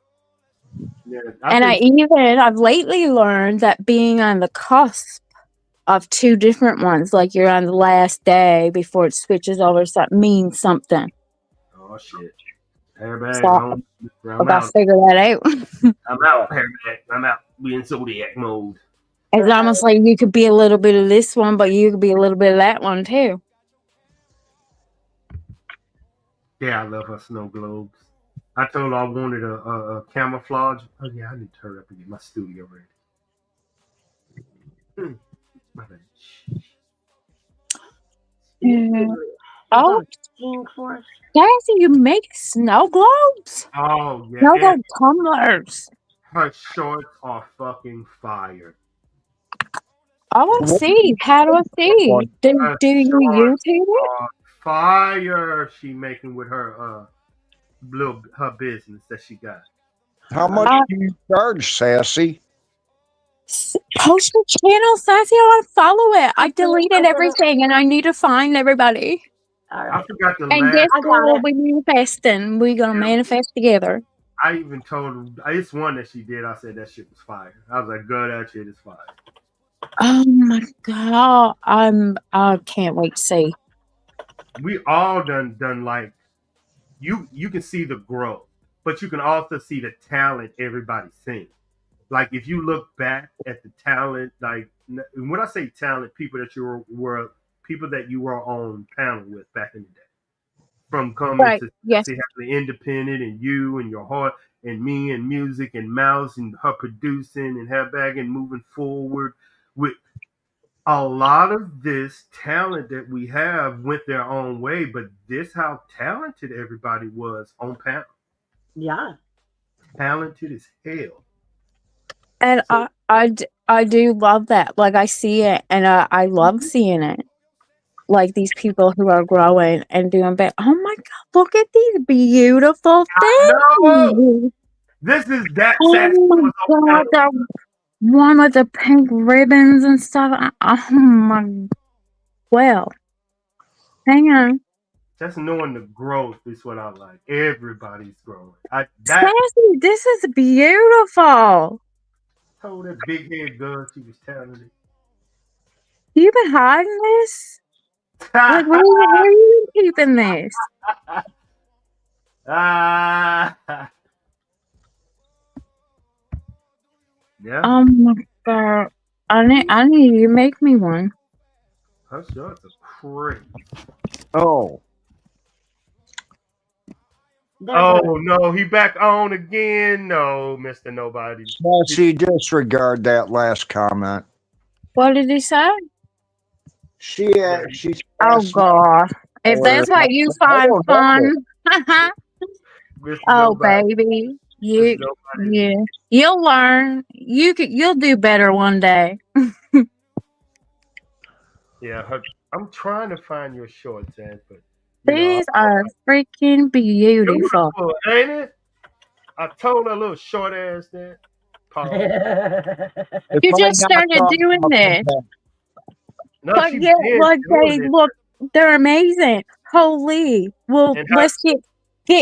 yeah, And I've lately learned that being on the cusp of two different ones, like you're on the last day before it switches over, means something. oh shit. Airbag So on. I I'm gotta out. figure that out. I'm out. Airbag. I'm out. We in zodiac mode. It's almost like you could be a little bit of this one, but you could be a little bit of that one too. Yeah, I love her snow globes. I told her I wanted a camouflage. Oh yeah, I need to hurry up and get my studio ready. My bad. Yeah. You Oh, gonna sing for us? Cassie, you make snow globes? Oh yeah, Snow and globe tumblers. her shorts are fucking fire. I want to see. How do I see? Her Do you shorts YouTube it? are fire. She making with her business that she got. How I, much do you charge, Sassy? Post your channel, Sassy. I want to follow it. I I'm deleted gonna. everything and I need to find everybody. All I right, forgot the And last. guess I what? got We'll it. be manifesting. We're going to manifest together. I even told her it's one that she did. I said that shit was fire. I was like, "Girl, that shit is fire." Oh my God. I can't wait to see. We all done like you can see the growth, but you can also see the talent everybody's seeing. Like if you look back at the talent, like when I say talent, people that were people that you were on panel with back in the day, from coming Right. to Yes. see having independent and you and your heart and me and music and Mouse and her producing and her bag and moving forward with a lot of this talent that we have went their own way, but this how talented everybody was on panel. Yeah. Talented as hell. And So I do love that. Like I see it and I love seeing it. Like these people who are growing and doing better. Oh my God, look at these beautiful no, things. this is that sassy Oh my was on God, panel. that one with the pink ribbons and stuff. Oh my, well, hang on. Just knowing the growth is what I like. Everybody's growing. I that Sassy, this is beautiful. told that big head girl she was talented. You've been hiding this? Like, where are you keeping this? ah, yeah, Oh my God. I need you to make me one. her shorts are crazy. Oh, Oh no, he back on again. No, Mr. Nobody. She disregard that last comment. What did he say? She's Oh God! If that's what you find fun, Mr. oh Nobody. baby, Mr. Nobody. you'll learn. You'll do better one day. Yeah, I'm trying to find your shorts, Ed, but These are freaking beautiful. beautiful, ain't it? I told her little short ass that. Paul. You just started doing this, No, but she yet, been like doing they it. look, they're amazing. Holy, well, And let's get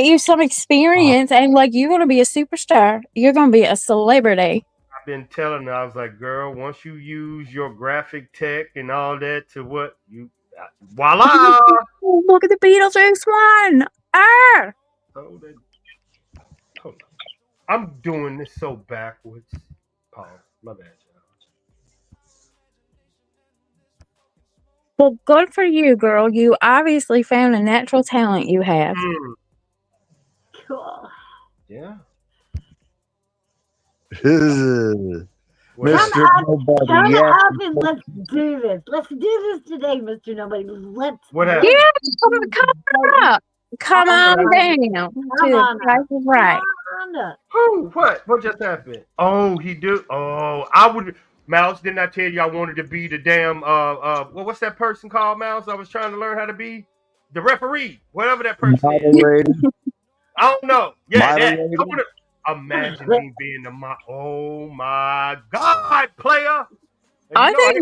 you some experience, and like you're gonna be a superstar. You're gonna be a celebrity. I've been telling her, I was like, girl, once you use your graphic tech and all that to what you, voila! Oh, look at the Beetlejuice one. Ah. Hold it. Hold on. I'm doing this so backwards. Paul, my bad, Well, good for you, girl. You obviously found a natural talent you have. y'all. Cool. Yeah. Mr. Nobody. Come Yeah. up and let's do this. Let's do this today, Mr. Nobody. Let's. What happened? Yeah, come up. Come on down. Come on To Price is Right. Come on up. Who? What? What just happened? Oh, he do. Oh, I would. Mouse, didn't I tell you I wanted to be the damn well, what's that person called, Mouse? I was trying to learn how to be the referee, whatever that person is. I don't know. Yeah, that. I wanna, imagine me being oh my God, player. I think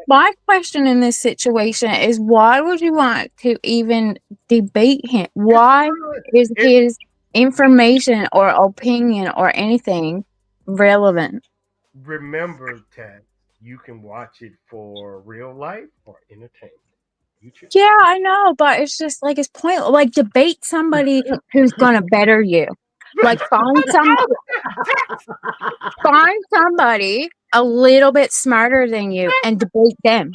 my question in this situation is why would you want to even debate him? Why is his information or opinion or anything relevant? Remember, Ted, you can watch it for real life or entertainment. You choose. Yeah, I know, but it's just like it's pointless. Like debate somebody who's gonna better you. Like find somebody a little bit smarter than you and debate them.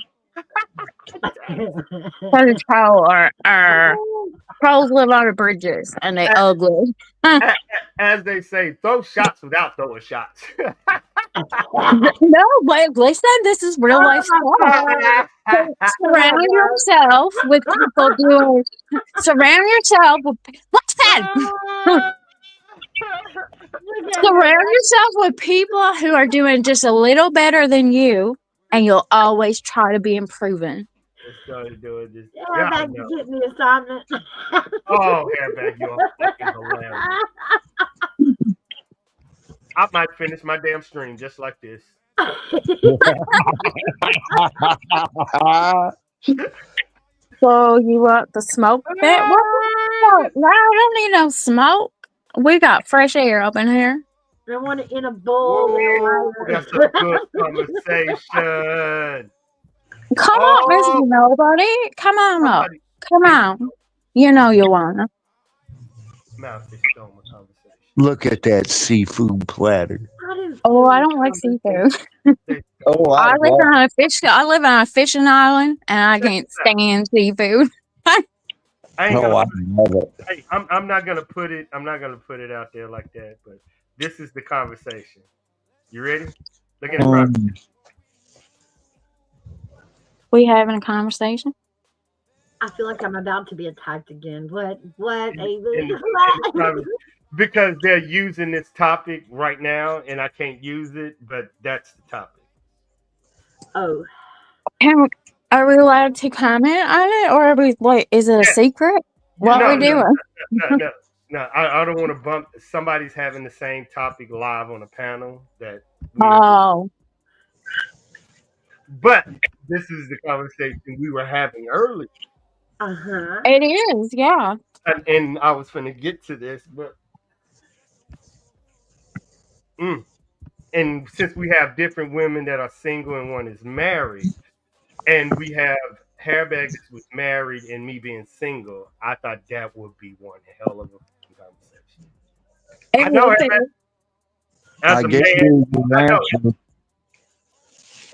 Because trolls live under bridges and they ugly. As they say, throw shots without throwing shots. No, but listen, this is real life stuff. Surround yourself with people doing. Surround yourself with. What's that? Surround yourself with people who are doing just a little better than you, and you'll always try to be improving. Started doing this. Airbag, get me assignment. Oh, Airbag, you're fucking hilarious. I might finish my damn stream just like this. So you want the smoke bit? What? No, I don't need no smoke. We got fresh air up in here. I want it in a bowl. Whoa, that's a good conversation. Come on, Mr. Nobody. Come on up. Come on. You know you wanna. Look at that seafood platter. Oh, I don't like seafood. I live on a fishing island, and I can't stand seafood. I love it. Hey, I'm not gonna put it. I'm not gonna put it out there like that. But this is the conversation. You ready? Look at it. We having a conversation? I feel like I'm about to be attacked again. What? Because they're using this topic right now, and I can't use it. But that's the topic. Oh. Are we allowed to comment on it, or are we like? Is it a secret? What are we doing? No. I don't want to bump. Somebody's having the same topic live on a panel that. Oh. But this is the conversation we were having earlier. It is, yeah. And I was going to get to this, but. And since we have different women that are single and one is married, and we have Hairbag that was married and me being single, I thought that would be one hell of a conversation. I know,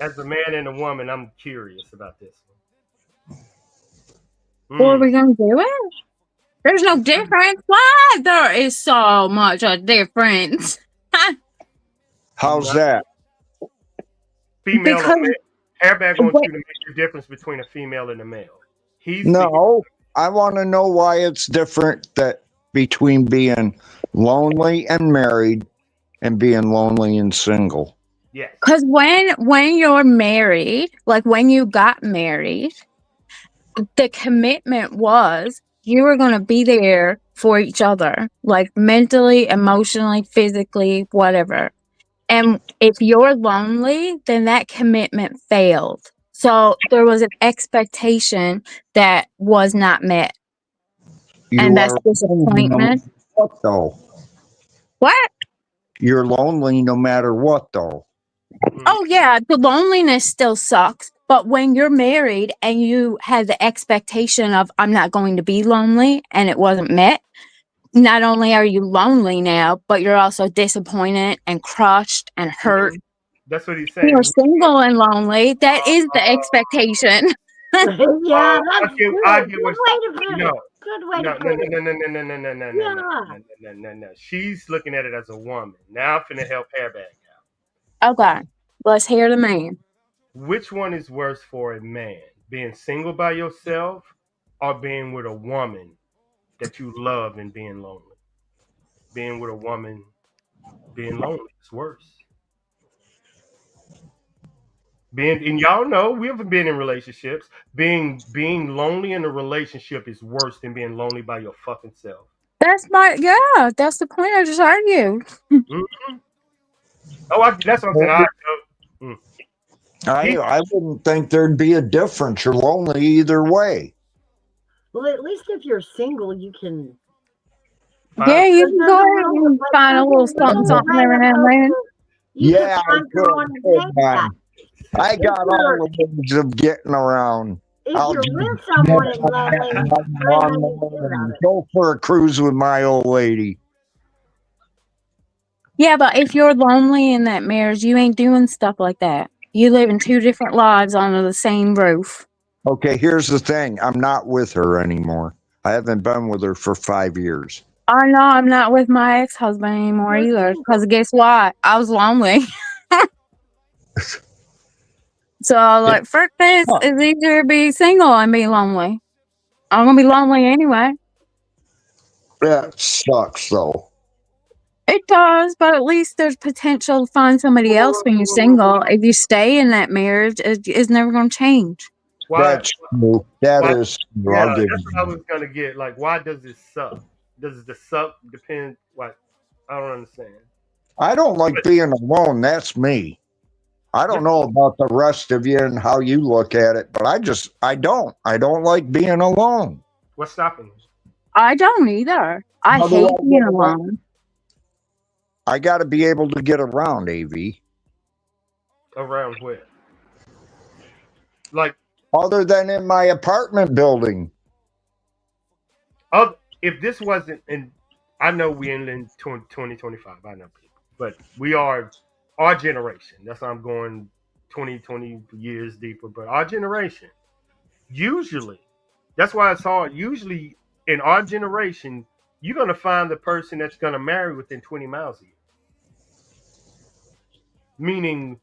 as a man and a woman, I'm curious about this one. Well, are we gonna do it? There's no difference. Why? There is so much a difference. How's that? Female or Because male. Airbag wants wait, you to make the difference between a female and a male. He's No, I want to know why it's different that between being lonely and married and being lonely and single. yes. because when you're married, like when you got married, the commitment was you were going to be there for each other, like mentally, emotionally, physically, whatever. And if you're lonely, then that commitment failed. So there was an expectation that was not met. And You that's are lonely no disappointment. matter what, though. What? You're lonely no matter what, though. Oh, yeah, the loneliness still sucks. But when you're married and you had the expectation of, I'm not going to be lonely, and it wasn't met, not only are you lonely now, but you're also disappointed and crushed and hurt. That's what he's You're saying. single and lonely. That is the expectation. Yeah, I that's get, good. I get Good what's way to put no, it. Good way no, to no, put it. no, no, no, no, no, no, no, no, no, Yeah. no. She's looking at it as a woman. Now I'm finna help Airbag out. Okay, let's hear the man. Which one is worse for a man? Being single by yourself or being with a woman that you love and being lonely? Being with a woman, being lonely is worse. Being and y'all know we haven't been in relationships. Being lonely in a relationship is worse than being lonely by your fucking self. That's the point I just argued. Mhm. Oh, that's what I'm saying. Mm. He, I wouldn't think there'd be a difference. You're lonely either way. Well, at least if you're single, you can. Yeah, fine. you There's can go nothing ahead wrong with and find a little something, something every now and then. You can Yeah, I find could, someone to couldn't date I? that. I If got you're all the ways of getting around. if I'll you're just with get someone and on that lonely, there ain't nothing you can do lawnmower about and it. go for a cruise with my old lady. Yeah, but if you're lonely in that marriage, you ain't doing stuff like that. You live in two different lives under the same roof. Okay, here's the thing. I'm not with her anymore. I haven't been with her for 5 years. I know I'm not with my ex-husband anymore You're either. single. Because guess what? I was lonely. So I was Yeah. like, frick this. Huh. It's easier to be single and be lonely. I'm gonna be lonely anyway. That sucks, though. It does, but at least there's potential to find somebody else when you're single. If you stay in that marriage, it's never gonna change. Why? That's true. That Why? is true. Yeah, I'll give that's you what I that. was gonna get. Like, why does it suck? Does the suck depend? What? I don't understand. I don't like But being alone. That's me. I don't just know about the rest of you and how you look at it, but I don't. I don't like being alone. what's stopping you? I don't either. I How do hate I being get around? alone. I got to be able to get around, AV. Around where? Like, Other than in my apartment building. if this wasn't in, I know we're in 2025. I know people, but we are our generation. That's why I'm going 20 years deeper. But our generation, usually, that's why it's hard. Usually, in our generation, you're gonna find the person that's gonna marry within 20 miles of you. Meaning,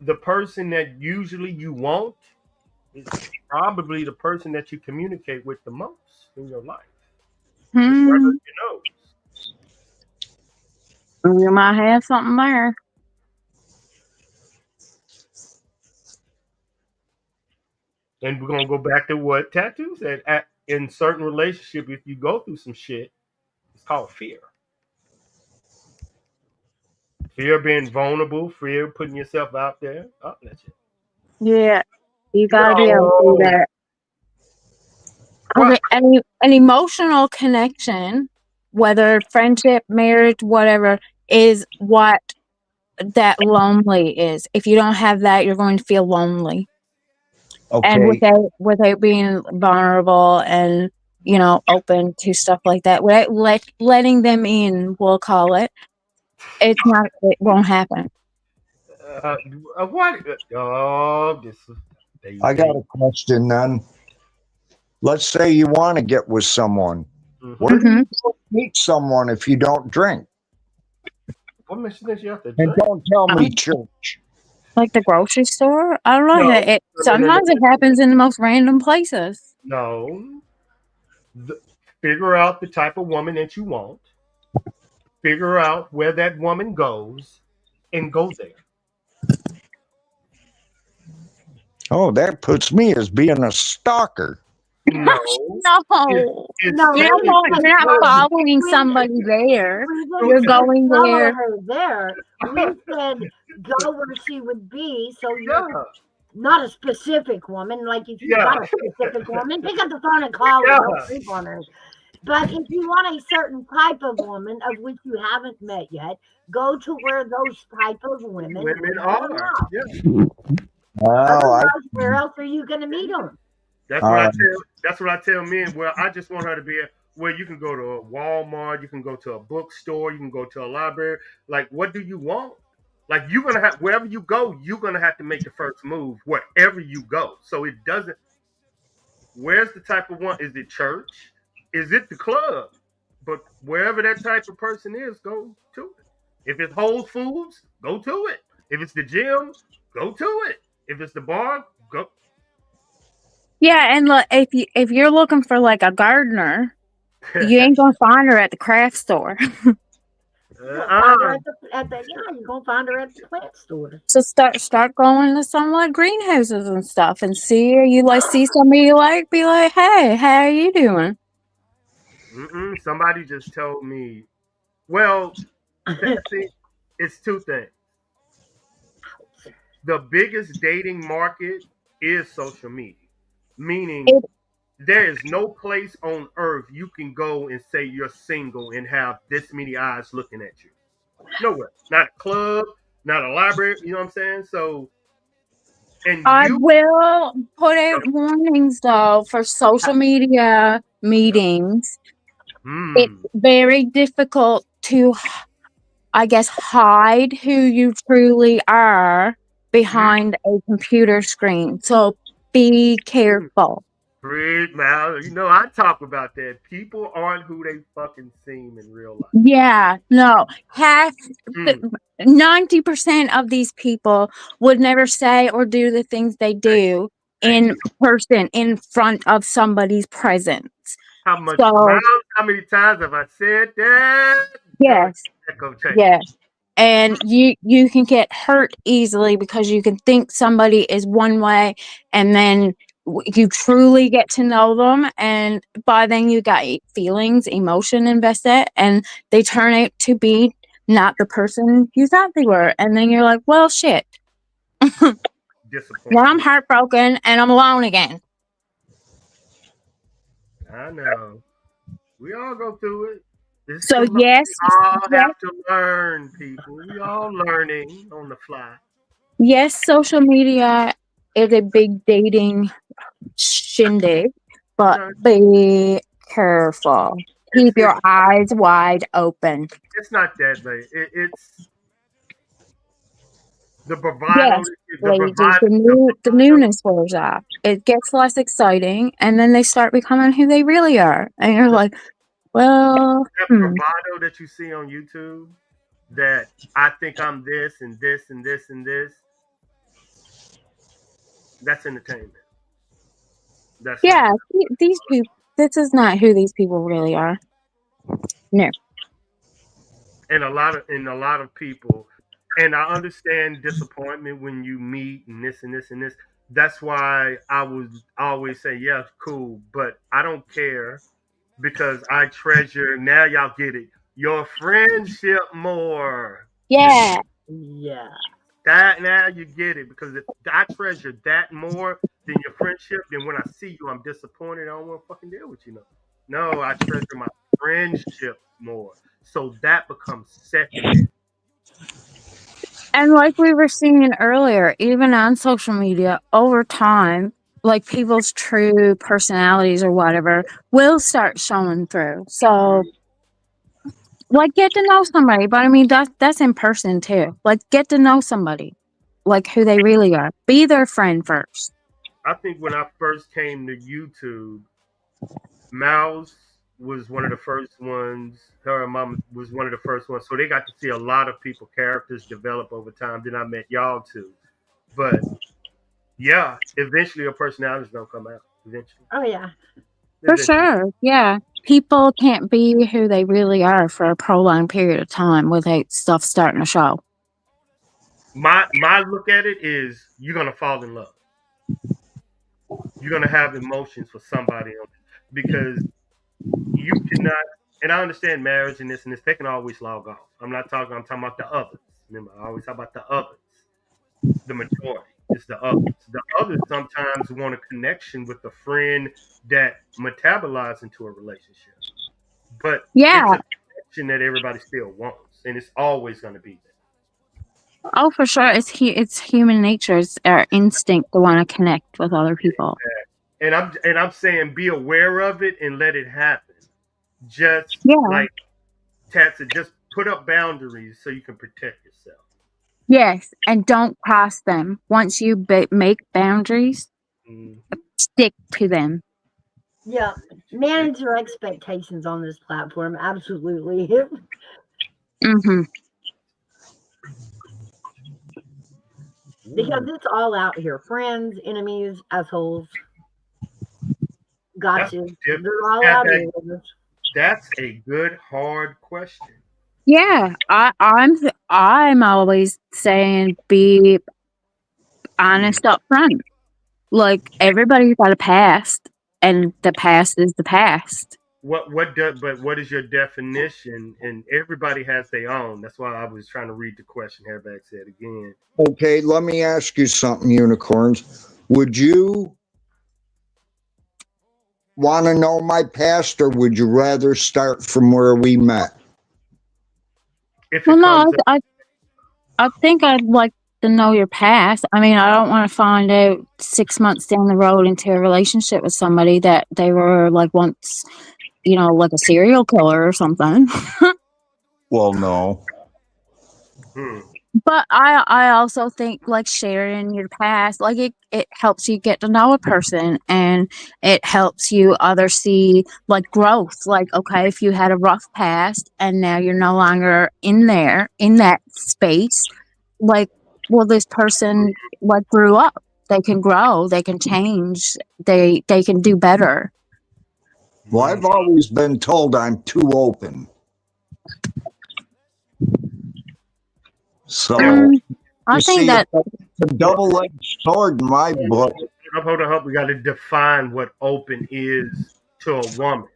the person that usually you want is probably the person that you communicate with the most in your life. Just right Hmm. up your nose. You might have something there. And we're gonna go back to what Tattoo said. In certain relationship, if you go through some shit, it's called fear. Fear of being vulnerable, fear of putting yourself out there. Oh, that's it. Yeah, you gotta be able to do Oh, that. well, Okay, an emotional connection, whether friendship, marriage, whatever, is what that lonely is. If you don't have that, you're going to feel lonely. And Okay. without being vulnerable and open to stuff like that, without letting them in, we'll call it. It won't happen. uh, what? Oh, this I got baby. a question then. Let's say you want to get with someone. Mhm. Where do Mhm. you go meet someone if you don't drink? What makes you think you have to And drink? don't tell me Um, church. like the grocery store. I don't know. No, It no, no, no, sometimes it happens in the most random places. no. The, figure out the type of woman that you want. Figure out where that woman goes, and go there. Oh, that puts me as being a stalker. No, it's, No. it's No, You're tell, maybe not it's you're not tell you following somebody there. we two You're didn't things. just going follow there. her there. We said go where she would be. So you're Yeah, not a specific woman. Like if you've yeah, got a specific woman, pick up the phone and call her. Don't yeah. sleep on her. But if you want a certain type of woman of which you haven't met yet, go to where those type of women Women will hang are. out. Yeah, Oh, Otherwise, where else are you going to meet them? that's what I uh, tell. That's what I tell men. Well, I just want her to be where you can go to a Walmart, you can go to a bookstore, you can go to a library. Like, what do you want? Like, you're gonna have wherever you go, you're gonna have to make the first move wherever you go. So it doesn't. Where's the type of one? Is it church? Is it the club? But wherever that type of person is, go to it. If it's Whole Foods, go to it. If it's the gym, go to it. If it's the bar, go. Yeah, and look, if you're looking for like a gardener, you ain't gonna find her at the craft store. You're gonna find her uh-uh. at the yeah. You're gonna find her at the plant store. So start going to some like greenhouses and stuff, and see somebody you like, be like, hey, how are you doing? Mm-mm. Somebody just told me. Well, see, it's two things. The biggest dating market is social media, meaning It, there is no place on earth you can go and say you're single and have this many eyes looking at you. Nowhere. Not a club, not a library. You know what I'm saying? So, and I you, will put out warnings though for social media meetings. It's hmm, very difficult to, I guess, hide who you truly are behind a computer screen. So be careful. great man. You know, I talk about that. People aren't who they fucking seem in real life. Yeah, no. Half Mm, 90% of these people would never say or do the things they do thank in you. person in front of somebody's presence. How much So, miles? How many times have I said that? During yes, echo change. yes. And you can get hurt easily because you can think somebody is one way, and then you truly get to know them, and by then you got feelings, emotion invested, and they turn out to be not the person you thought they were, and then you're like, well, shit, now I'm Disappointment. heartbroken and I'm alone again. I know. We all go through it. It's to So learn. yes, We all yes, have to learn, people. We all learning on the fly. yes, social media is a big dating shindig, but No, be careful. it's Keep your eyes wide open. it's not that late. It's the bravado. Yes, The ladies, bravado. The the bravado. newness wears off. It gets less exciting, and then they start becoming who they really are, and you're like, well, That hmm, bravado that you see on YouTube. That I think I'm this and this and this and this. That's entertainment. That's not. yeah, these people. This is not who these people really are. No. And a lot of people, and I understand disappointment when you meet and this and this and this. That's why I would always say yeah, cool, but I don't care because I treasure, now y'all get it, your friendship more than Yeah. Yeah. that. Now you get it, because if I treasure that more than your friendship, then when I see you I'm disappointed. I don't want to fucking deal with you. No, I treasure my friendship more, so that becomes secondary. And like we were seeing earlier, even on social media, over time, like people's true personalities or whatever will start showing through. So, like, get to know somebody. But I mean, that's in person too. Like, get to know somebody, like who they really are. Be their friend first. I think when I first came to YouTube, Mouse was one of the first ones. Her mom was one of the first ones. So they got to see a lot of people characters develop over time. Then I met y'all too. But yeah, eventually your personalities don't come out. Eventually. Oh yeah. For Eventually. sure. Yeah. People can't be who they really are for a prolonged period of time without stuff starting to show. My look at it is you're gonna fall in love. You're gonna have emotions for somebody else because you cannot. And I understand marriage and this. They can always log off. I'm not talking. I'm talking about the others. Remember, I always talk about the others. The majority is the others. The others sometimes want a connection with a friend that metabolizes into a relationship, but it's Yeah. a connection that everybody still wants, and it's always going to be Oh, for sure. It's human nature. It's our instinct to want to connect with other people. there. And I'm saying be aware of it and let it happen. Just Yeah. like Tat said, just put up boundaries so you can protect yourself. Yes. And don't cross them. Once you make boundaries, Mm. stick to them. Yeah. Manage your expectations on this platform. Absolutely. Mm-hmm. Because it's all out here. Friends, enemies, assholes. That's, Gotcha. They're all that, out that, here. that's a good hard question. Yeah. I'm always saying be honest up front. Like everybody's got a past, and the past is the past. What is your definition? And everybody has their own. That's why I was trying to read the question. Hairback said again. Okay, let me ask you something, unicorns. Would you want to know my past, or would you rather start from where we met? If Well, it no, comes up, I think I'd like to know your past. I mean, I don't want to find out 6 months down the road into a relationship with somebody that they were like once, like a serial killer or something. Well, no. hmm, But I also think like sharing your past, like it helps you get to know a person, and it helps you other see like growth. Like, okay, if you had a rough past and now you're no longer in that space, like, well, this person like grew up. They can grow, they can change, they can do better. Well, I've always been told I'm too open. So, I you think see, that it's a double-edged sword in my book. hold on. We got to define what open is to a woman.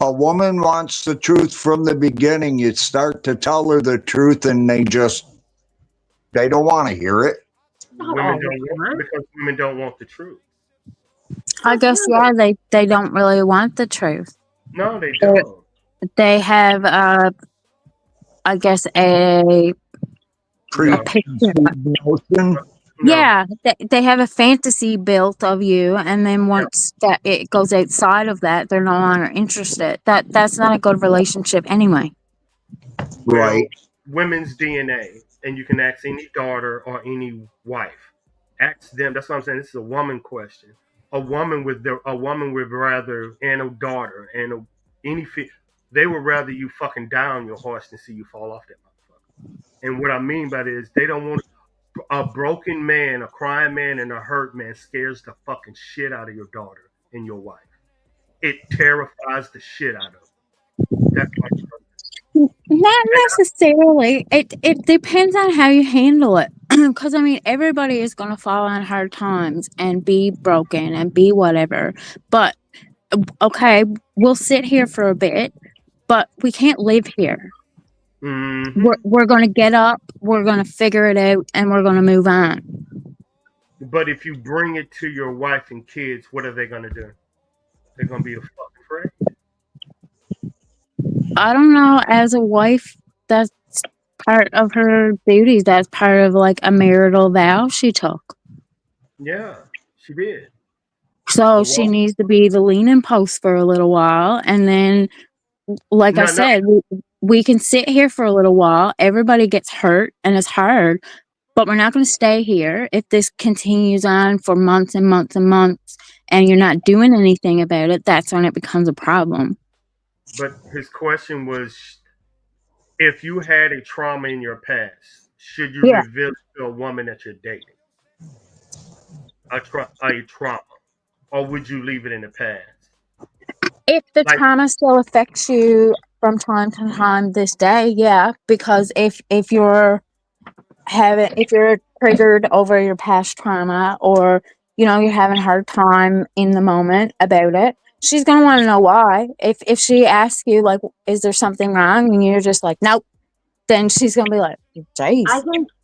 A woman wants the truth from the beginning. You start to tell her the truth, and they don't want to hear it. Not Women all the don't want time. because women don't want the truth. I guess yeah, they don't really want the truth. No, they They don't. they have I guess a No, picture. Notion. no. Yeah, they have a fantasy built of you, and then once that it goes outside of that, they're no longer interested. That's not a good relationship anyway. Well, Right. women's DNA, and you can ask any daughter or any wife. Ask them. That's what I'm saying. This is a woman question. A woman would rather and a daughter and any they would rather you fucking die on your horse than see you fall off that motherfucker. And what I mean by that is they don't want a broken man, a crying man, and a hurt man scares the fucking shit out of your daughter and your wife. It terrifies the shit out of them. That's why. Not necessarily. It depends on how you handle it. Because I mean, everybody is gonna fall on hard times and be broken and be whatever. But okay, we'll sit here for a bit, but we can't live here. We're gonna get up, we're gonna figure it out, and we're gonna move on. But if you bring it to your wife and kids, what are they gonna do? They're gonna be a fucking afraid. I don't know. As a wife, that's part of her duties. That's part of like a marital vow she took. Yeah, she did. So A she woman. needs to be the leaning post for a little while, and then, like I No, no. said, we can sit here for a little while. Everybody gets hurt, and it's hard. But we're not going to stay here if this continues on for months and months and months, and you're not doing anything about it, that's when it becomes a problem. But his question was, if you had a trauma in your past, should you Yeah. reveal it to a woman that you're dating? A trauma, or would you leave it in the past? If the Like, trauma still affects you from time to time this day, yeah, because if you're triggered over your past trauma, or you're having a hard time in the moment about it, she's gonna want to know why. If she asks you, like, is there something wrong, and you're just like, nope, then she's gonna be like, jeez.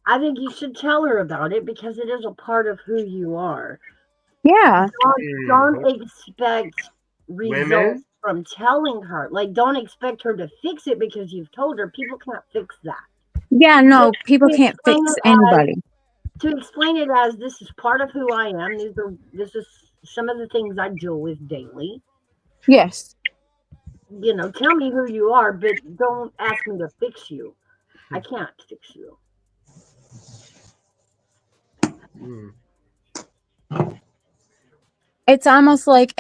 I think you should tell her about it because it is a part of who you are. Yeah. Don't expect results women, from telling her. Like, don't expect her to fix it because you've told her. People can't fix that. Yeah, no, people To can't explain fix it anybody. To explain it as this is part of who I am. This is some of the things I deal with daily. Yes. Tell me who you are, but don't ask me to fix you. I can't fix you. It's almost like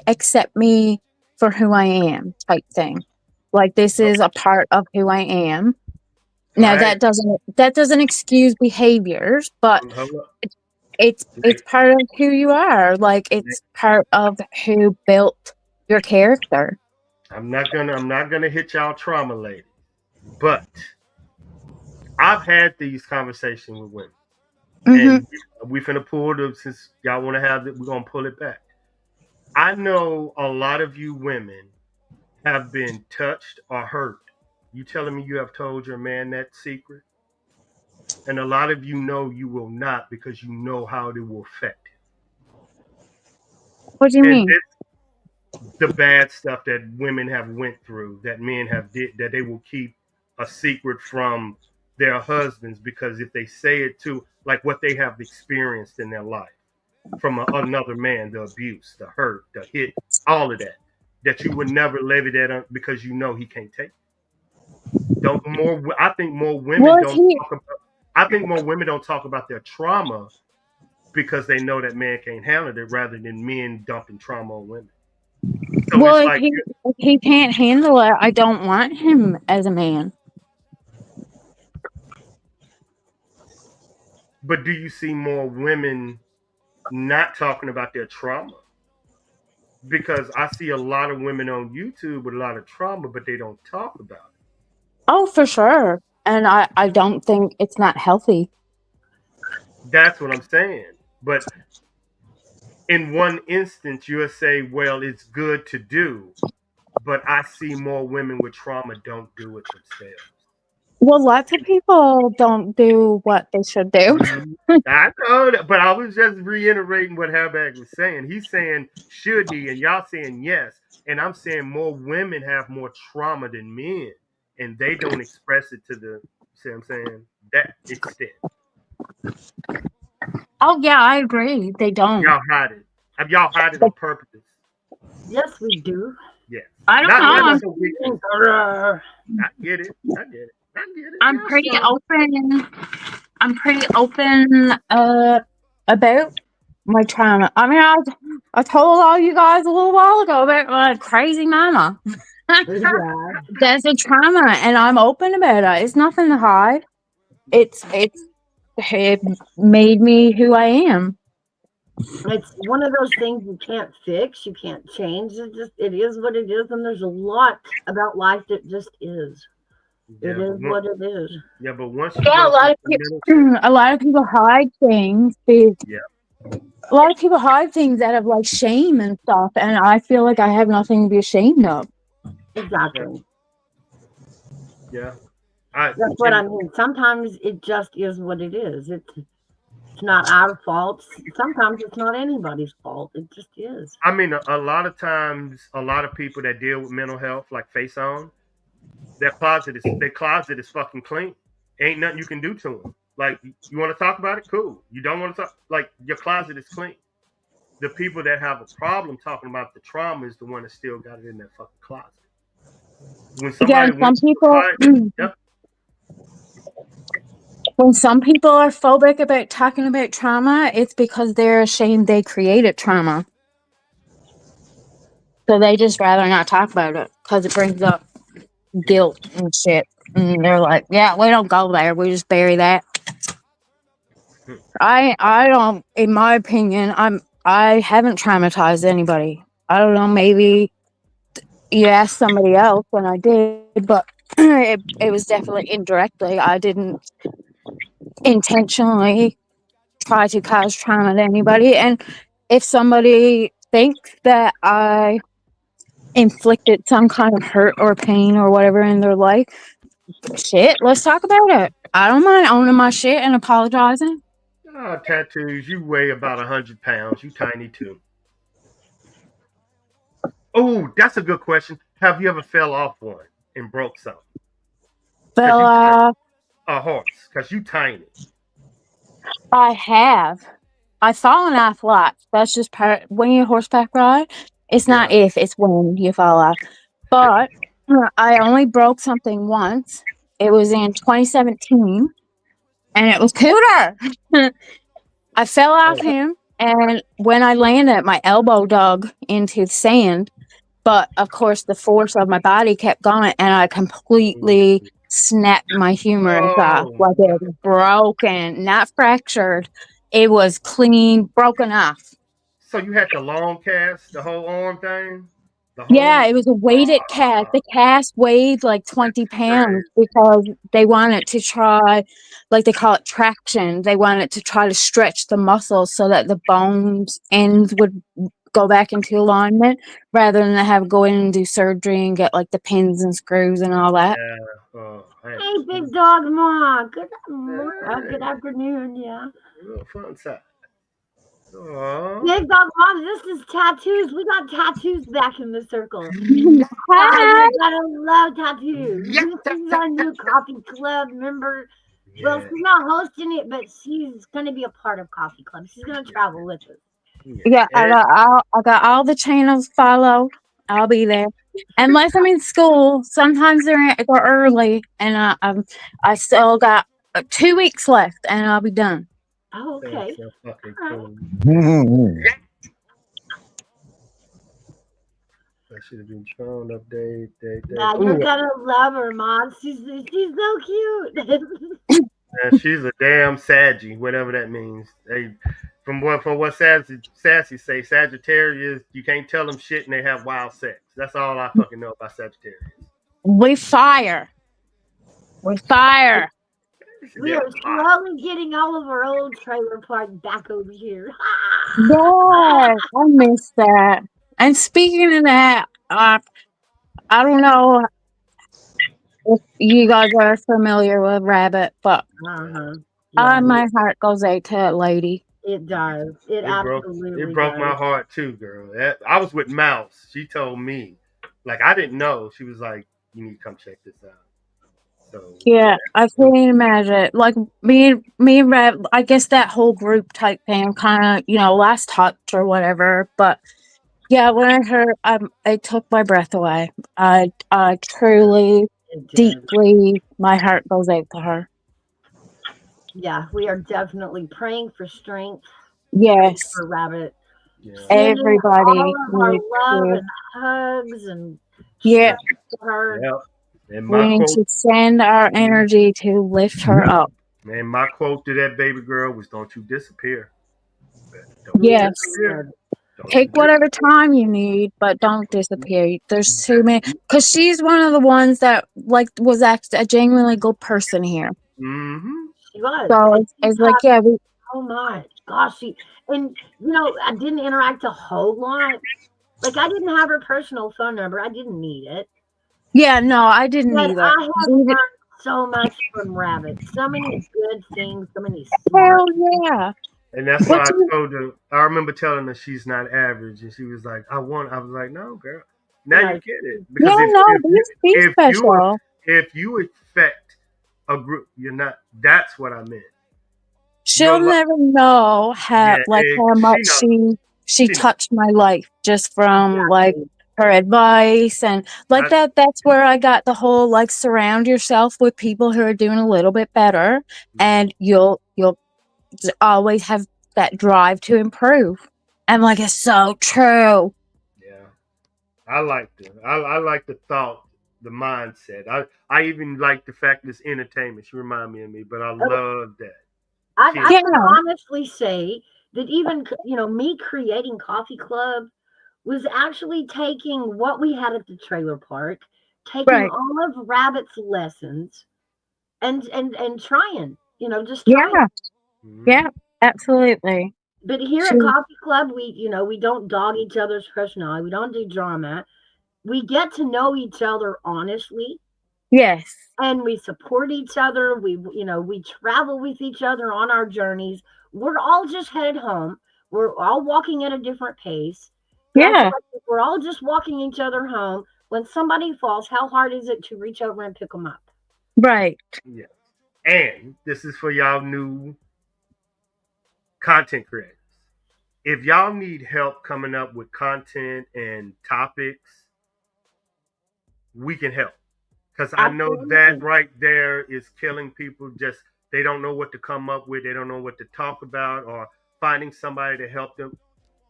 accept me for who I am type thing. Like, this is a part of who I am. Now right? that doesn't excuse behaviors, but it's part of who you are. Like, it's part of who built your character. I'm not gonna hit y'all trauma ladies, but I've had these conversations with women, Mm-hmm. and we finna pull them since y'all want to have it. We're gonna pull it back. I know a lot of you women have been touched or hurt. You telling me you have told your man that secret? And a lot of you know you will not because you know how it will affect him. What do you And mean? the bad stuff that women have went through, that men have did, that they will keep a secret from their husbands, because if they say it to, like, what they have experienced in their life from another man, the abuse, the hurt, the hit, all of that you would never levy that on because you know he can't take it. Don't more I think more women Well, don't talk about I think more women don't talk about their trauma because they know that man can't handle it, rather than men dumping trauma on women. So it's like, if he can't handle it, I don't want him as a man. but do you see more women not talking about their trauma? Because I see a lot of women on YouTube with a lot of trauma, but they don't talk about it. Oh, for sure. And I don't think it's not healthy. That's what I'm saying. But in one instance, you'll say, well, it's good to do, but I see more women with trauma don't do it themselves. Well, lots of people don't do what they should do. Mhm. I know that, but I was just reiterating what Halbag was saying. He's saying, should he? And y'all saying yes. And I'm saying more women have more trauma than men, and they don't express it to the, see what I'm saying, that extent. Oh, yeah, I agree. They don't. Y'all hide it. Y'all hide it on purpose. Yes, we do. Yeah. I don't Not know. as a weakness. I get it. I get it. I get it. I'm Y'all pretty strong. open. I'm pretty open about my trauma. I mean, I told all you guys a little while ago about my crazy mama. Yeah. That's a trauma, and I'm open about it. It's nothing to hide. It made me who I am. It's one of those things you can't fix, you can't change. It is what it is, and there's a lot about life that just is. It Yeah, is what it is. yeah, but once you Yeah, go through a lot of people hide things. yeah. A lot of people hide things out of, like, shame and stuff, and I feel like I have nothing to be ashamed of. Exactly. Yeah. That's what I mean. Sometimes it just is what it is. It's not our fault. Sometimes it's not anybody's fault. It just is. I mean, a lot of times, a lot of people that deal with mental health, like Face On, their closet is fucking clean. Ain't nothing you can do to them. Like, you want to talk about it, cool. You don't want to talk, like, your closet is clean. The people that have a problem talking about the trauma is the one that still got it in their fucking closet. When Yeah, somebody went to the fire, yep. when some people are phobic about talking about trauma, it's because they're ashamed they created trauma. So they just rather not talk about it because it brings up guilt and shit. And they're like, yeah, we don't go there. We just bury that. I don't, in my opinion, I haven't traumatized anybody. I don't know, maybe you asked somebody else and I did, but it was definitely indirectly. I didn't intentionally try to cause trauma to anybody. And if somebody thinks that I inflicted some kind of hurt or pain or whatever in their life, shit, let's talk about it. I don't mind owning my shit and apologizing. Oh, tattoos, you weigh about 100 pounds. You tiny too. Oh, that's a good question. Have you ever fell off one and broke something? Because you tiny. But A horse, because you tiny. I have. I've fallen off lots. That's just part when you horseback ride. It's not Yeah. if, it's when you fall off. But I only broke something once. It was in 2017, and it was Cooter. I fell off Oh. him, and when I landed, my elbow dug into the sand. But of course, the force of my body kept going, and I completely snapped my humerus off. Oh. Like it was broken, not fractured. It was clean, broken off. So you had the long cast, the whole arm thing? The Yeah, whole. it was a weighted cast. Oh, The cast weighed like 20 that's pounds crazy. because they wanted to try, like they call it traction. They wanted to try to stretch the muscles so that the bones ends would go back into alignment rather than have go in and do surgery and get like the pins and screws and all that. Yeah. Oh, man. Hey, big dog ma. Good Hey, afternoon. Yeah. real fun side. Oh. Big dog mom, this is tattoos. We got tattoos back in the circle. God, Hi. you gotta love tattoos. Yeah. This is our new coffee club member. Well, Yeah. she's not hosting it, but she's gonna be a part of coffee club. She's gonna travel with us. Yeah, Yeah. I got all the channels followed. I'll be there. Unless I'm in school, sometimes they're early, and I still got 2 weeks left, and I'll be done. Oh, okay. That's so fucking All right. cool. I should have been Tron update. Yeah, you're Ooh, gonna love her, mom. She's so cute. man, she's a damn Saggy, whatever that means. They, from what Sassy say, Sagittarius, you can't tell them shit and they have wild sex. That's all I fucking know about Sagittarius. We fire. We fire. We Yeah, are slowly getting all of our old trailer park back over here. Yes, I miss that. And speaking of that, I don't know if you guys are familiar with Rabbit, but Uh-huh. Yeah, my heart goes out to that lady. it does. It it absolutely broke my does. heart too, girl. I was with Mouse. She told me, like I didn't know. She was like, "You need to come check this out." So Yeah, I yeah, can't imagine. Like me and Rab, I guess that whole group type thing, kind of, last touch or whatever. But yeah, when I heard, it took my breath away. I truly, It did. deeply, my heart goes out to her. Yeah, we are definitely praying for strength, praying Yes, for Rabbit, yeah, sending everybody all of our needs love to. and hugs and Yeah, strength to her. yeah. And we my need quote, to send our energy to lift her up. to that baby girl was, "Don't you disappear. Don't you Yes. disappear. Good. Don't Take you whatever disappear." time you need, but don't disappear. There's too many. Because she's one of the ones that like was actually a genuinely good person here. Mm-hmm. She was. So And she it's like, taught yeah, so much. Gosh, and I didn't interact a whole lot. Like I didn't have her personal phone number. I didn't need it. yeah, no, I didn't But either. I have Even- learned so much from Rabbit. So many good things, so many smart. Hell yeah. And that's What why I you? told her. I remember telling her she's not average, and she was like, "I want." I was like, "No, girl. Now you Right. get it Yeah, because if no, if you be if you special. if you affect a group, you're not. That's what I meant. She'll You're like, never know how yeah, like how she much knows. she She knows. touched my life just from like Exactly. her advice and like That's that's where I got the whole like surround yourself with people who are doing a little bit better and you'll always have that drive to improve. And like it's so true. yeah. I like the thought, the mindset. I even like the fact that it's entertainment. She remind me of me, but I love that. I Kids. can honestly say that even me creating Coffee Club was actually taking what we had at the trailer park, taking Right. all of Rabbit's lessons, and trying, just trying. Yeah. Mhm. Yeah. Absolutely. But here She, at Coffee Club, we don't dog each other's personality. We don't do drama. We get to know each other honestly, yes. and we support each other. We travel with each other on our journeys. We're all just headed home. We're all walking at a different pace. But I feel Yeah. like if we're all just walking each other home, when somebody falls, how hard is it to reach over and pick them up? Right. Yes. And this is for y'all new content creators. If y'all need help coming up with content and topics, we can help. Because I know that Absolutely. right there is killing people. Just they don't know what to come up with. They don't know what to talk about, or finding somebody to help them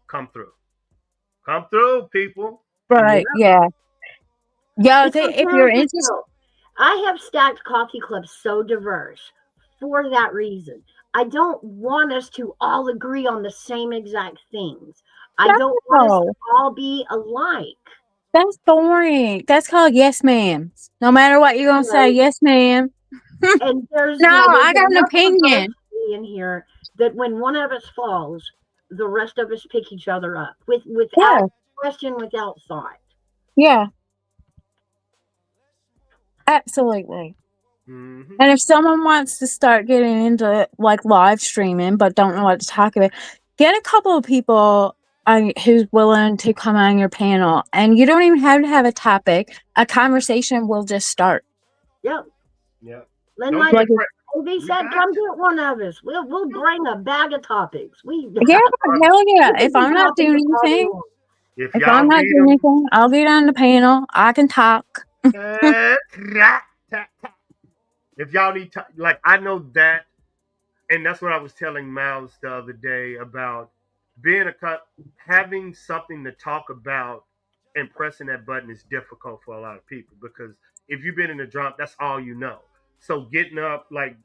come through. Come through, people. Yeah. Right. Yeah. Yeah. Because If you're here's the interested, deal. I have stacked coffee clubs so diverse for that reason. I don't want us to all agree on the same exact things. I don't want us to no, all be alike. that's boring. That's called yes, ma'am. No matter what you're gonna say, You yes, ma'am. And there's, No, there's I got an enough opinion. diversity in here that when one of us falls, the rest of us pick each other up without Yeah. question, without thought. Yeah. Absolutely. Hmm. And if someone wants to start getting into like live streaming but don't know what to talk about, get a couple of people who's willing to come on your panel. And you don't even have to have a topic. A conversation will just start. Yep. Yeah. And Don't like be Like, afraid. AB We said, got come get one of us. We'll bring a bag of topics. We yeah, hell yeah. we can be talking all day long. If If y'all I'm not need doing them, anything, I'll get on the panel. I can talk. if y'all need to, like I know that, and that's what I was telling Miles the other day about being having something to talk about and pressing that button is difficult for a lot of people because if you've been in a drop, that's all you know. So getting up, like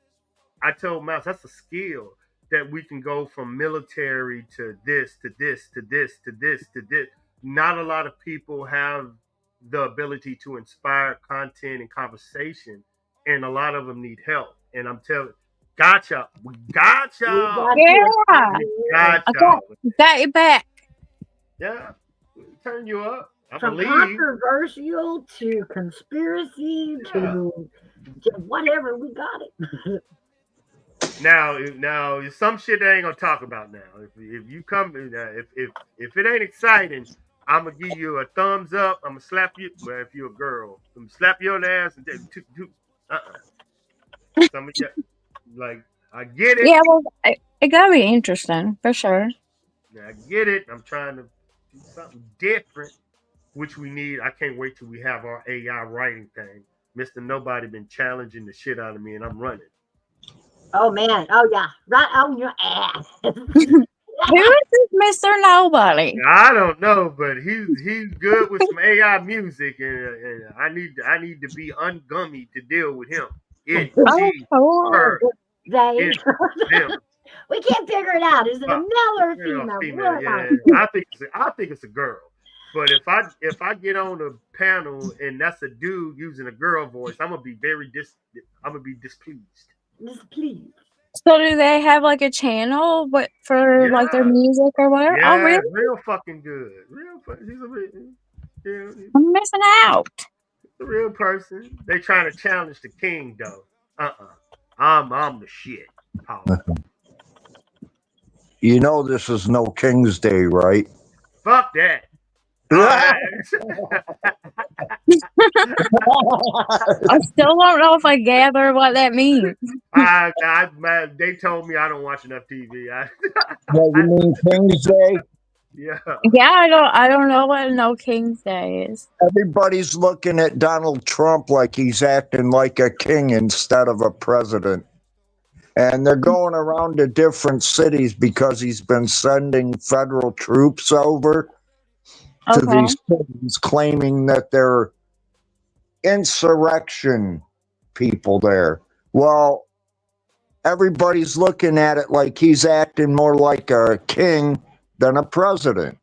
I told Miles, that's a skill that we can go from military to this to this to this to this to this. Not a lot of people have the ability to inspire content and conversation, and a lot of them need help. And I'm telling, gotcha, we got We y'all, got you. Yeah. we Absolutely. got I y'all. got your back. Yeah, turn you up. I From believe. controversial to conspiracy Yeah. to whatever, we got it. Now, some shit they ain't gonna talk about now. If you come, if it ain't exciting, I'm gonna give you a thumbs up. I'm gonna slap you. Well, if you're a girl, I'm gonna slap you on the ass and some of you like I get it. Yeah, well, it gotta be interesting for sure. I get it. I'm trying to do something different, which we need. I can't wait till we have our AI writing thing. Mister Nobody been challenging the shit out of me, and I'm running. Oh man. Oh yeah. Right on your ass. Who is this Mr. Nobody? I don't know, but he's good with some AI music, and I need to be ungummy to deal with him. It, Oh, she, cool. her, They. it, them. We can't figure it out. Is it a male or a female? Female. Yeah, I think it's a girl. But if I get on a panel and that's a dude using a girl voice, I'm gonna be displeased. Just please. So do they have like a channel for like their Yeah, music or whatever? Oh, yeah, really? real fucking good. Real, he's a real, yeah, I'm missing out. the real person. They trying to challenge the king though. I'm the shit. Paul. You know this is no King's Day, right? Fuck that. I I still don't know if I gather what that means. They told me I don't watch enough TV. What you mean King's Day? Yeah. Yeah, I don't know what No King's Day is. Everybody's looking at Donald Trump like he's acting like a king instead of a president. And they're going around to different cities because he's been sending federal troops over. to Okay. these cities, claiming that they're insurrection people there. Well, everybody's looking at it like he's acting more like a king than a president.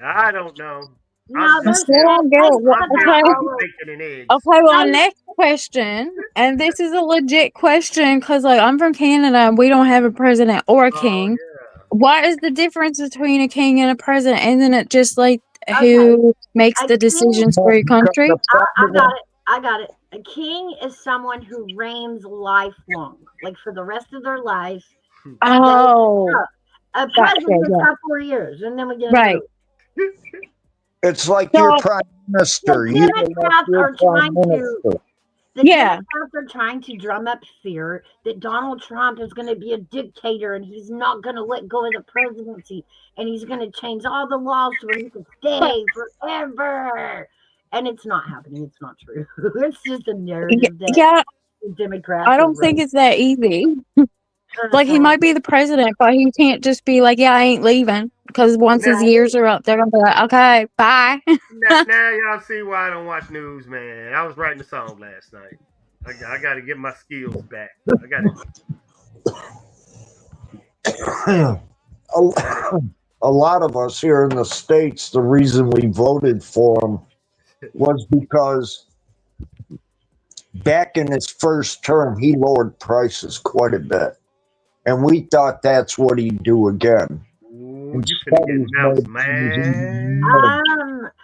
I don't know. No, I'm I there's just still here. don't get it. I'm here Okay. for bacon and eggs. Okay, well, I- next question, and this is a legit question because, like, I'm from Canada and we don't have a president or a Oh king. yeah. What is the difference between a king and a president? Isn't it just like Okay. who makes A the king- decisions for your Because country? the I got president- it. I got it. A king is someone who reigns lifelong, like for the rest of their life. Oh, A Gotcha, president is yeah. about 4 years, and then we get a right. new. It's like So- your prime minister. The You Democrats your are trying prime to. minister. The Yeah. Democrats are trying to drum up fear that Donald Trump is going to be a dictator and he's not going to let go of the presidency and he's going to change all the laws so he can stay forever. And it's not happening. It's not true. It's just a narrative that Yeah, the Democrats. I don't think it's that easy. Like, he might be the president, but he can't just be like, yeah, I ain't leaving. Because once his Right. years are up, they're going to be like, okay, bye. Now y'all see why I don't watch news, man. I was writing a song last night. I got to get my skills back. I got to. A lot of us here in the States, the reason we voted for him was because back in his first term, he lowered prices quite a bit. And we thought that's what he'd do again. Ooh, you finna get mouse man.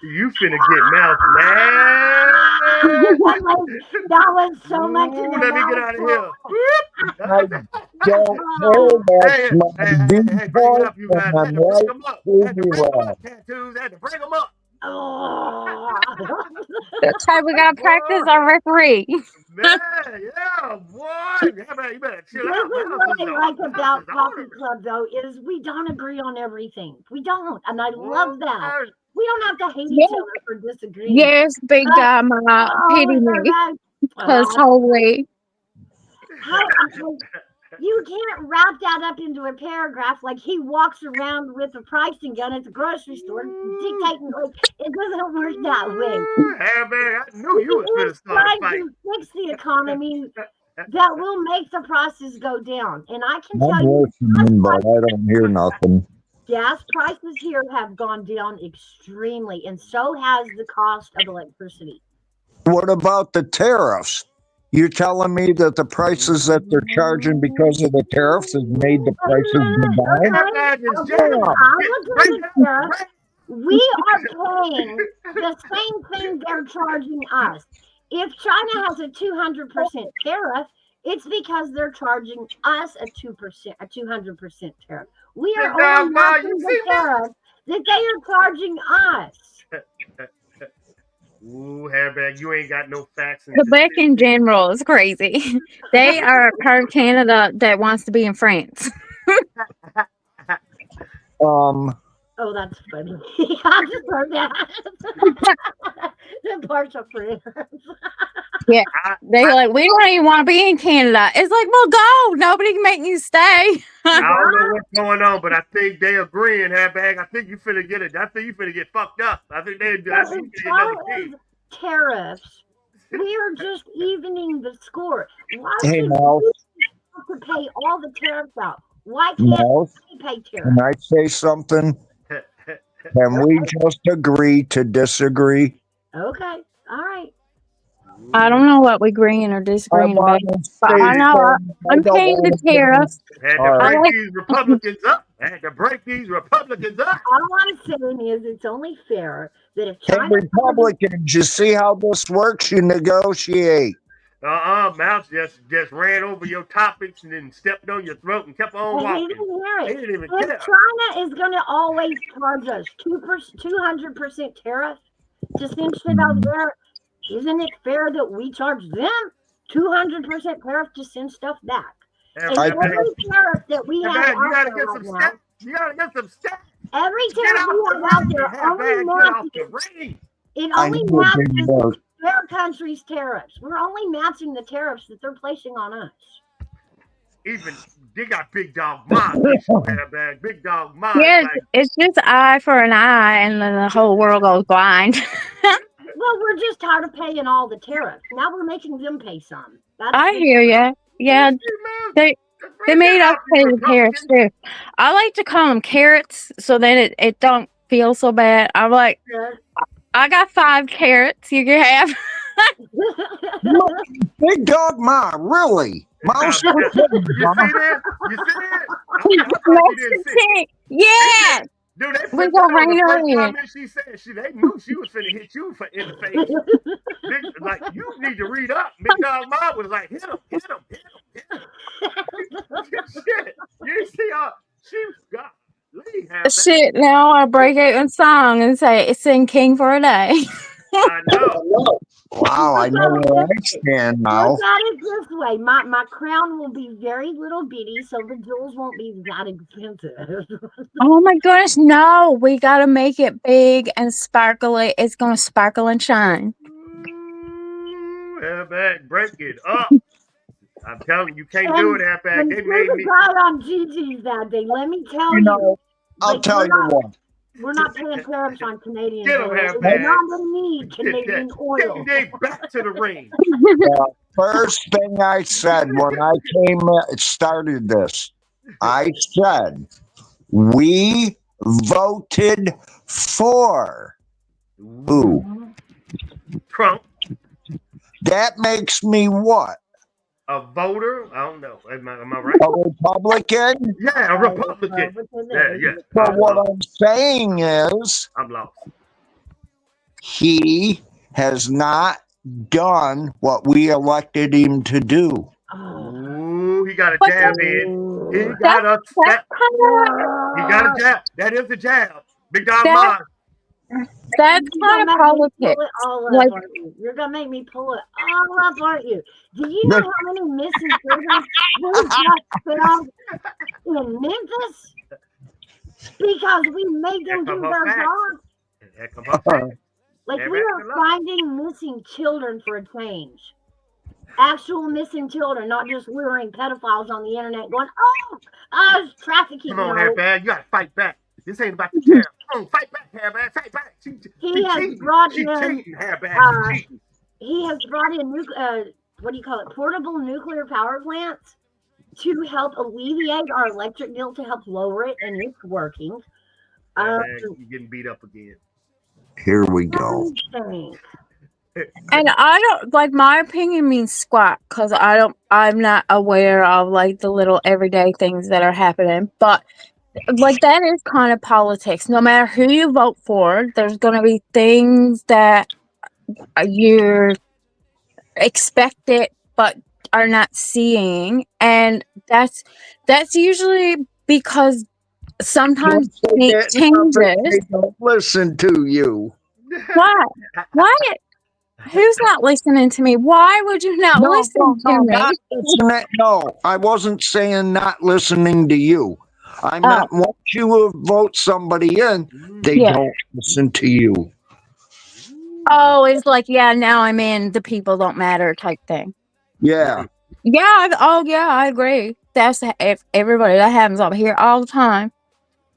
You finna get mouse man. That was so much. Ooh, let me get out of here. I don't know Hey, that's my bring it up, you guys. default, Had and to I'm bring right them up. where Had to you bring them are. up, tattoos. Had to bring them up. That's why we got to practice our referee. Man, yeah, boy. Yeah, man, you better chill This out. is what I like about Coffee Club, though, is we don't agree on everything. We don't, and I love that. We don't have to hate each other for disagreeing. Yes, big guy, my pity me. Because holy. You can't wrap that up into a paragraph like he walks around with a pricing gun at the grocery store dictating. Like, it doesn't work that way. Hey, man, I knew you was going to start a fight. To fix the economy that will make the prices go down. And I can tell I'm you, listening, but I don't hear nothing. gas prices here have gone down extremely, and so has the cost of electricity. What about the tariffs? You're telling me that the prices that they're charging because of the tariffs has made the prices go down? We are paying the same thing they're charging us. If China has a 200% tariff, it's because they're charging us a 200% tariff. We are only matching the tariff that they are charging us. Ooh, hairbag, you ain't got no facts. Quebec in general is crazy. They are a part of Canada that wants to be in France. Oh, that's funny. I just heard that. The partial France. Yeah. They're like, we don't even want to be in Canada. It's like, well, go. Nobody can make you stay. I don't know what's going on, but I think they agreeing, hairbag. I think you finna get it. I think you finna get fucked up. I think they do. Tariffs. We are just evening the score. Why Hey, should Mouse. we have to pay all the tariffs out? Why can't Mouse, we pay tariffs? can I say something? Can we just agree to disagree? Okay. All right. I don't know what we're agreeing or disagreeing about. But I know I'm paying the tariffs. Had to break these Republicans up. Had to break these Republicans up. All I'm saying is it's only fair that if Hey, China Republicans, you see how this works? You negotiate. Mouse just ran over your topics and then stepped on your throat and kept on walking. He didn't hear it. He didn't even If care. China is going to always charge us 200% tariff to send shit out there, isn't it fair that we charge them 200% tariff to send stuff back? And every tariff that we have out there right now, you gotta get some stats. every tariff we have out there only matches their country's tariffs. We're only matching the tariffs that they're placing on us. Even they got Big Dog Ma issue, halfback. Big Dog Ma is Yeah, like, it's just eye for an eye, and then the whole world goes blind. Well, we're just tired of paying all the tariffs. Now we're making them pay some. That's I the hear ya. Yeah, man, man, they they bring that made us out to pay you the tariffs Republicans. too. I like to call them carrots, so then it don't feel so bad. I'm like, I got 5 carrots. You can have. Big Dog Ma, really? Mouse for kids, You huh? see that? You see that? I thought you didn't see. Mexican. They Yeah, said, dude, they we put go that on the rain first on it. comment she said. They knew she was finna hit you in the face. Like, you need to read up. Big Dog Mom was like, hit him, hit him, hit him, hit him. Shit. You see how she got Lee have that? Shit, now I break out in song and say, sing King for a day. I know. Wow, I know where I stand Look now. at it this way. My crown will be very little bitty, so the jewels won't be that expensive. Oh my goodness, no. We got to make it big and sparkly. It's going to sparkle and shine. Ooh, halfback, break it up. I'm telling you, you can't do it, halfback. And They there's made a me. guy on Gigi's that day. Let me tell You know, I'll like, tell you what. we're not paying tariffs on Canadian Get him, oil. halfback. We're not going to need Canadian oil. They back to the ring. First thing I said when I started this, I said, we voted for who? Trump, That makes me what? a voter. I don't know. Am I right? A Republican? Yeah, a Republican. Yeah. So what I'm saying is, I'm lost. he has not done what we elected him to do. Ooh, he got a But jab in. He got a that's step. kind He got a jab. That is the jab. Big Dog that Mine. that's kind of politics. Like, You're gonna make me pull it all up, aren't you? Do you know how many missing children we just found in Memphis because we made them do their job? Like, we are finding missing children for a change. Actual missing children, not just luring pedophiles on the internet going, it's trafficking. Come on, No. Halfback. You gotta fight back. This ain't about the jab. Come on, fight back, Halfback. Fight back. She cheating. She cheating, Halfback. She cheating. He has brought in portable nuclear power plants to help alleviate our electric bill, to help lower it, and it's working. Halfback, you getting beat up again. Here we go. and I don't like, my opinion means squat because I'm not aware of like the little everyday things that are happening. But like, that is kind of politics. No matter who you vote for, there's going to be things that you expect it but are not seeing, and that's usually because sometimes it changes. They don't listen to you. What? Who's not listening to me? Why would you not listen to me? No, I wasn't saying not listening to you. I meant once you vote somebody in, they don't listen to you. Oh, it's like, yeah, now I'm in, the people don't matter type thing. Yeah. Yeah. I agree. That's everybody. That happens over here all the time.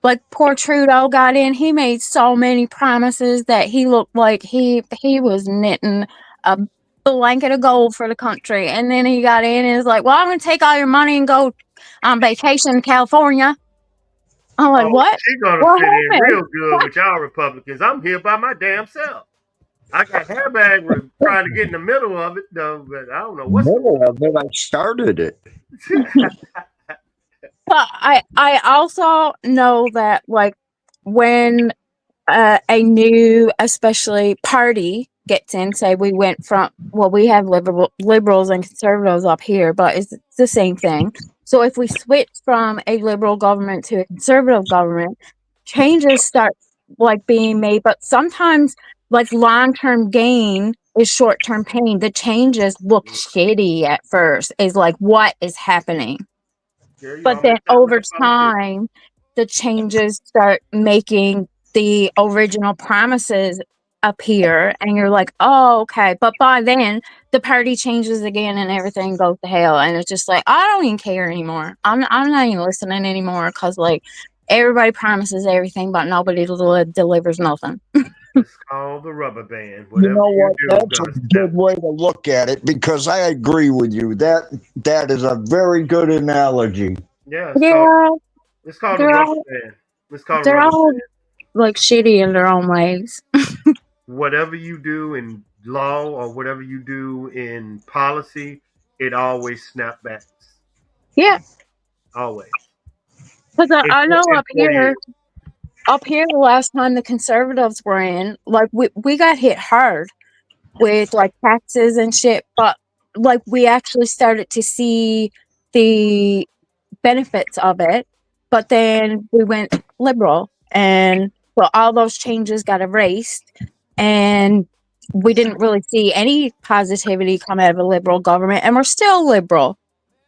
Like, poor Trudeau got in. He made so many promises that he looked like he was knitting a blanket of gold for the country. And then he got in and was like, well, I'm going to take all your money and go on vacation in California. I'm like, what? She's gonna What fit in happened? real good with y'all Republicans. I'm here by my damn self. I got Hairbag trying to get in the middle of it though, but I don't know what's middle of it. I started it. But I also know that, like, when a new, especially party gets in, say we went from, well, we have liberals and conservatives up here, but it's the same thing. So if we switch from a liberal government to a conservative government, changes start like being made, but sometimes like long-term gain is short-term pain. The changes look shitty at first, is like, what is happening? But then over time, the changes start making the original promises up here, and you're like, oh, okay. But by then, the party changes again, and everything goes to hell, and it's just like, I don't even care anymore. I'm not even listening anymore because like everybody promises everything, but nobody delivers nothing. It's called the rubber band. You Whatever know you what? do, That's a gonna good snap. way to look at it because I agree with you. That is a very good analogy. Yeah, Yeah, it's called the they're rubber all band. It's called a they're rubber all band. like shitty in their own ways. Whatever you do in law or whatever you do in policy, it always snapbacks. Yeah, Always. because I know In 4 years. up here the last time the conservatives were in, like we got hit hard with like taxes and shit, but like we actually started to see the benefits of it. But then we went liberal, and well, all those changes got erased, and we didn't really see any positivity come out of a liberal government, and we're still liberal.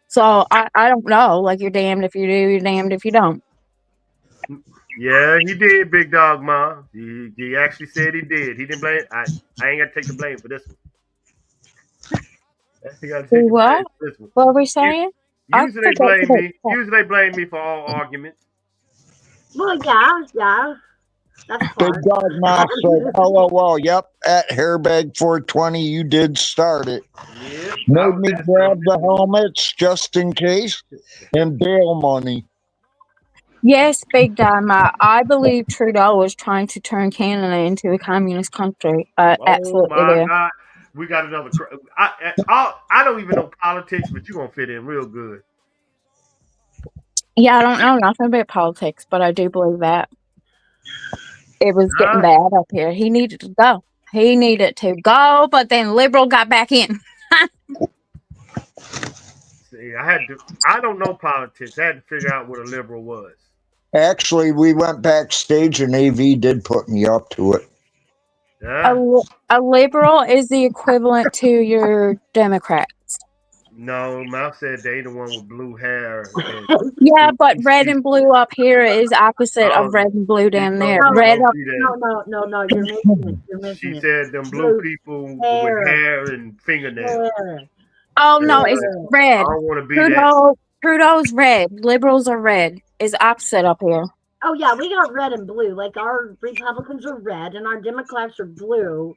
So I don't know. Like, you're damned if you do, you're damned if you don't. Yeah, he did, Big Dog Ma. He actually said he did. He didn't blame. I ain't got to take the blame for this one. I ain't got to take Do the blame what? for this one. What were we U- saying? I Usually they forgot to blame take me. that. Usually they blame me for all arguments. Well, yeah, that's Big part. Dog Moss said, LOL, yep, at Hairbag 420, you did start it. Yep, I Made was me there grab the something. helmets just in case and bail money. Yes, Big Dharma. I believe Trudeau was trying to turn Canada into a communist country. I Oh absolutely my do. God, we got another. I don't even know politics, but you gonna fit in real good. Yeah, I don't know nothing about politics, but I do believe that it was getting Huh? bad up here. He needed to go. He needed to go, but then Liberal got back in. See, I don't know politics. I had to figure out what a liberal was. Actually, we went backstage and AV did put me up to it. A, Huh? li- a Liberal is the equivalent to your Democrat. No, Mouth said they the one with blue hair and Yeah, she, but red she, and blue up here is opposite of oh, red and blue she down there. told me No, Red don't up. be that. no. You're missing it. You're missing She it. said them blue Blue people with hair, hair and fingernails. hair, Oh And no, it's hair. I red. don't want to be that. Trudeau's red. Liberals are red. Is opposite up here. Oh yeah, we got red and blue. Like our Republicans are red and our Democrats are blue.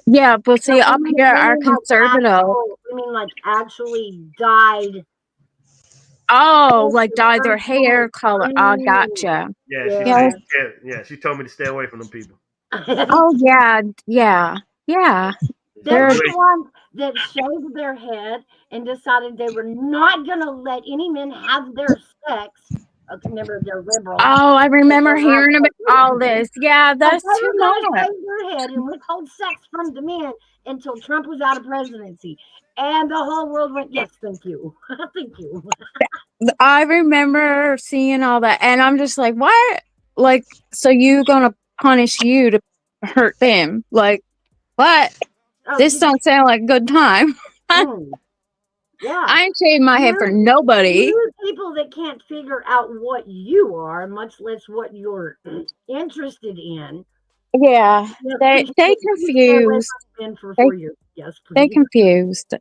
Yeah, but see, But up here, our like conservative. we mean like actually dyed. Oh, like dye their Purple, hair color. I green. gotcha. Yeah, she Yes. said. Yeah. Yeah, she told me to stay away from them people. Oh yeah, yeah. They They're were the ones that shaved their head and decided they were not going to let any men have their sex. Okay, remember, they're liberal. Oh, I But remember they're not hearing about all Republican. this. Yeah, But that's they too were going to much. shave their head and withhold sex from the men until Trump was out of presidency. And the whole world went, yes, thank you. Thank you. I remember seeing all that, and I'm just like, what? Like, so you gonna punish you to hurt them? Like, what? Oh, This don't sound like a good time. yeah. I ain't shaving my head for nobody. You people that can't figure out what you are, much less what you're interested in. Yeah, they Please stay away confused. from men for They 4 years. Yes, they please. confused.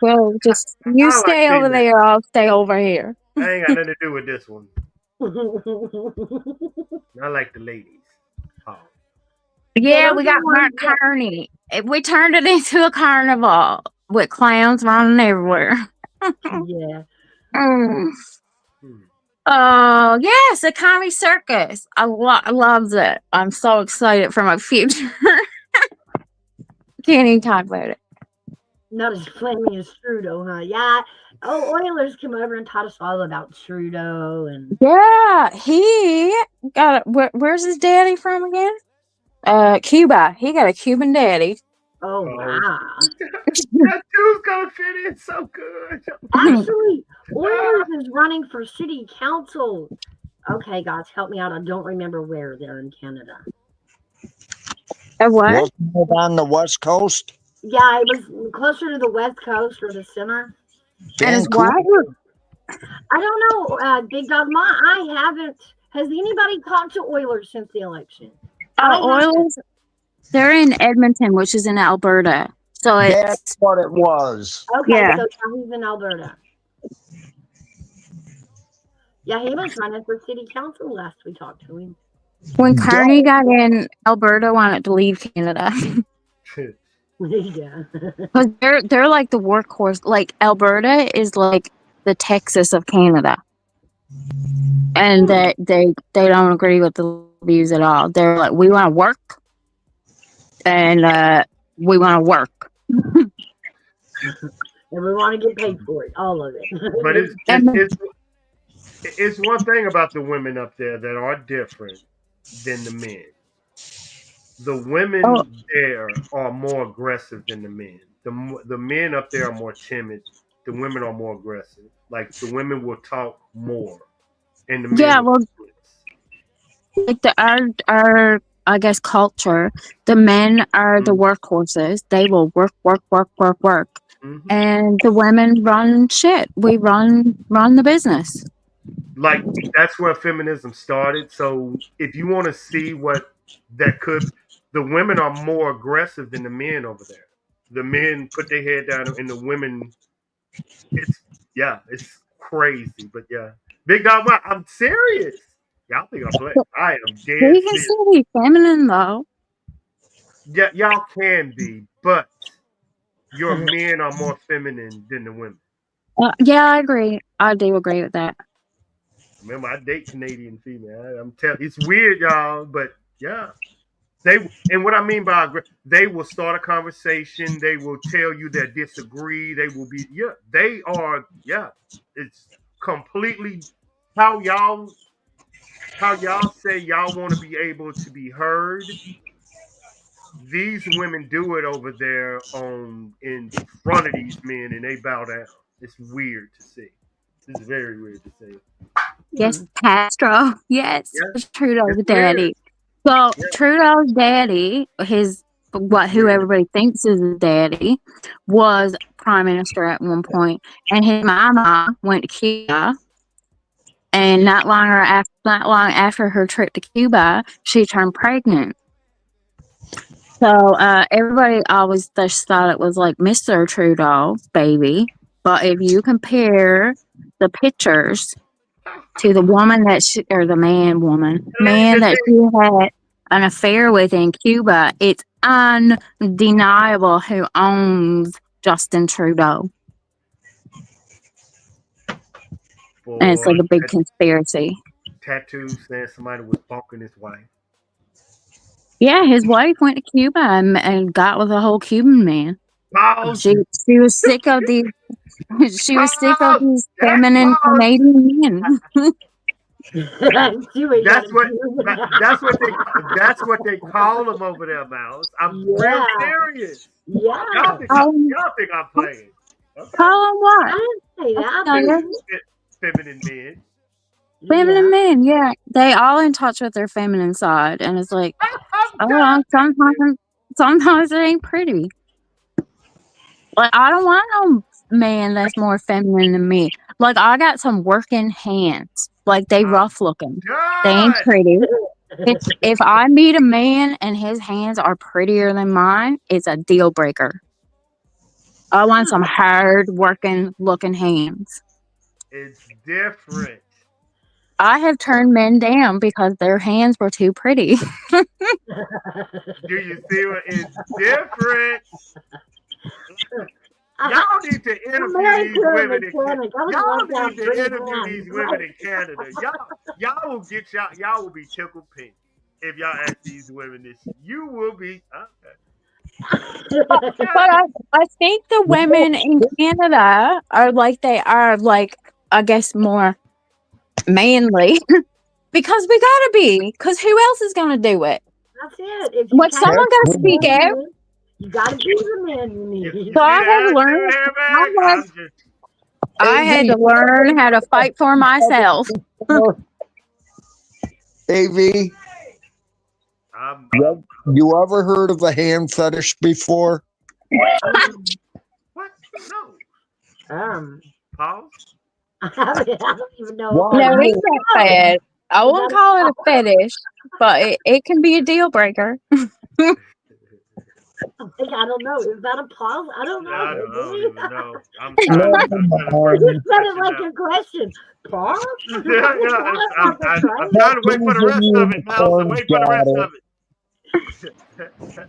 Well, just you I like stay over females. there. I'll stay over here. I ain't got nothing to do with this one. I like the ladies. Oh. Yeah, those we are got Mark ones that- Carney. We turned it into a carnival with clowns running everywhere. yeah. Mm. Hmm. Oh, yes, a comedy circus. I loves it. I'm so excited for my future. Can't even talk about it. Not as flaming as Trudeau, huh? Yeah. Oh, Oilers come over and taught us all about Trudeau and Yeah, he got where's his daddy from again? Cuba. He got a Cuban daddy. oh wow. That dude's gonna fit in so good. Actually, Oilers is running for city council. Okay, guys, help me out. I don't remember where they're in Canada. What? Wasn't it on the West Coast? Yeah, it was closer to the West Coast or the center. And his Vancouver? wife? I don't know, Big Dog Ma. I haven't. Has anybody talked to Oilers since the election? I Oilers. They're in Edmonton, which is in Alberta. So That's it's what it was. Okay, yeah. so yeah, he's in Alberta. Yeah, he was running for city council last we talked to him. When Carney got in, Alberta wanted to leave Canada. Yeah. Because they're like the workhorse. Like Alberta is like the Texas of Canada. And that they don't agree with the views at all. They're like, we want to work and we want to work. And we want to get paid for it, all of it. But And it's one thing about the women up there that are different than the men. The oh, women there are more aggressive than the men. The men up there are more timid. The women are more aggressive. Like the women will talk more, and the men yeah, will well, split. like our I guess culture, the men are the workhorses. They will work, work, work, work, work. Mm-hmm. And the women run shit. We run the business. Like that's where feminism started. So if you want to see what that could, the women are more aggressive than the men over there. The men put their head down, and the women, it's it's crazy. But yeah, big dog, I'm serious. Y'all think I play? I am dead We can serious. still be feminine though. Yeah, y'all can be, but your men are more feminine than the women. Yeah, I agree. I do agree with that. Remember, I date Canadian female. I'm telling, it's weird, y'all, but yeah. And what I mean by they will start a conversation. They will tell you they disagree. They will be They are It's completely how y'all say y'all want to be able to be heard. These women do it over there in front of these men, and they bow down. It's weird to see. It's very weird to see. Yes, Castro. Yes, Yeah, Trudeau's it's weird. daddy. So Yeah, Trudeau's daddy, it's who weird. everybody thinks is his daddy, was prime minister at one point, and his mama went to Cuba, and not long after her trip to Cuba, she turned pregnant. So everybody always just thought it was like Mr. Trudeau's baby, but if you compare the pictures to the woman or the man The that thing, she had an affair with in Cuba, it's undeniable who owns Justin Trudeau. And it's for like a big conspiracy. tattoos saying somebody was bonking his wife. Yeah, his wife went to Cuba and got with a whole Cuban man. Pause. She was sick of these Pause. feminine Pause. Canadian men. That's what that's what they call them over there, Mouse. I'm real Yeah. serious. Yeah. Y'all think I'm playing? Okay. Call them what? I didn't say that, Feminine, Feminine men. feminine Yeah. men, yeah. They all in touch with their feminine side. And it's like, I'm oh, done. sometimes it ain't pretty. Like, I don't want no man that's more feminine than me. Like, I got some working hands. Like, they I'm rough looking. They ain't done. pretty. If I meet a man and his hands are prettier than mine, it's a deal breaker. I want some hard working looking hands. It's different. I have turned men down because their hands were too pretty. Do you see what it's different? Y'all need to interview these women in Canada. Y'all will get y'all will be tickled pink if y'all ask these women this. You will be But I think the women in Canada are like I guess more manly because we gotta be. Because who else is gonna do it? That's it. If you Like can't someone gotta speak out. you got to be the man you need. You So see I the had to attitude learn. here, man? I had to learn how to fight for myself. AV, I'm you ever heard of a hand fetish before? what? No. I Pause. don't even know. Wow. No, it ain't that bad. I won't call it a fetish, but it can be a deal breaker. I don't know. Is that a pause? I don't know. I don't even know. I'm Never trying to You said it catch like it a question. Pause? up. I'm trying to wait for the rest of it, Nelson. Unicorns Wait for the got rest it. of it.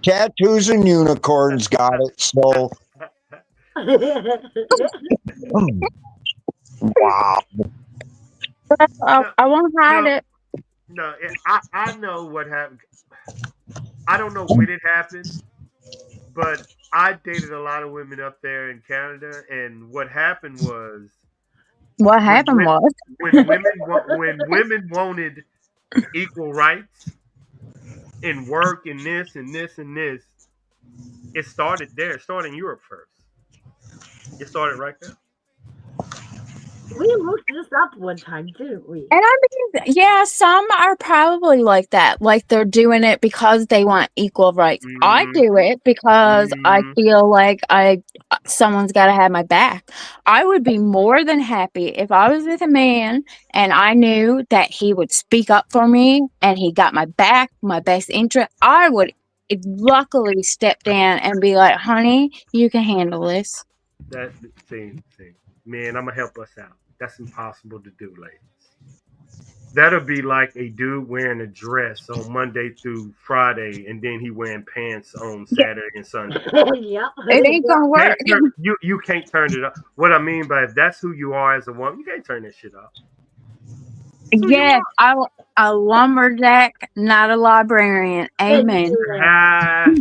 Tattoos and unicorns got it. So, wow. No, I won't hide no, it. no. I know what happened. I don't know when it happened, but I dated a lot of women up there in Canada, and what happened was What when happened wo- was, when women wanted equal rights in work and this and this and this, it started there. It started in Europe first. It started right there. We looked this up one time, didn't we? and I mean, yeah, some are probably like that. Like they're doing it because they want equal rights. I do Hmm. it because I Hmm. feel like someone's got to have my back. I would be more than happy if I was with a man and I knew that he would speak up for me and he got my back, my best interest. I would luckily step down and be like, honey, you can handle this. That see, man, I'm gonna help us out. That's impossible to do, ladies. That'll be like a dude wearing a dress on Monday through Friday, and then he wearing pants on Saturday and Sunday. Yep. It ain't gonna Can't work. you can't turn it up. What I mean by if that's who you are as a woman, you can't turn that shit up. That's who you Yes, are. a lumberjack, not a librarian. Amen. Ah,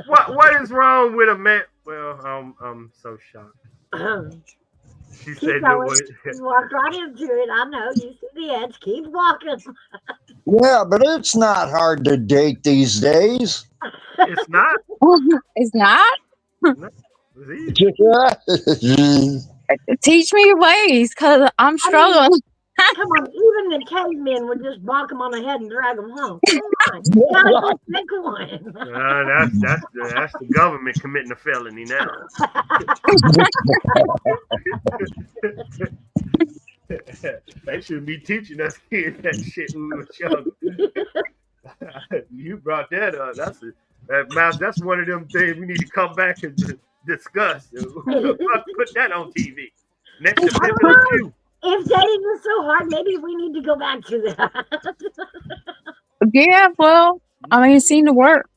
what is wrong with a man? Well, I'm so shocked. She Keep said do going. what? You walked right into it. I know. You see the edge. Keep walking. Yeah, but it's not hard to date these days. It's not. It's not. No, it's easy. Teach me your ways, cause I'm I mean, struggling. come on. Even the cavemen would just bonk them on the head and drag them home. Come on. You gotta go pick one. That's the government committing a felony now. They should be teaching us here that shit when we was younger. You brought that up. That's one of them things we need to come back and discuss. Who the fuck put that on TV? Next to I don't Pepe Le know. Pew. If dating is so hard, maybe we need to go back to that. Yeah, well, I mean, it seemed to work.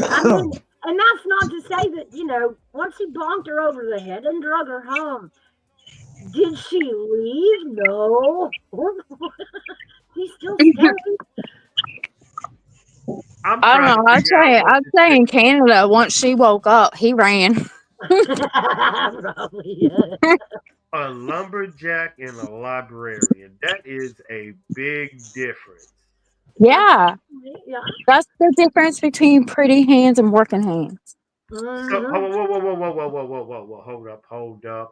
I mean, and that's not to say that, once he bonked her over the head and drug her home, did she leave? No. He's still staying. I'm I don't trying know. to figure out what I'd this say in thing. Canada, once she woke up, he ran. Probably, yeah. A lumberjack and a librarian. That is a big difference. Yeah, Yeah. that's the difference between pretty hands and working hands. So, Mhm. whoa.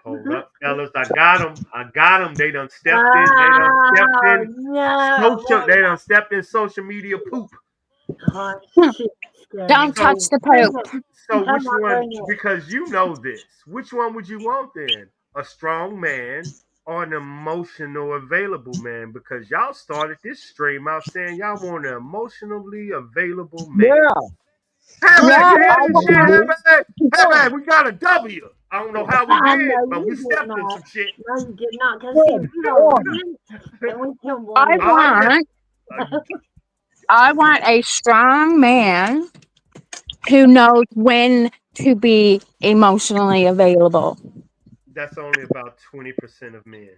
Hold up, fellas. I got them. They done stepped in. They done stepped Oh, in no. They done stepped in social media poop. Oh, shit. Don't Scary. touch So, the Bring poop. it. so Come which on, one? bring it. Because you know this. Which one would you want then? A strong man or an emotional available man? Because y'all started this stream out saying y'all want an emotionally available man. Yeah, Hey man, Yeah, you hear I this shit? want. Hey man, we got a W. I don't know how we I did, know but you we did stepped in not. some shit. No, you did not. Because, see, good we don't one. win, and we can I win. All right, want. uh, I want a strong man who knows when to be emotionally available. that's only about 20% of men.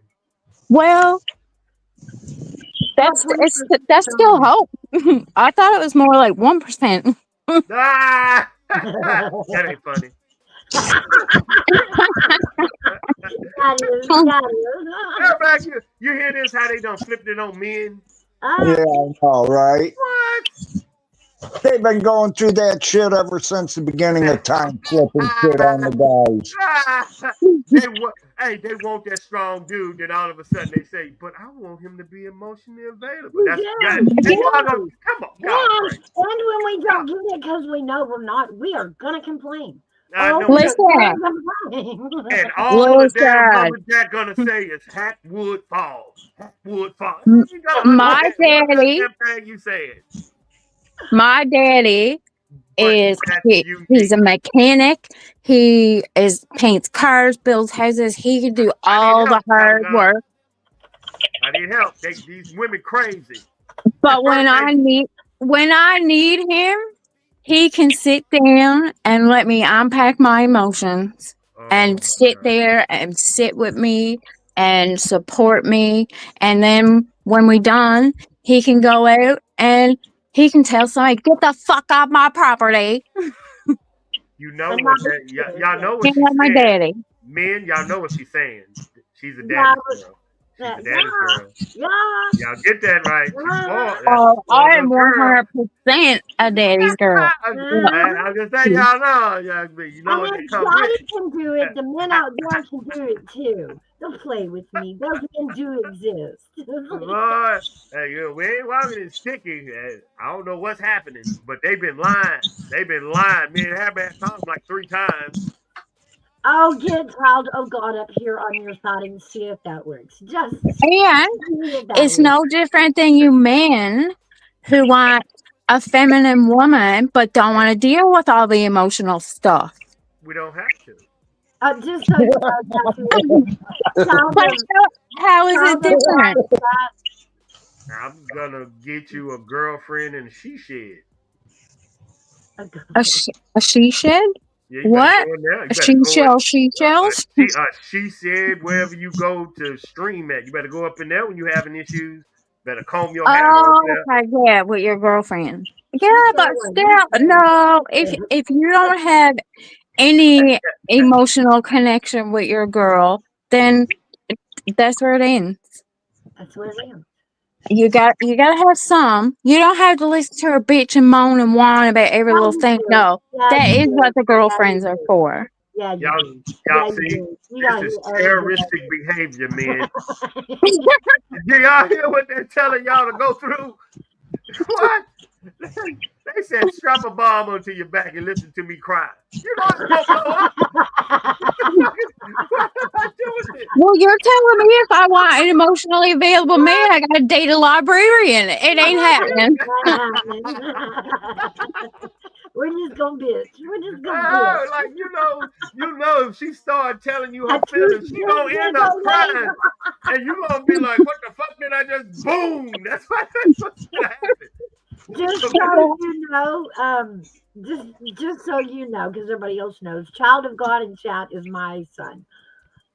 Well, What 20% that's still chance? hope. I thought it was more like 1%. Ah, that ain't funny. That Hey is. man, you hear this? How they done flipped it on men? Yeah, Uh, I know, right? What? They've been going through that shit ever since the beginning of time, flipping shit on the guys. They want that strong dude. Then all of a sudden they say, "But I want him to be emotionally available." we That's that. do. We And y'all gonna do. come on, y'all And, crazy. and when we Y'all, don't get it because we know we're not, we are going to complain. I Oh, know we we are are. Listen, going to complain. And all the damn listen. lumberjack gonna say is Hackwood Falls. Hackwood Falls. M- You gotta My understand one daddy, goddamn thing you said. My daddy But is that's he's a unique. mechanic. He paints cars, builds houses. He can do I need all the help, hard y'all. work. I need help. These women crazy. At But first, when I need him, he can sit down and let me unpack my emotions oh and my sit god. there and sit with me and support me. And then when we done, he can go out and he can tell somebody, get the fuck off my property. You know And what not that the y'all know what And she's my saying. daddy. Men, y'all know what she's saying. She's a yeah, daddy's girl. She's a daddy's girl. yeah. Y'all get that right. She's spoiled. That's a Oh, spoiled I little am girl. 100% a daddy's girl. I just say y'all know. You know And what that if come Daddy with. can do it, the men out there can do it too. Don't play with me. Those men do exist. Lord, hey, we ain't walking in sticky. I don't know what's happening, but they've been lying. They've been lying. Me and Hairbat saw them like 3 times. I'll get child of God up here on your side and see if that works. Just And see if that it's works. no different than you men who want a feminine woman but don't want to deal with all the emotional stuff. We don't have to. Just so you know, Jesse, child But of, how is it child of God different? and chat. I'm gonna get you a girlfriend in she shed. A she shed? Yeah, you better What? go in there. You A better she go in. shell, she shells? She said wherever you go to stream at, you better go up in there when you having issues. Better comb your hair over Oh, there. okay, yeah, with your girlfriend. Yeah, She said, but well, you still, no. If you don't have any emotional connection with your girl, then that's where it ends. that's where I am. You gotta have some. You don't have to listen to her bitch and moan and whine about every Yeah, little you thing. do. No, Yeah, that you is do. what the Yeah, you girlfriends are do. for. Yeah, you Y'all, do. y'all Yeah, you see, do. You this gotta is hear every terroristic behavior, man. Do y'all hear what they're telling y'all to go through? What? They said strap a bomb onto your back and listen to me cry. You know it's gonna blow up. What am I doing this? Well, you're telling me if I want an emotionally available man, I gotta date a librarian. It ain't happening. We're just gonna bitch. We're just gonna Oh, bitch. like you know, if she started telling you A her feelings, she toothpick gonna end is up away. crying, and you gonna be like, "What the fuck did I just boom?" That's what's gonna happen. Just So so you know, just so you know, because everybody else knows, child of God in chat is my son.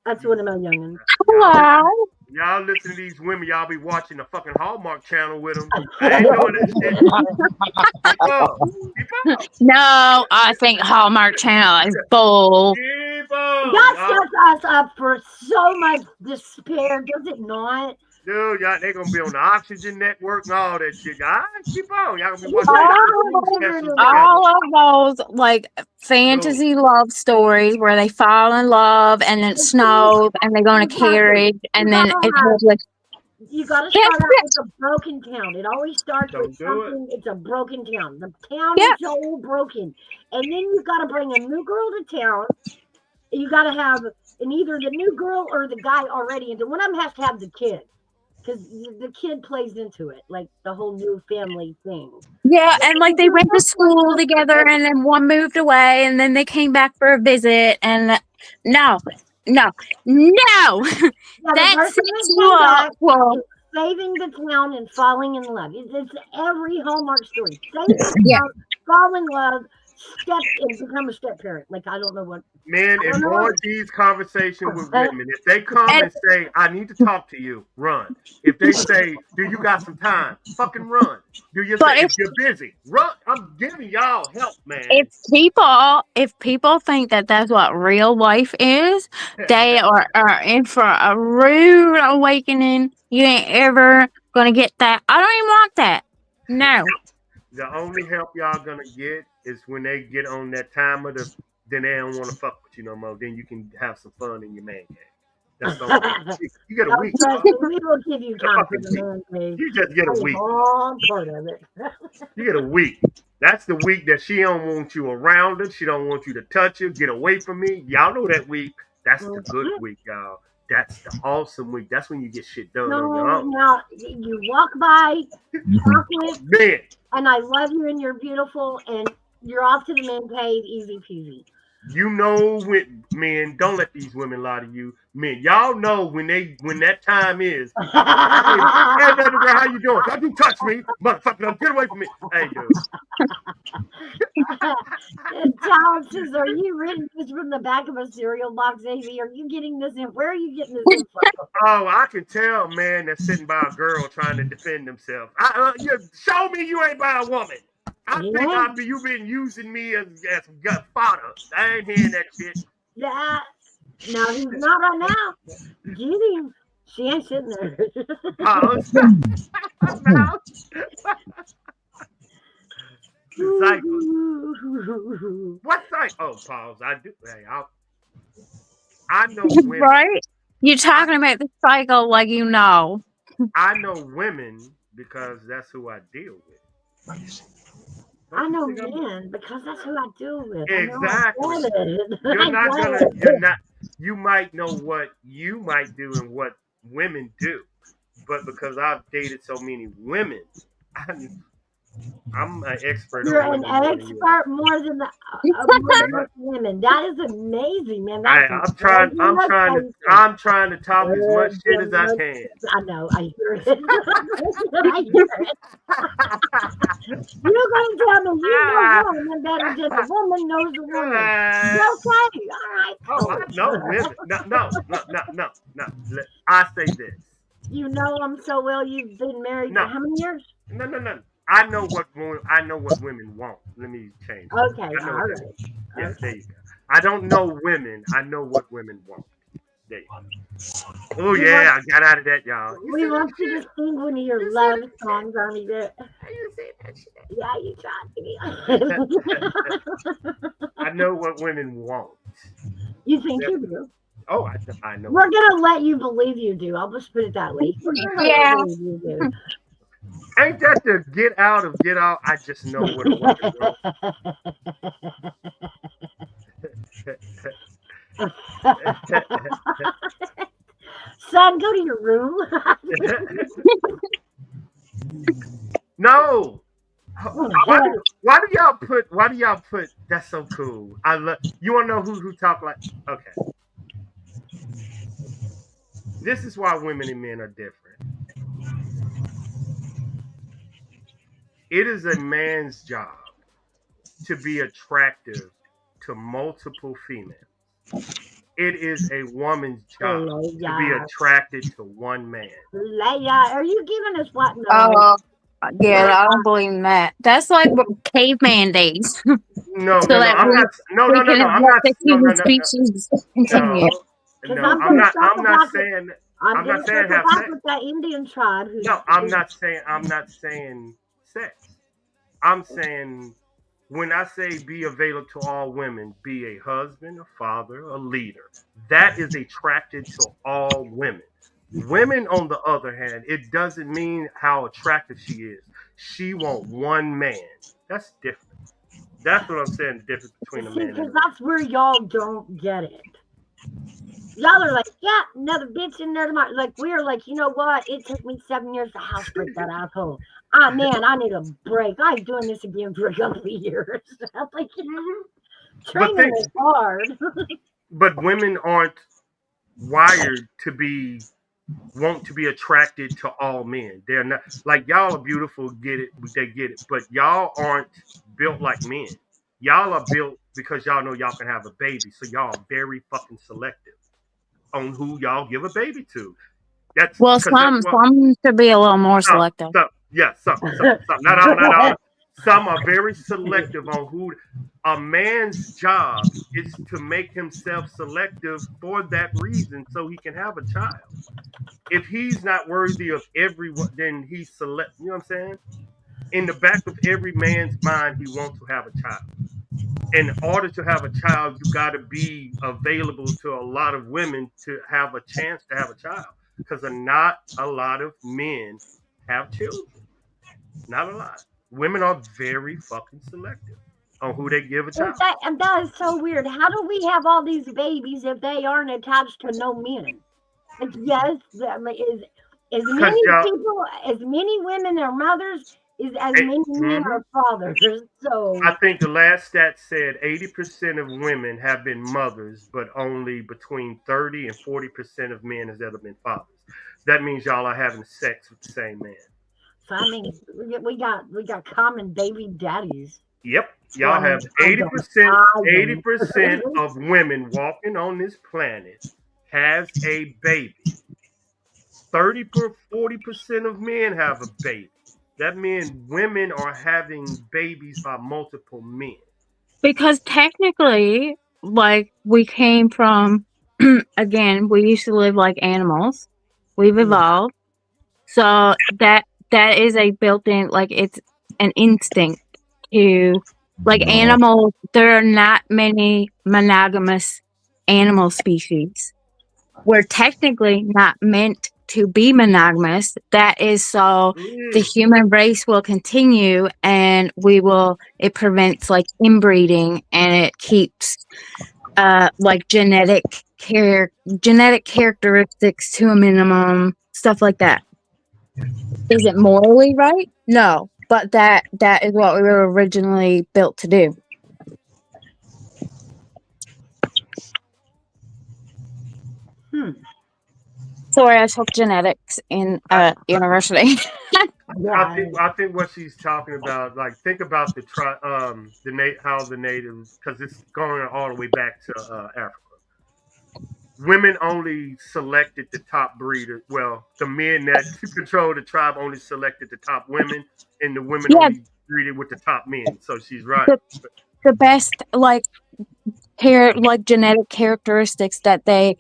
That's one of my youngins. y'all Wow. listen, y'all listen to these women. Y'all be watching the fucking Hallmark channel with them. I ain't doing that shit. Keep up, keep up, No, I think Hallmark Channel is bull. keep up, That y'all. sets us up for so much despair, does it not? Dude, y'all, they gonna be on the Oxygen Network and all that shit. All right, keep on. Y'all gonna be You watching got Dr. Seuss to specials together. All of those like Dude, fantasy love stories where they fall in love and then it snows and they go in a exactly. carriage You and then gotta it's have. like You gotta yes, start out yes, with a broken town. It always starts with don't do it. something. It's a broken town. The town is yeah. so broken, and then you gotta bring a new girl to town. You gotta have and either the new girl or the guy already, and one of them has to have the kid because the kid plays into it, like the whole new family thing. Yeah, and like If they you're went to just one school together and then one moved away and then they came back for a visit and no, no, no. yeah, the That person sets that you came up back well, is saving the town and falling in love. It's every Hallmark story. Save the yeah. town, fall in love, step and become a step parent. Like I don't know what. Men, I don't know avoid what. these conversations with Uh, women. If they come And and say, I need to talk to you, run. If they say, do you got some time? Fucking run. Do you say, but if you're busy, run. I'm giving y'all help, if man. people think that that's what real life is, they are in for a rude awakening. You ain't ever gonna get that. I don't even want that. No. The only help y'all gonna get is when they get on that time of the, then they don't want to fuck with you no more. Then you can have some fun in your man cave. That's the only. You get a don't week, trust dog. me. We will give you A time for fucking the week. man cave. You just get a That is week. all part of it. You get a week. That's the week that she don't want you around her. She don't want you to touch her. Get away from me. Y'all know that week. That's the good week, y'all. That's the awesome week. That's when you get shit done on your own. Now you walk by chocolate, Man, and I love you and you're beautiful, and you're off to the man cave, easy peasy. you know when men, don't let these women lie to you. Men, y'all know when that time is. Hey, baby girl, how you doing? Don't you touch me, motherfucker! Don't get away from me. Hey, dude. Talent says, "Are you reading this from the back of a cereal box, Amy? Are you getting this in? Where are you getting this in from?" Oh, I can tell, man, that's sitting by a girl trying to defend themselves. You show me you ain't by a woman. I think you've been using me as gut fodder. I ain't hearing that shit. That no, he's not right now. Get him. She ain't sitting there. Pause. Cycle. What cycle? Oh, pause. I do. Hey, I know women. Right? You're talking about the cycle like you know. I know women because that's who I deal with. I know men because that's who I deal with. Exactly. You might know what you might do and what women do, but because I've dated so many women, I'm an expert. You're an expert more than most women. That is amazing, man. I'm trying to talk as much shit as I can. I know. I hear it. I hear it. You're going to tell me you know women better than the woman knows the woman. Okay. All right. Oh, I know women. No. I say this. You know them so well. You've been married for how many years? No. I know what women want. Let me change. Okay, all right. Yes, there you go. I don't know women. I know what women want. There you go. Oh yeah, I got out of that, y'all. We want you to sing one of your love songs, ARMYVET. You say that shit. Yeah, you tried to. I know what women want. You think you do? Oh, I know. We're gonna let you believe you do. I'll just put it that way. Yeah. You do. Ain't that the get out of get out? I just know what a woman wants. Son, go to your room. No. Why do y'all put that's so cool? I love you wanna know who talk like okay. This is why women and men are different. It is a man's job to be attractive to multiple females. It is a woman's job to be attracted to one man. Leia, are you giving us what? Yeah, I don't believe in that. That's like caveman days. No, I'm not saying have sex with that Indian tribe. No, I'm not saying sex. I'm saying when I say be available to all women, be a husband, a father, a leader. That is attracted to all women. Women, on the other hand, it doesn't mean how attractive she is. She wants one man. That's different. That's what I'm saying. The difference between a man and a woman. That's where y'all don't get it. Y'all are like, yeah, another bitch in there tomorrow. Like, we're like, you know what? It took me 7 years to house break that asshole. Ah, man, I need a break. I'm doing this again for a couple of years. I'm like, training is hard. But women aren't wired to want to be attracted to all men. They're not like y'all are beautiful, they get it, but y'all aren't built like men. Y'all are built because y'all know y'all can have a baby, so y'all are very fucking selective on who y'all give a baby to. Some should be a little more selective. Some. Not all. Some are very selective on who. A man's job is to make himself selective for that reason, so he can have a child. If he's not worthy of everyone, then he's select. You know what I'm saying? In the back of every man's mind, he wants to have a child. In order to have a child, you got to be available to a lot of women to have a chance to have a child. Because not a lot of men have children. Not a lot. Women are very fucking selective on who they give a child. And that is so weird. How do we have all these babies if they aren't attached to no men? Yes, I mean, as Cause many y'all, people, as many women are mothers, is as eh, many men mhm. are fathers. I So think the last stat said 80% of women have been mothers, but only between 30 and 40% of men has ever been fathers. That means y'all are having sex with the same man. I mean, we got common baby daddies Yep. Y'all flying have under 80%, islands. 80% of women walking on this planet has a baby. 30 per 40% of men have a baby. That means women are having babies by multiple men. Because technically, like we came from, again, we used to live like animals. We've Yeah, evolved. So that is a built-in, like it's an instinct to, like No. animals. There are not many monogamous animal species. We're technically not meant to be monogamous. That is so the Mm. human race will continue, and it prevents like inbreeding, and it keeps like genetic characteristics to a minimum, stuff like that. Is it morally right? No, but that is what we were originally built to do. hmm. Sorry, I took genetics in I, university. Yeah, I think what she's talking about, like, think about how the natives, because it's going all the way back to Africa. Women only selected the top breeders. Well, the men that control the tribe only selected the top women, and the women Yeah, only breeded with the top men. So she's right. the the best like like genetic characteristics that they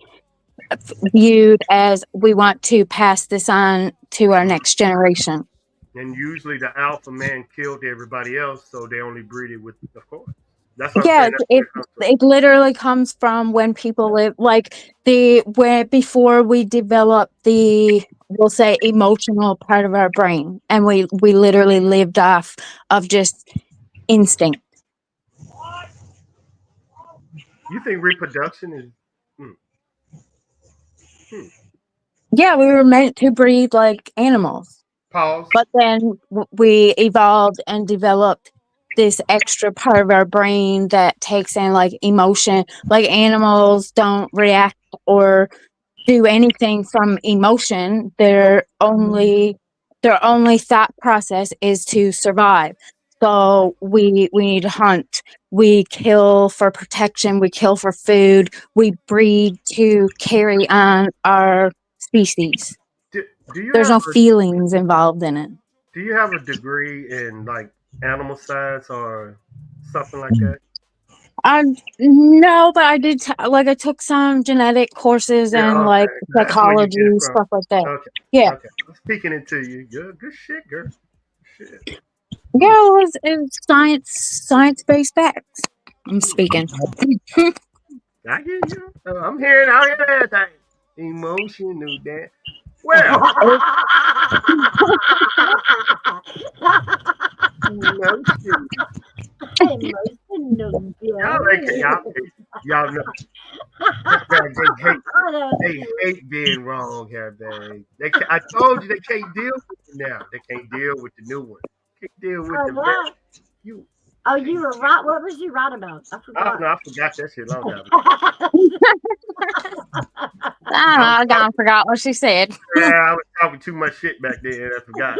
viewed as we want to pass this on to our Mhm. next generation. And usually the alpha man killed everybody else, so they only breeded with, of course. That's what I'm Yeah, saying. That's where it it comes from. it literally comes from when people live like the where before we develop the, we'll say, emotional part of our brain, and we literally lived off of just instinct. You think reproduction is? Hmm, hmm. Yeah, we were meant to breed like animals. Pause. But then we evolved and developed this extra part of our brain that takes in like emotion. Like animals don't react or do anything from emotion. Their only thought process is to survive. So we need to hunt. We kill for protection. We kill for food. We breed to carry on our species. Do, do you There's have no a feelings involved in it. Do you have a degree in like animal science or something like that? I No, but I did like I took some genetic courses Yeah. and like Okay. That's where you psychology get it from. stuff like that. Okay. Yeah, Okay. I'm speaking into you. Good shit, girl. Shit. yeah, Hmm. it was science based facts. I'm Hmm. speaking. I hear you. I hear everything. Emotional, that. Well, emotion. emotional Y'all know. They hate being wrong, hairbag. I told you they can't deal with it now. They can't deal with the new one. Can't deal with Oh the wow! best. You Oh, you can't. were right. What was you right about? I I don't forgot. know. I forgot that shit a long time ago. I was I talking, kind of forgot what she said. I was talking too much shit back then. I forgot.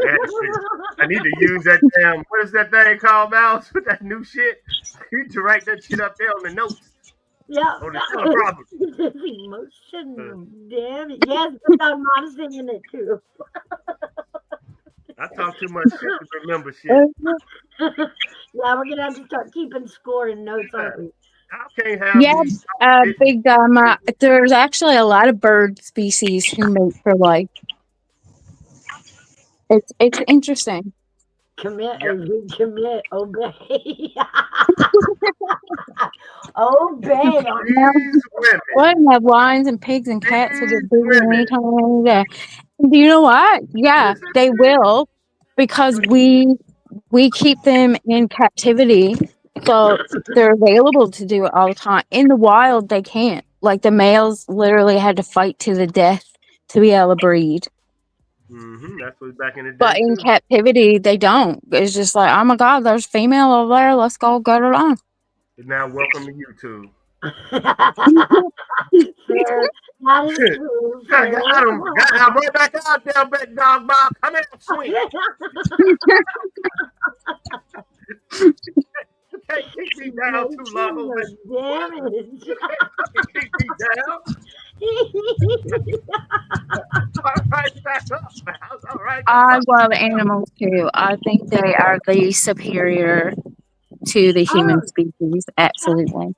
I need to use that damn. What is that thing called, Mouse? With that new shit. You need to write that shit up there on the notes Yeah. on the teleprompter. Uh, Emotional. Damn it. Yes, but I'm not singing it too. I talk too much shit to remember shit. Yeah, we're gonna have to start keeping score and notes, Yeah, aren't we? I can't have Yeah, me getting. big there's actually a lot of bird species who mate for life. It's interesting. Commit, Yeah, commit, obey. Obey. Now, these what women, have lions and pigs and cats will these get bigger women. anytime any day. Do you know what? Yeah, Yes, they will, because we keep them in captivity, so they're available to do it all the time. In the wild, they can't. Like the males literally had to fight to the death to be able to breed. That's what back in the day. But in too. captivity, they don't. It's just like, oh my God, there's female over there. Let's go get it on. Now, welcome to YouTube. Fair. That is true. I Fair. got him. I'm right back out there, big dog Bob. Come here, swing. You can't keep me down too long. Damage. Keep me down. All right, back up, Mouse. All right. I love animals too. I think they are the superior to the human species. Absolutely.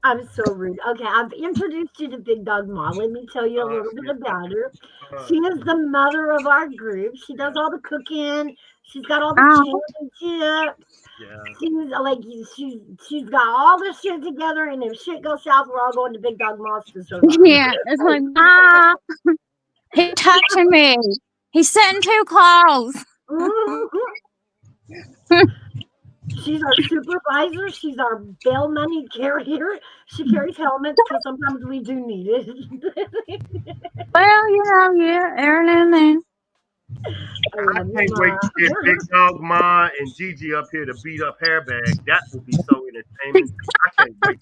I'm so rude. Okay, I've introduced you to Big Dog Ma. Let me tell you a little bit about her. She is the mother of our group. She does all the cooking. She's got all the championships. Yeah. She's got all this shit together, and if shit goes south, we're all going to Big Dog Ma's to survive. Yeah, it's like, he's touching me. He's sitting too close. She's our supervisor. She's our bail money carrier. She carries helmets because sometimes we do need it. Well, yeah, every now and then. I can't wait to get Big Dog Ma and Gigi up here to beat up Hairbag. That would be so entertaining. I can't wait.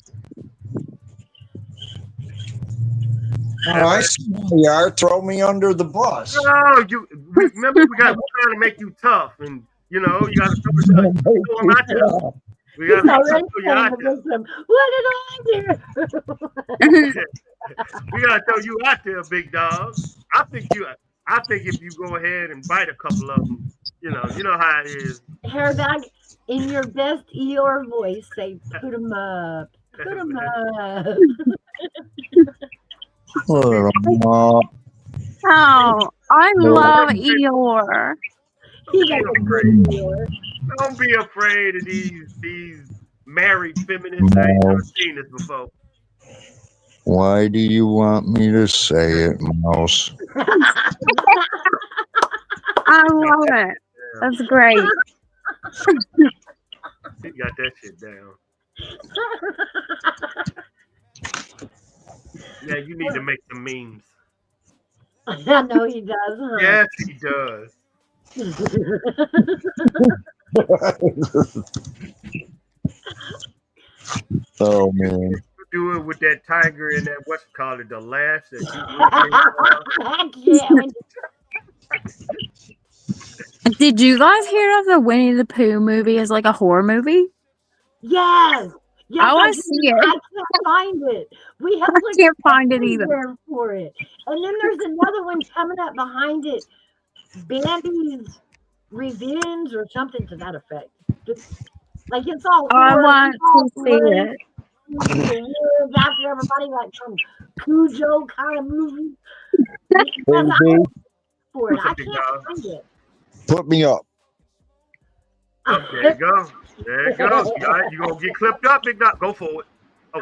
I see you are. Throw me under the bus. No, you remember we're trying to make you tough, and you know you got to throw them out there. We got to throw you out there. What did I do? We got to throw you out there, big dog. I think if you go ahead and bite a couple of them, you know how it is. Hairbag, in your best Eeyore voice, say, "Put 'em up, put 'em up." Oh, I love Eeyore. Don't be afraid of these married feminists. I ain't never seen this before. Why do you want me to say it, Mouse? I love it. That's great. You got that shit down. Yeah, you need to make some memes. I know he does, huh? Yes, he does. Oh man. You do it with that tiger and that what's it called, the lash that Did you guys hear of the Winnie the Pooh movie as like a horror movie? Yes. Yes, I want to see it. I can't find it. We have I can't find it either. For it. And then there's another one coming up behind it. Bambi's Revenge or something to that effect. Like it's all. I want to see it. After everybody, like some Cujo kind of movie. For it, I can't find it. Put me up. Oh, there you go. There you go. You gonna get clipped up, big dog. Go for it. Oh,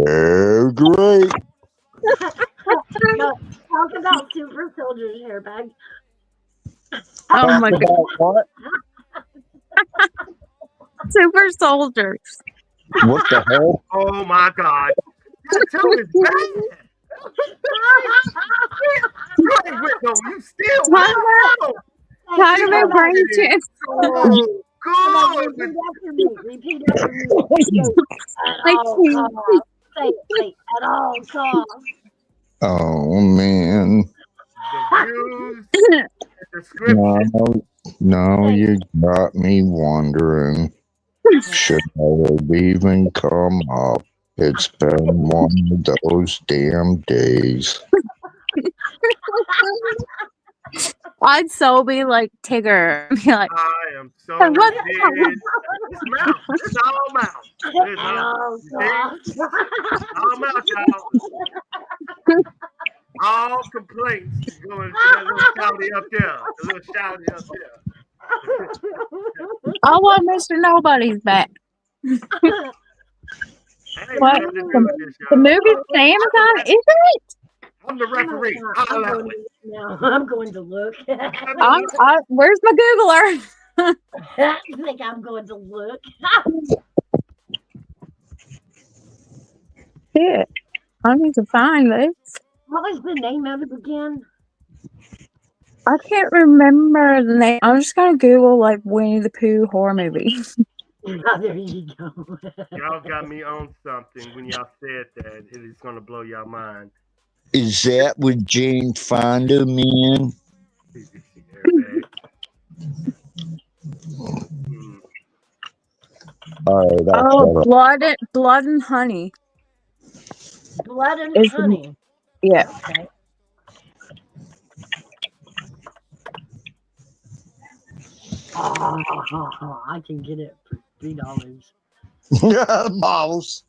They're great. Talk about super soldiers, Hairbag. Oh my God. What? Super soldiers. What the hell? Oh my God. That too is bad. You ain't with no, you still Talk about brain chips. Oh, good. Repeat after me. Say at all costs. Oh man. The views, No, you got me wondering. Should I have even come up? It's been one of those damn days. I'd so be like Tigger. Be like, I am so what? dead. It's mouth. It's all mouth. It's all mouth, y'all. All complaints going to that little shouty up there. The little shouty up there. I want Mr. Nobody's back. What? The movie's on Amazon, is it? I'm the referee. I'm going to look. Where's my Googler? I think I'm going to look. Shit. I need to find this. What was the name of it again? I can't remember the name. I'm just gonna Google like Winnie the Pooh horror movie. Oh, there you go. Y'all got me on something when y'all said that. It is gonna blow y'all mind. Is that with Jane Fonda, man? Airbag. Hmm. All right, I'll Oh, shut up. Blood and Honey. Blood and Is Honey. yeah. Okay. Oh, I can get it for $3. Mouse.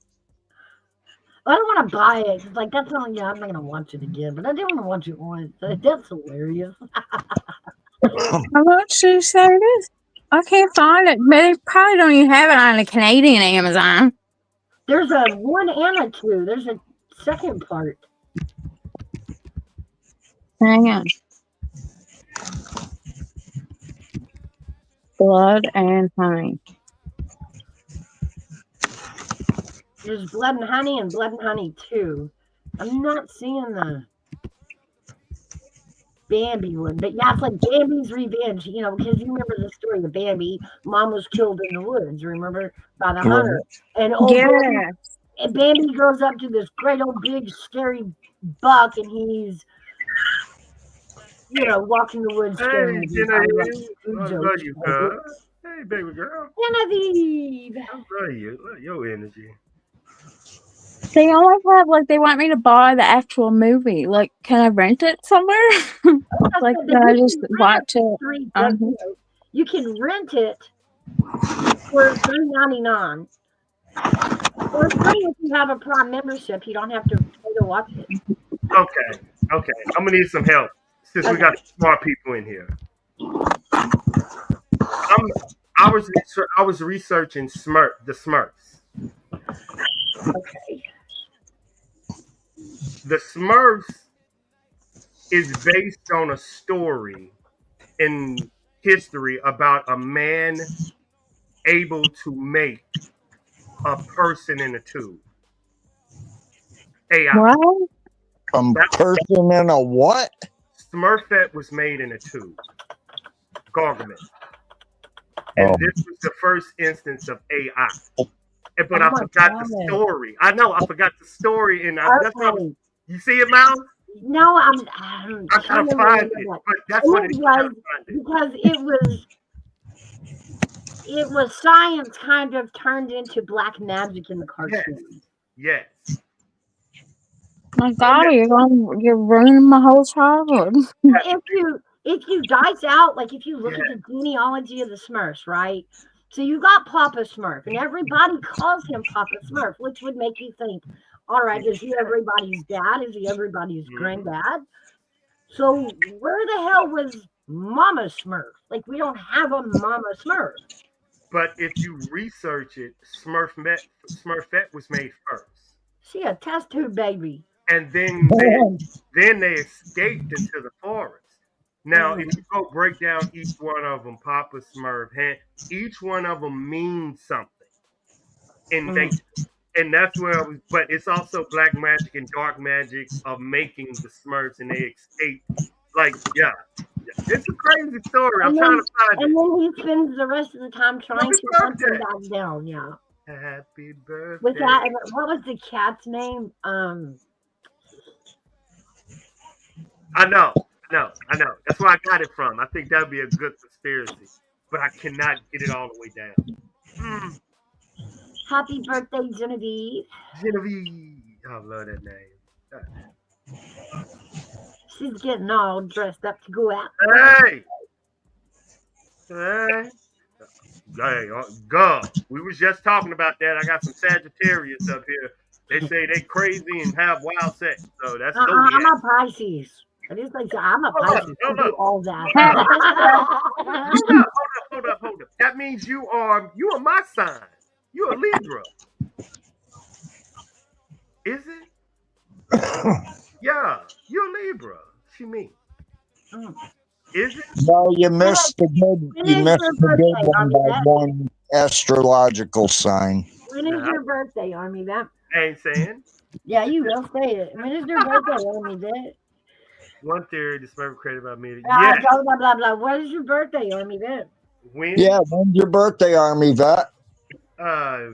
I don't want to buy it. It's like that's not. Yeah, I'm not gonna watch it again. But I do want to watch it once. That's hilarious. How much did you say it is? I can't find it. But they probably don't even have it on the Canadian Amazon. There's a 1 and a 2. There's a second part. Hang on. Blood and Honey. There's Blood and Honey and Blood and Honey 2. I'm not seeing the Bambi one, but yeah, it's like Bambi's Revenge. You know, because you remember the story of Bambi. Mom was killed in the woods. Remember by the hunter, and Yeah. Bambi grows up to this great old big scary buck, and he's walking the woods Hey, scaring Genevieve. people. I love you, girl. Hey, baby girl. Genevieve. I love you. Love your energy. They only have they want me to buy the actual movie. Like, can I rent it somewhere? Like, can I just watch it? You can rent it for $3.99. Or free if you have a Prime membership. You don't have to pay to watch it. Okay. I'm gonna need some help since we got smart people in here. I was researching the Smurfs. Okay. The Smurfs is based on a story in history about a man able to make a person in a tube. AI. What? Person in a what? Smurfette was made in a tube. Gargamel. And this was the first instance of AI. But I forgot the story. I know, I forgot the story. And that's probably, you see it, Mouse? No, I'm trying to find it. But that's what it was. Because it was science kind of turned into black magic in the cartoon. Yes. My God, you're ruining my whole childhood. If you dice out, like if you look at the genealogy of the Smurfs, right? So you got Papa Smurf, and everybody calls him Papa Smurf, which would make you think, all right, is he everybody's dad? Is he everybody's granddad? So where the hell was Mama Smurf? Like, we don't have a Mama Smurf. But if you research it, Smurfette was made first. She a test tube baby. And then they escaped into the forest. Now, if you go break down each one of them, Papa Smurf, each one of them means something. And that's where, but it's also black magic and dark magic of making the Smurfs, and they escape. Like, it's a crazy story. I'm trying to find it. And then he spends the rest of the time trying to hunt them back down. Yeah. Happy birthday. With that, what was the cat's name? I know. That's where I got it from. I think that'd be a good conspiracy, but I cannot get it all the way down. Happy birthday, Genevieve. I love that name. She's getting all dressed up to go out. Hey, God. We was just talking about that. I got some Sagittarius up here. They say they crazy and have wild sex. So that's I'm a Pisces. I just like I'm a Pisces. I do all that. Hold up. That means you are my sign. You're a Libra. Is it? Yeah, you're a Libra. She means. Is it? No, you missed the good one by one astrological sign. When is your birthday, ARMYVET? I ain't saying. Yeah, you will say it. When is your birthday, ARMYVET? One theory, the Smurf created by me. Ah, Yes. blah, blah, blah, blah. What is your birthday, ARMYVET? When? Yeah, when's your birthday, Army vet? Uh,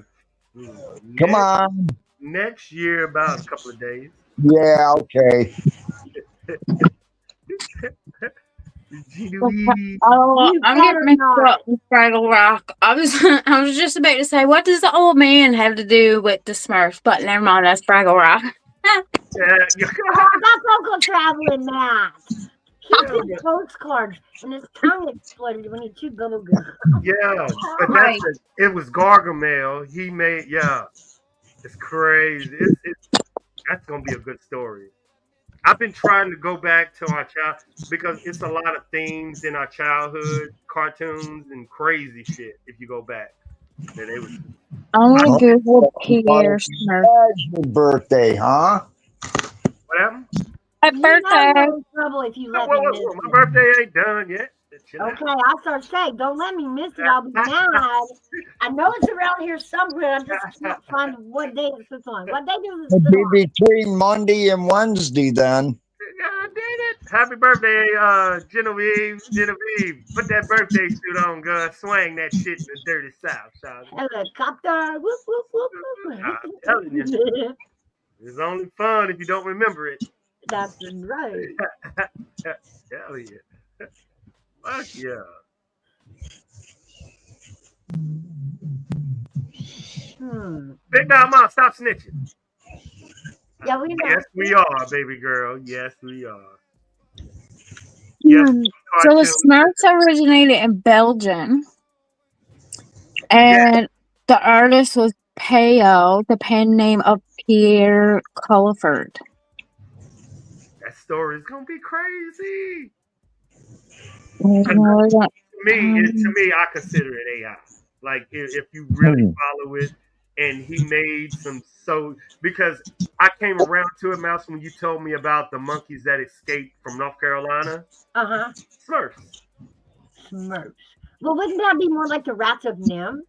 Come next on. next year, about a couple of days. Yeah, okay. Genevieve. Oh, You I'm getting better mixed not. up with Fraggle Rock. I was I was just about to say, what does the old man have to do with the Smurfs? But never mind, that's Fraggle Rock. Yeah, That's Uncle Traveling Matt. He did postcards, and his tongue exploded when he chewed bubble gum. yeah, but Right. it was Gargamel. He made it's crazy. It's that's gonna be a good story. I've been trying to go back to our child because it's a lot of themes in our childhood, cartoons and crazy shit. If you go back, that it was I'm gonna Oh, Google well, Pierre Smurf. that's your birthday, huh? what happened. Happy You know birthday! you're in trouble if you Oh, let me miss whoa, my it. birthday ain't done yet. Chill Okay, I start saying, don't let me miss it. I'll be out. mad. I know it's around here somewhere. I just can't find what day it sits on. What day does it It'd sit be on? between Monday and Wednesday then. God damn it! Happy birthday, Genevieve. Genevieve, put that birthday suit on, girl. Swang that shit in the dirty south, child. Helicopter. Whoop, whoop, I'm telling you, whoop. it's only fun if you don't remember it. That's right. Hell yeah. Fuck yeah. Hmm. Big Dog Mom, stop snitching. Yeah, we know. Yes, we are, baby girl. Yes, we are. Yes, So the cartoon. Smurfs originated in Belgium, Yeah, and the artist was Peo, the pen name of Pierre Culliford. that story is gonna be crazy. There's 'Cause more than- to me, I consider it AI. Like if you really Hmm. follow it, and he made some because I came around to it, Mouse, when you told me about the monkeys that escaped from North Carolina. Uh-huh. Smurfs. Smurfs. Well, wouldn't that be more like the rats of Nim?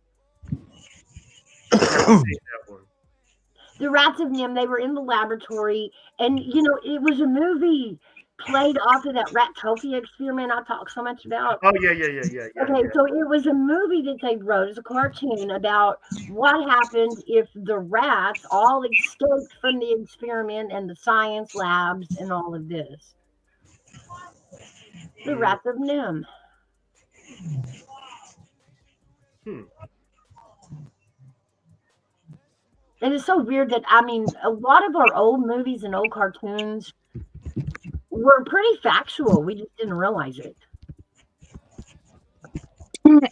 Never seen that one. The rats of Nim, they were in the laboratory, and it was a movie played off of that Ratopia experiment I talked so much about. Oh yeah. Okay, so it was a movie that they wrote as a cartoon about what happened if the rats all escaped from the experiment and the science labs and all of this. The Mm, rats of Nim. hmm. And it's so weird that a lot of our old movies and old cartoons were pretty factual. We just didn't realize it.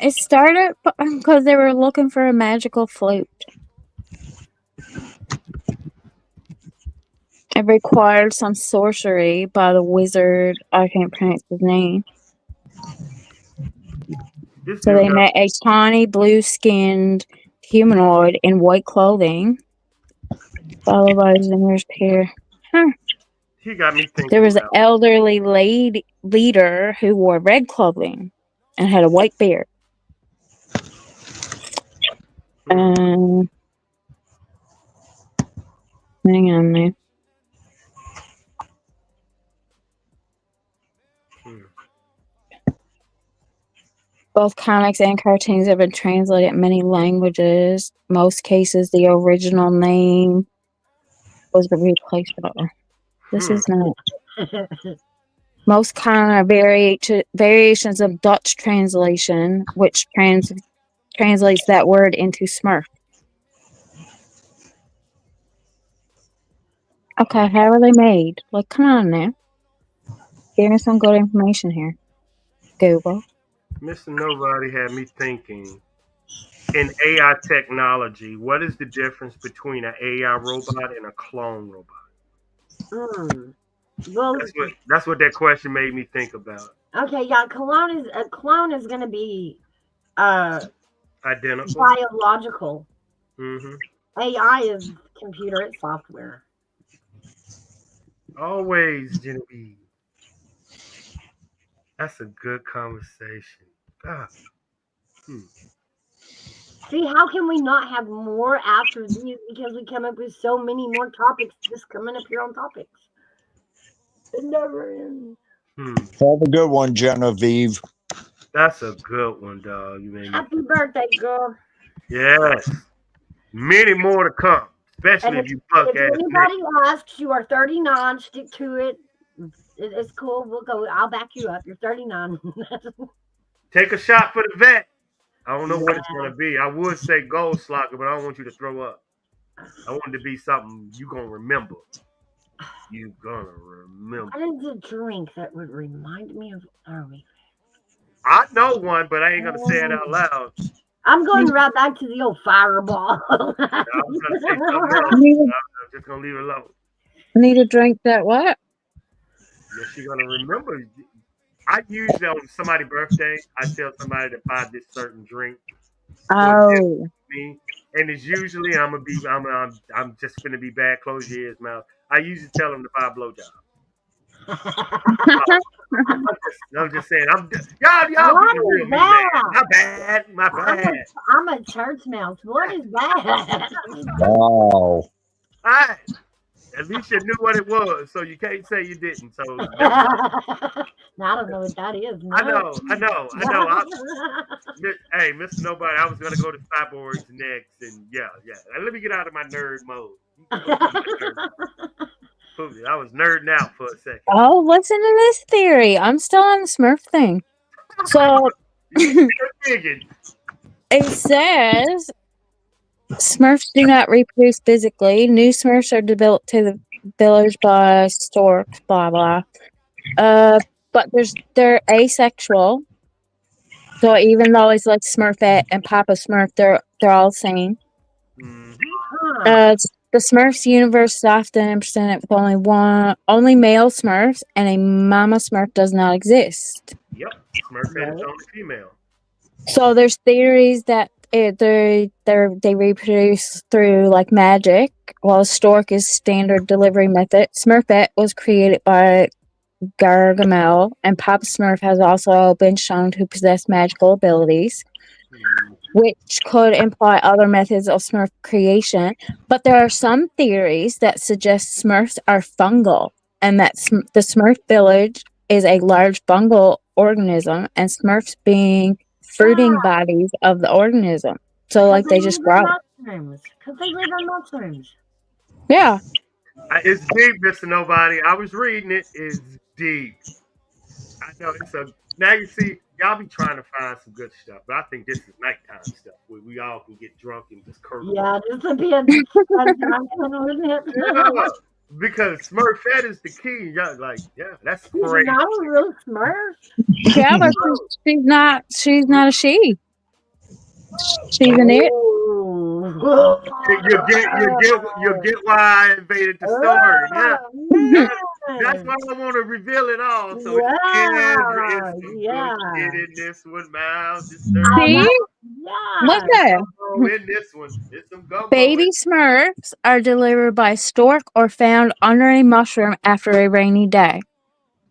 It started because they were looking for a magical flute. It required some sorcery by the wizard. I can't pronounce his name. This So dude they got met a tawny, blue-skinned humanoid in white clothing, followed by his nearest peer. Huh. he got me There thinking was an about. elderly leader who wore red clothing and had a white beard. Hmm, Hang on there. hmm. Both comics and cartoons have been translated in many languages. Most cases, the original name was replaced by. This Hmm. is not. Most common are variations of Dutch translation, which translates that word into Smurf. Okay, how are they made? Like, come on now. Give me some good information here. Google. Mr. Nobody had me thinking. In AI technology, what is the difference between an AI robot and a clone robot? Mm. Well, That's what that question made me think about. okay, yeah, a clone is going to be uh, Identical. biological. Hmm. AI is computer, it's software. Always, Genevieve. That's a good conversation. Ah, hmm. See, how can we not have more after these? Because we come up with so many more topics just coming up here on topics. It never ends. Have a good one, Genevieve. That's a good one, dog. You made me. Happy birthday, girl. Yes. Many more to come, And especially if you buck if ass niggas. anybody asks, you are 39, stick to it. It's cool. We'll go. I'll back you up. You're 39. Take a shot for the vet. I don't know what it's gonna be. I would say gold slugger, but I don't want you to throw up. I want it to be something you gonna remember. You gonna remember. I need a drink that would remind me of Army. I know one, but I ain't gonna say it out loud. I'm going right back to the old fireball. I was gonna say something else. I'm just gonna leave it alone. I need a drink that what? Yeah, she gonna remember. I usually on somebody's birthday, I tell somebody to buy this certain drink. Oh. Me, and it's usually I'm just gonna be bad. Close your ears, mouth. I usually tell them to buy a blowjob. I'm just saying. Y'all What being real is mean, that? man. My bad. I'm a church mouse. What is that? Wow. Alright. At least you knew what it was, so you can't say you didn't. So Now, I don't know what that is. No. I know. Hey, Mr. Nobody, I was gonna go to cyborgs next, and yeah. Let me get out of my nerd mode. I was nerding out for a second. Oh, listen to this theory. I'm still on the Smurf thing. So Digging. it says Smurfs do not reproduce physically. New Smurfs are developed to the village by storks, blah blah. But they're asexual. So even though it's like Smurfette and Papa Smurf, they're all the same. The Smurfs universe is often presented with only male Smurfs, and a mama Smurf does not exist. Yep, Smurfette is only female. So there's theories that they reproduce through like magic, while stork is standard delivery method. Smurfette was created by Gargamel, and Papa Smurf has also been shown to possess magical abilities, which could imply other methods of Smurf creation. But there are some theories that suggest Smurfs are fungal, and that the Smurf village is a large fungal organism, and Smurfs being fruiting bodies of the organism. So, like, they just grow. Because they live on mushrooms. Yeah. It's deep, Mr. Nobody. I was reading it. It's deep. I know it's a. Now you see, y'all be trying to find some good stuff, but I think this is nighttime stuff where we all can get drunk and just curl. Yeah, this would be a wouldn't it? Yeah, because Smurfette is the key. Y'all like, yeah, that's She's great. not a real Smurf. Yeah, but she's not a she. She's an it. You get why I invaded the story. Yeah. That's why I want to reveal it all. So yeah. In this one, Miles. See? Look at in this one. It's some gumbo. Baby Smurfs are delivered by stork or found under a mushroom after a rainy day.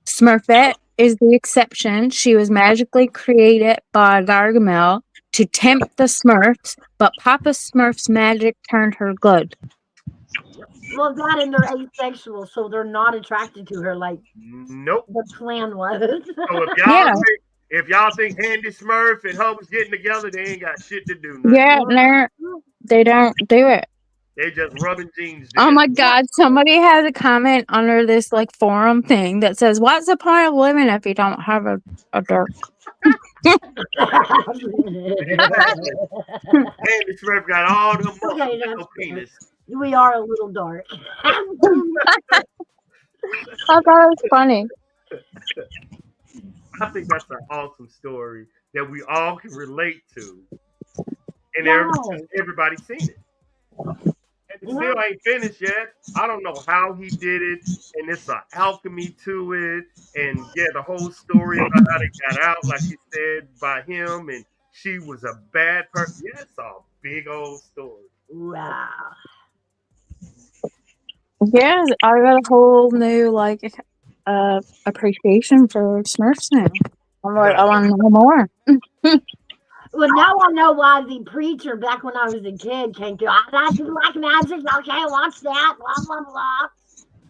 Smurfette is the exception. She was magically created by Gargamel to tempt the Smurfs, but Papa Smurf's magic turned her good. Well, that and they're asexual, so they're not attracted to her like nope. The plan was. So if y'all think Handy Smurf and her was getting together, they ain't got shit to do. Yeah, they don't do it. They just rubbing jeans. Oh my God! Somebody has a comment under this like forum thing that says, "What's the point of living if you don't have a dirt?" Handy Smurf got all them muscles, penis. We are a little dark. I thought it was funny. I think that's an awesome story that we all can relate to, and everybody's seen it. And it still ain't finished yet. I don't know how he did it, and it's an alchemy to it, and the whole story about how they got out, like you said, by him, and she was a bad person. Yeah, it's a big old story. Wow. Yeah, I got a whole new appreciation for Smurfs now. I'm like, I want to know more. Well, now I know why the preacher back when I was a kid came to. That's like magic. Okay, watch that. Blah blah blah.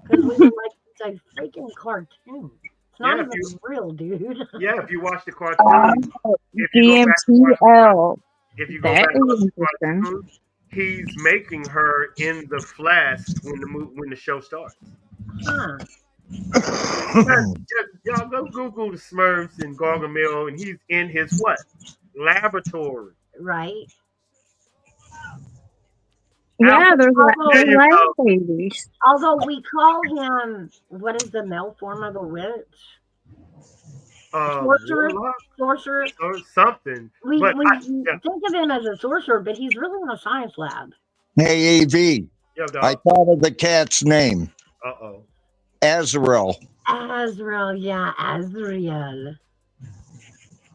Because we were like, it's a freaking cartoon. It's not even real, dude. Yeah, if you watch the cartoon, if you go back to watch, DMTL. if you go That back to is watch the interesting. cartoon, he's making her in the flash when the show starts. Huh. Y'all go Google the Smurfs and Gargamel, and he's in his what? Laboratory. Right. Yeah, there's Although, light babies. although we call him, what is the male form of a witch? Sorcerer, Warlock sorcerer. or something. We But think of him as a sorcerer, but he's really in a science lab. Hey, AV. Yo, dog. I thought of the cat's name. Uh-oh. Azrael. Azrael, yeah, Azrael.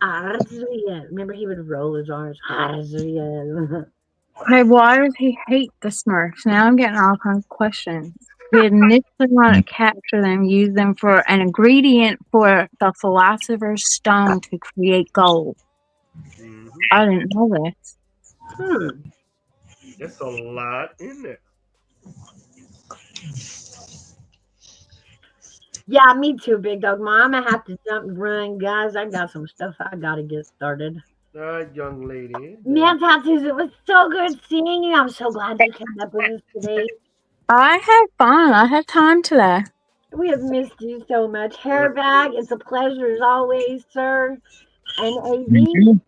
Azrael. Remember, he would roll his R's. Azrael. Okay, why does he hate the Smurfs? Now I'm getting all kinds of questions. He initially wanted to capture them, use them for an ingredient for the Philosopher's Stone to create gold. Mm-hmm. I didn't know this. There's a lot in there. Yeah, me too, Big Dog. Mom, I have to jump and run, guys. I got some stuff I gotta get started. All right, young lady. Man, Tattoos, it was so good seeing you. I'm so glad you came up with us today. I had fun. I had time today. We have missed you so much. Hairbag, it's a pleasure as always, sir. And AV,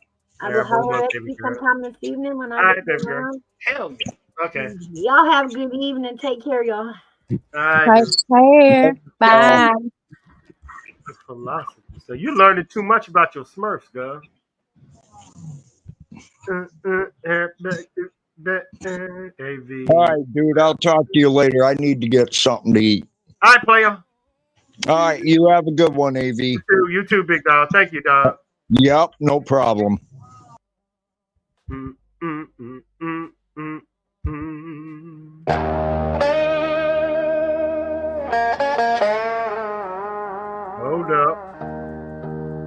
I will holler at you sometime this evening when I get around. Hell yeah. Okay. Y'all have a good evening. Take care, y'all. All right. Take care. Bye. Philosophy. So you're learning too much about your Smurfs, girl. AV. All right, dude. I'll talk to you later. I need to get something to eat. All right, player. All right. You have a good one, AV. You too, big dog. Thank you, dog. Yep. No problem. Hold up.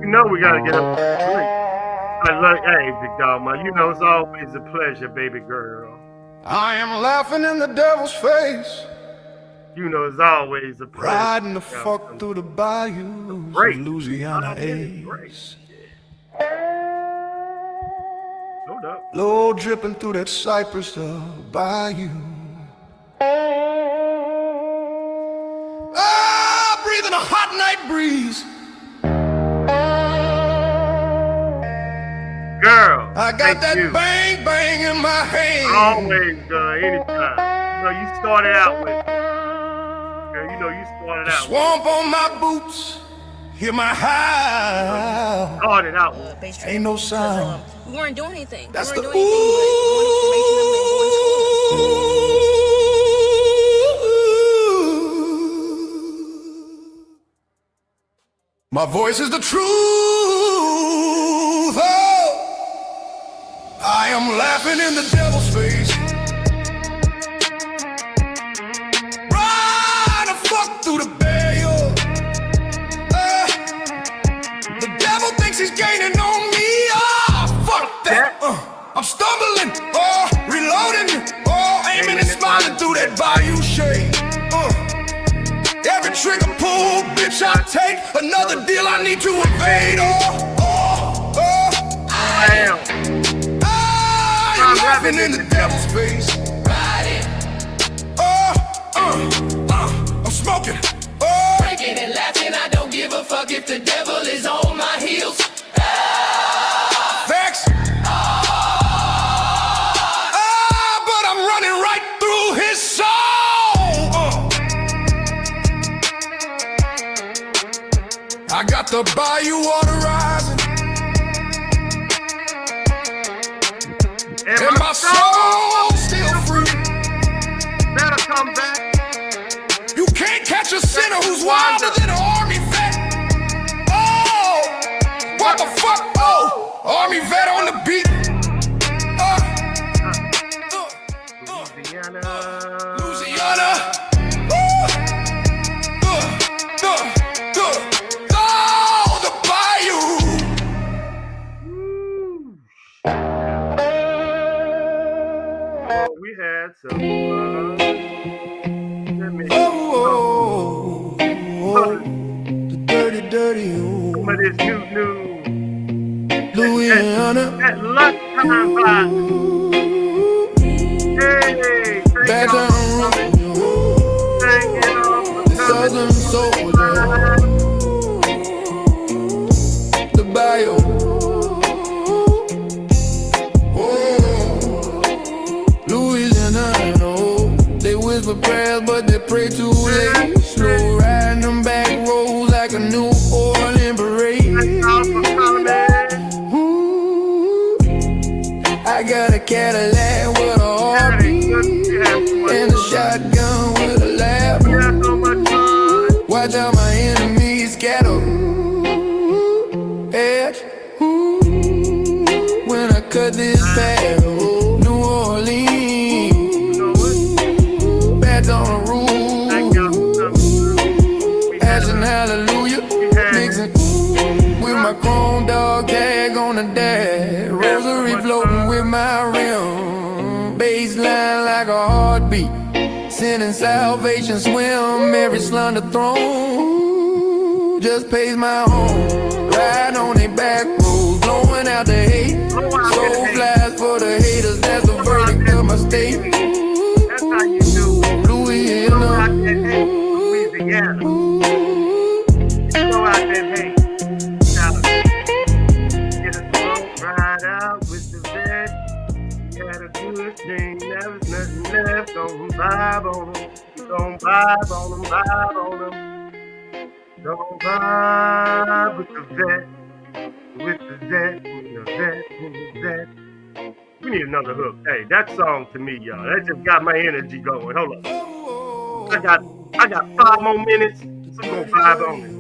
You know we gotta get up. I love, hey, big dog, man. You know it's always a pleasure, baby girl. I am laughing in the devil's face, You know it's always a pleasure. riding the fuck through the bayous Great. of Louisiana Great. Ace. Hold up. Low dripping through that cypress bayou. Ah, breathing a hot night breeze. Girl, I got thank that you. bang bang in my hand. Always, girl, anytime. You know, you started out with, girl, you know, you started out with. Swamp on my boots, hear my howl. Started out with. Ain't no sound. We weren't doing anything. That's we the weren't doing anything but going to formation and going to school. My voice is the truth. Oh, I am laughing in the devil's face. Ride a fuck through the bayou. The devil thinks he's gaining on me. Oh, fuck that. I'm stumbling, reloading, aiming and smiling through that bayou shade. Every trigger pull, bitch, I take another deal I need to evade. I'm laughing in the devil's face. I'm smoking. Breaking and laughing, I don't give a fuck if the devil is on my heels. Facts. But I'm running right through his soul. I got the bayou water rising, and my soul still free. Better come back. You can't catch a sinner who's wilder than an army vet. Oh, what the fuck? Oh, army vet on the beat. Louisiana. Well, we had some. Let me Oh, the dirty, dirty, some of this new Louisiana. that lunchtime vibe. Hey, thank Back y'all on for coming. Thank y'all for the coming. southern soldier, the bio. Louisiana, they whisper prayers, but they pray too late. Slow riding them back roads like a New Orleans parade. Thank y'all for coming. I got a Cadillac with a heartbeat and a shotgun with a lab. We had so much fun. Watch out my enemies scatter. Edge. When I cut this path, New Orleans, You know what? bats on the Thank y'all roof, for coming. We had asking hallelujah, mixing with my chrome dog tag on the dash, rosary floating with my rim, baseline like a heartbeat, sending salvation swim every slender throne, just pays my home, ride on they back roads, blowing out the hate, soul flies for the haters, that's the verdict of my state, That's how you do. Louisiana. Go out there, hey, Louisiana. Go out there, hey. Now, get a slow ride out with the vet. You had a good thing, there was nothing left. Don't vibe on them. Don't vibe on them, vibe on them. Don't vibe with the vet. With the vet, with the vet, with the vet. We need another hook. Hey, that song to me, y'all. That just got my energy going. Hold up. I got 5 more minutes, so I'm gonna vibe on it.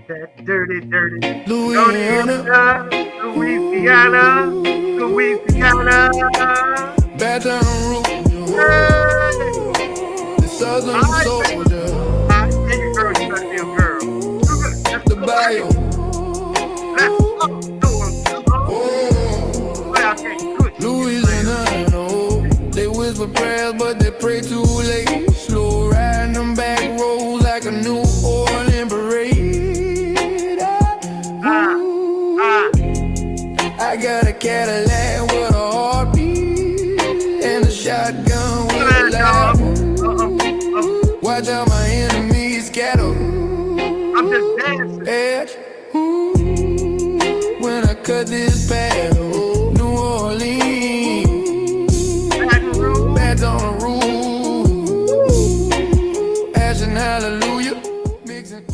That dirty, dirty Louisiana, Louisiana, Louisiana. Baton Rouge, Hey, the southern soldier, I see you, girl, you got them girl. the bio. Let's go. Louisiana, they whisper prayers, but they pray too late. Slow riding them back roads like a New Orleans parade. I got a Cadillac with a heartbeat and a shotgun with a lab. Watch out my enemies scatter. I'm just dancing. Edge. When I cut this path, New Orleans, bats on the roof, asking hallelujah, mixing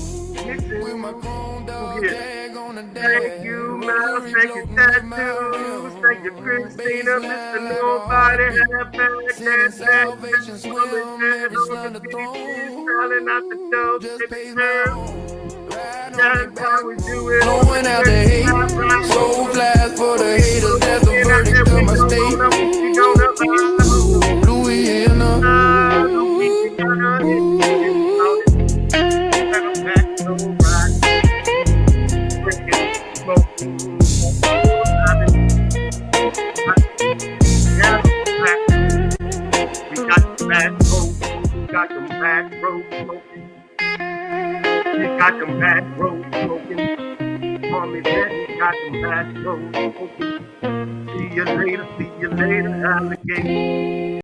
with my chrome dog tag on the dash. Thank you, Miles. Thank you, tattoos. Thank you, Christina. Mr. Nobody had back that Salvation swim every slender throne, Calling out the dope, just baby pays girl. my own. That's how we do it. Blowing out the hate, soul flies for the haters, that's the verdict of my state. Louisiana, Got them back road smoking. We got them back road smoking. ARMYVET, we got them back road smoking. See you later, alligator.